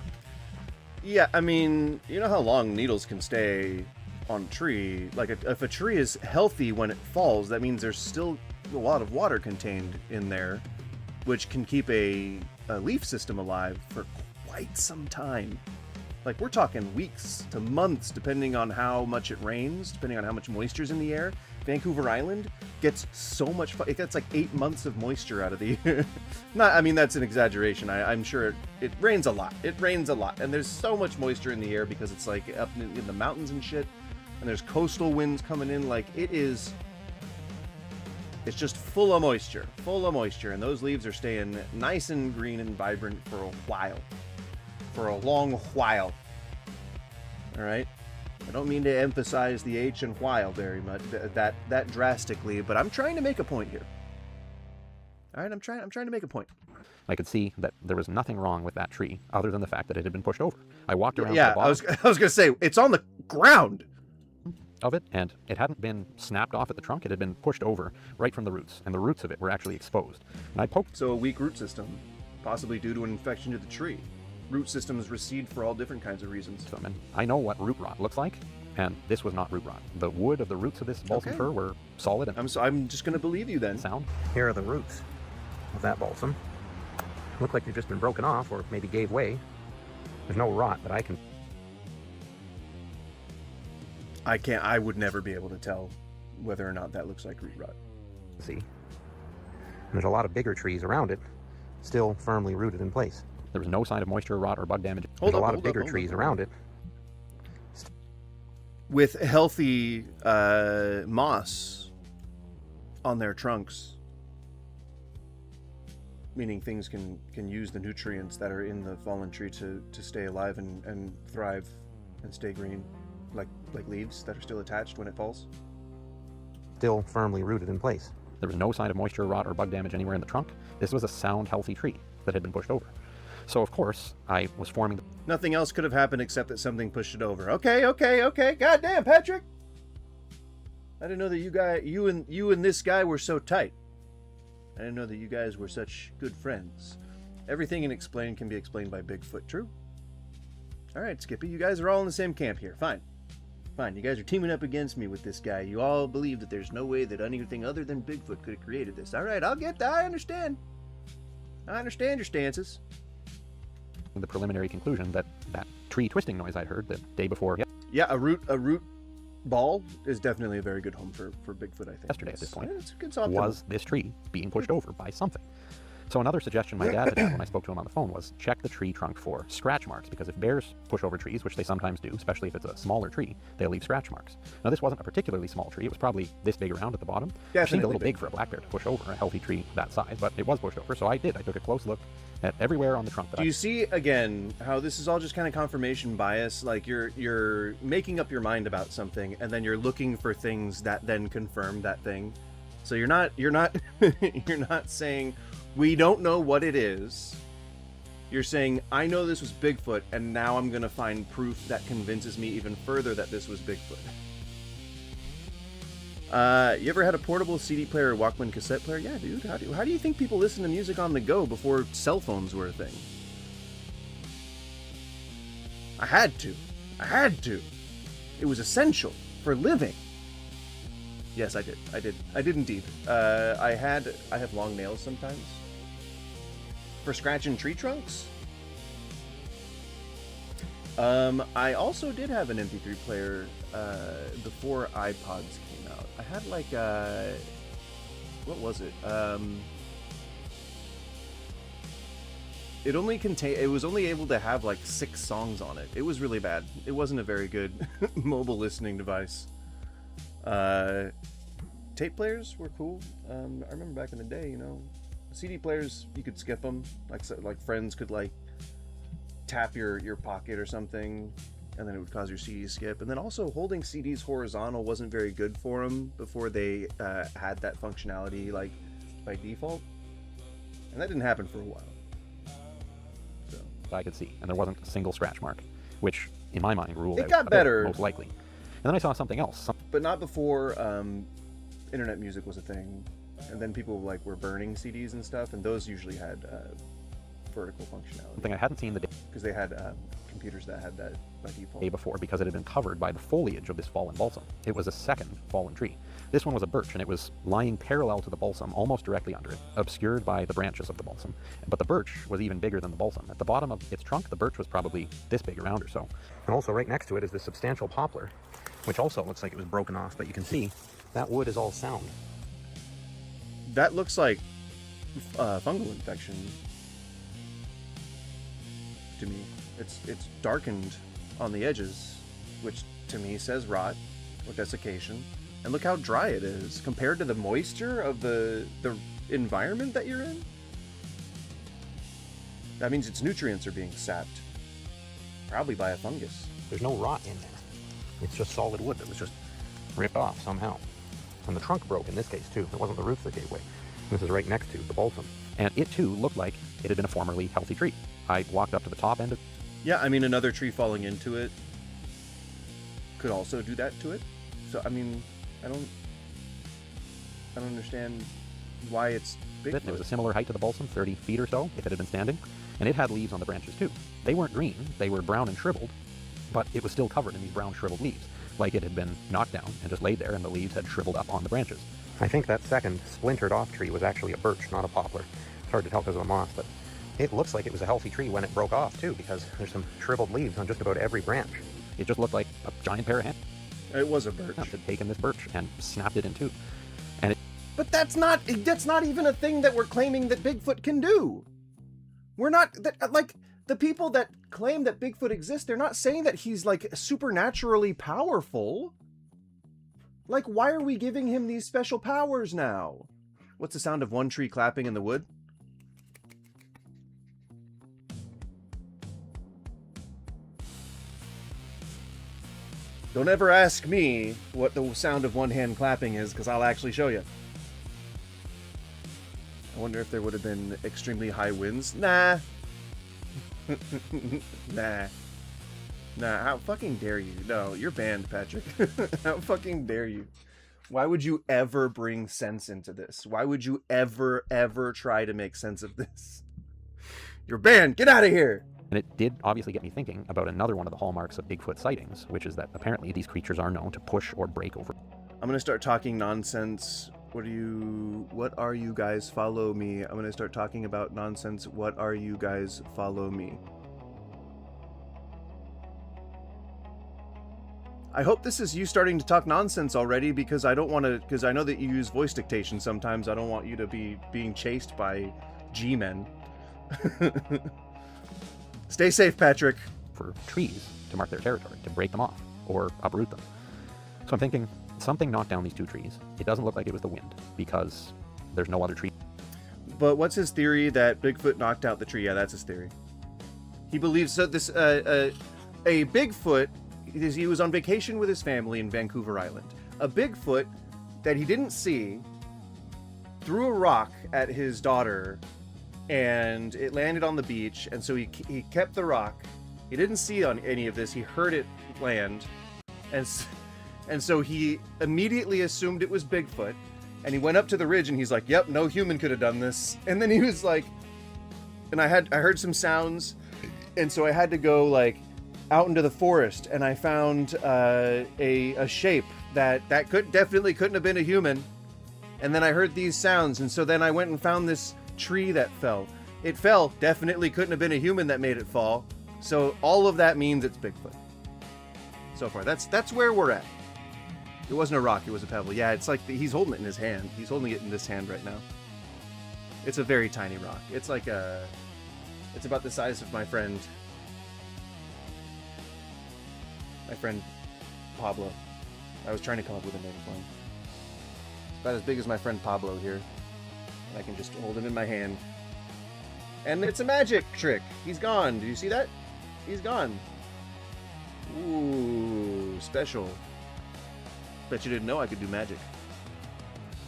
Yeah, I mean, you know how long needles can stay on a tree? Like, if a tree is healthy when it falls, that means there's still a lot of water contained in there, which can keep a leaf system alive for quite some time. Like, we're talking weeks to months, depending on how much it rains, depending on how much moisture's in the air. Vancouver Island gets so much, it gets like 8 months of moisture out of the year. I mean, that's an exaggeration. I'm sure it rains a lot. It rains a lot. And there's so much moisture in the air because it's like up in the mountains and shit. And there's coastal winds coming in. Like, it's just full of moisture. And those leaves are staying nice and green and vibrant for a while. For a long while. All right. I don't mean to emphasize the H and while very much, that drastically, but I'm trying to make a point here. All right, I'm trying to make a point. I could see that there was nothing wrong with that tree, other than the fact that it had been pushed over. I walked around. Yeah, the bottom I was gonna say it's on the ground of it, and it hadn't been snapped off at the trunk. It had been pushed over right from the roots, and the roots of it were actually exposed. And I poked. So a weak root system, possibly due to an infection to the tree. Root systems recede for all different kinds of reasons. And I know what root rot looks like, and this was not root rot. The wood of the roots of this balsam fir were solid. And I'm just going to believe you then. Sound. Here are the roots of that balsam. Look like they've just been broken off, or maybe gave way. There's no rot that I can. I would never be able to tell whether or not that looks like root rot. See. And there's a lot of bigger trees around it, still firmly rooted in place. There was no sign of moisture, rot, or bug damage. There's a lot of bigger trees around it. With healthy moss on their trunks. Meaning things can use the nutrients that are in the fallen tree to stay alive and thrive and stay green. Like leaves that are still attached when it falls. Still firmly rooted in place. There was no sign of moisture, rot, or bug damage anywhere in the trunk. This was a sound, healthy tree that had been pushed over. So, of course, I was forming... Nothing else could have happened except that something pushed it over. Okay. Goddamn, Patrick! I didn't know that you and this guy were so tight. I didn't know that you guys were such good friends. Everything can be explained by Bigfoot, true? Alright, Skippy, you guys are all in the same camp here. Fine. You guys are teaming up against me with this guy. You all believe that there's no way that anything other than Bigfoot could have created this. Alright, I'll get that. I understand. I understand your stances. The preliminary conclusion that tree twisting noise I'd heard the day before. Yeah, a root ball is definitely a very good home for Bigfoot, I think. Yesterday at this point, it's was this tree being pushed over by something. So another suggestion my dad had when I spoke to him on the phone was check the tree trunk for scratch marks, because if bears push over trees, which they sometimes do, especially if it's a smaller tree, they'll leave scratch marks. Now this wasn't a particularly small tree, it was probably this big around at the bottom. It seemed a little big for a black bear to push over a healthy tree that size, but it was pushed over, so I took a close look at everywhere on the trunk. Do you see, again, how this is all just kind of confirmation bias? Like you're making up your mind about something, and then you're looking for things that then confirm that thing. So you're not you're not saying we don't know what it is. You're saying, I know this was Bigfoot, and now I'm going to find proof that convinces me even further that this was Bigfoot. You ever had a portable CD player or Walkman cassette player? Yeah, dude. How do you think people listen to music on the go before cell phones were a thing? I had to. It was essential for living. Yes, I did. I did indeed. I have long nails sometimes. For scratching tree trunks? I also did have an MP3 player before iPods came out. I had like what was it? It was only able to have like 6 songs on it. It was really bad. It wasn't a very good mobile listening device. Tape players were cool. I remember back in the day, you know, CD players, you could skip them. Like friends could like tap your pocket or something, and then it would cause your CD to skip. And then also holding CDs horizontal wasn't very good for them before they had that functionality like by default. And that didn't happen for a while. I could see, and there wasn't a single scratch mark, which in my mind ruled It out got a better. bit, most likely. And then I saw something else. But not before internet music was a thing, and then people like were burning CDs and stuff, and those usually had vertical functionality. Something I hadn't seen the day because they had computers that had that by default. before, because it had been covered by the foliage of this fallen balsam. It was a second fallen tree. This one was a birch, and it was lying parallel to the balsam, almost directly under it, obscured by the branches of the balsam. But the birch was even bigger than the balsam. At the bottom of its trunk, the birch was probably this big around or so. And also right next to it is this substantial poplar, which also looks like it was broken off, but you can see that wood is all sound. That looks like fungal infection to me. It's darkened on the edges, which to me says rot or desiccation. And look how dry it is compared to the moisture of the environment that you're in. That means its nutrients are being sapped, probably by a fungus. There's no rot in there. It's just solid wood that was just ripped off somehow. And the trunk broke in this case too. It wasn't the roots that gave way. This is right next to the balsam. And it too looked like it had been a formerly healthy tree. I walked up to the top end of... Yeah, I mean, another tree falling into it could also do that to it. So, I mean, I don't understand why it's big. It was a similar height to the balsam, 30 feet or so, if it had been standing. And it had leaves on the branches too. They weren't green, they were brown and shriveled, but it was still covered in these brown shriveled leaves, like it had been knocked down and just laid there and the leaves had shriveled up on the branches. I think that second splintered off tree was actually a birch, not a poplar. It's hard to tell because of the moss, but it looks like it was a healthy tree when it broke off too, because there's some shriveled leaves on just about every branch. It just looked like a giant pair of hands. It was a birch. Had taken this birch and snapped it in two. And But that's not even a thing that we're claiming that Bigfoot can do. We're not, like, the people that claim that Bigfoot exists, they're not saying that he's, like, supernaturally powerful. Like, why are we giving him these special powers now? What's the sound of one tree clapping in the wood? Don't ever ask me what the sound of one hand clapping is, because I'll actually show you. I wonder if there would have been extremely high winds. Nah. Nah. How fucking dare you? No, you're banned, Patrick. How fucking dare you? Why would you ever bring sense into this? Why would you ever try to make sense of this? You're banned! Get out of here! And it did obviously get me thinking about another one of the hallmarks of Bigfoot sightings, which is that apparently these creatures are known to push or break over. I'm gonna start talking nonsense. What are you guys? Follow me. I'm gonna start talking about nonsense. What are you guys? Follow me. I hope this is you starting to talk nonsense already, because I don't want to, because I know that you use voice dictation sometimes. I don't want you to be being chased by G-men. Stay safe, Patrick. For trees to mark their territory, to break them off, or uproot them. So I'm thinking, something knocked down these two trees. It doesn't look like it was the wind, because there's no other tree. But what's his theory that Bigfoot knocked out the tree? Yeah, that's his theory. He believes that this, a Bigfoot, he was on vacation with his family in Vancouver Island. A Bigfoot that he didn't see threw a rock at his daughter, and it landed on the beach, and so he kept the rock. He didn't see on any of this. He heard it land, and so he immediately assumed it was Bigfoot, and he went up to the ridge, and he's like, yep, no human could have done this. And then he was like, and I heard some sounds, and so I had to go like out into the forest, and I found a shape that definitely couldn't have been a human. And then I heard these sounds, and so then I went and found this tree that fell. It fell, definitely couldn't have been a human that made it fall. So all of that means it's Bigfoot. So far, that's where we're at. It wasn't a rock, it was a pebble. Yeah, it's like he's holding it in his hand. He's holding it in this hand right now. It's a very tiny rock. It's like it's about the size of my friend Pablo. I was trying to come up with a name for him. It's about as big as my friend Pablo here. And I can just hold him in my hand. And it's a magic trick. He's gone. Do you see that? He's gone. Ooh, special. Bet you didn't know I could do magic.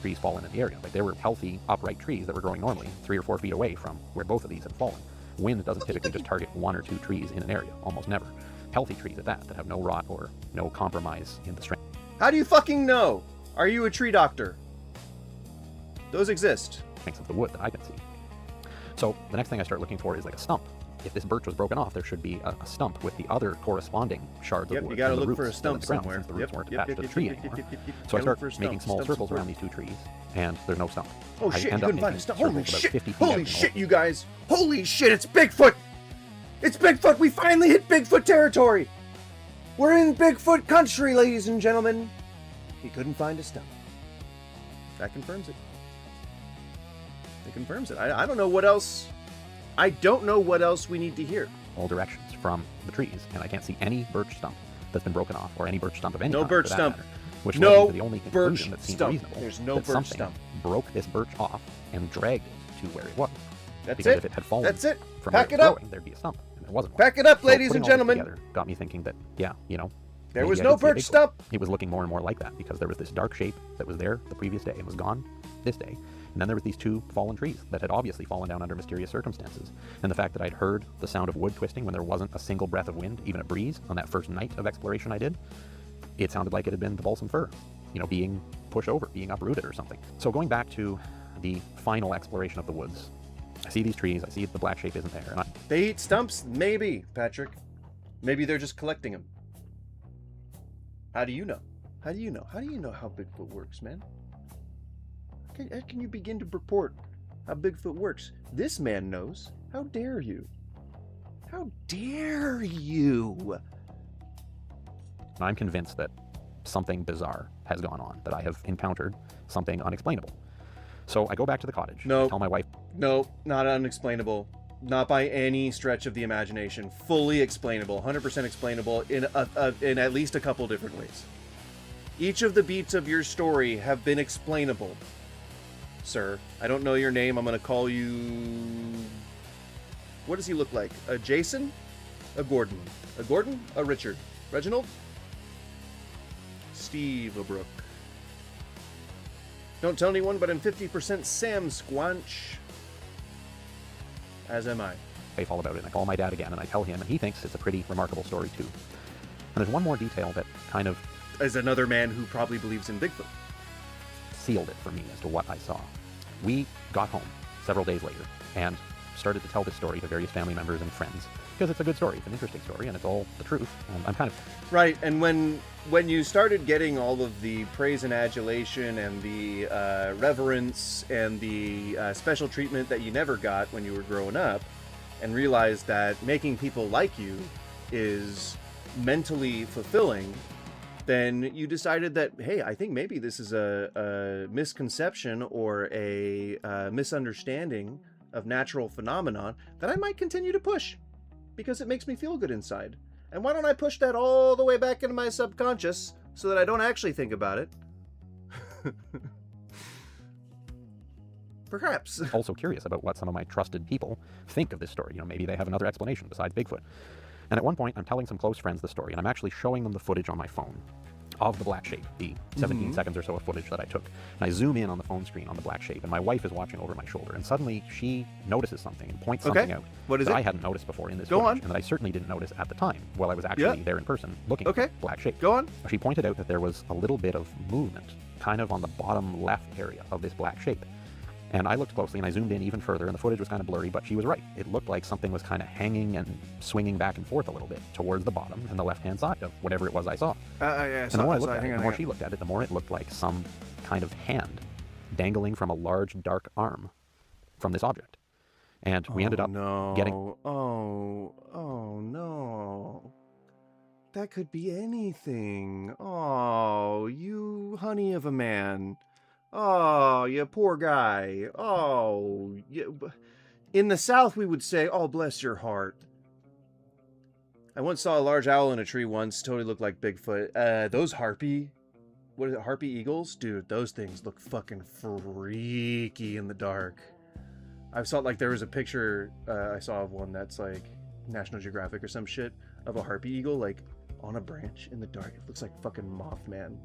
Trees fallen in the area. Like, there were healthy, upright trees that were growing normally 3 or 4 feet away from where both of these had fallen. Wind doesn't typically just target 1 or 2 trees in an area, almost never. Healthy trees at that have no rot or no compromise in the strength. How do you fucking know? Are you a tree doctor? Those exist. Of the wood that I can see. So the next thing I start looking for is like a stump. If this birch was broken off, there should be a stump with the other corresponding shards of wood. You gotta and the look for a roots still in stump the ground, somewhere. since the roots weren't attached to the Yep, tree yep, anymore. yep. So I Gotta look start for a making stump. small Stumps circles work. around these 2 trees, and there's no stump. Oh I shit, you end up couldn't find making a stump. circles Holy about shit! 50 feet Holy out in the shit, open. you guys! Holy shit, it's Bigfoot! It's Bigfoot! We finally hit Bigfoot territory! We're in Bigfoot country, ladies and gentlemen! He couldn't find a stump. That confirms it. It confirms it. I don't know what else... I don't know what else we need to hear. All directions from the trees, and I can't see any birch stump that's been broken off, or any birch stump of any No kind, birch for that stump. matter, which No led me to the only birch conclusion that seems stump. reasonable. There's no that birch something stump. broke this birch off and dragged it to where it was. That's because it. if it had fallen That's it. from Pack where it it up. was growing, there'd be a stump, and there wasn't one. Pack it up, So ladies and putting all this gentlemen. together got me thinking that, yeah, There maybe was I no did see a birch Bigfoot. stump. It was looking more and more like that, because there was this dark shape that was there the previous day and was gone this day. And then there was these 2 fallen trees that had obviously fallen down under mysterious circumstances. And the fact that I'd heard the sound of wood twisting when there wasn't a single breath of wind, even a breeze, on that first night of exploration I did, it sounded like it had been the balsam fir, being pushed over, being uprooted or something. So going back to the final exploration of the woods, I see these trees, I see the black shape isn't there. And They eat stumps? Maybe, Patrick. Maybe they're just collecting them. How do you know? How do you know? How do you know how Bigfoot works, man? How can you begin to report how Bigfoot works? This man knows. How dare you? How dare you? I'm convinced that something bizarre has gone on, that I have encountered something unexplainable. So I go back to the cottage. No. I tell my wife. No, not unexplainable. Not by any stretch of the imagination. Fully explainable. 100% explainable in at least a couple different ways. Each of the beats of your story have been explainable, sir. I don't know your name. I'm going to call you... What does he look like? A Jason? A Gordon? A Gordon? A Richard? Reginald? Steve O'Brook. Don't tell anyone, but I'm 50% Sam Squanch. As am I. All about it, and I call my dad again, and I tell him, and he thinks it's a pretty remarkable story too. And there's one more detail that kind of... As another man who probably believes in Bigfoot. Sealed it for me as to what I saw. We got home several days later and started to tell this story to various family members and friends, because it's a good story, it's an interesting story, and it's all the truth. And I'm kind of... Right, and when you started getting all of the praise and adulation and the reverence and the special treatment that you never got when you were growing up, and realized that making people like you is mentally fulfilling, then you decided that, hey, I think maybe this is a misconception or a misunderstanding of natural phenomenon that I might continue to push because it makes me feel good inside. And why don't I push that all the way back into my subconscious so that I don't actually think about it? Perhaps. Also curious about what some of my trusted people think of this story. Maybe they have another explanation besides Bigfoot. And at one point, I'm telling some close friends the story, and I'm actually showing them the footage on my phone of the black shape, the 17 seconds or so of footage that I took. And I zoom in on the phone screen on the black shape, and my wife is watching over my shoulder, and suddenly she notices something and points something out What is that it? I hadn't noticed before in this Go footage, on. and that I certainly didn't notice at the time while I was actually there in person looking at the black shape. Go on. She pointed out that there was a little bit of movement kind of on the bottom left area of this black shape. And I looked closely and I zoomed in even further, and the footage was kind of blurry, but she was right. It looked like something was kind of hanging and swinging back and forth a little bit towards the bottom and the left-hand side of whatever it was I saw. And the more I looked at it, the more she looked at it, the more it looked like some kind of hand dangling from a large, dark arm from this object. And we ended up getting... Oh, no. That could be anything. Oh, you honey of a man. Oh, you poor guy. Oh, in the South we would say, oh, bless your heart. I once saw a large owl in a tree once. Totally looked like Bigfoot. Those harpy eagles? Dude, those things look fucking freaky in the dark. I saw, like, there was a picture I saw of one that's, like, National Geographic or some shit, of a harpy eagle, like, on a branch in the dark. It looks like fucking Mothman.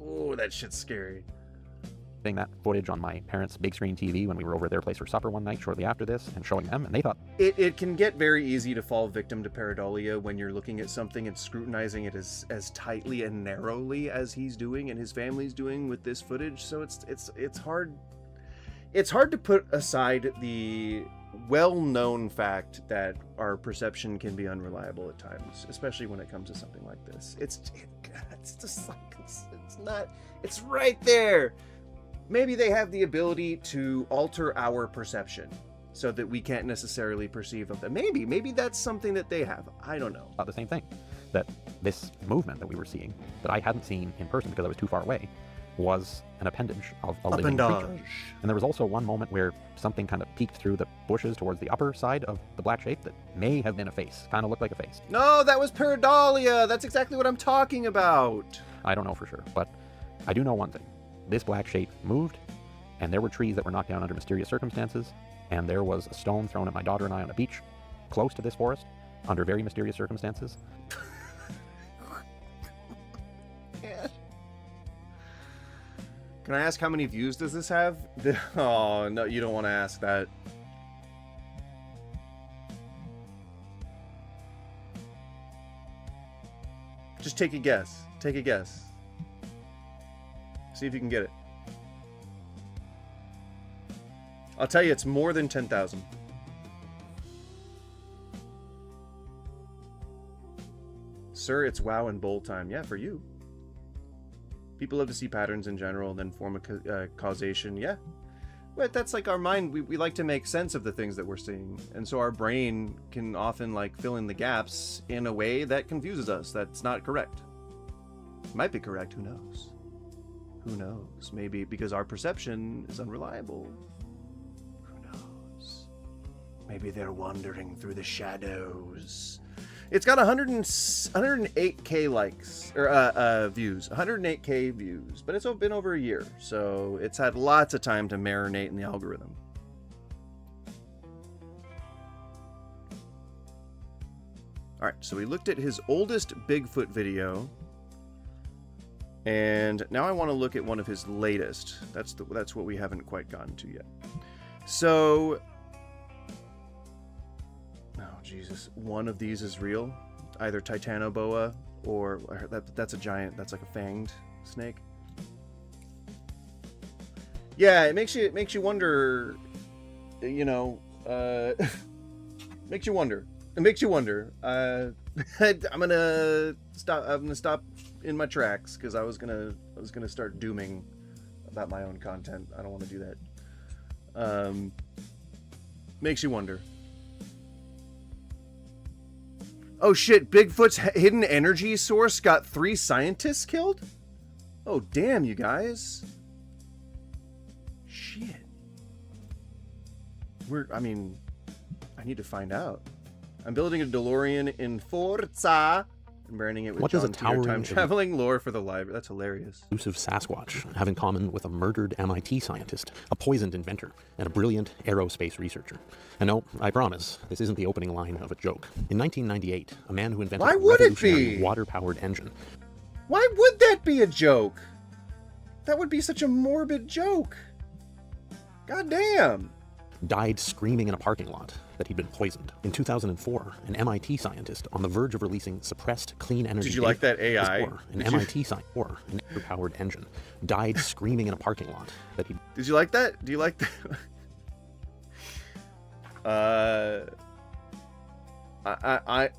Oh, that shit's scary. That footage on my parents' big screen TV when we were over at their place for supper one night shortly after this and showing them, and they thought... It can get very easy to fall victim to pareidolia when you're looking at something and scrutinizing it as tightly and narrowly as he's doing and his family's doing with this footage. So it's hard to put aside the well-known fact that our perception can be unreliable at times, especially when it comes to something like this. It's just like it's right there. Maybe they have the ability to alter our perception so that we can't necessarily perceive of them. Maybe that's something that they have. I don't know. The same thing, that this movement that we were seeing, that I hadn't seen in person because I was too far away, was an appendage of a living creature. And there was also one moment where something kind of peeked through the bushes towards the upper side of the black shape that may have been a face. Kind of looked like a face. No, that was pareidolia. That's exactly what I'm talking about. I don't know for sure, but I do know one thing. This black shape moved, and there were trees that were knocked down under mysterious circumstances, and there was a stone thrown at my daughter and I on a beach close to this forest under very mysterious circumstances. Can I ask how many views does this have? Oh, no, you don't want to ask that. Just take a guess. Take a guess. See if you can get it. I'll tell you, it's more than 10,000. Sir, it's WoW and bowl time. Yeah, for you. People love to see patterns in general and then form a causation. Yeah. But that's like our mind. We like to make sense of the things that we're seeing. And so our brain can often like fill in the gaps in a way that confuses us. That's not correct. Might be correct. Who knows? Who knows? Maybe because our perception is unreliable. Who knows? Maybe they're wandering through the shadows. It's got 108k likes, or views, 108k views, but it's been over a year, so it's had lots of time to marinate in the algorithm. All right, so we looked at his oldest Bigfoot video, and now I want to look at one of his latest. That's what we haven't quite gotten to yet. So, oh Jesus, one of these is real, either Titanoboa or that's a giant. That's like a fanged snake. Yeah, it makes you wonder. You know, makes you wonder. It makes you wonder. I'm gonna stop in my tracks because I was gonna start dooming about my own content. I don't want to do that. Makes you wonder. Oh shit! Bigfoot's hidden energy source got 3 scientists killed. Oh damn, you guys. Shit. I need to find out. I'm building a DeLorean in Forza and branding it with What does a John Tier towering time-traveling lore for the library. That's hilarious. Elusive Sasquatch have in common with a murdered MIT scientist, a poisoned inventor, and a brilliant aerospace researcher. And no, I promise, this isn't the opening line of a joke. In 1998, a man who invented a revolutionary water-powered engine. Why would that be a joke? That would be such a morbid joke. God damn. died screaming in a parking lot that he'd been poisoned. In 2004, an MIT scientist on the verge of releasing suppressed clean energy Did you like that AI? an MIT scientist or an air-powered engine died screaming in a parking lot that he... Did you like that? Do you like that?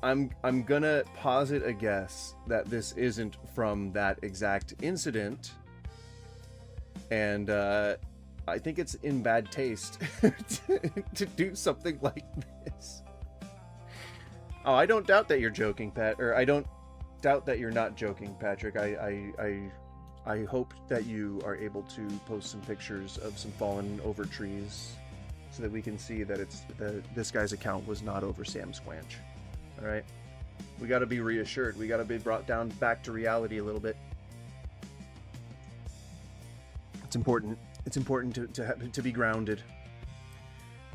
I'm gonna posit a guess that this isn't from that exact incident, and I think it's in bad taste to do something like this. Oh, I don't doubt that you're joking, Pat, or I don't doubt that you're not joking, Patrick. I hope that you are able to post some pictures of some fallen over trees so that we can see that this guy's account was not over Sam Squanch. All right, we got to be reassured. We got to be brought down back to reality a little bit. It's important. It's important to be grounded.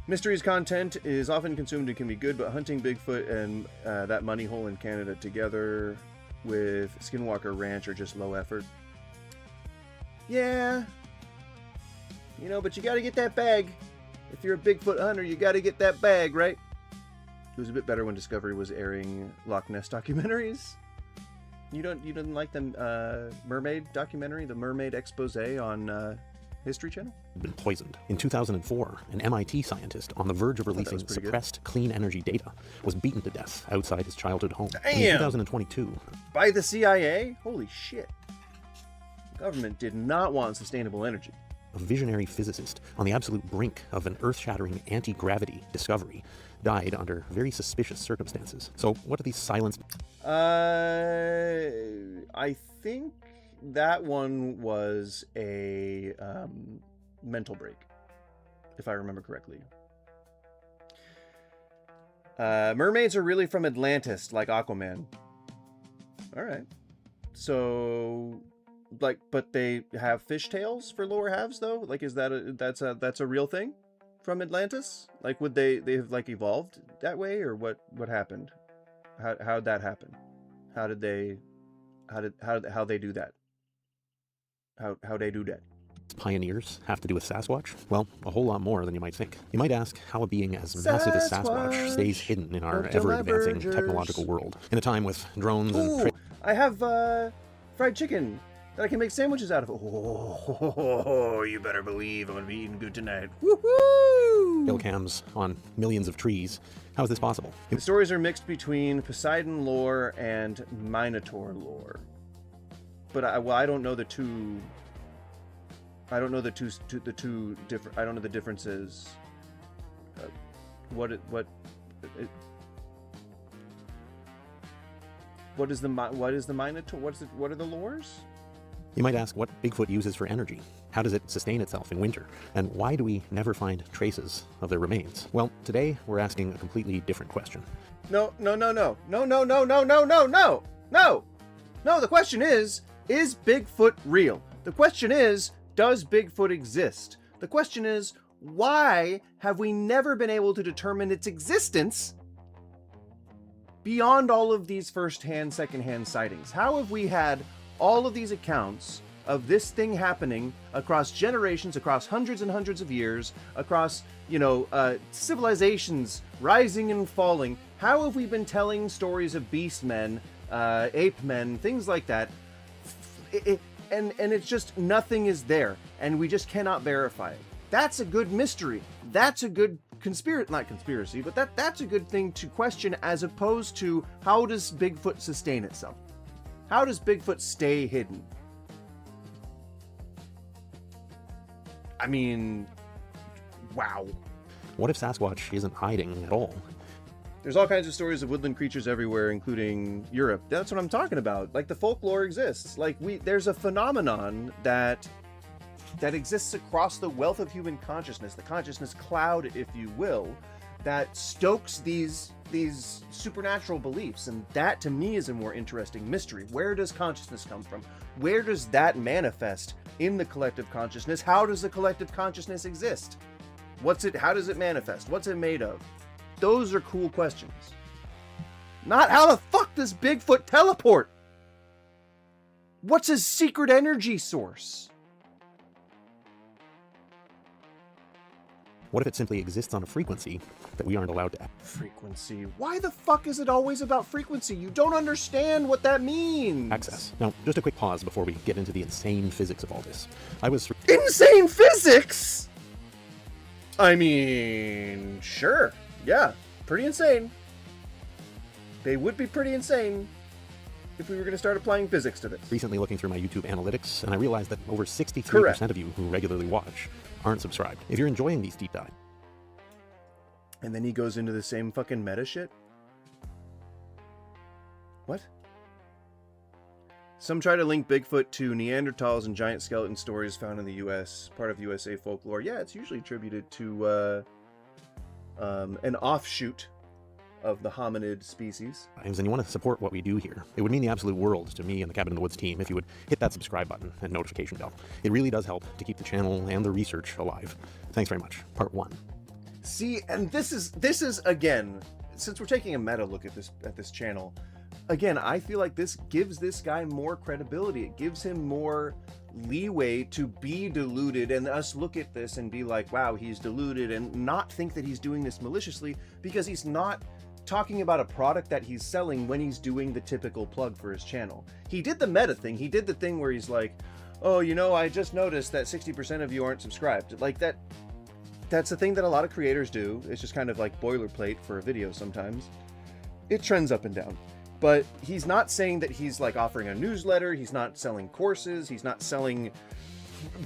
Mysteries content is often consumed and can be good, but hunting Bigfoot and that money hole in Canada together with Skinwalker Ranch are just low effort. Yeah. You know, but you got to get that bag. If you're a Bigfoot hunter, you got to get that bag, right? It was a bit better when Discovery was airing Loch Ness documentaries. You didn't like the mermaid documentary, the mermaid expose on History Channel? Been poisoned. In 2004, an MIT scientist on the verge of releasing suppressed clean energy data was beaten to death outside his childhood home. Damn! In 2022, by the CIA? Holy shit. The government did not want sustainable energy. A visionary physicist on the absolute brink of an earth-shattering anti-gravity discovery died under very suspicious circumstances. So what are these silenced... I think that one was a mental break, if I remember correctly. Mermaids are really from Atlantis, like Aquaman. All right. So, like, but they have fishtails for lower halves, though? Like, is that that's a real thing from Atlantis? Like, would they have like evolved that way, or what happened? How'd that happen? How they do that? How they do that? Pioneers have to do with Sasquatch? Well, a whole lot more than you might think. You might ask how a being as massive as Sasquatch stays hidden in our ever-advancing technological world. In a time with drones and... I have fried chicken that I can make sandwiches out of. Oh, you better believe I'm gonna be eating good tonight. Woohoo! Kill cams on millions of trees. How is this possible? The stories are mixed between Poseidon lore and Minotaur lore. But I don't know the two. I don't know the two different. I don't know the differences. What is the Minotaur? What are the lores? You might ask what Bigfoot uses for energy. How does it sustain itself in winter? And why do we never find traces of their remains? Well, today we're asking a completely different question. No. The question is Bigfoot real? The question is, does Bigfoot exist? The question is, why have we never been able to determine its existence beyond all of these first-hand, second-hand sightings? How have we had all of these accounts of this thing happening across generations, across hundreds and hundreds of years, across, civilizations rising and falling? How have we been telling stories of beast men, ape men, things like that? And it's just nothing is there, and we just cannot verify it. That's a good mystery. That's a good not conspiracy, but that's a good thing to question, as opposed to how does Bigfoot sustain itself? How does Bigfoot stay hidden? I mean, wow. What if Sasquatch isn't hiding at all? There's all kinds of stories of woodland creatures everywhere, including Europe. That's what I'm talking about. Like, the folklore exists. Like, there's a phenomenon that exists across the wealth of human consciousness, the consciousness cloud, if you will, that stokes these supernatural beliefs. And that, to me, is a more interesting mystery. Where does consciousness come from? Where does that manifest in the collective consciousness? How does the collective consciousness exist? How does it manifest? What's it made of? Those are cool questions. Not how the fuck does Bigfoot teleport? What's his secret energy source? What if it simply exists on a frequency that we aren't allowed to... Frequency. Why the fuck is it always about frequency? You don't understand what that means. Access. Now, just a quick pause before we get into the insane physics of all this. I was... Insane physics? I mean, sure. Yeah, pretty insane. They would be pretty insane if we were going to start applying physics to this. Recently looking through my YouTube analytics, and I realized that over 63% of you who regularly watch aren't subscribed. If you're enjoying these deep dives... And then he goes into the same fucking meta shit? What? Some try to link Bigfoot to Neanderthals and giant skeleton stories found in the U.S., part of USA folklore. Yeah, it's usually attributed to an offshoot of the hominid species. And you want to support what we do here. It would mean the absolute world to me and the Cabin in the Woods team if you would hit that subscribe button and notification bell. It really does help to keep the channel and the research alive. Thanks very much. Part 1. See, and this is again, since we're taking a meta look at this channel, again, I feel like this gives this guy more credibility. It gives him more leeway to be deluded and us look at this and be like, wow, he's deluded, and not think that he's doing this maliciously, because he's not talking about a product that he's selling when he's doing the typical plug for his channel. He did the meta thing. He did the thing where he's like, oh, you know, I just noticed that 60% of you aren't subscribed. Like that's a thing that a lot of creators do. It's just kind of like boilerplate for a video sometimes. It trends up and down. But he's not saying that he's like offering a newsletter. He's not selling courses. He's not selling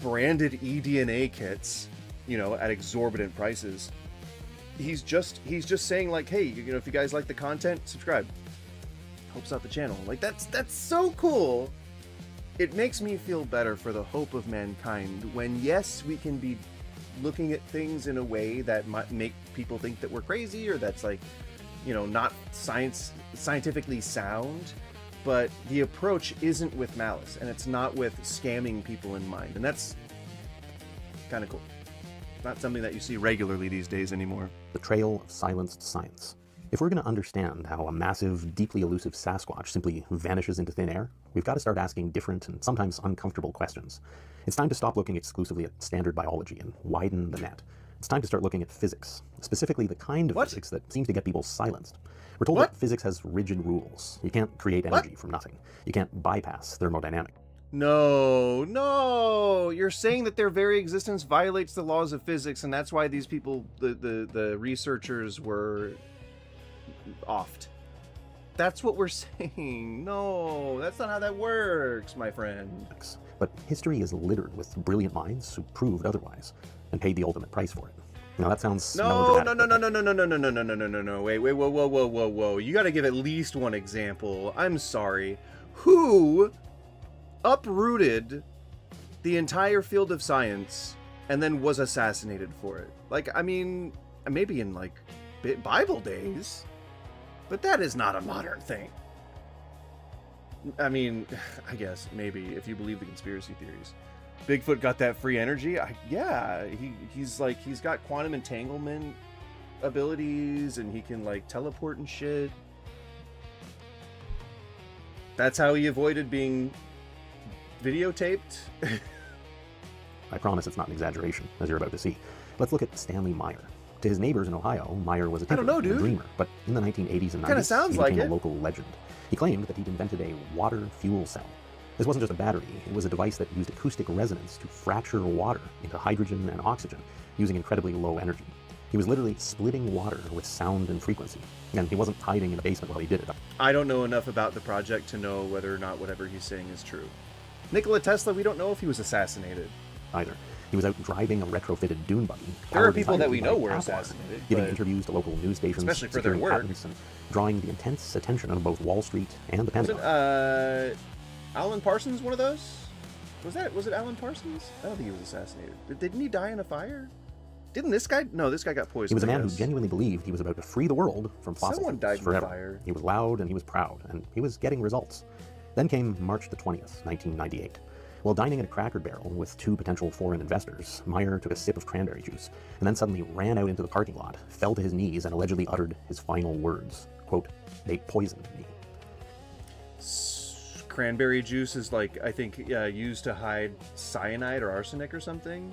branded eDNA kits, you know, at exorbitant prices. He's just saying like, hey, you know, if you guys like the content, subscribe. Helps out the channel. Like that's so cool. It makes me feel better for the hope of mankind when, yes, we can be looking at things in a way that might make people think that we're crazy, or that's like, you know, not scientifically sound, but the approach isn't with malice, and it's not with scamming people in mind, and that's kind of cool. Not something that you see regularly these days anymore. The trail of silenced science. If we're going to understand how a massive, deeply elusive Sasquatch simply vanishes into thin air, we've got to start asking different and sometimes uncomfortable questions. It's time to stop looking exclusively at standard biology and widen the net. It's time to start looking at physics, specifically the kind of physics that seems to get people silenced. We're told that physics has rigid rules. You can't create energy from nothing. You can't bypass thermodynamics. No, you're saying that their very existence violates the laws of physics, and that's why these people, the researchers, were offed. That's what we're saying. No, that's not how that works, my friend. But history is littered with brilliant minds who proved otherwise and paid the ultimate price for it. Now that sounds melodramatic. No. Wait, whoa. You got to give at least one example. I'm sorry. Who uprooted the entire field of science and then was assassinated for it? Like, I mean, maybe in like Bible days, but that is not a modern thing. I mean, I guess maybe if you believe the conspiracy theories. Bigfoot got that free energy. Yeah, he's got quantum entanglement abilities, and he can like teleport and shit. That's how he avoided being videotaped. I promise it's not an exaggeration, as you're about to see. Let's look at Stanley Meyer. To his neighbors in Ohio, Meyer was a tinkerer, a dreamer, but in the 1980s and 90s, he became a local legend. He claimed that he'd invented a water fuel cell. This wasn't just a battery, it was a device that used acoustic resonance to fracture water into hydrogen and oxygen, using incredibly low energy. He was literally splitting water with sound and frequency, and he wasn't hiding in the basement while he did it. I don't know enough about the project to know whether or not whatever he's saying is true. Nikola Tesla, we don't know if he was assassinated. Either. He was out driving a retrofitted dune buggy. There are people that we know were assassinated, giving interviews to local news stations, especially for their work, patents, and drawing the intense attention of both Wall Street and the Pentagon. Wasn't Alan Parsons one of those? Was it Alan Parsons? I don't think he was assassinated. Didn't he die in a fire? Didn't this guy? No, this guy got poisoned. He was a man who genuinely believed he was about to free the world from fossil fuels died forever. In fire. He was loud and he was proud, and he was getting results. Then came March the 20th, 1998. While dining at a Cracker Barrel with two potential foreign investors, Meyer took a sip of cranberry juice, and then suddenly ran out into the parking lot, fell to his knees, and allegedly uttered his final words. Quote, "They poisoned me." Cranberry juice is like, I think, used to hide cyanide or arsenic or something.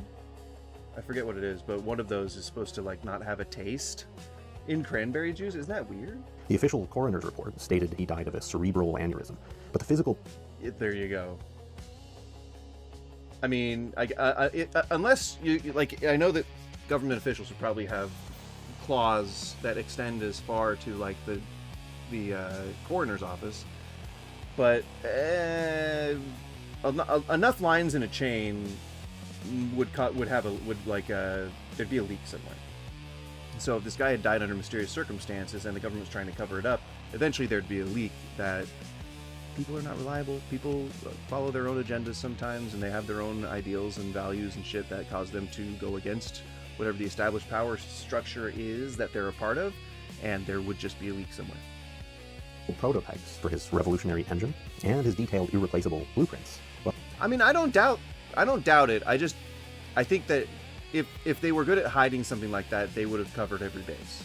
I forget what it is, but one of those is supposed to like not have a taste in cranberry juice. Isn't that weird? The official coroner's report stated he died of a cerebral aneurysm, but the physical... There you go. I mean, unless you like, I know that government officials would probably have claws that extend as far to like the coroner's office, but enough lines in a chain would there'd be a leak somewhere. So if this guy had died under mysterious circumstances and the government was trying to cover it up, eventually there'd be a leak that people are not reliable. People follow their own agendas sometimes, and they have their own ideals and values and shit that cause them to go against whatever the established power structure is that they're a part of, and there would just be a leak somewhere. Prototypes for his revolutionary engine and his detailed irreplaceable blueprints. Well, I mean, I don't doubt it. I think that if they were good at hiding something like that, they would have covered every base.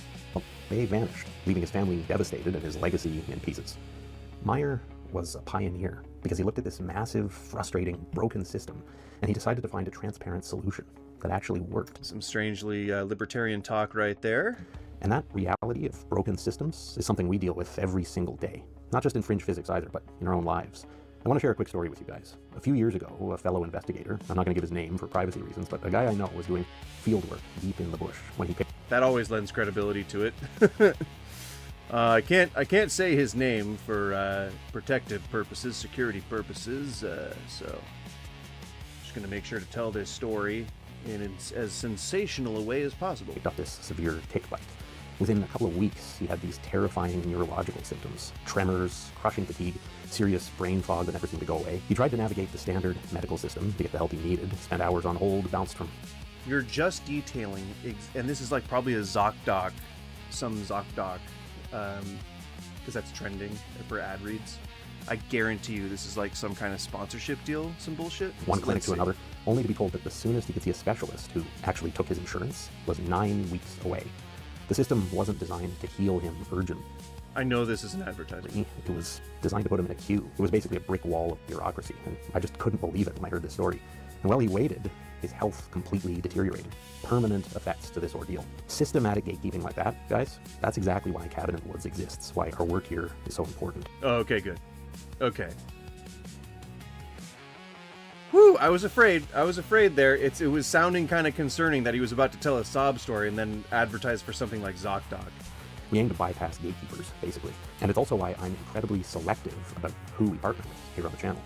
They vanished, leaving his family devastated and his legacy in pieces. Meyer was a pioneer because he looked at this massive, frustrating, broken system, and he decided to find a transparent solution that actually worked. Some strangely libertarian talk right there. And that reality of broken systems is something we deal with every single day. Not just in fringe physics either, but in our own lives. I want to share a quick story with you guys. A few years ago, a fellow investigator, I'm not going to give his name for privacy reasons, but a guy I know was doing field work deep in the bush when he picked... That always lends credibility to it. I can't say his name for protective purposes, security purposes, so just going to make sure to tell this story in as sensational a way as possible. Picked up this severe tick bite. Within a couple of weeks, he had these terrifying neurological symptoms: tremors, crushing fatigue, serious brain fog that never seemed to go away. He tried to navigate the standard medical system to get the help he needed, spent hours on hold, bounced from... You're just detailing, and this is like probably a ZocDoc, some ZocDoc, because that's trending for ad reads. I guarantee you this is like some kind of sponsorship deal, some bullshit. One clinic to another, only to be told that the soonest he could see a specialist who actually took his insurance was 9 weeks away. The system wasn't designed to heal him urgently. I know this is an advertisement. It was designed to put him in a queue. It was basically a brick wall of bureaucracy, and I just couldn't believe it when I heard this story. And while he waited, his health completely deteriorated. Permanent effects to this ordeal. Systematic gatekeeping like that, guys, that's exactly why Cabin in the Woods exists, why our work here is so important. Oh, okay, good. Okay. Whew, I was afraid there. It was sounding kind of concerning that he was about to tell a sob story and then advertise for something like ZocDoc. We aim to bypass gatekeepers, basically. And it's also why I'm incredibly selective about who we partner with here on the channel.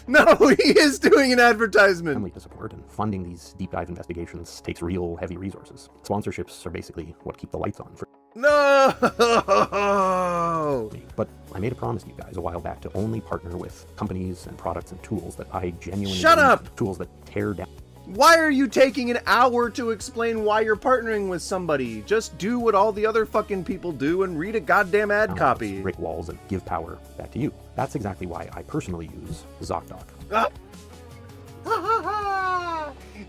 No, he is doing an advertisement. Family to support, and funding these deep dive investigations takes real heavy resources. Sponsorships are basically what keep the lights on for... No! But I made a promise to you guys a while back to only partner with companies and products and tools that I genuinely... Shut up! Tools that tear down... Why are you taking an hour to explain why you're partnering with somebody? Just do what all the other fucking people do and read a goddamn ad copy. Brick walls and give power back to you. That's exactly why I personally use ZocDoc.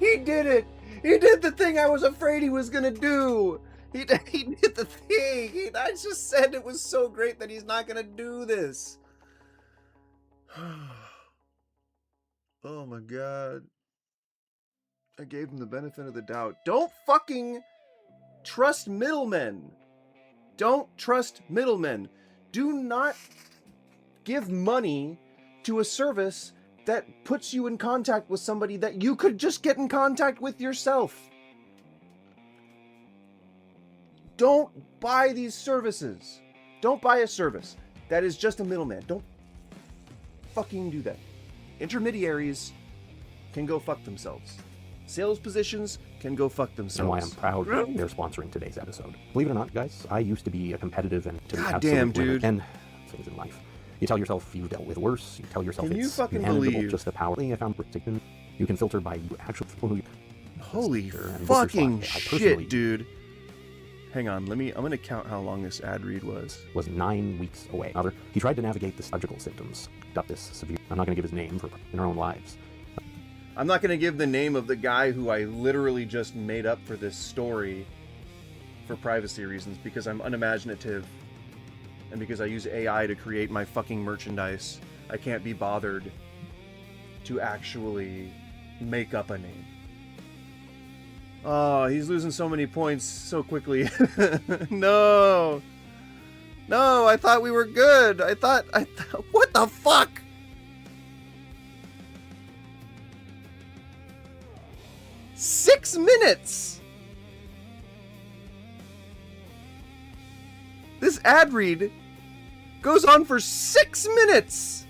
He did it! He did the thing I was afraid he was gonna do! He did the thing! I just said it was so great that he's not gonna do this. Oh my god. I gave him the benefit of the doubt. Don't fucking trust middlemen. Don't trust middlemen. Do not give money to a service that puts you in contact with somebody that you could just get in contact with yourself. Don't buy these services. Don't buy a service that is just a middleman. Don't fucking do that. Intermediaries can go fuck themselves. Sales positions can go fuck themselves. And why I'm proud they're sponsoring today's episode. Believe it or not, guys, I used to be a competitive and to God damn, dude. And things in life. You tell yourself you've dealt with worse. You tell yourself can it's you fucking manageable, believe? Just the power. I found particular. You can filter by actual people who. Holy fucking shit, dude. Hang on, I'm gonna count how long this ad read was. Was 9 weeks away. He tried to navigate the surgical symptoms. Got this severe. I'm not gonna give his name in our own lives. I'm not gonna give the name of the guy who I literally just made up for this story for privacy reasons, because I'm unimaginative and because I use AI to create my fucking merchandise. I can't be bothered to actually make up a name. Oh, he's losing so many points so quickly. No. No, I thought we were good. I thought, what the fuck? Six minutes. This ad read goes on for 6 minutes.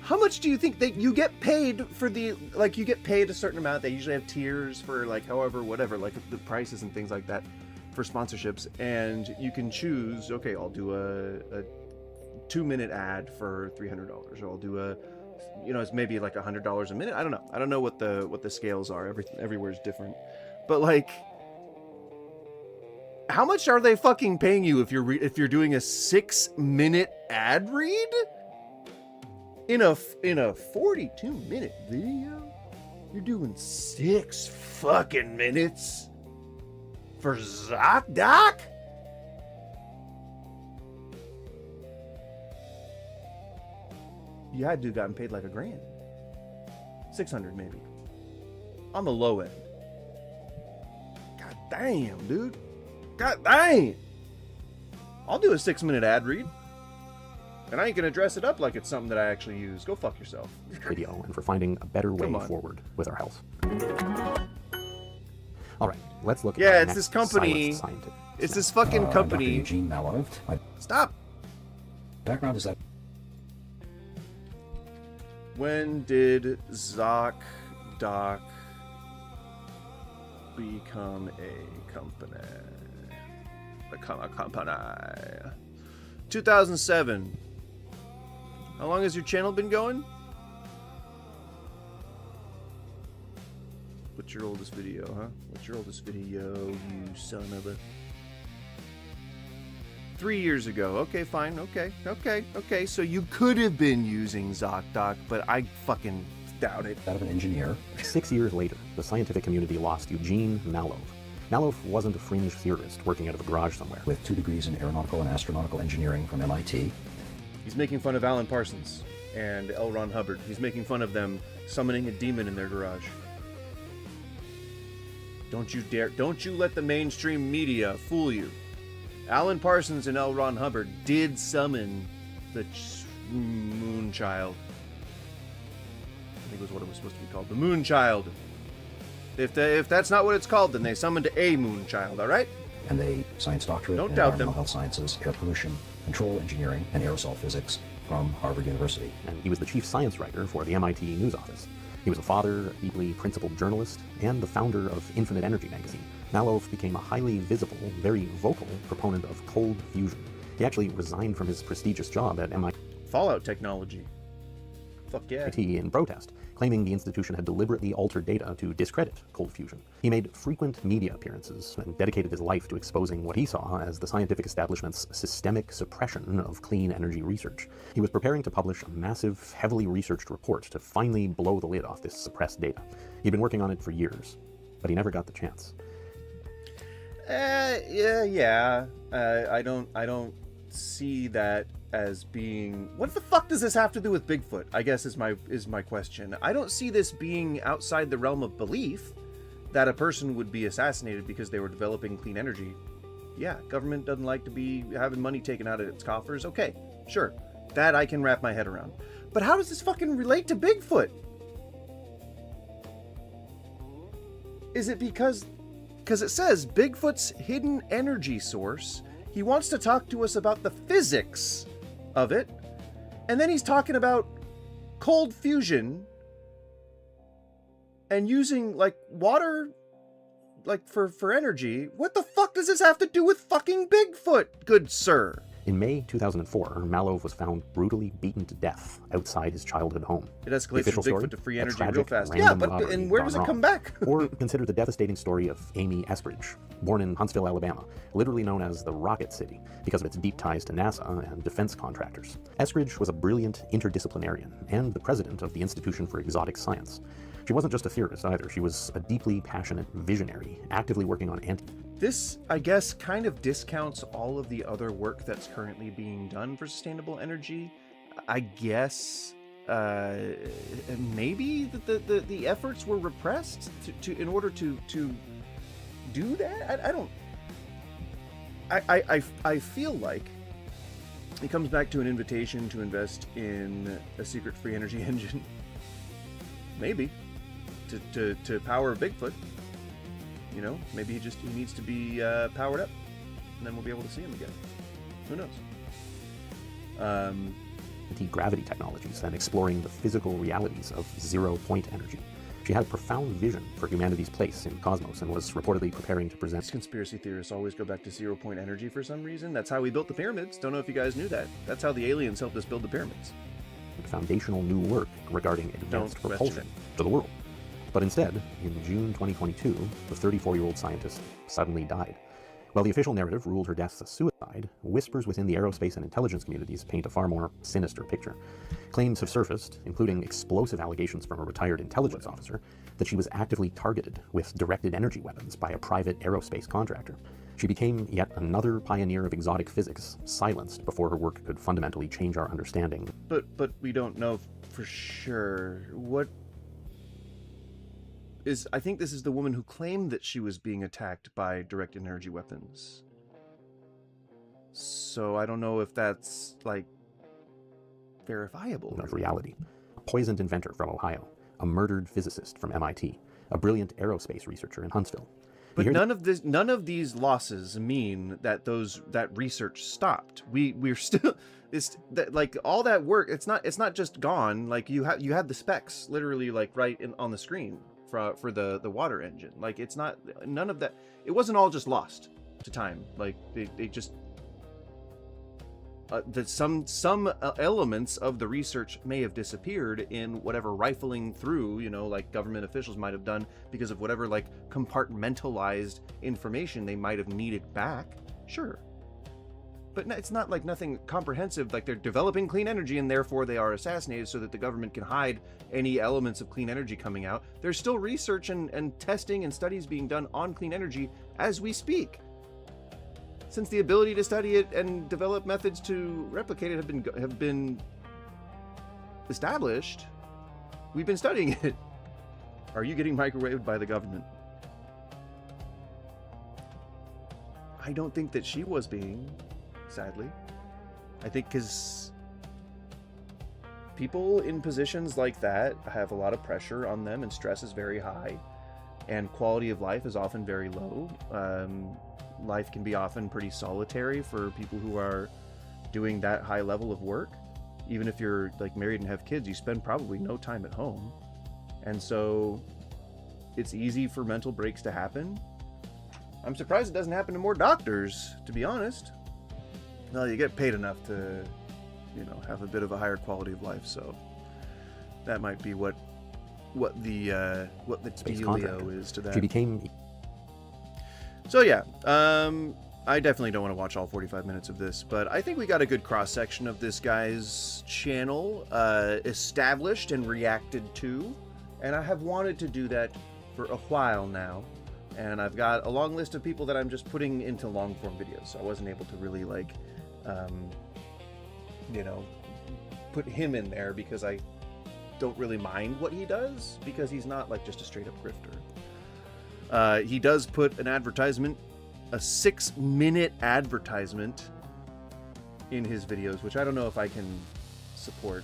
How much do you think that you get paid for the, like, you get paid a certain amount? They usually have tiers for, like, however, whatever, like the prices and things like that for sponsorships. And you can choose, okay, I'll do a 2-minute ad for $300, or I'll do a, you know, it's maybe like $100 a minute. I don't know. I don't know what the scales are. Everywhere is different. But like, how much are they fucking paying you if you're doing a 6-minute ad read in a 42-minute video? You're doing 6 fucking minutes for ZocDoc? You had to have gotten paid like $1,000, 600 maybe, on the low end. God damn, dude. God dang! I'll do a 6-minute ad read, and I ain't gonna dress it up like it's something that I actually use. Go fuck yourself. Video, and for finding a better way forward with our health. All right, let's look at Yeah, our it's next this company. silent scientist. It's this fucking company. Dr. Eugene Malov. My Stop. background is that When did ZocDoc become a company? Become a company. 2007. How long has your channel been going? What's your oldest video, huh? What's your oldest video, you son of a... 3 years ago. Okay, fine. Okay. So you could have been using ZocDoc, but I fucking doubt it. That of an engineer. 6 years later, the scientific community lost Eugene Malov. Malov wasn't a fringe theorist working out of a garage somewhere. with 2 degrees in aeronautical and astronautical engineering from MIT. He's making fun of Alan Parsons and L. Ron Hubbard. He's making fun of them summoning a demon in their garage. Don't you dare. Don't you let the mainstream media fool you. Alan Parsons and L. Ron Hubbard did summon the Moon Child. I think was what it was supposed to be called. The Moon Child. If that's not what it's called, then they summoned a Moon Child, alright? And a science doctorate Don't in doubt environmental them. health sciences, air pollution, control engineering, and aerosol physics from Harvard University. And he was the chief science writer for the MIT News Office. He was a father, a deeply principled journalist, and the founder of Infinite Energy magazine. Malov became a highly visible, very vocal proponent of cold fusion. He actually resigned from his prestigious job at MIT Fallout technology. Fuck yeah. in protest, claiming the institution had deliberately altered data to discredit cold fusion. He made frequent media appearances and dedicated his life to exposing what he saw as the scientific establishment's systemic suppression of clean energy research. He was preparing to publish a massive, heavily researched report to finally blow the lid off this suppressed data. He'd been working on it for years, but he never got the chance. Yeah. I don't see that as being... What the fuck does this have to do with Bigfoot? I guess is my question. I don't see this being outside the realm of belief that a person would be assassinated because they were developing clean energy. Yeah, government doesn't like to be having money taken out of its coffers. Okay, sure. That I can wrap my head around. But how does this fucking relate to Bigfoot? Is it because it says Bigfoot's hidden energy source? He wants to talk to us about the physics of it, and then he's talking about cold fusion and using like water like for energy. What the fuck does this have to do with fucking Bigfoot, good sir? In May 2004, Malov was found brutally beaten to death outside his childhood home. It escalates The official from Bigfoot story, to free a energy real tragic, fast. random Yeah, but robbery and where gone does it wrong. come back? Or consider the devastating story of Amy Eskridge, born in Huntsville, Alabama, literally known as the Rocket City because of its deep ties to NASA and defense contractors. Eskridge was a brilliant interdisciplinarian and the president of the Institution for Exotic Science. She wasn't just a theorist either, she was a deeply passionate visionary, actively working on This, I guess, kind of discounts all of the other work that's currently being done for sustainable energy. I guess maybe the efforts were repressed in order to do that. I don't. I feel like it comes back to an invitation to invest in a secret free energy engine. Maybe to power Bigfoot. You know, maybe he needs to be powered up, and then we'll be able to see him again. Who knows? Anti-gravity technologies and exploring the physical realities of zero-point energy. She had a profound vision for humanity's place in the cosmos and was reportedly preparing to present... These conspiracy theorists always go back to zero-point energy for some reason. That's how we built the pyramids. Don't know if you guys knew that. That's how the aliens helped us build the pyramids. Foundational new work regarding advanced propulsion to the world. But instead, in June 2022, the 34-year-old scientist suddenly died. While the official narrative ruled her death a suicide, whispers within the aerospace and intelligence communities paint a far more sinister picture. Claims have surfaced, including explosive allegations from a retired intelligence officer, that she was actively targeted with directed energy weapons by a private aerospace contractor. She became yet another pioneer of exotic physics, silenced before her work could fundamentally change our understanding. But we don't know for sure. I think this is the woman who claimed that she was being attacked by direct energy weapons. So I don't know if that's, like, verifiable. Of reality. A poisoned inventor from Ohio, a murdered physicist from MIT, a brilliant aerospace researcher in Huntsville. But none of these losses mean that that research stopped. We're still like all that work. It's not just gone. Like you had the specs literally like right on the screen for the water engine. Like it's not, none of that. It wasn't all just lost to time. Like they just some elements of the research may have disappeared in whatever rifling through, you know, like government officials might have done because of whatever like compartmentalized information they might have needed back. Sure. But it's not like nothing comprehensive, like they're developing clean energy and therefore they are assassinated so that the government can hide any elements of clean energy coming out. There's still research and testing and studies being done on clean energy as we speak. Since the ability to study it and develop methods to replicate it have been established, we've been studying it. Are you getting microwaved by the government? I don't think that she was being, sadly. I think because people in positions like that have a lot of pressure on them and stress is very high and quality of life is often very low. Life can be often pretty solitary for people who are doing that high level of work. Even if you're like married and have kids, you spend probably no time at home. And so it's easy for mental breaks to happen. I'm surprised it doesn't happen to more doctors, to be honest. Well, you get paid enough to, you know, have a bit of a higher quality of life, so that might be what the dealio is to that. She became... So yeah, I definitely don't want to watch all 45 minutes of this, but I think we got a good cross-section of this guy's channel established and reacted to, and I have wanted to do that for a while now, and I've got a long list of people that I'm just putting into long-form videos, so I wasn't able to really, like, you know, put him in there because I don't really mind what he does, because he's not, like, just a straight-up grifter. He does put an advertisement, a 6-minute advertisement in his videos, which I don't know if I can support.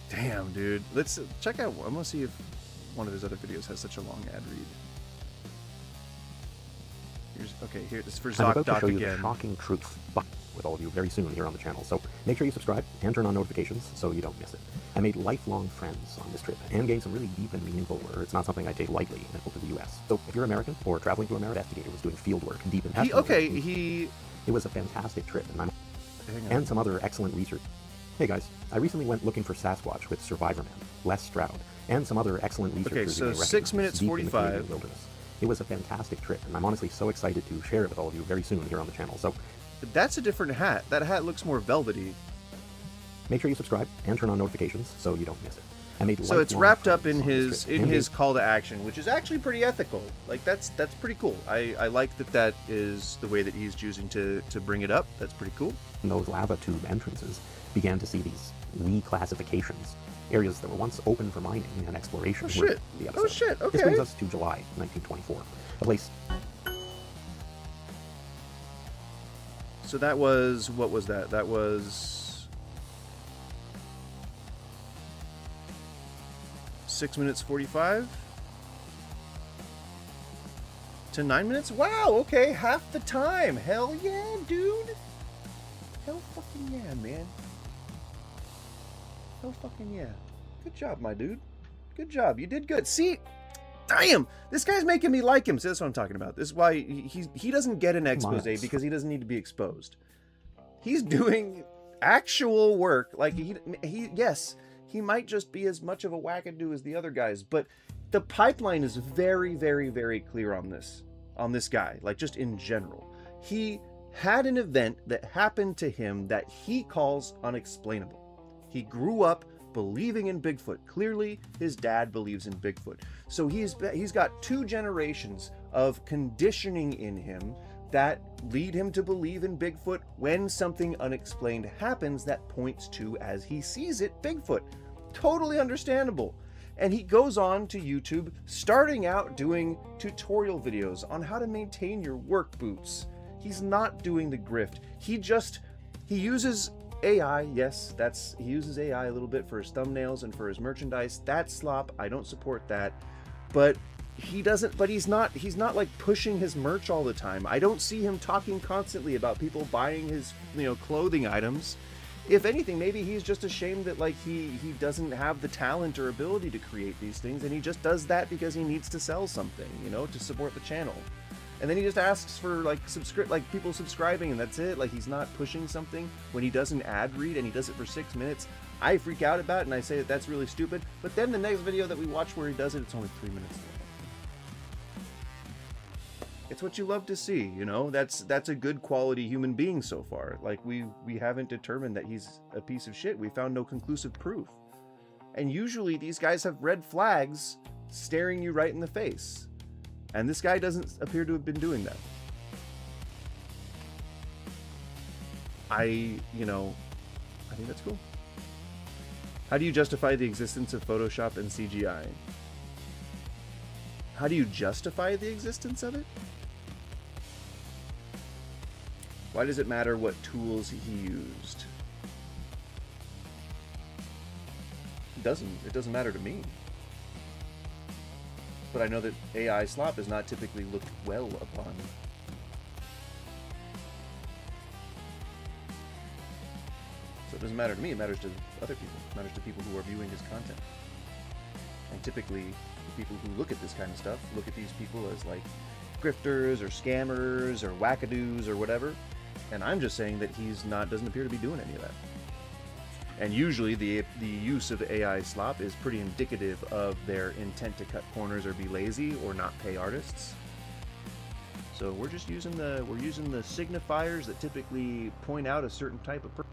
Damn, dude. Let's check out. I'm gonna see if one of his other videos has such a long ad read. Here, this is for I'm about to ZocDoc show you again. the shocking truth with all of you very soon here on the channel, so make sure you subscribe and turn on notifications so you don't miss it. I made lifelong friends on this trip and gained some really deep and meaningful work. It's not something I take lightly in a trip to the US. So if you're American or traveling to America, investigator was doing field work deep in It was a fantastic trip, and some other excellent research. Hey guys, I recently went looking for Sasquatch with Survivorman, Les Stroud, and some other excellent researchers. Okay, so 6 minutes 45. It was a fantastic trip, and I'm honestly so excited to share it with all of you very soon here on the channel. So that's a different hat. That hat looks more velvety. Make sure you subscribe and turn on notifications so you don't miss it. And make So it's lifelong wrapped up in friends on his this trip. call to action, which is actually pretty ethical. Like that's pretty cool. I like that is the way that he's choosing to bring it up. That's pretty cool. And those lava tube entrances began to see these reclassifications. Areas that were once open for mining and exploration. Oh shit! The Oh shit! Okay. This brings us to July 1924. A place. So that was, what was that? That was 6 minutes 45 to 9 minutes. Wow. Okay, half the time. Hell yeah, dude. Hell fucking yeah, man. Hell fucking yeah. Good job, my dude. Good job. You did good. See, damn, this guy's making me like him. So that's what I'm talking about. This is why he doesn't get an expose because he doesn't need to be exposed. He's doing actual work. Like yes, he might just be as much of a wackadoo as the other guys, but the pipeline is very, very, very clear on this guy. Like just in general, he had an event that happened to him that he calls unexplainable. He grew up believing in Bigfoot. Clearly, his dad believes in Bigfoot. So he's got 2 generations of conditioning in him that lead him to believe in Bigfoot when something unexplained happens that points to, as he sees it, Bigfoot. Totally understandable. And he goes on to YouTube, starting out doing tutorial videos on how to maintain your work boots. He's not doing the grift. He uses AI, yes, he uses AI a little bit for his thumbnails and for his merchandise. That's slop. I don't support that. But he's not like pushing his merch all the time. I don't see him talking constantly about people buying his, clothing items. If anything, maybe he's just ashamed that like he doesn't have the talent or ability to create these things, and he just does that because he needs to sell something, to support the channel. And then he just asks for people subscribing, and that's it. Like he's not pushing something. When he does an ad read and he does it for 6 minutes, I freak out about it and I say that that's really stupid. But then the next video that we watch where he does it, it's only 3 minutes long. It's what you love to see, That's a good quality human being so far. Like we haven't determined that he's a piece of shit. We found no conclusive proof. And usually these guys have red flags staring you right in the face. And this guy doesn't appear to have been doing that. I think that's cool. How do you justify the existence of Photoshop and CGI? How do you justify the existence of it? Why does it matter what tools he used? It doesn't matter to me. But I know that AI slop is not typically looked well upon. So it doesn't matter to me, it matters to other people. It matters to people who are viewing his content. And typically, the people who look at this kind of stuff look at these people as like grifters or scammers or wackadoos or whatever. And I'm just saying that doesn't appear to be doing any of that. And usually the use of AI slop is pretty indicative of their intent to cut corners or be lazy or not pay artists. So we're just using the signifiers that typically point out a certain type of person.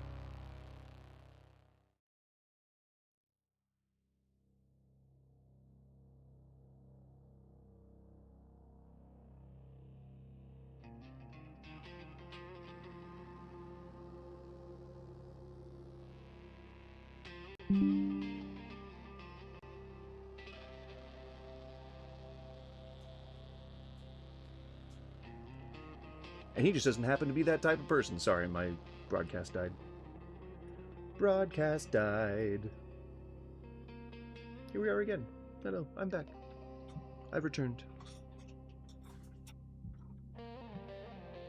And he just doesn't happen to be that type of person. Sorry, my broadcast died. Broadcast died. Here we are again. No, I'm back. I've returned.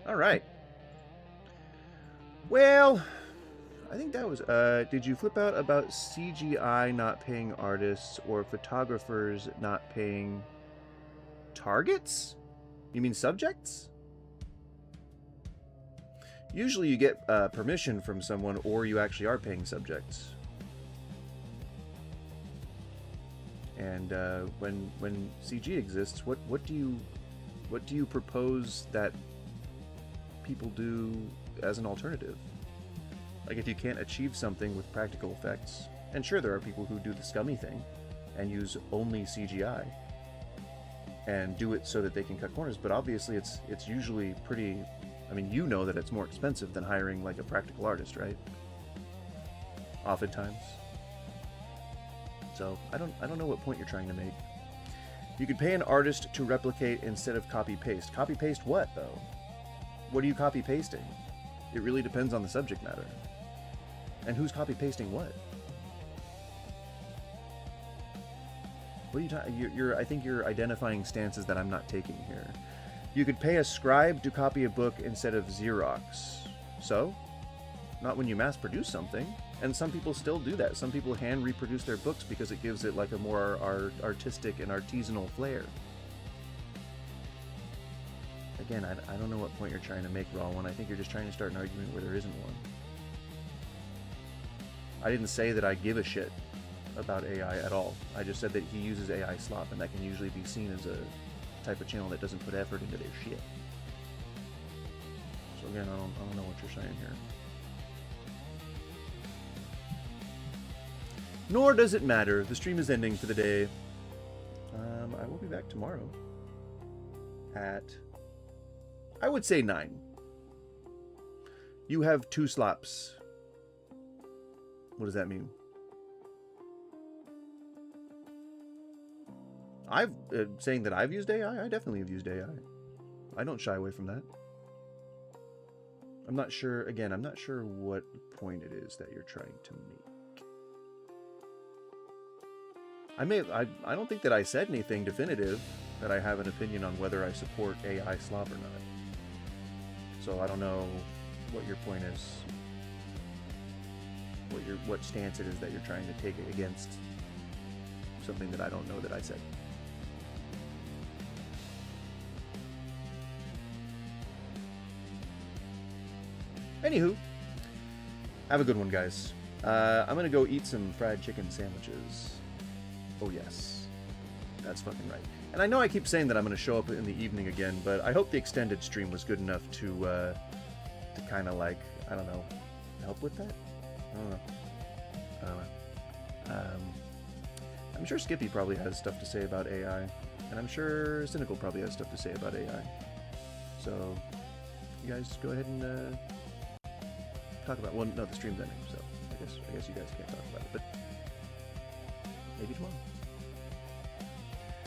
All right. Well, I think that was... did you flip out about CGI not paying artists or photographers not paying targets? You mean subjects? Usually you get permission from someone, or you actually are paying subjects. And when CG exists, what do you propose that people do as an alternative? Like, if you can't achieve something with practical effects, and sure, there are people who do the scummy thing and use only CGI and do it so that they can cut corners, but obviously it's usually pretty, I mean, you know that it's more expensive than hiring like a practical artist, right? Oftentimes. So I don't know what point you're trying to make. You could pay an artist to replicate instead of copy paste. Copy paste what though? What are you copy pasting? It really depends on the subject matter. And who's copy pasting what? What are you talking? I think you're identifying stances that I'm not taking here. You could pay a scribe to copy a book instead of Xerox. So? Not when you mass produce something. And some people still do that. Some people hand reproduce their books because it gives it like a more artistic and artisanal flair. Again, I don't know what point you're trying to make, Raw One. I think you're just trying to start an argument where there isn't one. I didn't say that I give a shit about AI at all. I just said that he uses AI slop, and that can usually be seen as a type of channel that doesn't put effort into their shit. So again, I don't know what you're saying here. Nor does it matter. The stream is ending for the day. I will be back tomorrow at, I would say 9. You have 2 slops. What does that mean? Saying that I've used AI? I definitely have used AI. I don't shy away from that. I'm not sure, again, I'm not sure what point it is that you're trying to make. I don't think that I said anything definitive that I have an opinion on whether I support AI slop or not. So I don't know what your point is, what stance it is that you're trying to take against something that I don't know that I said. Anywho, have a good one, guys. I'm gonna go eat some fried chicken sandwiches. Oh yes, that's fucking right. And I know I keep saying that I'm gonna show up in the evening again, but I hope the extended stream was good enough to kind of like, I don't know, help with that. I don't know. I'm sure Skippy probably has stuff to say about AI, and I'm sure Cynical probably has stuff to say about AI. So you guys go ahead and talk about. Well, no, the stream's ending, so I guess you guys can't talk about it, but maybe tomorrow.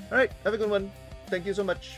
All right, have a good one. Thank you so much.